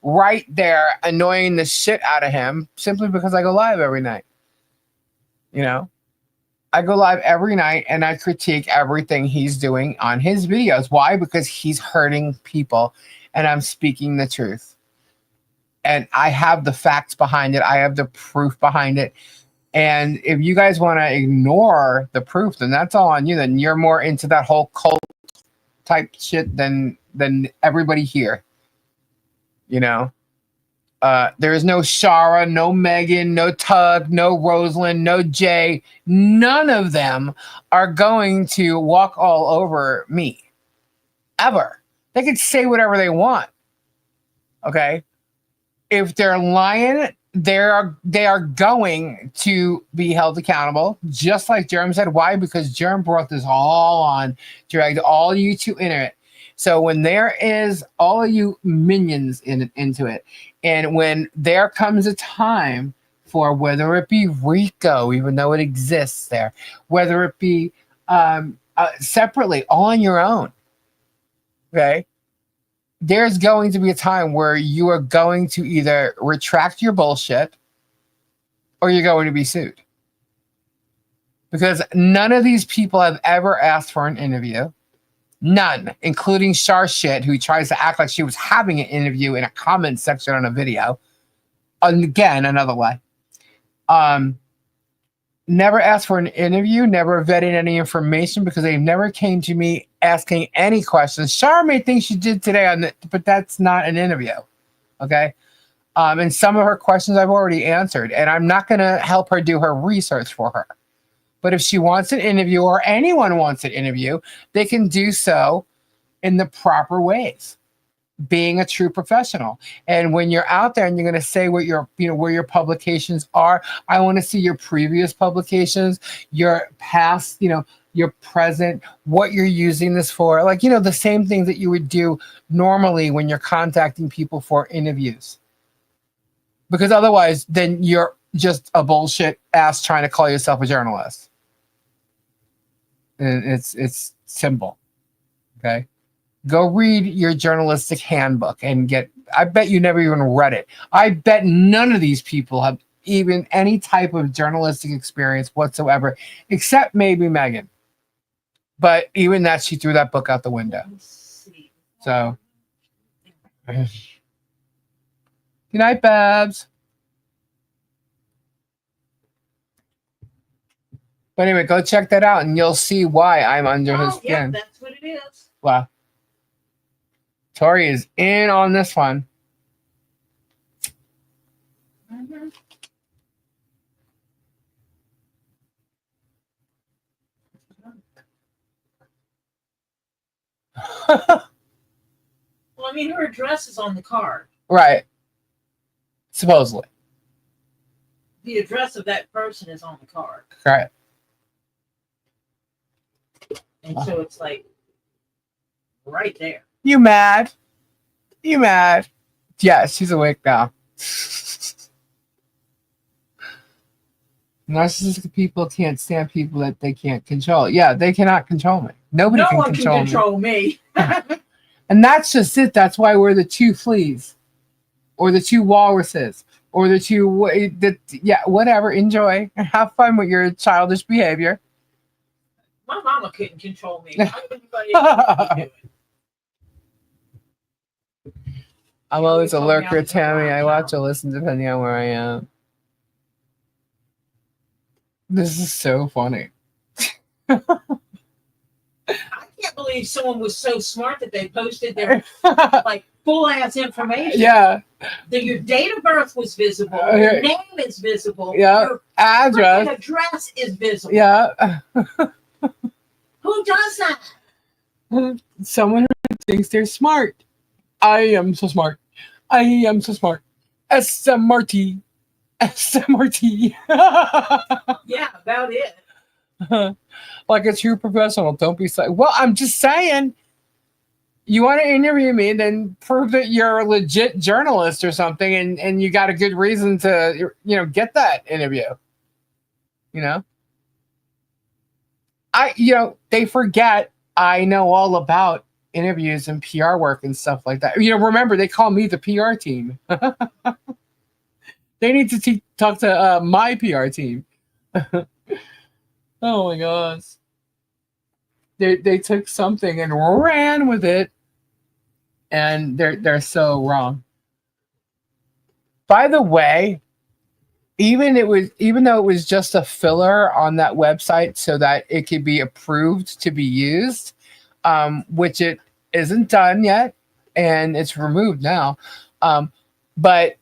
[SPEAKER 1] right there annoying the shit out of him simply because I go live every night. I go live every night and I critique everything he's doing on his videos. Why? Because he's hurting people and I'm speaking the truth. And I have the facts behind it. I have the proof behind it. And if you guys want to ignore the proof, then that's all on you. Then you're more into that whole cult type shit than everybody here. There is no Shara, no Megan, no Tug, no Rosalind, no Jay. None of them are going to walk all over me. Ever. They can say whatever they want. Okay? If they're lying, they are going to be held accountable. Just like Jerem said. Why? Because Jerem brought this all on, dragged all you to internet. So when there is all of you minions into it, and when there comes a time for whether it be RICO, even though it exists there, whether it be separately, all on your own, okay, there's going to be a time where you are going to either retract your bullshit or you're going to be sued. because none of these people have ever asked for an interview. None, including Char Shit, who tries to act like she was having an interview in a comment section on a video. And again, another lie. Never asked for an interview, never vetted any information because they never came to me asking any questions. Char may think she did today, but that's not an interview. Okay? And some of her questions I've already answered, and I'm not going to help her do her research for her. But if she wants an interview or anyone wants an interview, they can do so in the proper ways, being a true professional. And when you're out there and you're going to say what your, where your publications are, I want to see your previous publications, your past, your present, what you're using this for. Like, the same things that you would do normally when you're contacting people for interviews. Because otherwise, then you're just a bullshit ass trying to call yourself a journalist. And it's simple. Okay? Go read your journalistic handbook and I bet you never even read it. I bet none of these people have even any type of journalistic experience whatsoever, except maybe Megan. But even that, she threw that book out the window. So, good night, Babs. But anyway, go check that out and you'll see why I'm under his skin.
[SPEAKER 2] Yeah, that's what it is.
[SPEAKER 1] Wow. Tori is in on this one.
[SPEAKER 2] Mm-hmm. Well, I mean, her address is on the card.
[SPEAKER 1] Right. Supposedly.
[SPEAKER 2] The address of that person is on the card.
[SPEAKER 1] Right.
[SPEAKER 2] And so it's like right there.
[SPEAKER 1] You mad? You mad? Yeah, she's awake now. Narcissistic people can't stand people that they can't control. Yeah, they cannot control me. Nobody
[SPEAKER 2] No
[SPEAKER 1] can
[SPEAKER 2] one
[SPEAKER 1] control
[SPEAKER 2] can control me.
[SPEAKER 1] And that's just it. That's why we're the two fleas, or the two walruses, or the two. Whatever. Enjoy. Have fun with your childish behavior.
[SPEAKER 2] My mama couldn't control me. Why would anybody else do it?
[SPEAKER 1] I'm always a lurker, Tammy. I watch or listen depending on where I am. This is so funny.
[SPEAKER 2] I can't believe someone was so smart that they posted their like full ass information.
[SPEAKER 1] Yeah.
[SPEAKER 2] Your date of birth was visible. Your name is visible.
[SPEAKER 1] Yeah.
[SPEAKER 2] Your
[SPEAKER 1] address
[SPEAKER 2] is visible.
[SPEAKER 1] Yeah.
[SPEAKER 2] Who does that?
[SPEAKER 1] Someone who thinks they're smart. I am so smart. I am so smart. SMRT. SMRT.
[SPEAKER 2] Yeah, about it.
[SPEAKER 1] Like a true professional. Don't be so. Well, I'm just saying. You want to interview me, then prove that you're a legit journalist or something, and you got a good reason to, get that interview. They forget I know all about interviews and PR work and stuff like that. Remember, they call me the PR team. They need to talk to my PR team. Oh my gosh. They took something and ran with it, and they're so wrong. By the way, even though it was just a filler on that website so that it could be approved to be used, which it isn't done yet, and it's removed now. But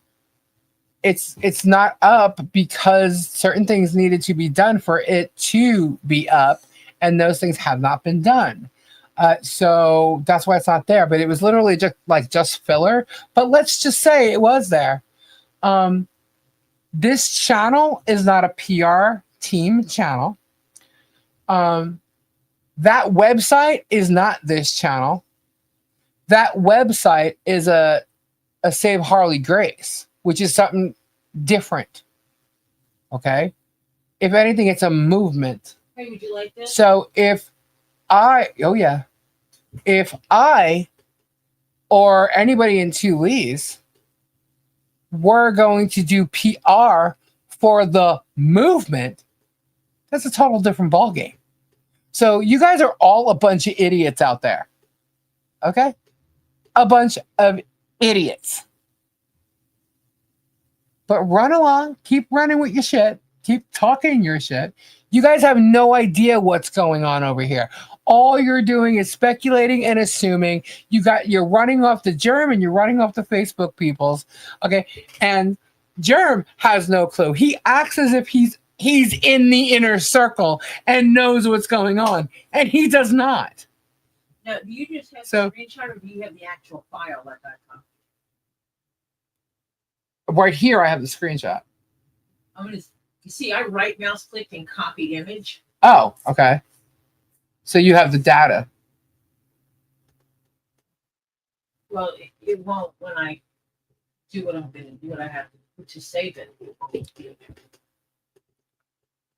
[SPEAKER 1] it's not up because certain things needed to be done for it to be up, and those things have not been done. So that's why it's not there. But it was literally just filler. But let's just say it was there. This channel is not a PR team channel. That website is not this channel. That website is a Save Harley Grace, which is something different. Okay? If anything, it's a movement.
[SPEAKER 2] Hey, would you like this?
[SPEAKER 1] So if I or anybody in Two Lees were going to do PR for the movement, That's a total different ballgame. So you guys are all a bunch of idiots out there. Okay? A bunch of idiots. But run along, keep running with your shit, keep talking your shit. You guys have no idea what's going on over here. All you're doing is speculating and assuming. You're running off the germ and you're running off the Facebook peoples. Okay? And Germ has no clue. He acts as if he's in the inner circle and knows what's going on. And he does not.
[SPEAKER 2] Now, do you just have
[SPEAKER 1] So-
[SPEAKER 2] the screenshot or do you have the actual file like I copied?
[SPEAKER 1] Right here, I have the screenshot.
[SPEAKER 2] You see, I right mouse clicked and copied image.
[SPEAKER 1] Oh, okay. So you have the data.
[SPEAKER 2] Well, it won't when I do what I'm going to do, what I have to save it.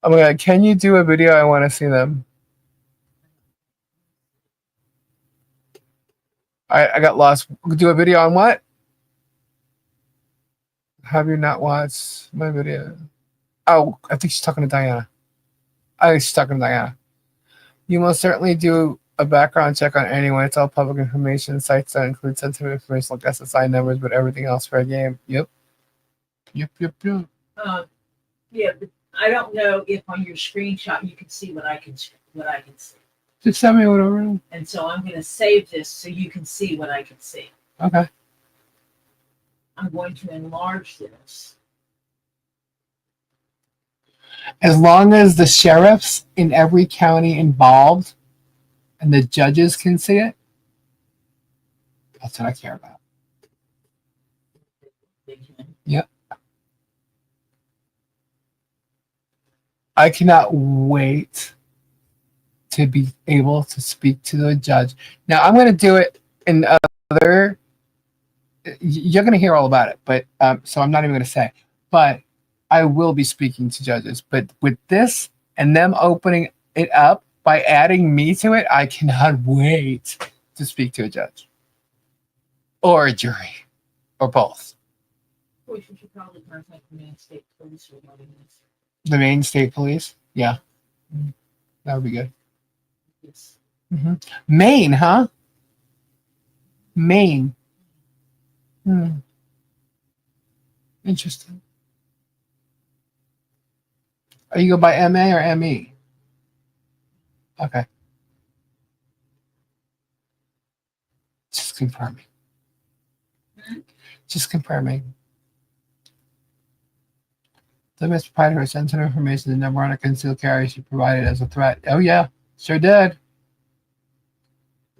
[SPEAKER 1] Oh my god, can you do a video? I want to see them. I got lost. Do a video on what? Have you not watched my video? Oh, I think she's talking to Diana. I think she's talking to Diana. You most certainly do a background check on anyone. It's all public information. Sites that include sensitive information like SSI numbers, but everything else fair game. Yep. Yep.
[SPEAKER 2] Yeah, but I don't know if on your screenshot you can see what I can see.
[SPEAKER 1] Just send me whatever.
[SPEAKER 2] And so I'm going to save this so you can see what I can see.
[SPEAKER 1] Okay.
[SPEAKER 2] I'm going to enlarge this.
[SPEAKER 1] As long as the sheriffs in every county involved and the judges can see it, that's what I care about. Yep. I cannot wait to be able to speak to the judge. Now, I'm going to do it in other... You're going to hear all about it, but so I'm not even going to say. But I will be speaking to judges. But with this and them opening it up by adding me to it, I cannot wait to speak to a judge or a jury or both.
[SPEAKER 2] Which you should probably contact the Maine State Police regarding this.
[SPEAKER 1] The Maine State Police? Yeah. That would be good.
[SPEAKER 2] Yes.
[SPEAKER 1] Mm-hmm. Maine, huh? Maine. Interesting. Are you go by MA or ME? Okay. Just confirming. Just confirming. The misproprietary sensitive information the number on a concealed carry she provided as a threat. Oh yeah, sure did.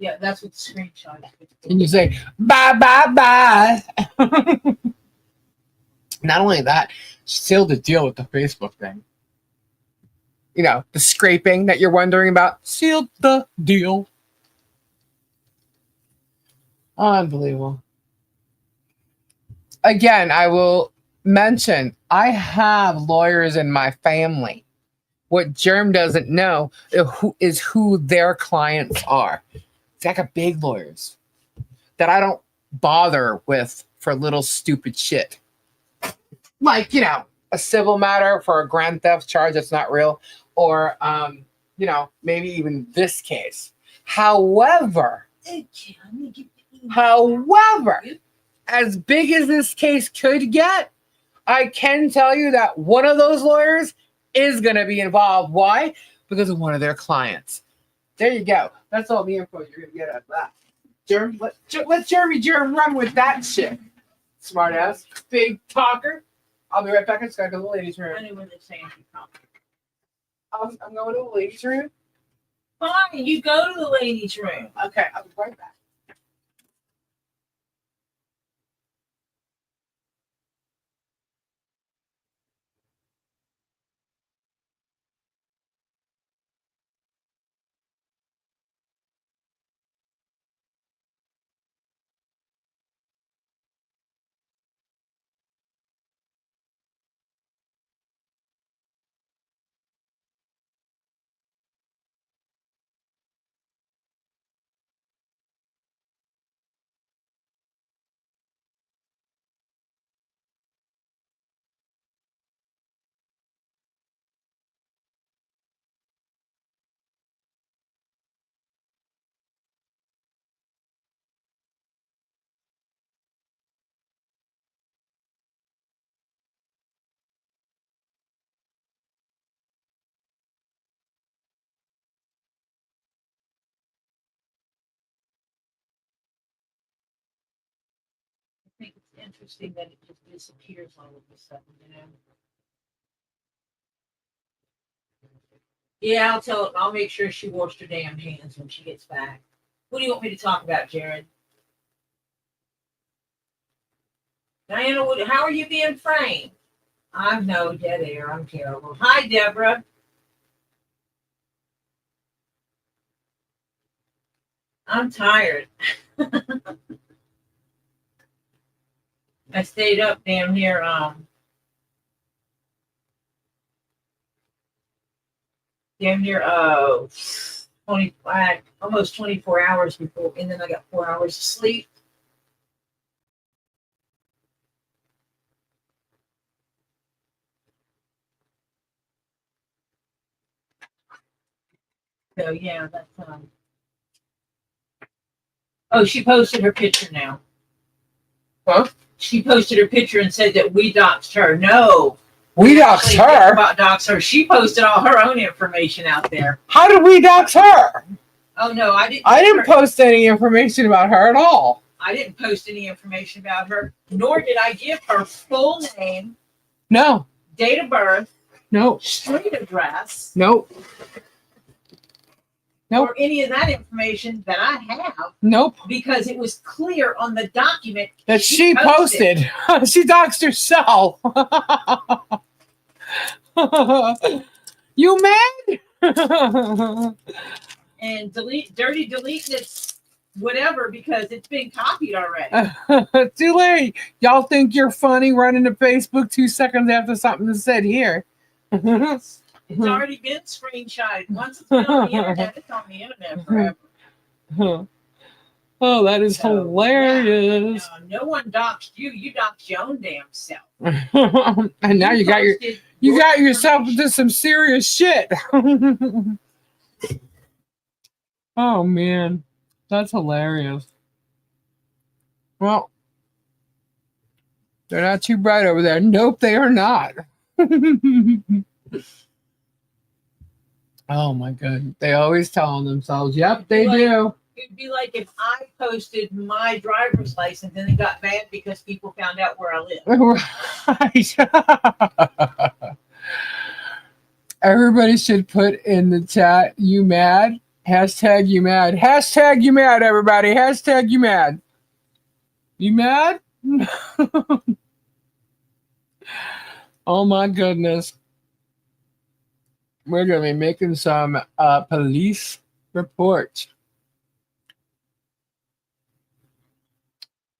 [SPEAKER 2] Yeah, that's what the screenshot is.
[SPEAKER 1] And you say, bye, bye, bye. Not only that, she sealed the deal with the Facebook thing. You know, the scraping that you're wondering about. Sealed the deal. Unbelievable. Again, I will mention, I have lawyers in my family. What Germ doesn't know is who their clients are. I got big lawyers that I don't bother with for little stupid shit. Like, you know, a civil matter for a grand theft charge that's not real, or, you know, maybe even this case. However, as big as this case could get, I can tell you that one of those lawyers is going to be involved. Why? Because of one of their clients. There you go. That's all the info you're going to get out of that. Germ, let Jeremy Germ run with that shit. Smart ass. Big talker. I'll be right back. I just got to go to the ladies' room.
[SPEAKER 2] I know what they're saying.
[SPEAKER 1] I'm going to the ladies' room.
[SPEAKER 2] Fine, you go to the ladies' room.
[SPEAKER 1] Okay, I'll be right back.
[SPEAKER 2] think it's interesting that it just disappears all of a sudden, you know? Yeah, I'll tell her. I'll make sure she washed her damn hands when she gets back. What do you want me to talk about, Jared? Diana, how are you being framed? I'm no dead air. I'm terrible. Hi, Deborah. I'm tired. I stayed up down here. Damn near 25, almost 24 hours before, and then I got 4 hours of sleep. So yeah, that's Oh, she posted her picture now.
[SPEAKER 1] Huh?
[SPEAKER 2] She posted her picture and said that we doxed her. No.
[SPEAKER 1] We doxed her?
[SPEAKER 2] About dox her. She posted all her own information out there.
[SPEAKER 1] How did we dox her?
[SPEAKER 2] Oh no, I didn't.
[SPEAKER 1] I didn't post any information about her at all.
[SPEAKER 2] I didn't post any information about her, nor did I give her full name.
[SPEAKER 1] No.
[SPEAKER 2] Date of birth.
[SPEAKER 1] Nope.
[SPEAKER 2] Street address.
[SPEAKER 1] Nope. Nope.
[SPEAKER 2] Or any of that information that I have.
[SPEAKER 1] Nope.
[SPEAKER 2] Because it was clear on the document
[SPEAKER 1] that she posted. She doxed herself. You mad?
[SPEAKER 2] And delete this whatever because it's been copied already.
[SPEAKER 1] Too late. Y'all think you're funny running to Facebook 2 seconds after something is said here.
[SPEAKER 2] It's already been screenshotted. Once it's been on the internet, it's on the internet forever.
[SPEAKER 1] Oh, that is hilarious.
[SPEAKER 2] No one doxed you. You doxed your own damn self.
[SPEAKER 1] And now you got yourself into some serious shit. Oh man, that's hilarious. Well, they're not too bright over there. Nope, they are not. Oh my god. They always tell themselves, yep, they do.
[SPEAKER 2] It'd be like if I posted my driver's license and it got bad because people found out where I live.
[SPEAKER 1] Right. Everybody should put in the chat, you mad? Hashtag you mad. Hashtag you mad, everybody. Hashtag you mad. You mad? Oh my goodness. We're going to be making some police reports.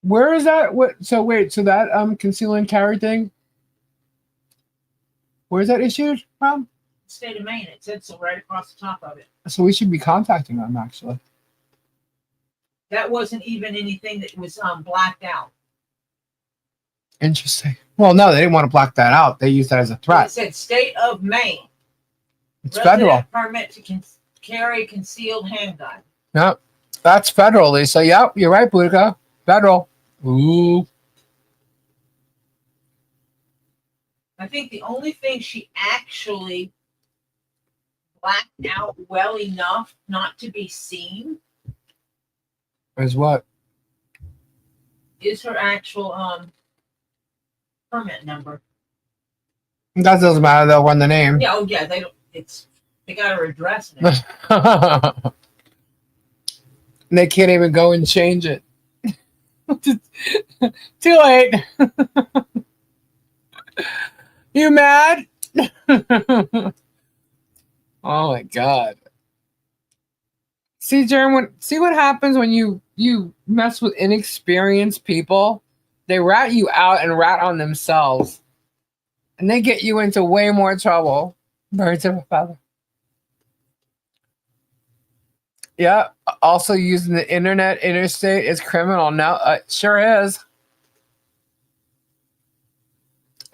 [SPEAKER 1] Where is that? So that conceal and carry thing, where is that issued from?
[SPEAKER 2] State of Maine. It said so right across the top of it.
[SPEAKER 1] So we should be contacting them, actually.
[SPEAKER 2] That wasn't even anything that was blacked out.
[SPEAKER 1] Interesting. Well, no, they didn't want to black that out. They used that as a threat.
[SPEAKER 2] It said State of Maine.
[SPEAKER 1] It's federal.
[SPEAKER 2] Permit to carry concealed handgun.
[SPEAKER 1] Yep, that's federal, Lisa. Yep, you're right, Boudica. Federal. Ooh.
[SPEAKER 2] I think the only thing she actually blacked out well enough not to be seen
[SPEAKER 1] Is what?
[SPEAKER 2] Is her actual permit number.
[SPEAKER 1] That doesn't matter. They'll run the name.
[SPEAKER 2] Yeah. Oh yeah. They don't. They got her address now.
[SPEAKER 1] They can't even go and change it. Too late. You mad? Oh my god. See, Jeremy, see what happens when you mess with inexperienced people? They rat you out and rat on themselves. And they get you into way more trouble. Birds of a feather. Yeah. Also using the internet interstate is criminal. No, sure is.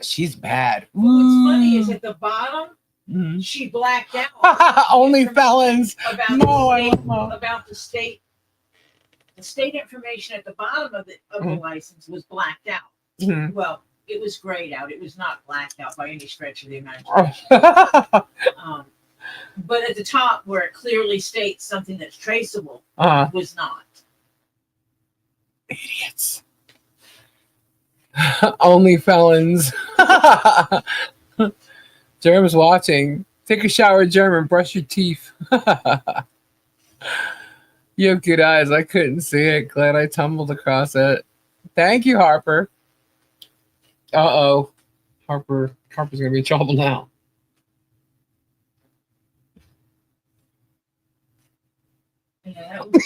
[SPEAKER 1] She's bad.
[SPEAKER 2] What's funny is at the bottom, she blacked out.
[SPEAKER 1] Only felons.
[SPEAKER 2] About the state. The state information at the bottom of the license was blacked out.
[SPEAKER 1] Mm-hmm.
[SPEAKER 2] Well, it was grayed out. It was not blacked out by any stretch of the imagination. But at the top, where it clearly states something that's traceable, was not.
[SPEAKER 1] Idiots. Only felons. Germ's watching. Take a shower, German. Brush your teeth. You have good eyes. I couldn't see it. Glad I tumbled across it. Thank you, Harper. Uh-oh. Harper's gonna be in trouble now.
[SPEAKER 2] Yeah, that was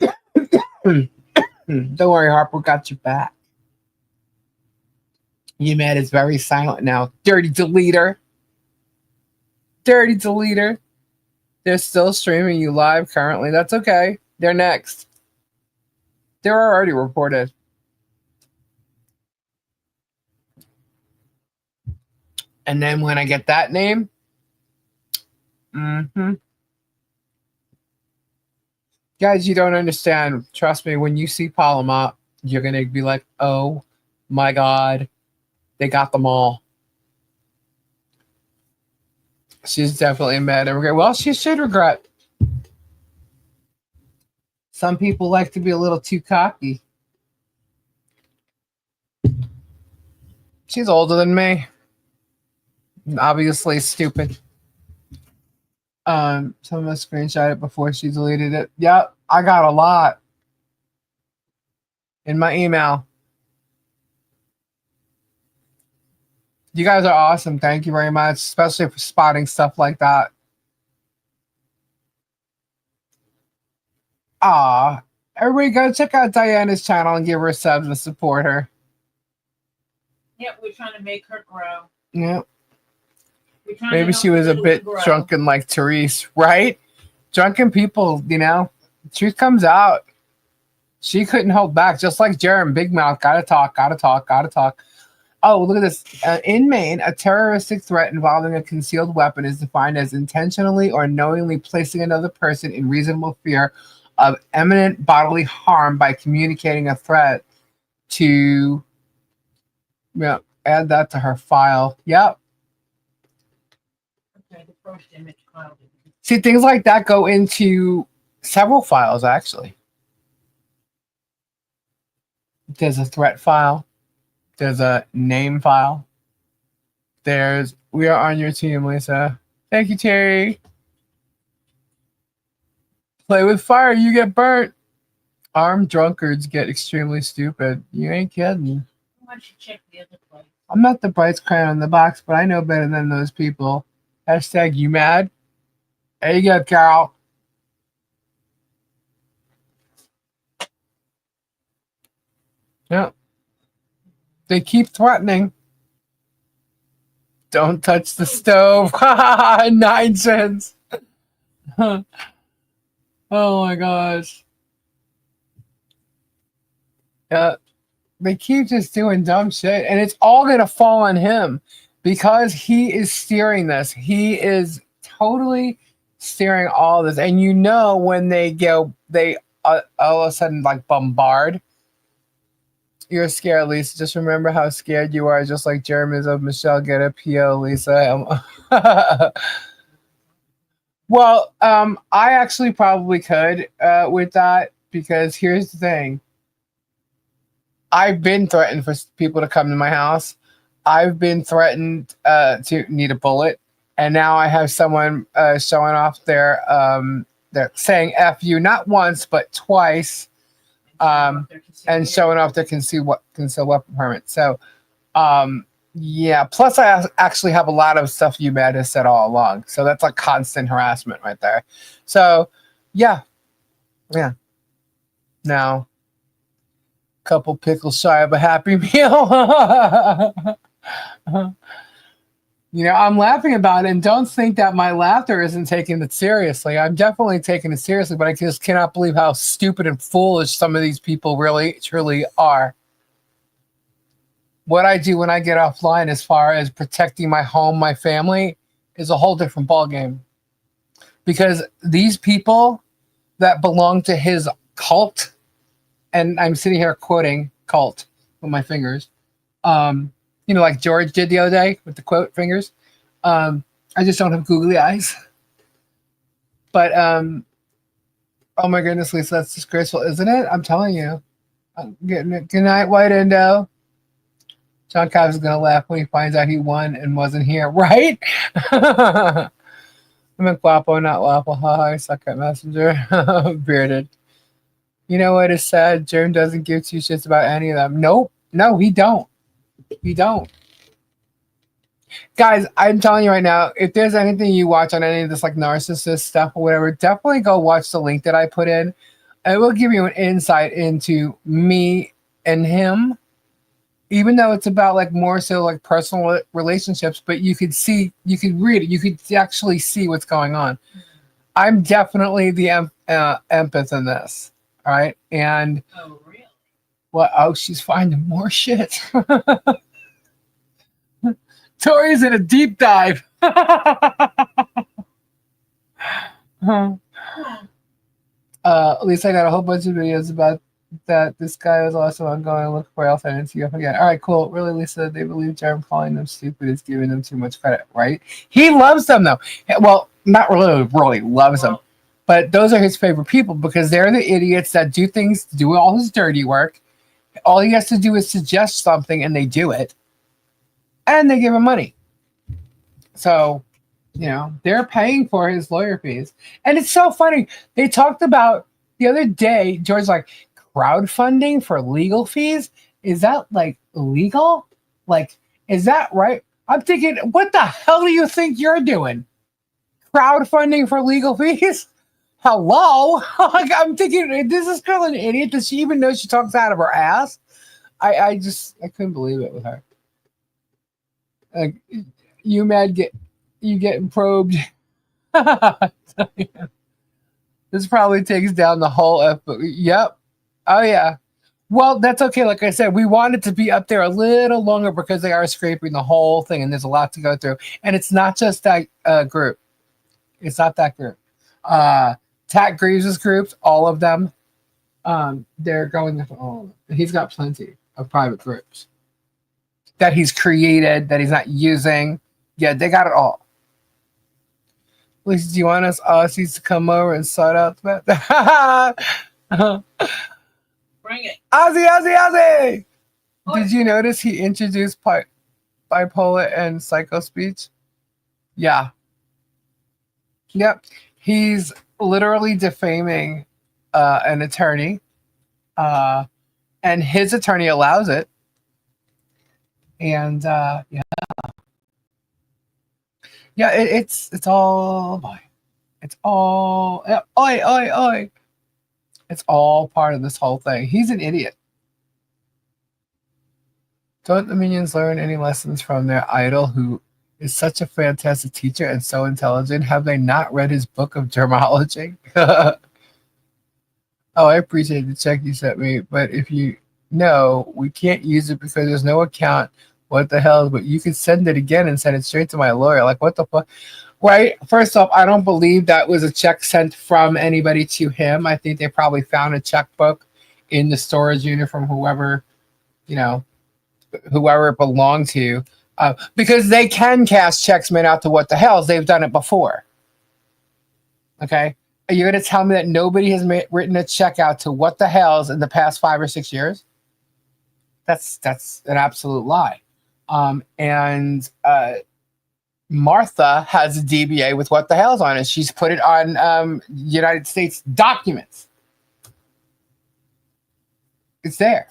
[SPEAKER 2] a good one.
[SPEAKER 1] Don't worry, Harper got your back. UMed is very silent now. Dirty deleter. Dirty deleter. They're still streaming you live currently. That's okay. They're next. They're already reported. And then when I get that name, guys, you don't understand. Trust me, when you see Paloma, you're going to be like, oh my God, they got them all. She's definitely mad and regret. Well, she should regret. Some people like to be a little too cocky. She's older than me. Obviously stupid. Someone screenshot it before she deleted it. Yep, I got a lot in my email. You guys are awesome. Thank you very much, especially for spotting stuff like that. Everybody go check out Diana's channel and give her subs to support her.
[SPEAKER 2] Yep, we're trying to make her grow.
[SPEAKER 1] Yep.
[SPEAKER 2] We're trying to
[SPEAKER 1] Maybe
[SPEAKER 2] help
[SPEAKER 1] she was a
[SPEAKER 2] little
[SPEAKER 1] bit
[SPEAKER 2] grow.
[SPEAKER 1] drunken like Therese, right? Drunken people, truth comes out. She couldn't hold back, just like Jerem, big mouth, gotta talk. Oh, look at this. In Maine, a terroristic threat involving a concealed weapon is defined as intentionally or knowingly placing another person in reasonable fear of imminent bodily harm by communicating a threat to... Yeah, add that to her file. Yep.
[SPEAKER 2] Okay, the first image file.
[SPEAKER 1] See, things like that go into several files, actually. There's a threat file. There's a name file. There's, we are on your team, Lisa. Thank you, Terry. Play with fire, you get burnt. Armed drunkards get extremely stupid. You ain't kidding.
[SPEAKER 2] Why don't you check the other place?
[SPEAKER 1] I'm not the brightest crayon in the box, but I know better than those people. Hashtag you mad? There you go, Carol. Yep. They keep threatening. Don't touch the stove. 9 cents. Oh my gosh. Yeah. They keep just doing dumb shit. And it's all going to fall on him because he is steering this. He is totally steering all this. And when they go, they all of a sudden like bombard. You're scared, Lisa. Just remember how scared you are, just like Jeremy's of Michelle. Get a PO, Lisa. Well, I actually probably could with that, because here's the thing. I've been threatened for people to come to my house. I've been threatened to need a bullet. And now I have someone showing off they're saying F you, not once, but twice. And showing off their concealed weapon permit. So, yeah. Plus, I actually have a lot of stuff UMed has said all along. So that's like constant harassment right there. So, yeah. Now, couple pickles shy of a Happy Meal. I'm laughing about it, and don't think that my laughter isn't taking it seriously. I'm definitely taking it seriously, but I just cannot believe how stupid and foolish some of these people really, truly are. What I do when I get offline as far as protecting my home, my family, is a whole different ballgame. Because these people that belong to his cult, and I'm sitting here quoting cult with my fingers, like George did the other day with the quote fingers. I just don't have googly eyes. But, oh my goodness, Lisa, that's disgraceful, isn't it? I'm telling you. Getting it. Good night, White Indo. John Cobb's gonna laugh when he finds out he won and wasn't here, right? I meant Guapo, not Waffle. Haha, I suck at Messenger. Bearded. You know what is sad? Jerm doesn't give two shits about any of them. Nope. No, he don't. He don't. Guys, I'm telling you right now, if there's anything you watch on any of this like narcissist stuff or whatever, definitely go watch the link that I put in. It will give you an insight into me and him, even though it's about like more so like personal relationships, but you could see, you could read it, you could actually see what's going on. I'm definitely the empath in this. All right. And
[SPEAKER 2] Oh, really?
[SPEAKER 1] well, oh, she's finding more shit. Tori's in a deep dive. At least I got a whole bunch of videos about that. This guy was also ongoing. Look for else and see if again. All right, cool. Really, Lisa, they believe Jerem calling them stupid is giving them too much credit, right? He loves them though. Well, not really loves them, but those are his favorite people because they're the idiots that do things, do all his dirty work. All he has to do is suggest something and they do it, and they give him money. So, you know, they're paying for his lawyer fees. And it's so funny. They talked about the other day, George's like, crowdfunding for legal fees? Is that like illegal? Like, is that right? I'm thinking, what the hell do you think you're doing? Crowdfunding for legal fees? Hello? Like, I'm thinking, is this girl an idiot? Does she even know she talks out of her ass? I couldn't believe it with her. Like, you mad you getting probed. This probably takes down the whole F book. Yep. Oh yeah. Well, that's okay. Like I said, we want it to be up there a little longer because they are scraping the whole thing and there's a lot to go through. And it's not just that group. It's not that group. Tat Greaves' groups, all of them, they're going after all of them. And he's got plenty of private groups that he's created, that he's not using. Yeah, they got it all. Lisa, do you want us Aussies to come over and sort out the
[SPEAKER 2] Bring it.
[SPEAKER 1] Aussie! Did you notice he introduced bipolar and psycho speech? Yeah. Yep. He's literally defaming an attorney, and his attorney allows it. And yeah, it's all boy. It's all oi. It's all part of this whole thing. He's an idiot. Don't the minions learn any lessons from their idol, who is such a fantastic teacher and so intelligent? Have they not read his book of germology? Oh, I appreciate the check you sent me, but if you know, we can't use it because there's no account. What the hell? But you could send it again and send it straight to my lawyer. Like, what the fuck? Right? First off, I don't believe that was a check sent from anybody to him. I think they probably found a checkbook in the storage unit from whoever, you know, whoever it belonged to. Because they can cash checks made out to what the hells. They've done it before. Okay? Are you going to tell me that nobody has written a check out to what the hells in the past 5 or 6 years? That's an absolute lie. And Martha has a DBA with what the hell's on it. She's put it on United States documents. It's there.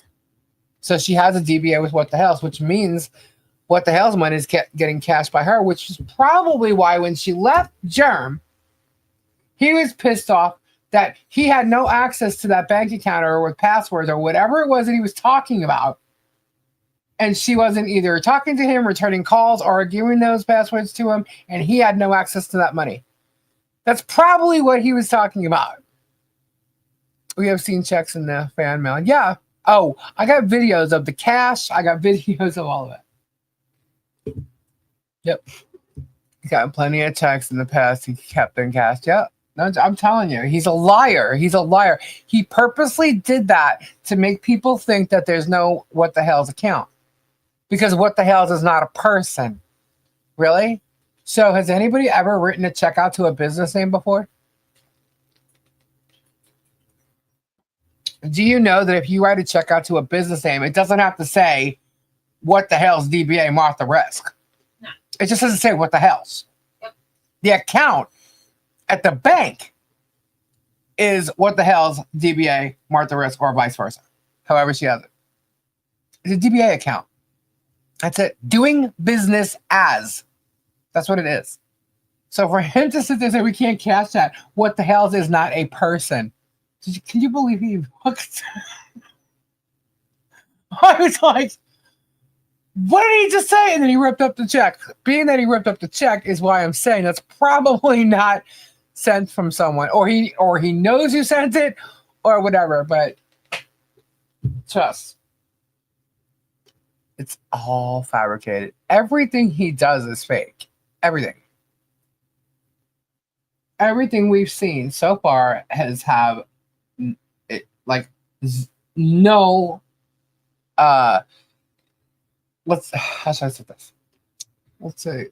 [SPEAKER 1] So she has a DBA with what the hell's, which means what the hell's money is getting cashed by her, which is probably why when she left Germ, he was pissed off that he had no access to that bank account or with passwords or whatever it was that he was talking about. And she wasn't either talking to him, returning calls, or giving those passwords to him, and he had no access to that money. That's probably what he was talking about. We have seen checks in the fan mail. Yeah. Oh, I got videos of the cash. I got videos of all of it. Yep. He got plenty of checks in the past. He kept them cashed. Yep. No, I'm telling you, he's a liar. He's a liar. He purposely did that to make people think that there's no what the hell's account. Because what the hell's is not a person. Really? So has anybody ever written a check out to a business name before? Do you know that if you write a check out to a business name, it doesn't have to say what the hell's DBA Martha Risk?
[SPEAKER 2] No.
[SPEAKER 1] It just doesn't say what the hell's.
[SPEAKER 2] Yep.
[SPEAKER 1] The account at the bank is what the hell's DBA Martha Risk or vice versa. However she has it. It's a DBA account. That's it. Doing business as. That's what it is. So for him to sit there and say we can't cash that, what the hell's is not a person. Can you believe he looked? I was like, what did he just say? And then he ripped up the check. Being that he ripped up the check is why I'm saying that's probably not sent from someone, or he knows who sent it, or whatever. But trust, it's all fabricated. Everything he does is fake. Everything we've seen so far has have no how should I say this? Let's say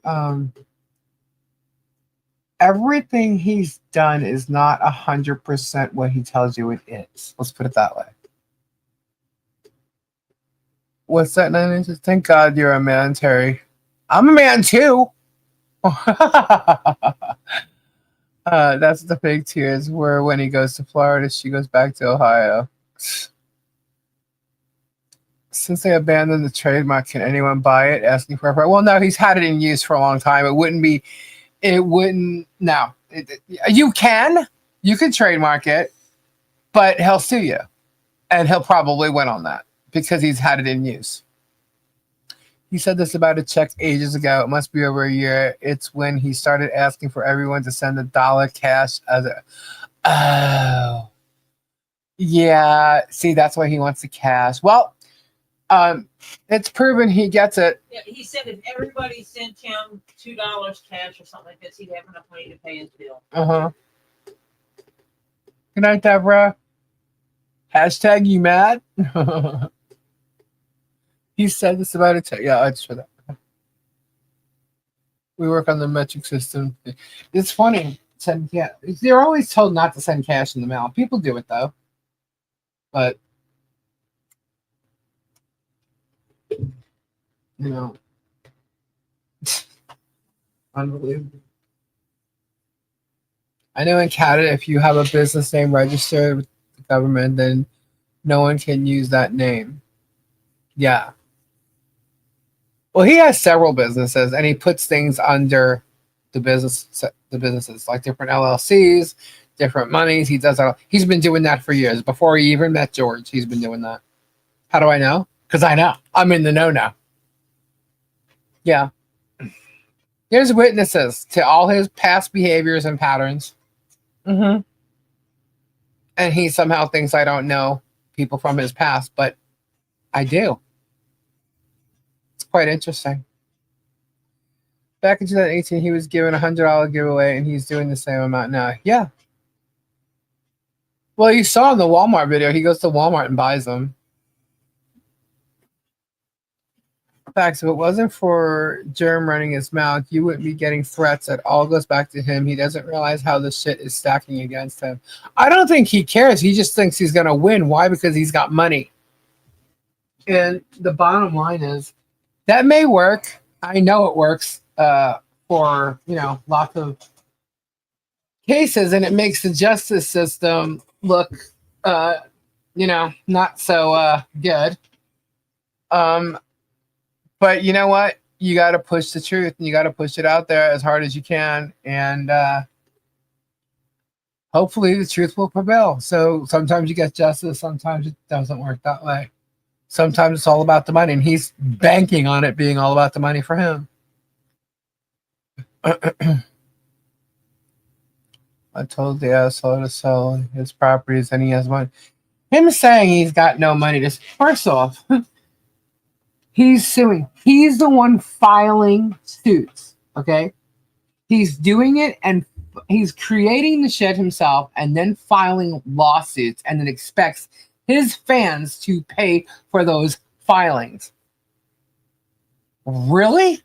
[SPEAKER 1] everything he's done is not 100% what he tells you it is. Let's put it that way. What's that, 9 inches? Thank God you're a man, Terry. I'm a man too. That's the fake tears where when he goes to Florida, she goes back to Ohio. Since they abandoned the trademark, can anyone buy it? Asking for a price. Well, no, he's had it in use for a long time. You can trademark it, but he'll sue you. And he'll probably win on that because he's had it in use. He said this about a check ages ago. It must be over a year. It's when he started asking for everyone to send $1 cash as a... Oh. Yeah. See, that's why he wants the cash. Well, it's proven he gets it.
[SPEAKER 2] Yeah, he said if everybody sent him $2 cash or something like this, he'd have enough money to pay his bill.
[SPEAKER 1] Uh-huh. Good night, Deborah. Hashtag you mad? He said this about it. Yeah, I just read that. We work on the metric system. It's funny. They're always told not to send cash in the mail. People do it though. But unbelievable. I know in Canada, if you have a business name registered with the government, then no one can use that name. Yeah. Well, he has several businesses, and he puts things under the businesses, like different LLCs, different monies. He does that. He's been doing that for years. Before he even met George, he's been doing that. How do I know? Because I know. I'm in the know now. Yeah. Here's witnesses to all his past behaviors and patterns. Mm-hmm. And he somehow thinks I don't know people from his past, but I do. It's quite interesting. Back in 2018, he was given a $100 giveaway, and he's doing the same amount now. Yeah. Well, you saw in the Walmart video, he goes to Walmart and buys them. Facts, if it wasn't for Germ running his mouth, you wouldn't be getting threats. It all goes back to him. He doesn't realize how the shit is stacking against him. I don't think he cares. He just thinks he's going to win. Why? Because he's got money. And the bottom line is that may work. I know it works for, lots of cases, and it makes the justice system look, not so good. But you know what? You got to push the truth, and you got to push it out there as hard as you can. And hopefully the truth will prevail. So sometimes you get justice. Sometimes it doesn't work that way. Sometimes it's all about the money, and he's banking on it being all about the money for him. I told the asshole to sell his properties, and he has money. Him saying he's got no money to... First off... He's suing. He's the one filing suits, okay? He's doing it, and he's creating the shit himself and then filing lawsuits and then expects his fans to pay for those filings. Really?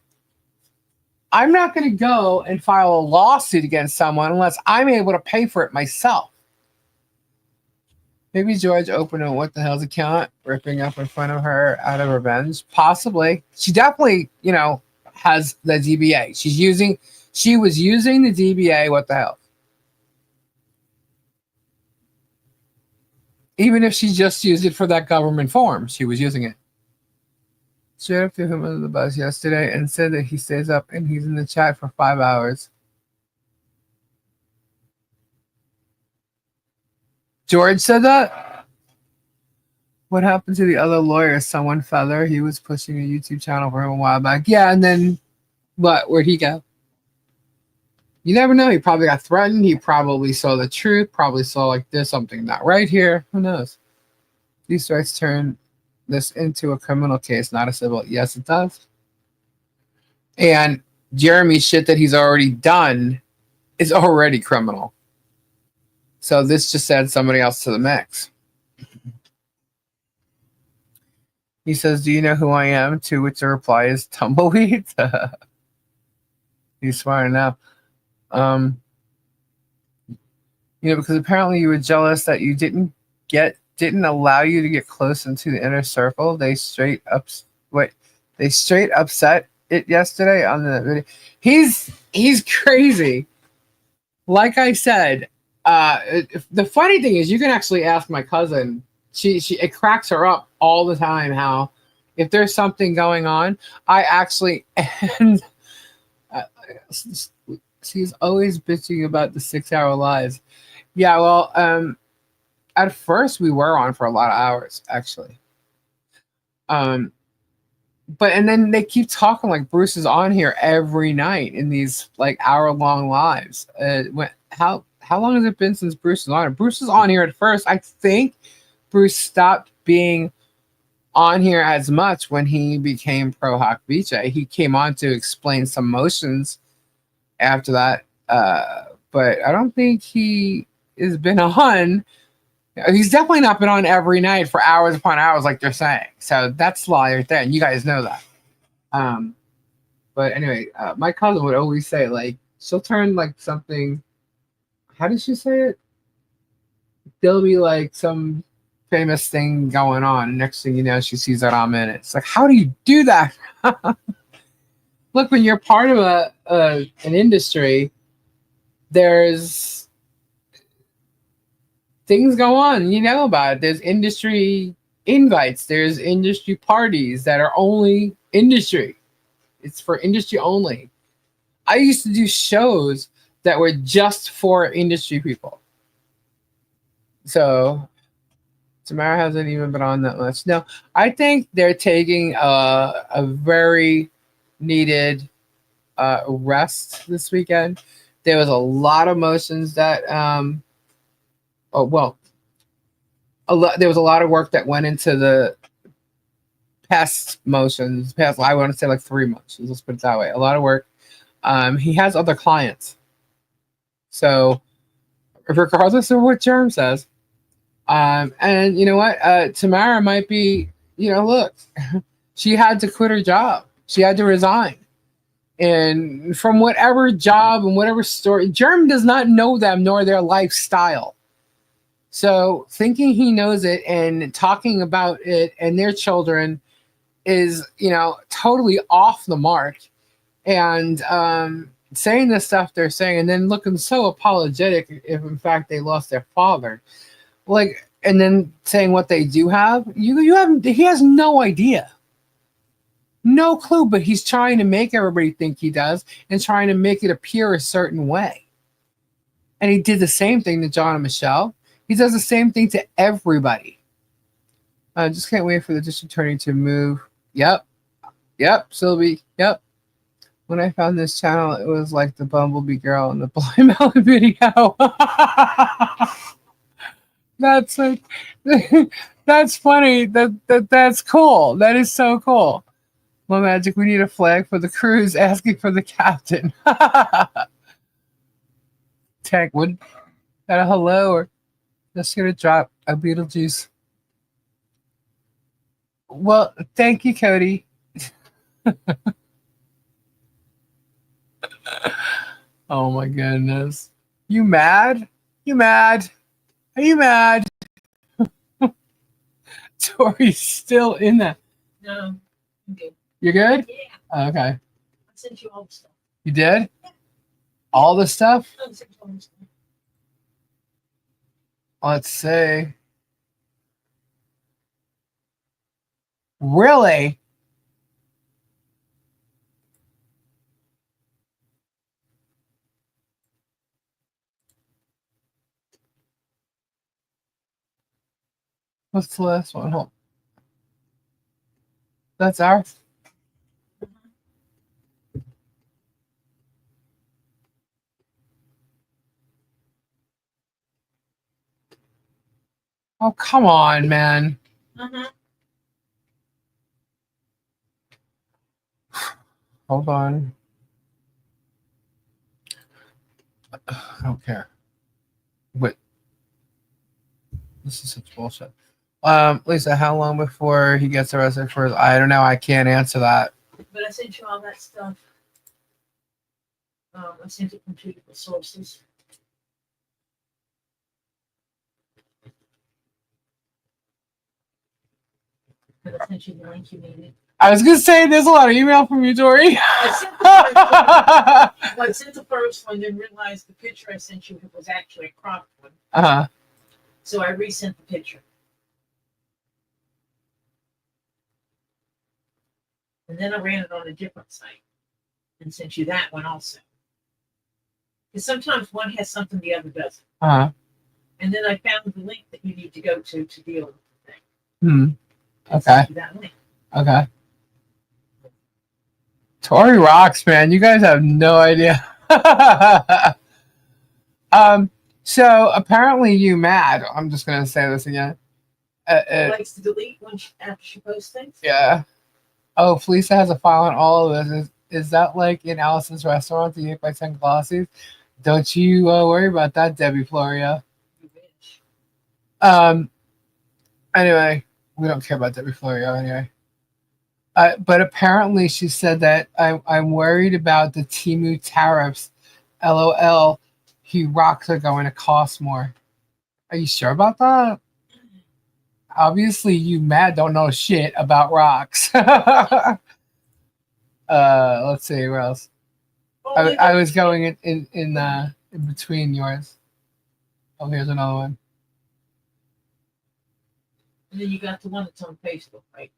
[SPEAKER 1] I'm not going to go and file a lawsuit against someone unless I'm able to pay for it myself. Maybe George opened a what the hell's account, ripping up in front of her out of revenge. Possibly. She definitely, has the DBA. She was using the DBA, what the hell. Even if she just used it for that government form, she was using it. Straight up threw him under the bus yesterday and said that he stays up and he's in the chat for 5 hours. George said that? What happened to the other lawyer? Someone feather. He was pushing a YouTube channel for him a while back. Yeah, and then what? Where'd he go? You never know. He probably got threatened. He probably saw the truth. Probably saw like there's something not right here. Who knows? These rights turn this into a criminal case, not a civil. Yes, it does. And Jeremy's shit that he's already done is already criminal. So this just adds somebody else to the mix. He says, do you know who I am? To which the reply is tumbleweed. He's smart enough. Because apparently you were jealous that you didn't allow you to get close into the inner circle. They straight upset it yesterday on the video. He's crazy. Like I said, the funny thing is you can actually ask my cousin. It cracks her up all the time how if there's something going on, I actually and she's always bitching about the 6-hour lives. Yeah, well, at first we were on for a lot of hours, actually. And then they keep talking like Bruce is on here every night in these like hour-long lives. How long has it been since Bruce is on? Bruce was on here at first. I think Bruce stopped being on here as much when he became Pro Hawk BJ. He came on to explain some motions after that, but I don't think he has been on. He's definitely not been on every night for hours upon hours like they're saying. So that's lie right there, and you guys know that. But anyway, my cousin would always say like she'll turn like something. How did she say it? There'll be like some famous thing going on, and next thing you know, she sees that I'm in it. It's like, how do you do that? Look, when you're part of an industry, there's things go on. You know about it. There's industry invites. There's industry parties that are only industry. It's for industry only. I used to do shows that were just for industry people. So Tamara hasn't even been on that much. No, I think they're taking a very needed rest this weekend. There was a lot of motions that there was a lot of work that went into the past motions. I want to say like 3 motions. Let's put it that way. A lot of work. He has other clients. So regardless of what Jerm says, and you know what, Tamara might be, look, she had to quit her job. She had to resign. And from whatever job and whatever story, Jerm does not know them nor their lifestyle. So thinking he knows it and talking about it and their children is, totally off the mark. And saying the stuff they're saying and then looking so apologetic if in fact they lost their father. Like, and then saying what they do have, he has no idea. No clue, but he's trying to make everybody think he does and trying to make it appear a certain way. And he did the same thing to John and Michelle. He does the same thing to everybody. I just can't wait for the district attorney to move. Yep, Sylvie, yep. When I found this channel, it was like the Bumblebee girl in the Blind Melon video. That's like, that's funny. That's cool. That is so cool. Well, Magic, we need a flag for the cruise asking for the captain. Tank, would that a hello or just here to drop a Beetlejuice? Well, thank you, Cody. Oh my goodness. You mad? You mad? Are you mad? Tori's still in that.
[SPEAKER 2] No, I'm good.
[SPEAKER 1] You're good?
[SPEAKER 2] Yeah,
[SPEAKER 1] Oh, okay.
[SPEAKER 2] I sent you all the stuff.
[SPEAKER 1] You did? All the stuff?
[SPEAKER 2] I sent you all the stuff.
[SPEAKER 1] Let's see. Really? What's the last one? Hold. That's ours. Oh, come on, man.
[SPEAKER 2] Uh-huh.
[SPEAKER 1] Hold on. I don't care. Wait. This is such bullshit. Lisa, how long before he gets arrested for his... I don't know. I can't answer that.
[SPEAKER 2] But I sent you all that stuff. I sent it from 2 different sources. But I sent you the link you needed.
[SPEAKER 1] I was going to say, there's a lot of email from you, Tori.
[SPEAKER 2] I sent the first one, then realized the picture I sent you was actually a cropped one.
[SPEAKER 1] Uh-huh.
[SPEAKER 2] So I resent the picture. And then I ran it on a different site and sent you that one also. Because sometimes one has something the other doesn't.
[SPEAKER 1] Uh-huh.
[SPEAKER 2] And then I found the link that you need to go to deal with the thing.
[SPEAKER 1] Hmm.
[SPEAKER 2] And
[SPEAKER 1] Okay.
[SPEAKER 2] sent you that link.
[SPEAKER 1] Okay. Tori rocks, man. You guys have no idea. So apparently you mad. I'm just gonna say this again.
[SPEAKER 2] Likes to delete after she posts things.
[SPEAKER 1] Yeah. Oh, Felisa has a file on all of this. Is that like in Alice's restaurant, the 8x10 glossies? Don't you worry about that, Debbie Florio.
[SPEAKER 2] You bitch.
[SPEAKER 1] Anyway, we don't care about Debbie Florio anyway. But apparently she said that I'm worried about the Temu tariffs. LOL. He rocks are going to cost more. Are you sure about that? Obviously, you mad don't know shit about rocks. Let's see where else. I was going in between yours. Oh, here's another one.
[SPEAKER 2] And then you got the one that's on Facebook, right?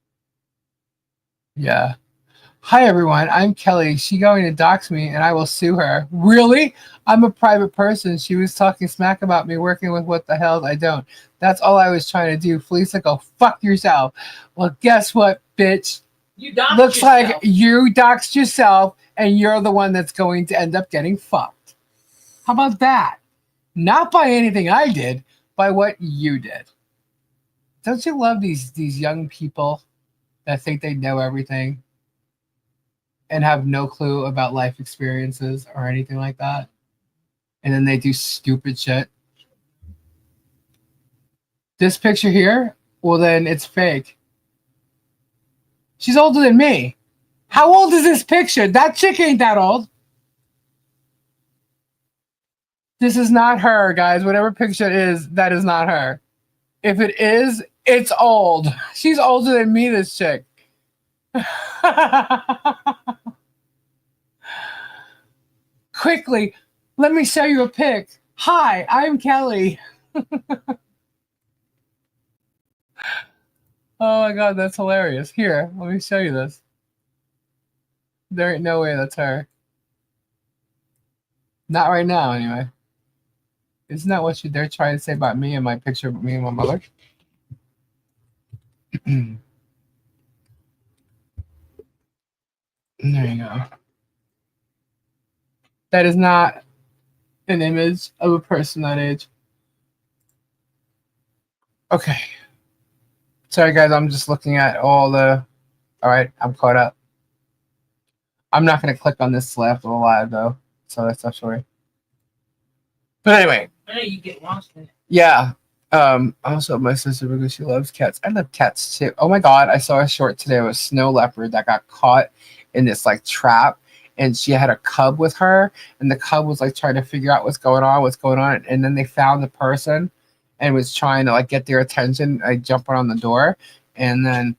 [SPEAKER 1] Yeah. Hi everyone, I'm Kelly. She going to dox me and I will sue her. Really? I'm a private person. She was talking smack about me working with what the hell I don't. That's all I was trying to do. Felisa, go fuck yourself. Well, guess what, bitch?
[SPEAKER 2] You doxed
[SPEAKER 1] Looks
[SPEAKER 2] yourself.
[SPEAKER 1] like you doxed yourself and you're the one that's going to end up getting fucked. How about that? Not by anything I did, by what you did. Don't you love these young people that think they know everything and have no clue about life experiences or anything like that? And then they do stupid shit. This picture here, well then it's fake. She's older than me. How old is this picture? That chick ain't that old. This is not her, guys. Whatever picture it is, that is not her. If it is, it's old. She's older than me, this chick. Quickly, let me show you a pic. Hi, I'm Kelly. Oh my god, that's hilarious. Here, let me show you this. There ain't no way that's her. Not right now, anyway. Isn't that what they're trying to say about me and my picture of me and my mother? There you go. That is not an image of a person that age. Okay. Sorry, guys. I'm just looking at all the... All right. I'm caught up. I'm not going to click on this till after the live, though. So that's not sure. But anyway.
[SPEAKER 2] I know you get lost in it.
[SPEAKER 1] Yeah. Also, my sister, because she loves cats. I love cats, too. Oh, my God. I saw a short today of a snow leopard that got caught in this, like, trap. And she had a cub with her. And the cub was, like, trying to figure out what's going on. And then they found the person. and was trying to like get their attention, like jumping on the door, and then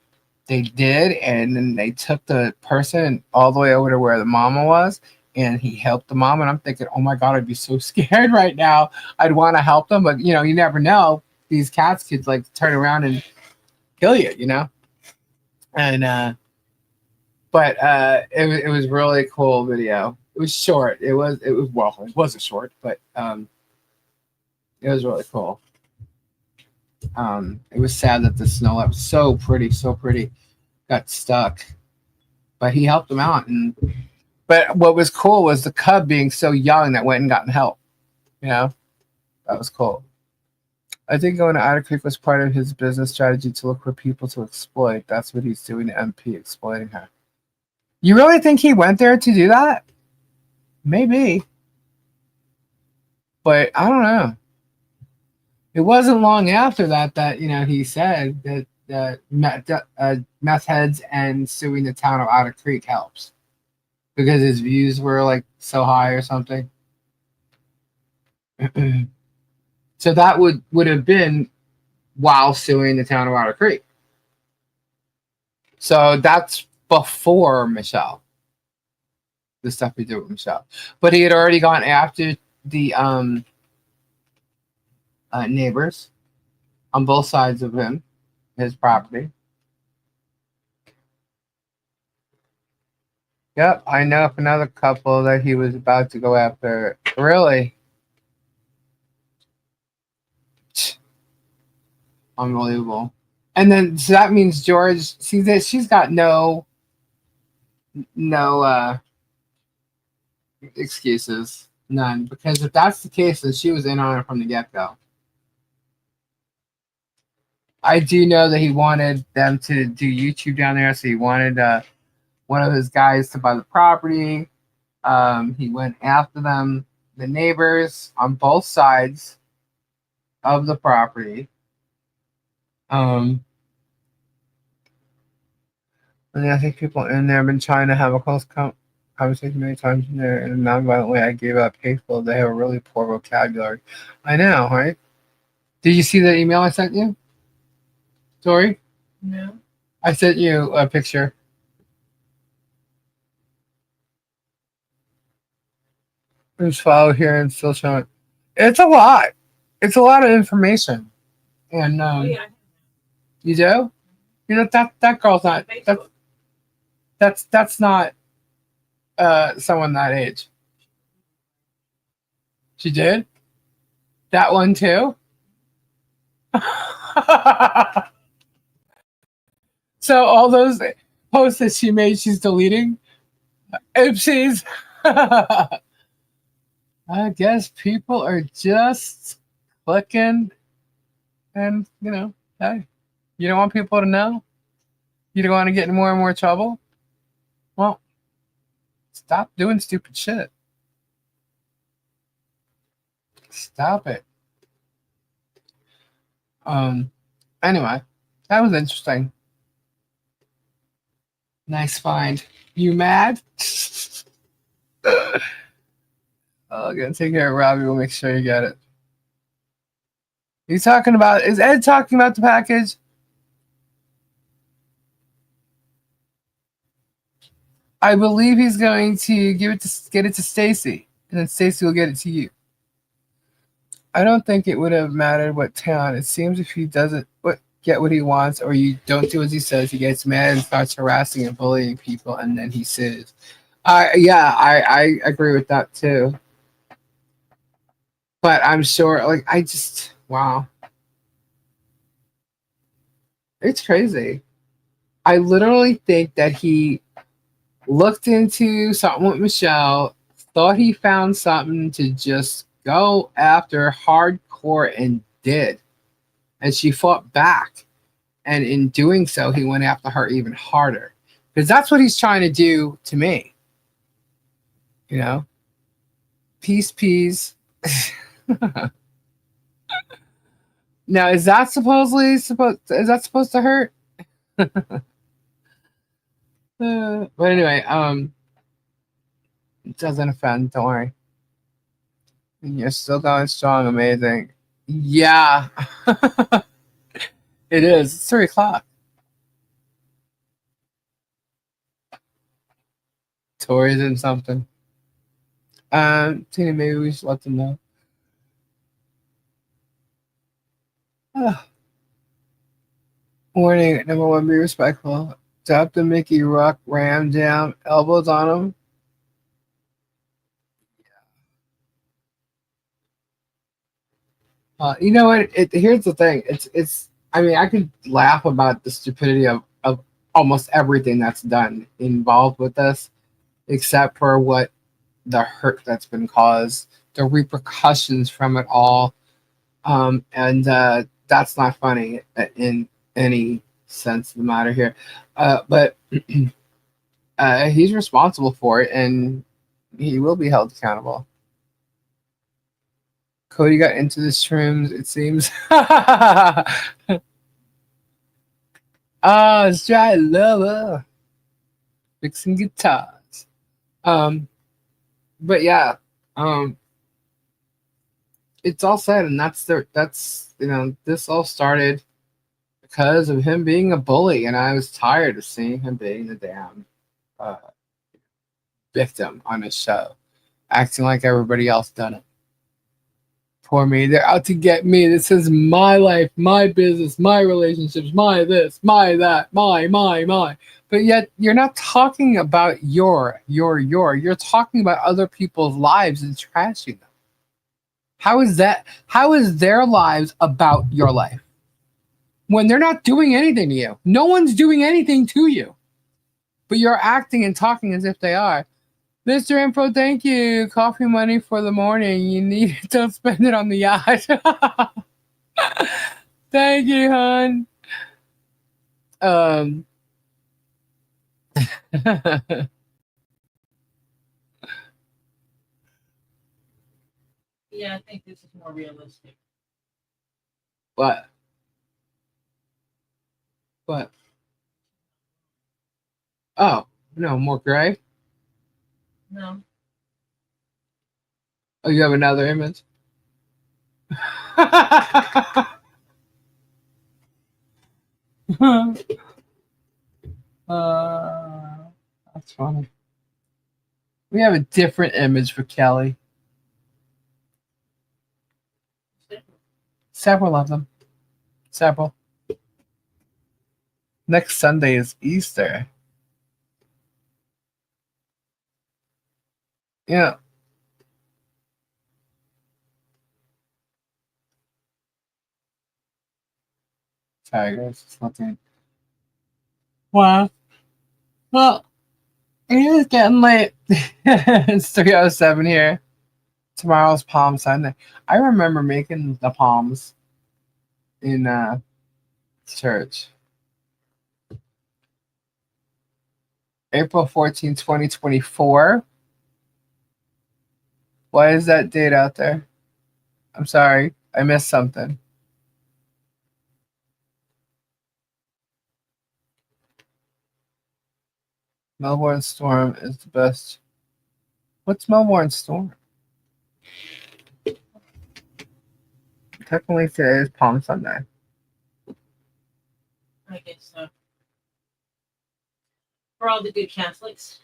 [SPEAKER 1] they did, and then they took the person all the way over to where the mama was, and he helped the mom. And I'm thinking, oh my god, I'd be so scared right now. I'd want to help them, but you never know. These cats could like turn around and kill you, and it was really cool video. It was short. It wasn't short, but it was really cool. It was sad that the snow leopard, so pretty, got stuck, but he helped them out. But what was cool was the cub being so young that went and gotten help. That was cool. I think going to Otter Creek was part of his business strategy to look for people to exploit. That's what he's doing to MP, exploiting her. You really think he went there to do that? Maybe. But I don't know. It wasn't long after that he said that meth heads and suing the town of Otter Creek helps because his views were like so high or something. So that would have been while suing the town of Otter Creek. So that's before Michelle. The stuff he did with Michelle. But he had already gone after the neighbors on both sides of his property. Yep, I know of another couple that he was about to go after. Really? Unbelievable. And then so that means George sees that she's got no excuses. None. Because if that's the case, then she was in on it from the get-go. I do know that he wanted them to do YouTube down there, so he wanted one of his guys to buy the property. He went after them, the neighbors on both sides of the property. And I think people in there have been trying to have a close conversation many times in there in a nonviolent way. I gave up hateful. They have a really poor vocabulary. I know, right? Did you see the email I sent you? Tori?
[SPEAKER 5] No.
[SPEAKER 1] I sent you a picture. Who's followed here and still showing. It's a lot. It's a lot of information. And you do? That girl's not that's not someone that age. She did? That one too? So all those posts that she made, she's deleting. Oopsies. I guess people are just clicking, and hey, you don't want people to know. You don't want to get in more and more trouble. Well, stop doing stupid shit. Stop it. Anyway, that was interesting. Nice find. You mad? I'm gonna take care of Robbie. We'll make sure you get it. Is Ed talking about the package? I believe he's going to get it to Stacy, and then Stacy will get it to you. I don't think it would have mattered what town. It seems if he doesn't get what he wants, or you don't do as he says, he gets mad and starts harassing and bullying people, and then he sues. I agree with that too. But I'm sure, wow. It's crazy. I literally think that he looked into something with Michelle, thought he found something to just go after hardcore, and did. And she fought back. And in doing so, he went after her even harder. Because that's what he's trying to do to me. Peace. Now, is that supposed to hurt? But anyway, it doesn't offend, don't worry. And you're still going strong, amazing. Yeah. It is. It's 3 o'clock. Tori's in something. Tina, maybe we should let them know. Warning, number one, be respectful. Drop the Mickey Rock ram down, elbows on him. You know what? Here's the thing. It's. I mean, I could laugh about the stupidity of almost everything that's done involved with this, except for what the hurt that's been caused, the repercussions from it all, and that's not funny in any sense of the matter here. But he's responsible for it, and he will be held accountable. Cody got into the shrooms, it seems. Dry lover. Fixing guitars. But yeah, it's all said, and that's this all started because of him being a bully, and I was tired of seeing him being the damn victim on his show, acting like everybody else done it. Poor me. They're out to get me. This is my life, my business, my relationships, my this, my that, my. But yet you're not talking about your. You're talking about other people's lives and trashing them. How is that? How is their lives about your life? When they're not doing anything to you. No one's doing anything to you. But you're acting and talking as if they are. Mr. Info, thank you. Coffee money for the morning. You need it. Don't spend it on the yacht. Thank you, hon.
[SPEAKER 2] Yeah, I think this is more realistic.
[SPEAKER 1] What? What? Oh, no, more gray?
[SPEAKER 2] No.
[SPEAKER 1] Oh, you have another image? That's funny. We have a different image for Kelly. Several of them. Several. Next Sunday is Easter. Yeah. Sorry, guys. It's nothing. Wow. Well, it is getting late. It's 3:07 here. Tomorrow's Palm Sunday. I remember making the palms in church. April 14, 2024. Why is that date out there? I'm sorry. I missed something. Melbourne Storm is the best. What's Melbourne Storm? Technically, today is Palm Sunday.
[SPEAKER 2] I guess so. For all the good Catholics.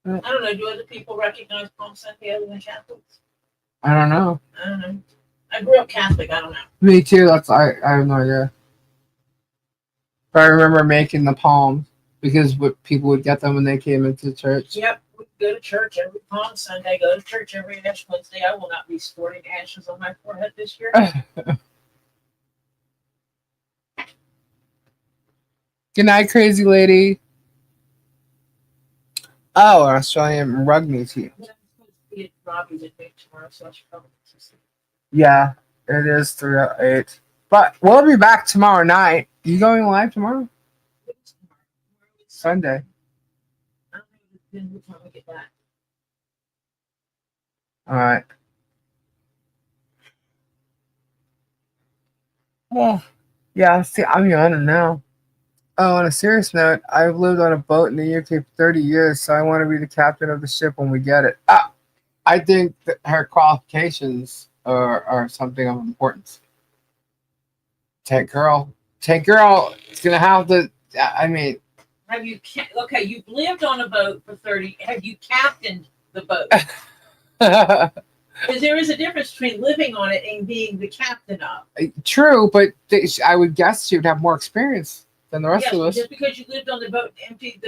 [SPEAKER 2] I don't know. Do other people recognize Palm Sunday other than Catholics?
[SPEAKER 1] I don't know.
[SPEAKER 2] I don't know. I grew up Catholic. I don't know.
[SPEAKER 1] Me too. I have no idea. But I remember making the palms because people would get them when they came into church.
[SPEAKER 2] Yep. We go to church every Palm Sunday. Go to church every Ash Wednesday. I will not be sporting ashes on my forehead this year.
[SPEAKER 1] Good night, crazy lady. Oh, an Australian rugby team. Yeah, it is 3:08. But we'll be back tomorrow night. You going live tomorrow? Sunday.
[SPEAKER 2] I don't know what time I get back.
[SPEAKER 1] All right. Oh, yeah. See, I'm yawning now. Oh, on a serious note, I've lived on a boat in the UK for 30 years, so I want to be the captain of the ship when we get it. I think that her qualifications or something of importance. Tank girl is gonna have to. I mean,
[SPEAKER 2] Have you? Okay, you've lived on a boat for 30. Have you captained the boat? Because there is a difference between living on it and being the captain of.
[SPEAKER 1] true, but I would guess she would have more experience than the rest
[SPEAKER 2] Yes,
[SPEAKER 1] of us.
[SPEAKER 2] just because you lived on the boat and emptied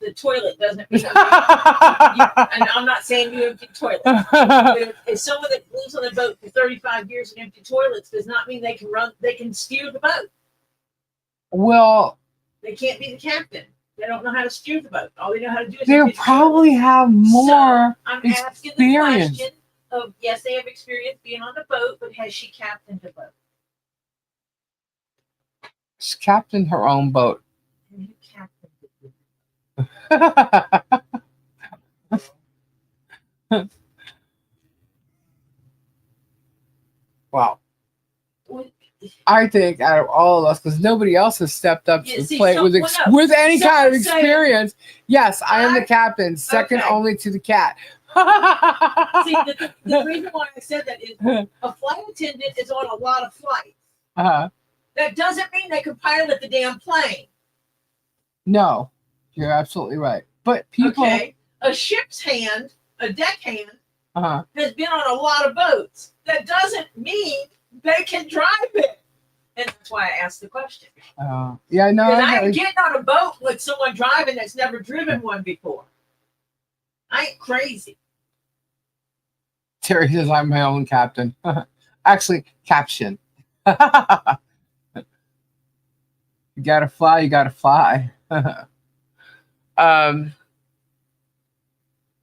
[SPEAKER 2] the toilet doesn't mean. And I'm not saying you empty toilets. But if someone that lives on the boat for 35 years and empty toilets does not mean they can steer the boat.
[SPEAKER 1] Well,
[SPEAKER 2] They can't be the captain. They don't know how to steer the boat. All they know how to do is
[SPEAKER 1] they
[SPEAKER 2] empty the
[SPEAKER 1] probably
[SPEAKER 2] toilets.
[SPEAKER 1] have more
[SPEAKER 2] So, I'm asking the
[SPEAKER 1] experience.
[SPEAKER 2] question of, yes, they have experience being on the boat, but has she captained the boat?
[SPEAKER 1] She's captained her own boat.
[SPEAKER 2] Have you captained the boat?
[SPEAKER 1] Wow.
[SPEAKER 2] Well,
[SPEAKER 1] I think out of all of us, because nobody else has stepped up to
[SPEAKER 2] Yeah,
[SPEAKER 1] the
[SPEAKER 2] see,
[SPEAKER 1] plate
[SPEAKER 2] so-
[SPEAKER 1] with
[SPEAKER 2] well, no.
[SPEAKER 1] with any kind of
[SPEAKER 2] Someone say-
[SPEAKER 1] experience. Yes, I am the captain, second
[SPEAKER 2] Okay.
[SPEAKER 1] only to the cat.
[SPEAKER 2] See, the reason why I said that is a flight attendant is on a lot of flights.
[SPEAKER 1] Uh-huh.
[SPEAKER 2] That doesn't mean they can pilot the damn plane.
[SPEAKER 1] No, you're absolutely right. But people,
[SPEAKER 2] Okay, a ship's hand, a deckhand,
[SPEAKER 1] uh-huh.
[SPEAKER 2] has been on a lot of boats. That doesn't mean they can drive it. And that's why I asked the question.
[SPEAKER 1] Yeah, no,
[SPEAKER 2] Because I
[SPEAKER 1] I,
[SPEAKER 2] ain't getting on a boat with someone driving that's never driven one before. I ain't crazy.
[SPEAKER 1] Terry says I'm my own captain. Actually, caption. You gotta fly. You gotta fly.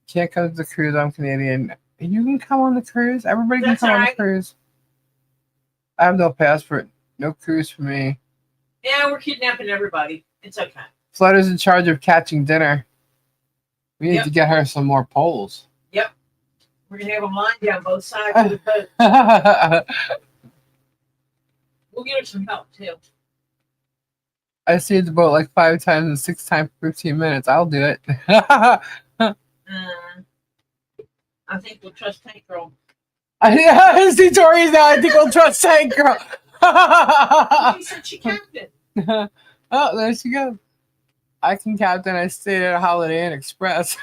[SPEAKER 1] Can't come to the cruise. I'm Canadian. You can come on the cruise. Everybody can
[SPEAKER 2] That's
[SPEAKER 1] come on the
[SPEAKER 2] alright.
[SPEAKER 1] cruise. I have no passport. No cruise for me.
[SPEAKER 2] Yeah, we're kidnapping everybody. It's okay.
[SPEAKER 1] Flutter's in charge of catching dinner. We need
[SPEAKER 2] Yep.
[SPEAKER 1] to get her some more poles.
[SPEAKER 2] Yep. We're going to have them lined down both sides of the boat. We'll get her some help, too.
[SPEAKER 1] I saved the boat like 5 times and 6 times 15 minutes. I'll do it.
[SPEAKER 2] I think we'll trust Tank Girl.
[SPEAKER 1] I see Tori's now. I think we'll trust Tank Girl.
[SPEAKER 2] She said she captained.
[SPEAKER 1] Oh, there she goes. I can captain. I stayed at a Holiday Inn Express.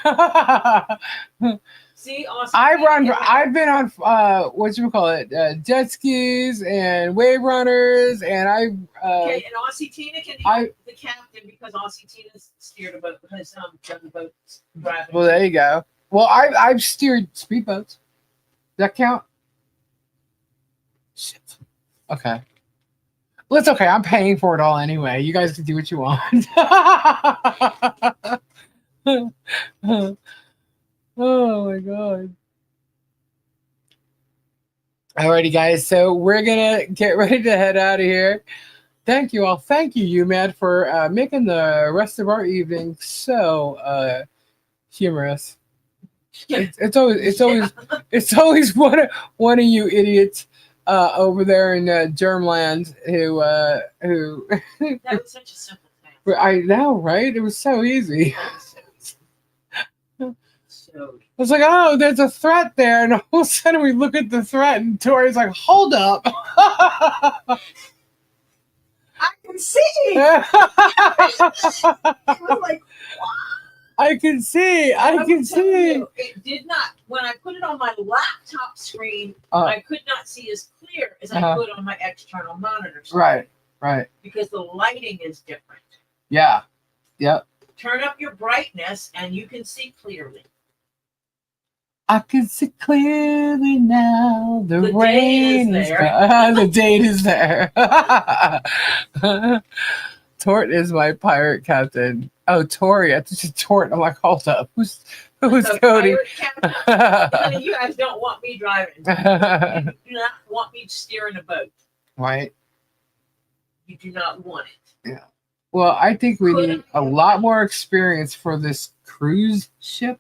[SPEAKER 2] See, awesome.
[SPEAKER 1] I've been on jet skis and wave runners, and
[SPEAKER 2] Okay, and Aussie Tina can help the captain because Aussie Tina's steered a boat, has done the boat driving.
[SPEAKER 1] well, there you go. Well, I've steered speedboats. Does that count? Shit. Okay. Well, it's okay. I'm paying for it all anyway. You guys can do what you want. Oh my god. Alrighty, guys. So we're gonna get ready to head out of here. Thank you all. Thank you, UMAD, for making the rest of our evening so humorous. It's always one of you idiots over there in Germland who
[SPEAKER 2] That was such a simple task.
[SPEAKER 1] I know, right? It was so easy.
[SPEAKER 2] So,
[SPEAKER 1] I was like, oh, there's a threat there, and all of a sudden we look at the threat, and Tori's like, hold up.
[SPEAKER 2] I can see.
[SPEAKER 1] I
[SPEAKER 2] It was like,
[SPEAKER 1] can see. I
[SPEAKER 2] will
[SPEAKER 1] can
[SPEAKER 2] tell
[SPEAKER 1] see.
[SPEAKER 2] you, it did not. When I put it on my laptop screen,
[SPEAKER 1] Uh,
[SPEAKER 2] I could not see as clear as I
[SPEAKER 1] Uh-huh.
[SPEAKER 2] could on my external monitor screen.
[SPEAKER 1] Right.
[SPEAKER 2] Because the lighting is different.
[SPEAKER 1] Yeah. Yep.
[SPEAKER 2] Turn up your brightness, and you can see clearly.
[SPEAKER 1] I can see clearly now. The
[SPEAKER 2] The
[SPEAKER 1] rain
[SPEAKER 2] date is
[SPEAKER 1] is
[SPEAKER 2] there.
[SPEAKER 1] gone. The date is there. Tort is my pirate captain. Oh, Tori. I thought you said Tort. I'm like, hold up. Who's
[SPEAKER 2] So,
[SPEAKER 1] Cody?
[SPEAKER 2] pirate captain, none of you guys don't want me driving. You do not want me steering a boat.
[SPEAKER 1] Right.
[SPEAKER 2] You do not want it.
[SPEAKER 1] Well, I think we need a lot more experience for this cruise ship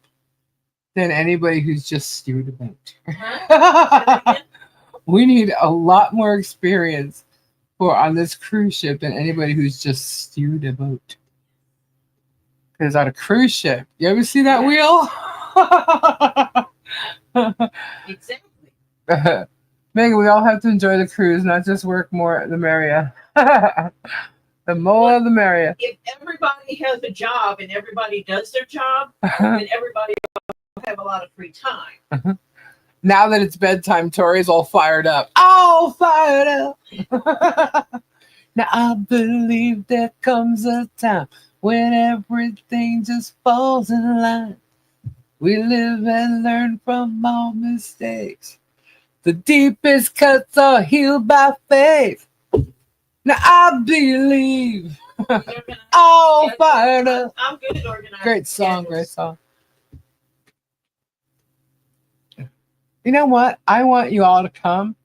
[SPEAKER 1] than anybody who's just steered a boat.
[SPEAKER 2] Huh?
[SPEAKER 1] We need a lot more experience on this cruise ship than anybody who's just steered a boat. Because on a cruise ship, you ever see that wheel?
[SPEAKER 2] Exactly.
[SPEAKER 1] Megan, we all have to enjoy the cruise, not just work more the merrier. The more the merrier.
[SPEAKER 2] If everybody has a job and everybody does their job, then everybody will have a lot of free time.
[SPEAKER 1] Now that it's bedtime, Tori's all fired up. All fired up. Now I believe there comes a time when everything just falls in line. We live and learn from our mistakes. The deepest cuts are healed by faith. Now I believe. All fired up.
[SPEAKER 2] I'm good at organizing.
[SPEAKER 1] Great song, great song. You know what? I want you all to come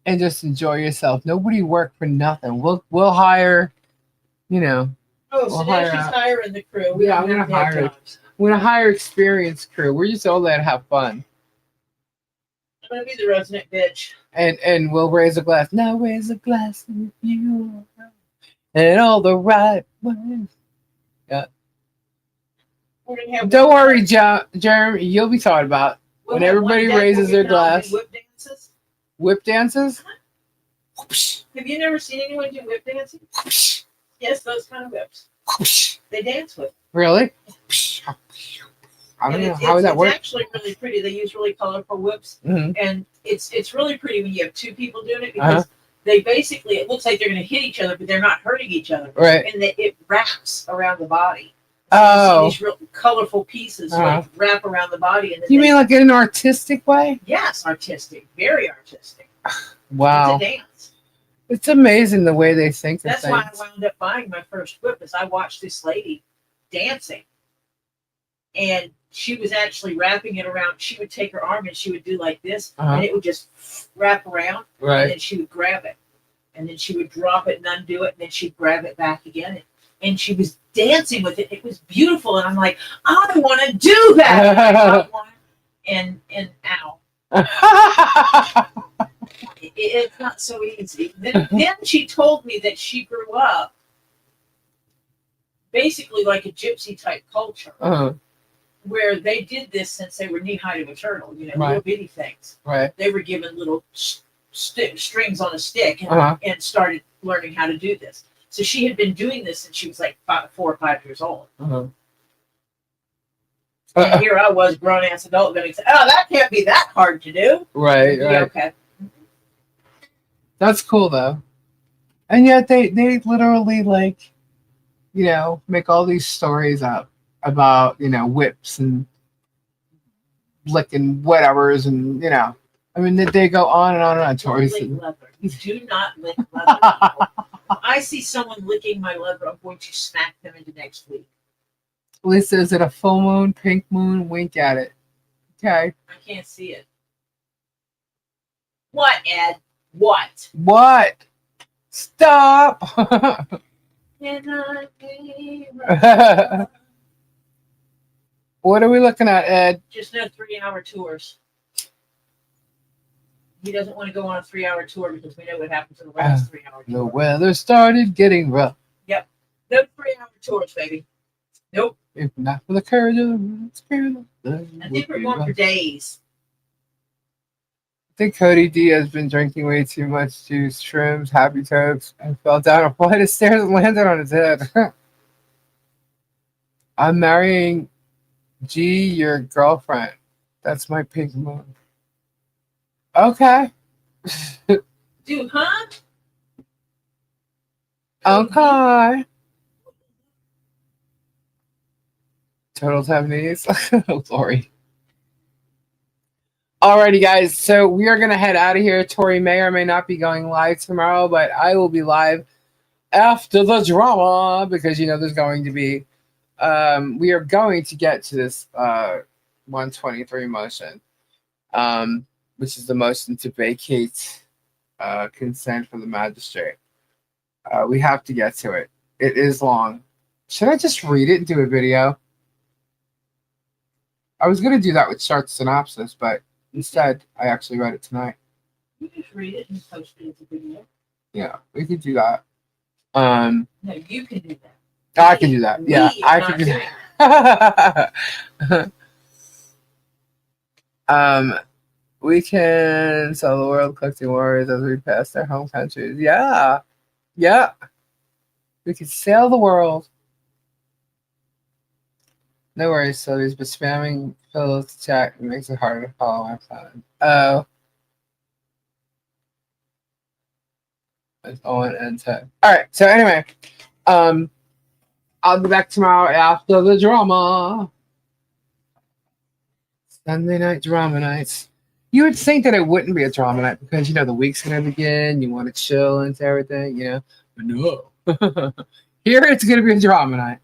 [SPEAKER 1] and just enjoy yourself. Nobody work for nothing. We'll hire, you know.
[SPEAKER 2] Oh, so
[SPEAKER 1] we'll
[SPEAKER 2] now she's
[SPEAKER 1] hire
[SPEAKER 2] hiring the crew.
[SPEAKER 1] Yeah, I'm gonna hire it. We're gonna hire experienced crew. We're just all there to have fun.
[SPEAKER 2] I'm gonna be the resident bitch.
[SPEAKER 1] And we'll raise a glass. Now raise a glass with you. And all the right ways. Yeah.
[SPEAKER 2] We're gonna have
[SPEAKER 1] Don't worry, Jeremy. You'll be thought about when everybody raises their glass.
[SPEAKER 2] Whip dances.
[SPEAKER 1] Whip dances?
[SPEAKER 2] Have you never seen anyone do whip dancing? Yes, those kind of whips. They dance with.
[SPEAKER 1] Really? I don't know. How does that work?
[SPEAKER 2] It's actually really pretty. They use really colorful whips.
[SPEAKER 1] Mm-hmm.
[SPEAKER 2] And it's really pretty when you have two people doing it because they basically, it looks like they're going to hit each other, but they're not hurting each other.
[SPEAKER 1] Right.
[SPEAKER 2] And it wraps around the body.
[SPEAKER 1] Oh.
[SPEAKER 2] These real colorful pieces like wrap around the body. And then
[SPEAKER 1] You mean like in an artistic way?
[SPEAKER 2] Yes, artistic. Very artistic.
[SPEAKER 1] Wow.
[SPEAKER 2] It's a dance.
[SPEAKER 1] It's amazing the way they think of
[SPEAKER 2] That's
[SPEAKER 1] things.
[SPEAKER 2] why I wound up buying my first whip is I watched this lady dancing. And she was actually wrapping it around. She would take her arm and she would do like this, and it would just wrap around.
[SPEAKER 1] Right.
[SPEAKER 2] And then she would grab it. And then she would drop it and undo it, and then she'd grab it back again. And she was dancing with it. It was beautiful. And I'm like, I want to do that. And ow. It's not so easy. Then she told me that she grew up basically like a gypsy type culture where they did this since they were knee high to a turtle, little bitty things.
[SPEAKER 1] Right.
[SPEAKER 2] They were given little strings on a stick and started learning how to do this. So she had been doing this since she was like 4 or 5 years old. And here I was, grown ass adult, going, "Oh, that can't be that hard to do."
[SPEAKER 1] Right.
[SPEAKER 2] Yeah, okay.
[SPEAKER 1] That's cool though. And yet they literally make all these stories up about, whips and licking whatevers and, I mean, they go on and on and on. Tori's.
[SPEAKER 2] Do not lick leather. If I see someone licking my leather, I'm going to smack them into next week.
[SPEAKER 1] Lisa, is it a full moon, pink moon? Wink at it. Okay.
[SPEAKER 2] I can't see it. What, Ed? What?
[SPEAKER 1] What? Stop. What are we looking at, Ed?
[SPEAKER 2] Just no 3-hour tours. He doesn't want to go on a 3-hour tour because we know what happens in the last 3 hours.
[SPEAKER 1] The weather started getting rough.
[SPEAKER 2] Yep. No 3-hour tours, baby. Nope.
[SPEAKER 1] If not for the courage of the spirit.
[SPEAKER 2] I think we're going for days.
[SPEAKER 1] I think Cody D has been drinking way too much juice, shrooms, happy tokes, and fell down a flight of stairs and landed on his head. I'm marrying G, your girlfriend. That's my pink moon. Okay.
[SPEAKER 2] Dude, huh?
[SPEAKER 1] Okay. Turtles have knees. Lori. Alrighty, guys. So we are going to head out of here. Tori may or may not be going live tomorrow, but I will be live after the drama because, there's going to be. We are going to get to this 123 motion, which is the motion to vacate consent from the magistrate. We have to get to it. It is long. Should I just read it and do a video? I was going to do that with short synopsis, but instead, I actually read it tonight.
[SPEAKER 2] You just read it and post it as a video.
[SPEAKER 1] Yeah, we could do that.
[SPEAKER 2] No, you can do that.
[SPEAKER 1] I can do that. Yeah, I can do that. We can sell the world collecting warriors as we pass their home countries. Yeah. Yeah. We can sail the world. No worries, Sylvie's, but spamming Phil's chat makes it harder to follow my plan. Oh. It's on and time. Alright, so anyway. I'll be back tomorrow after the drama. Sunday night drama nights. You would think that it wouldn't be a drama night because the week's gonna begin. You want to chill into everything, But no, here it's gonna be a drama night.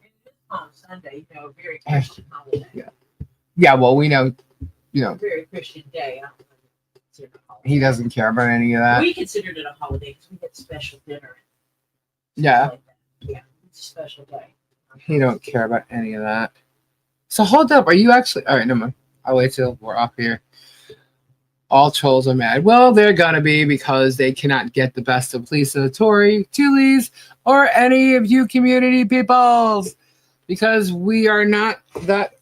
[SPEAKER 2] On Sunday, very Christian holiday.
[SPEAKER 1] Yeah. Well, we know,
[SPEAKER 2] Very Christian day. I don't consider it a holiday.
[SPEAKER 1] he doesn't care about any of that.
[SPEAKER 2] We considered it a holiday because we had special dinner.
[SPEAKER 1] Yeah,
[SPEAKER 2] Like that. Yeah, it's a special day.
[SPEAKER 1] he don't care about any of that. So hold up, are you actually? All right, never mind. I'll wait till we're off here. All trolls are mad. Well, they're gonna be because they cannot get the best of Lisa, Tori, Tulies, or any of you community peoples. Because we are not that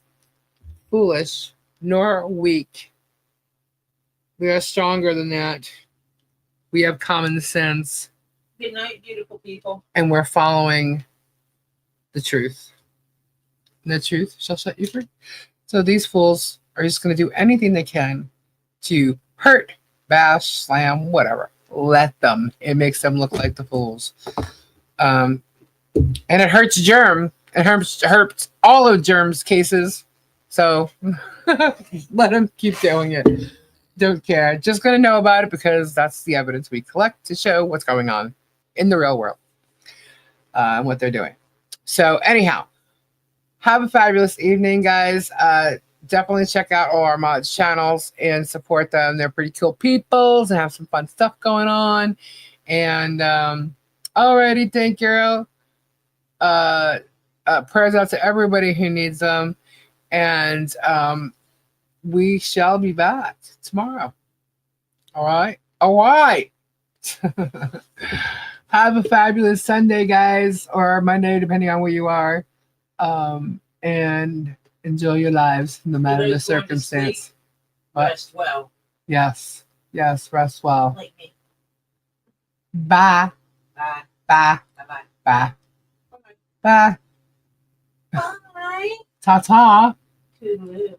[SPEAKER 1] foolish nor weak. We are stronger than that. We have common sense.
[SPEAKER 2] Good night, beautiful people.
[SPEAKER 1] And we're following the truth. And the truth shall set you free. So these fools are just going to do anything they can to hurt, bash, slam, whatever. Let them. It makes them look like the fools. And it hurts Germ. It hurts all of Germ's cases. So let them keep doing it. Don't care. Just going to know about it because that's the evidence we collect to show what's going on in the real world and what they're doing. So anyhow, have a fabulous evening, guys. Definitely check out all our mods channels and support them. They're pretty cool peoples and have some fun stuff going on. And alrighty, thank you. Prayers out to everybody who needs them. And we shall be back tomorrow. All right. Have a fabulous Sunday, guys, or Monday, depending on where you are. And enjoy your lives, no matter the circumstance.
[SPEAKER 2] Rest well.
[SPEAKER 1] Yes, rest well.
[SPEAKER 2] Like me.
[SPEAKER 1] Bye.
[SPEAKER 2] Bye.
[SPEAKER 1] Bye.
[SPEAKER 2] Bye-bye.
[SPEAKER 1] Bye.
[SPEAKER 2] Bye.
[SPEAKER 1] Bye.
[SPEAKER 2] Bye.
[SPEAKER 1] Ta-ta.
[SPEAKER 2] Toodaloo.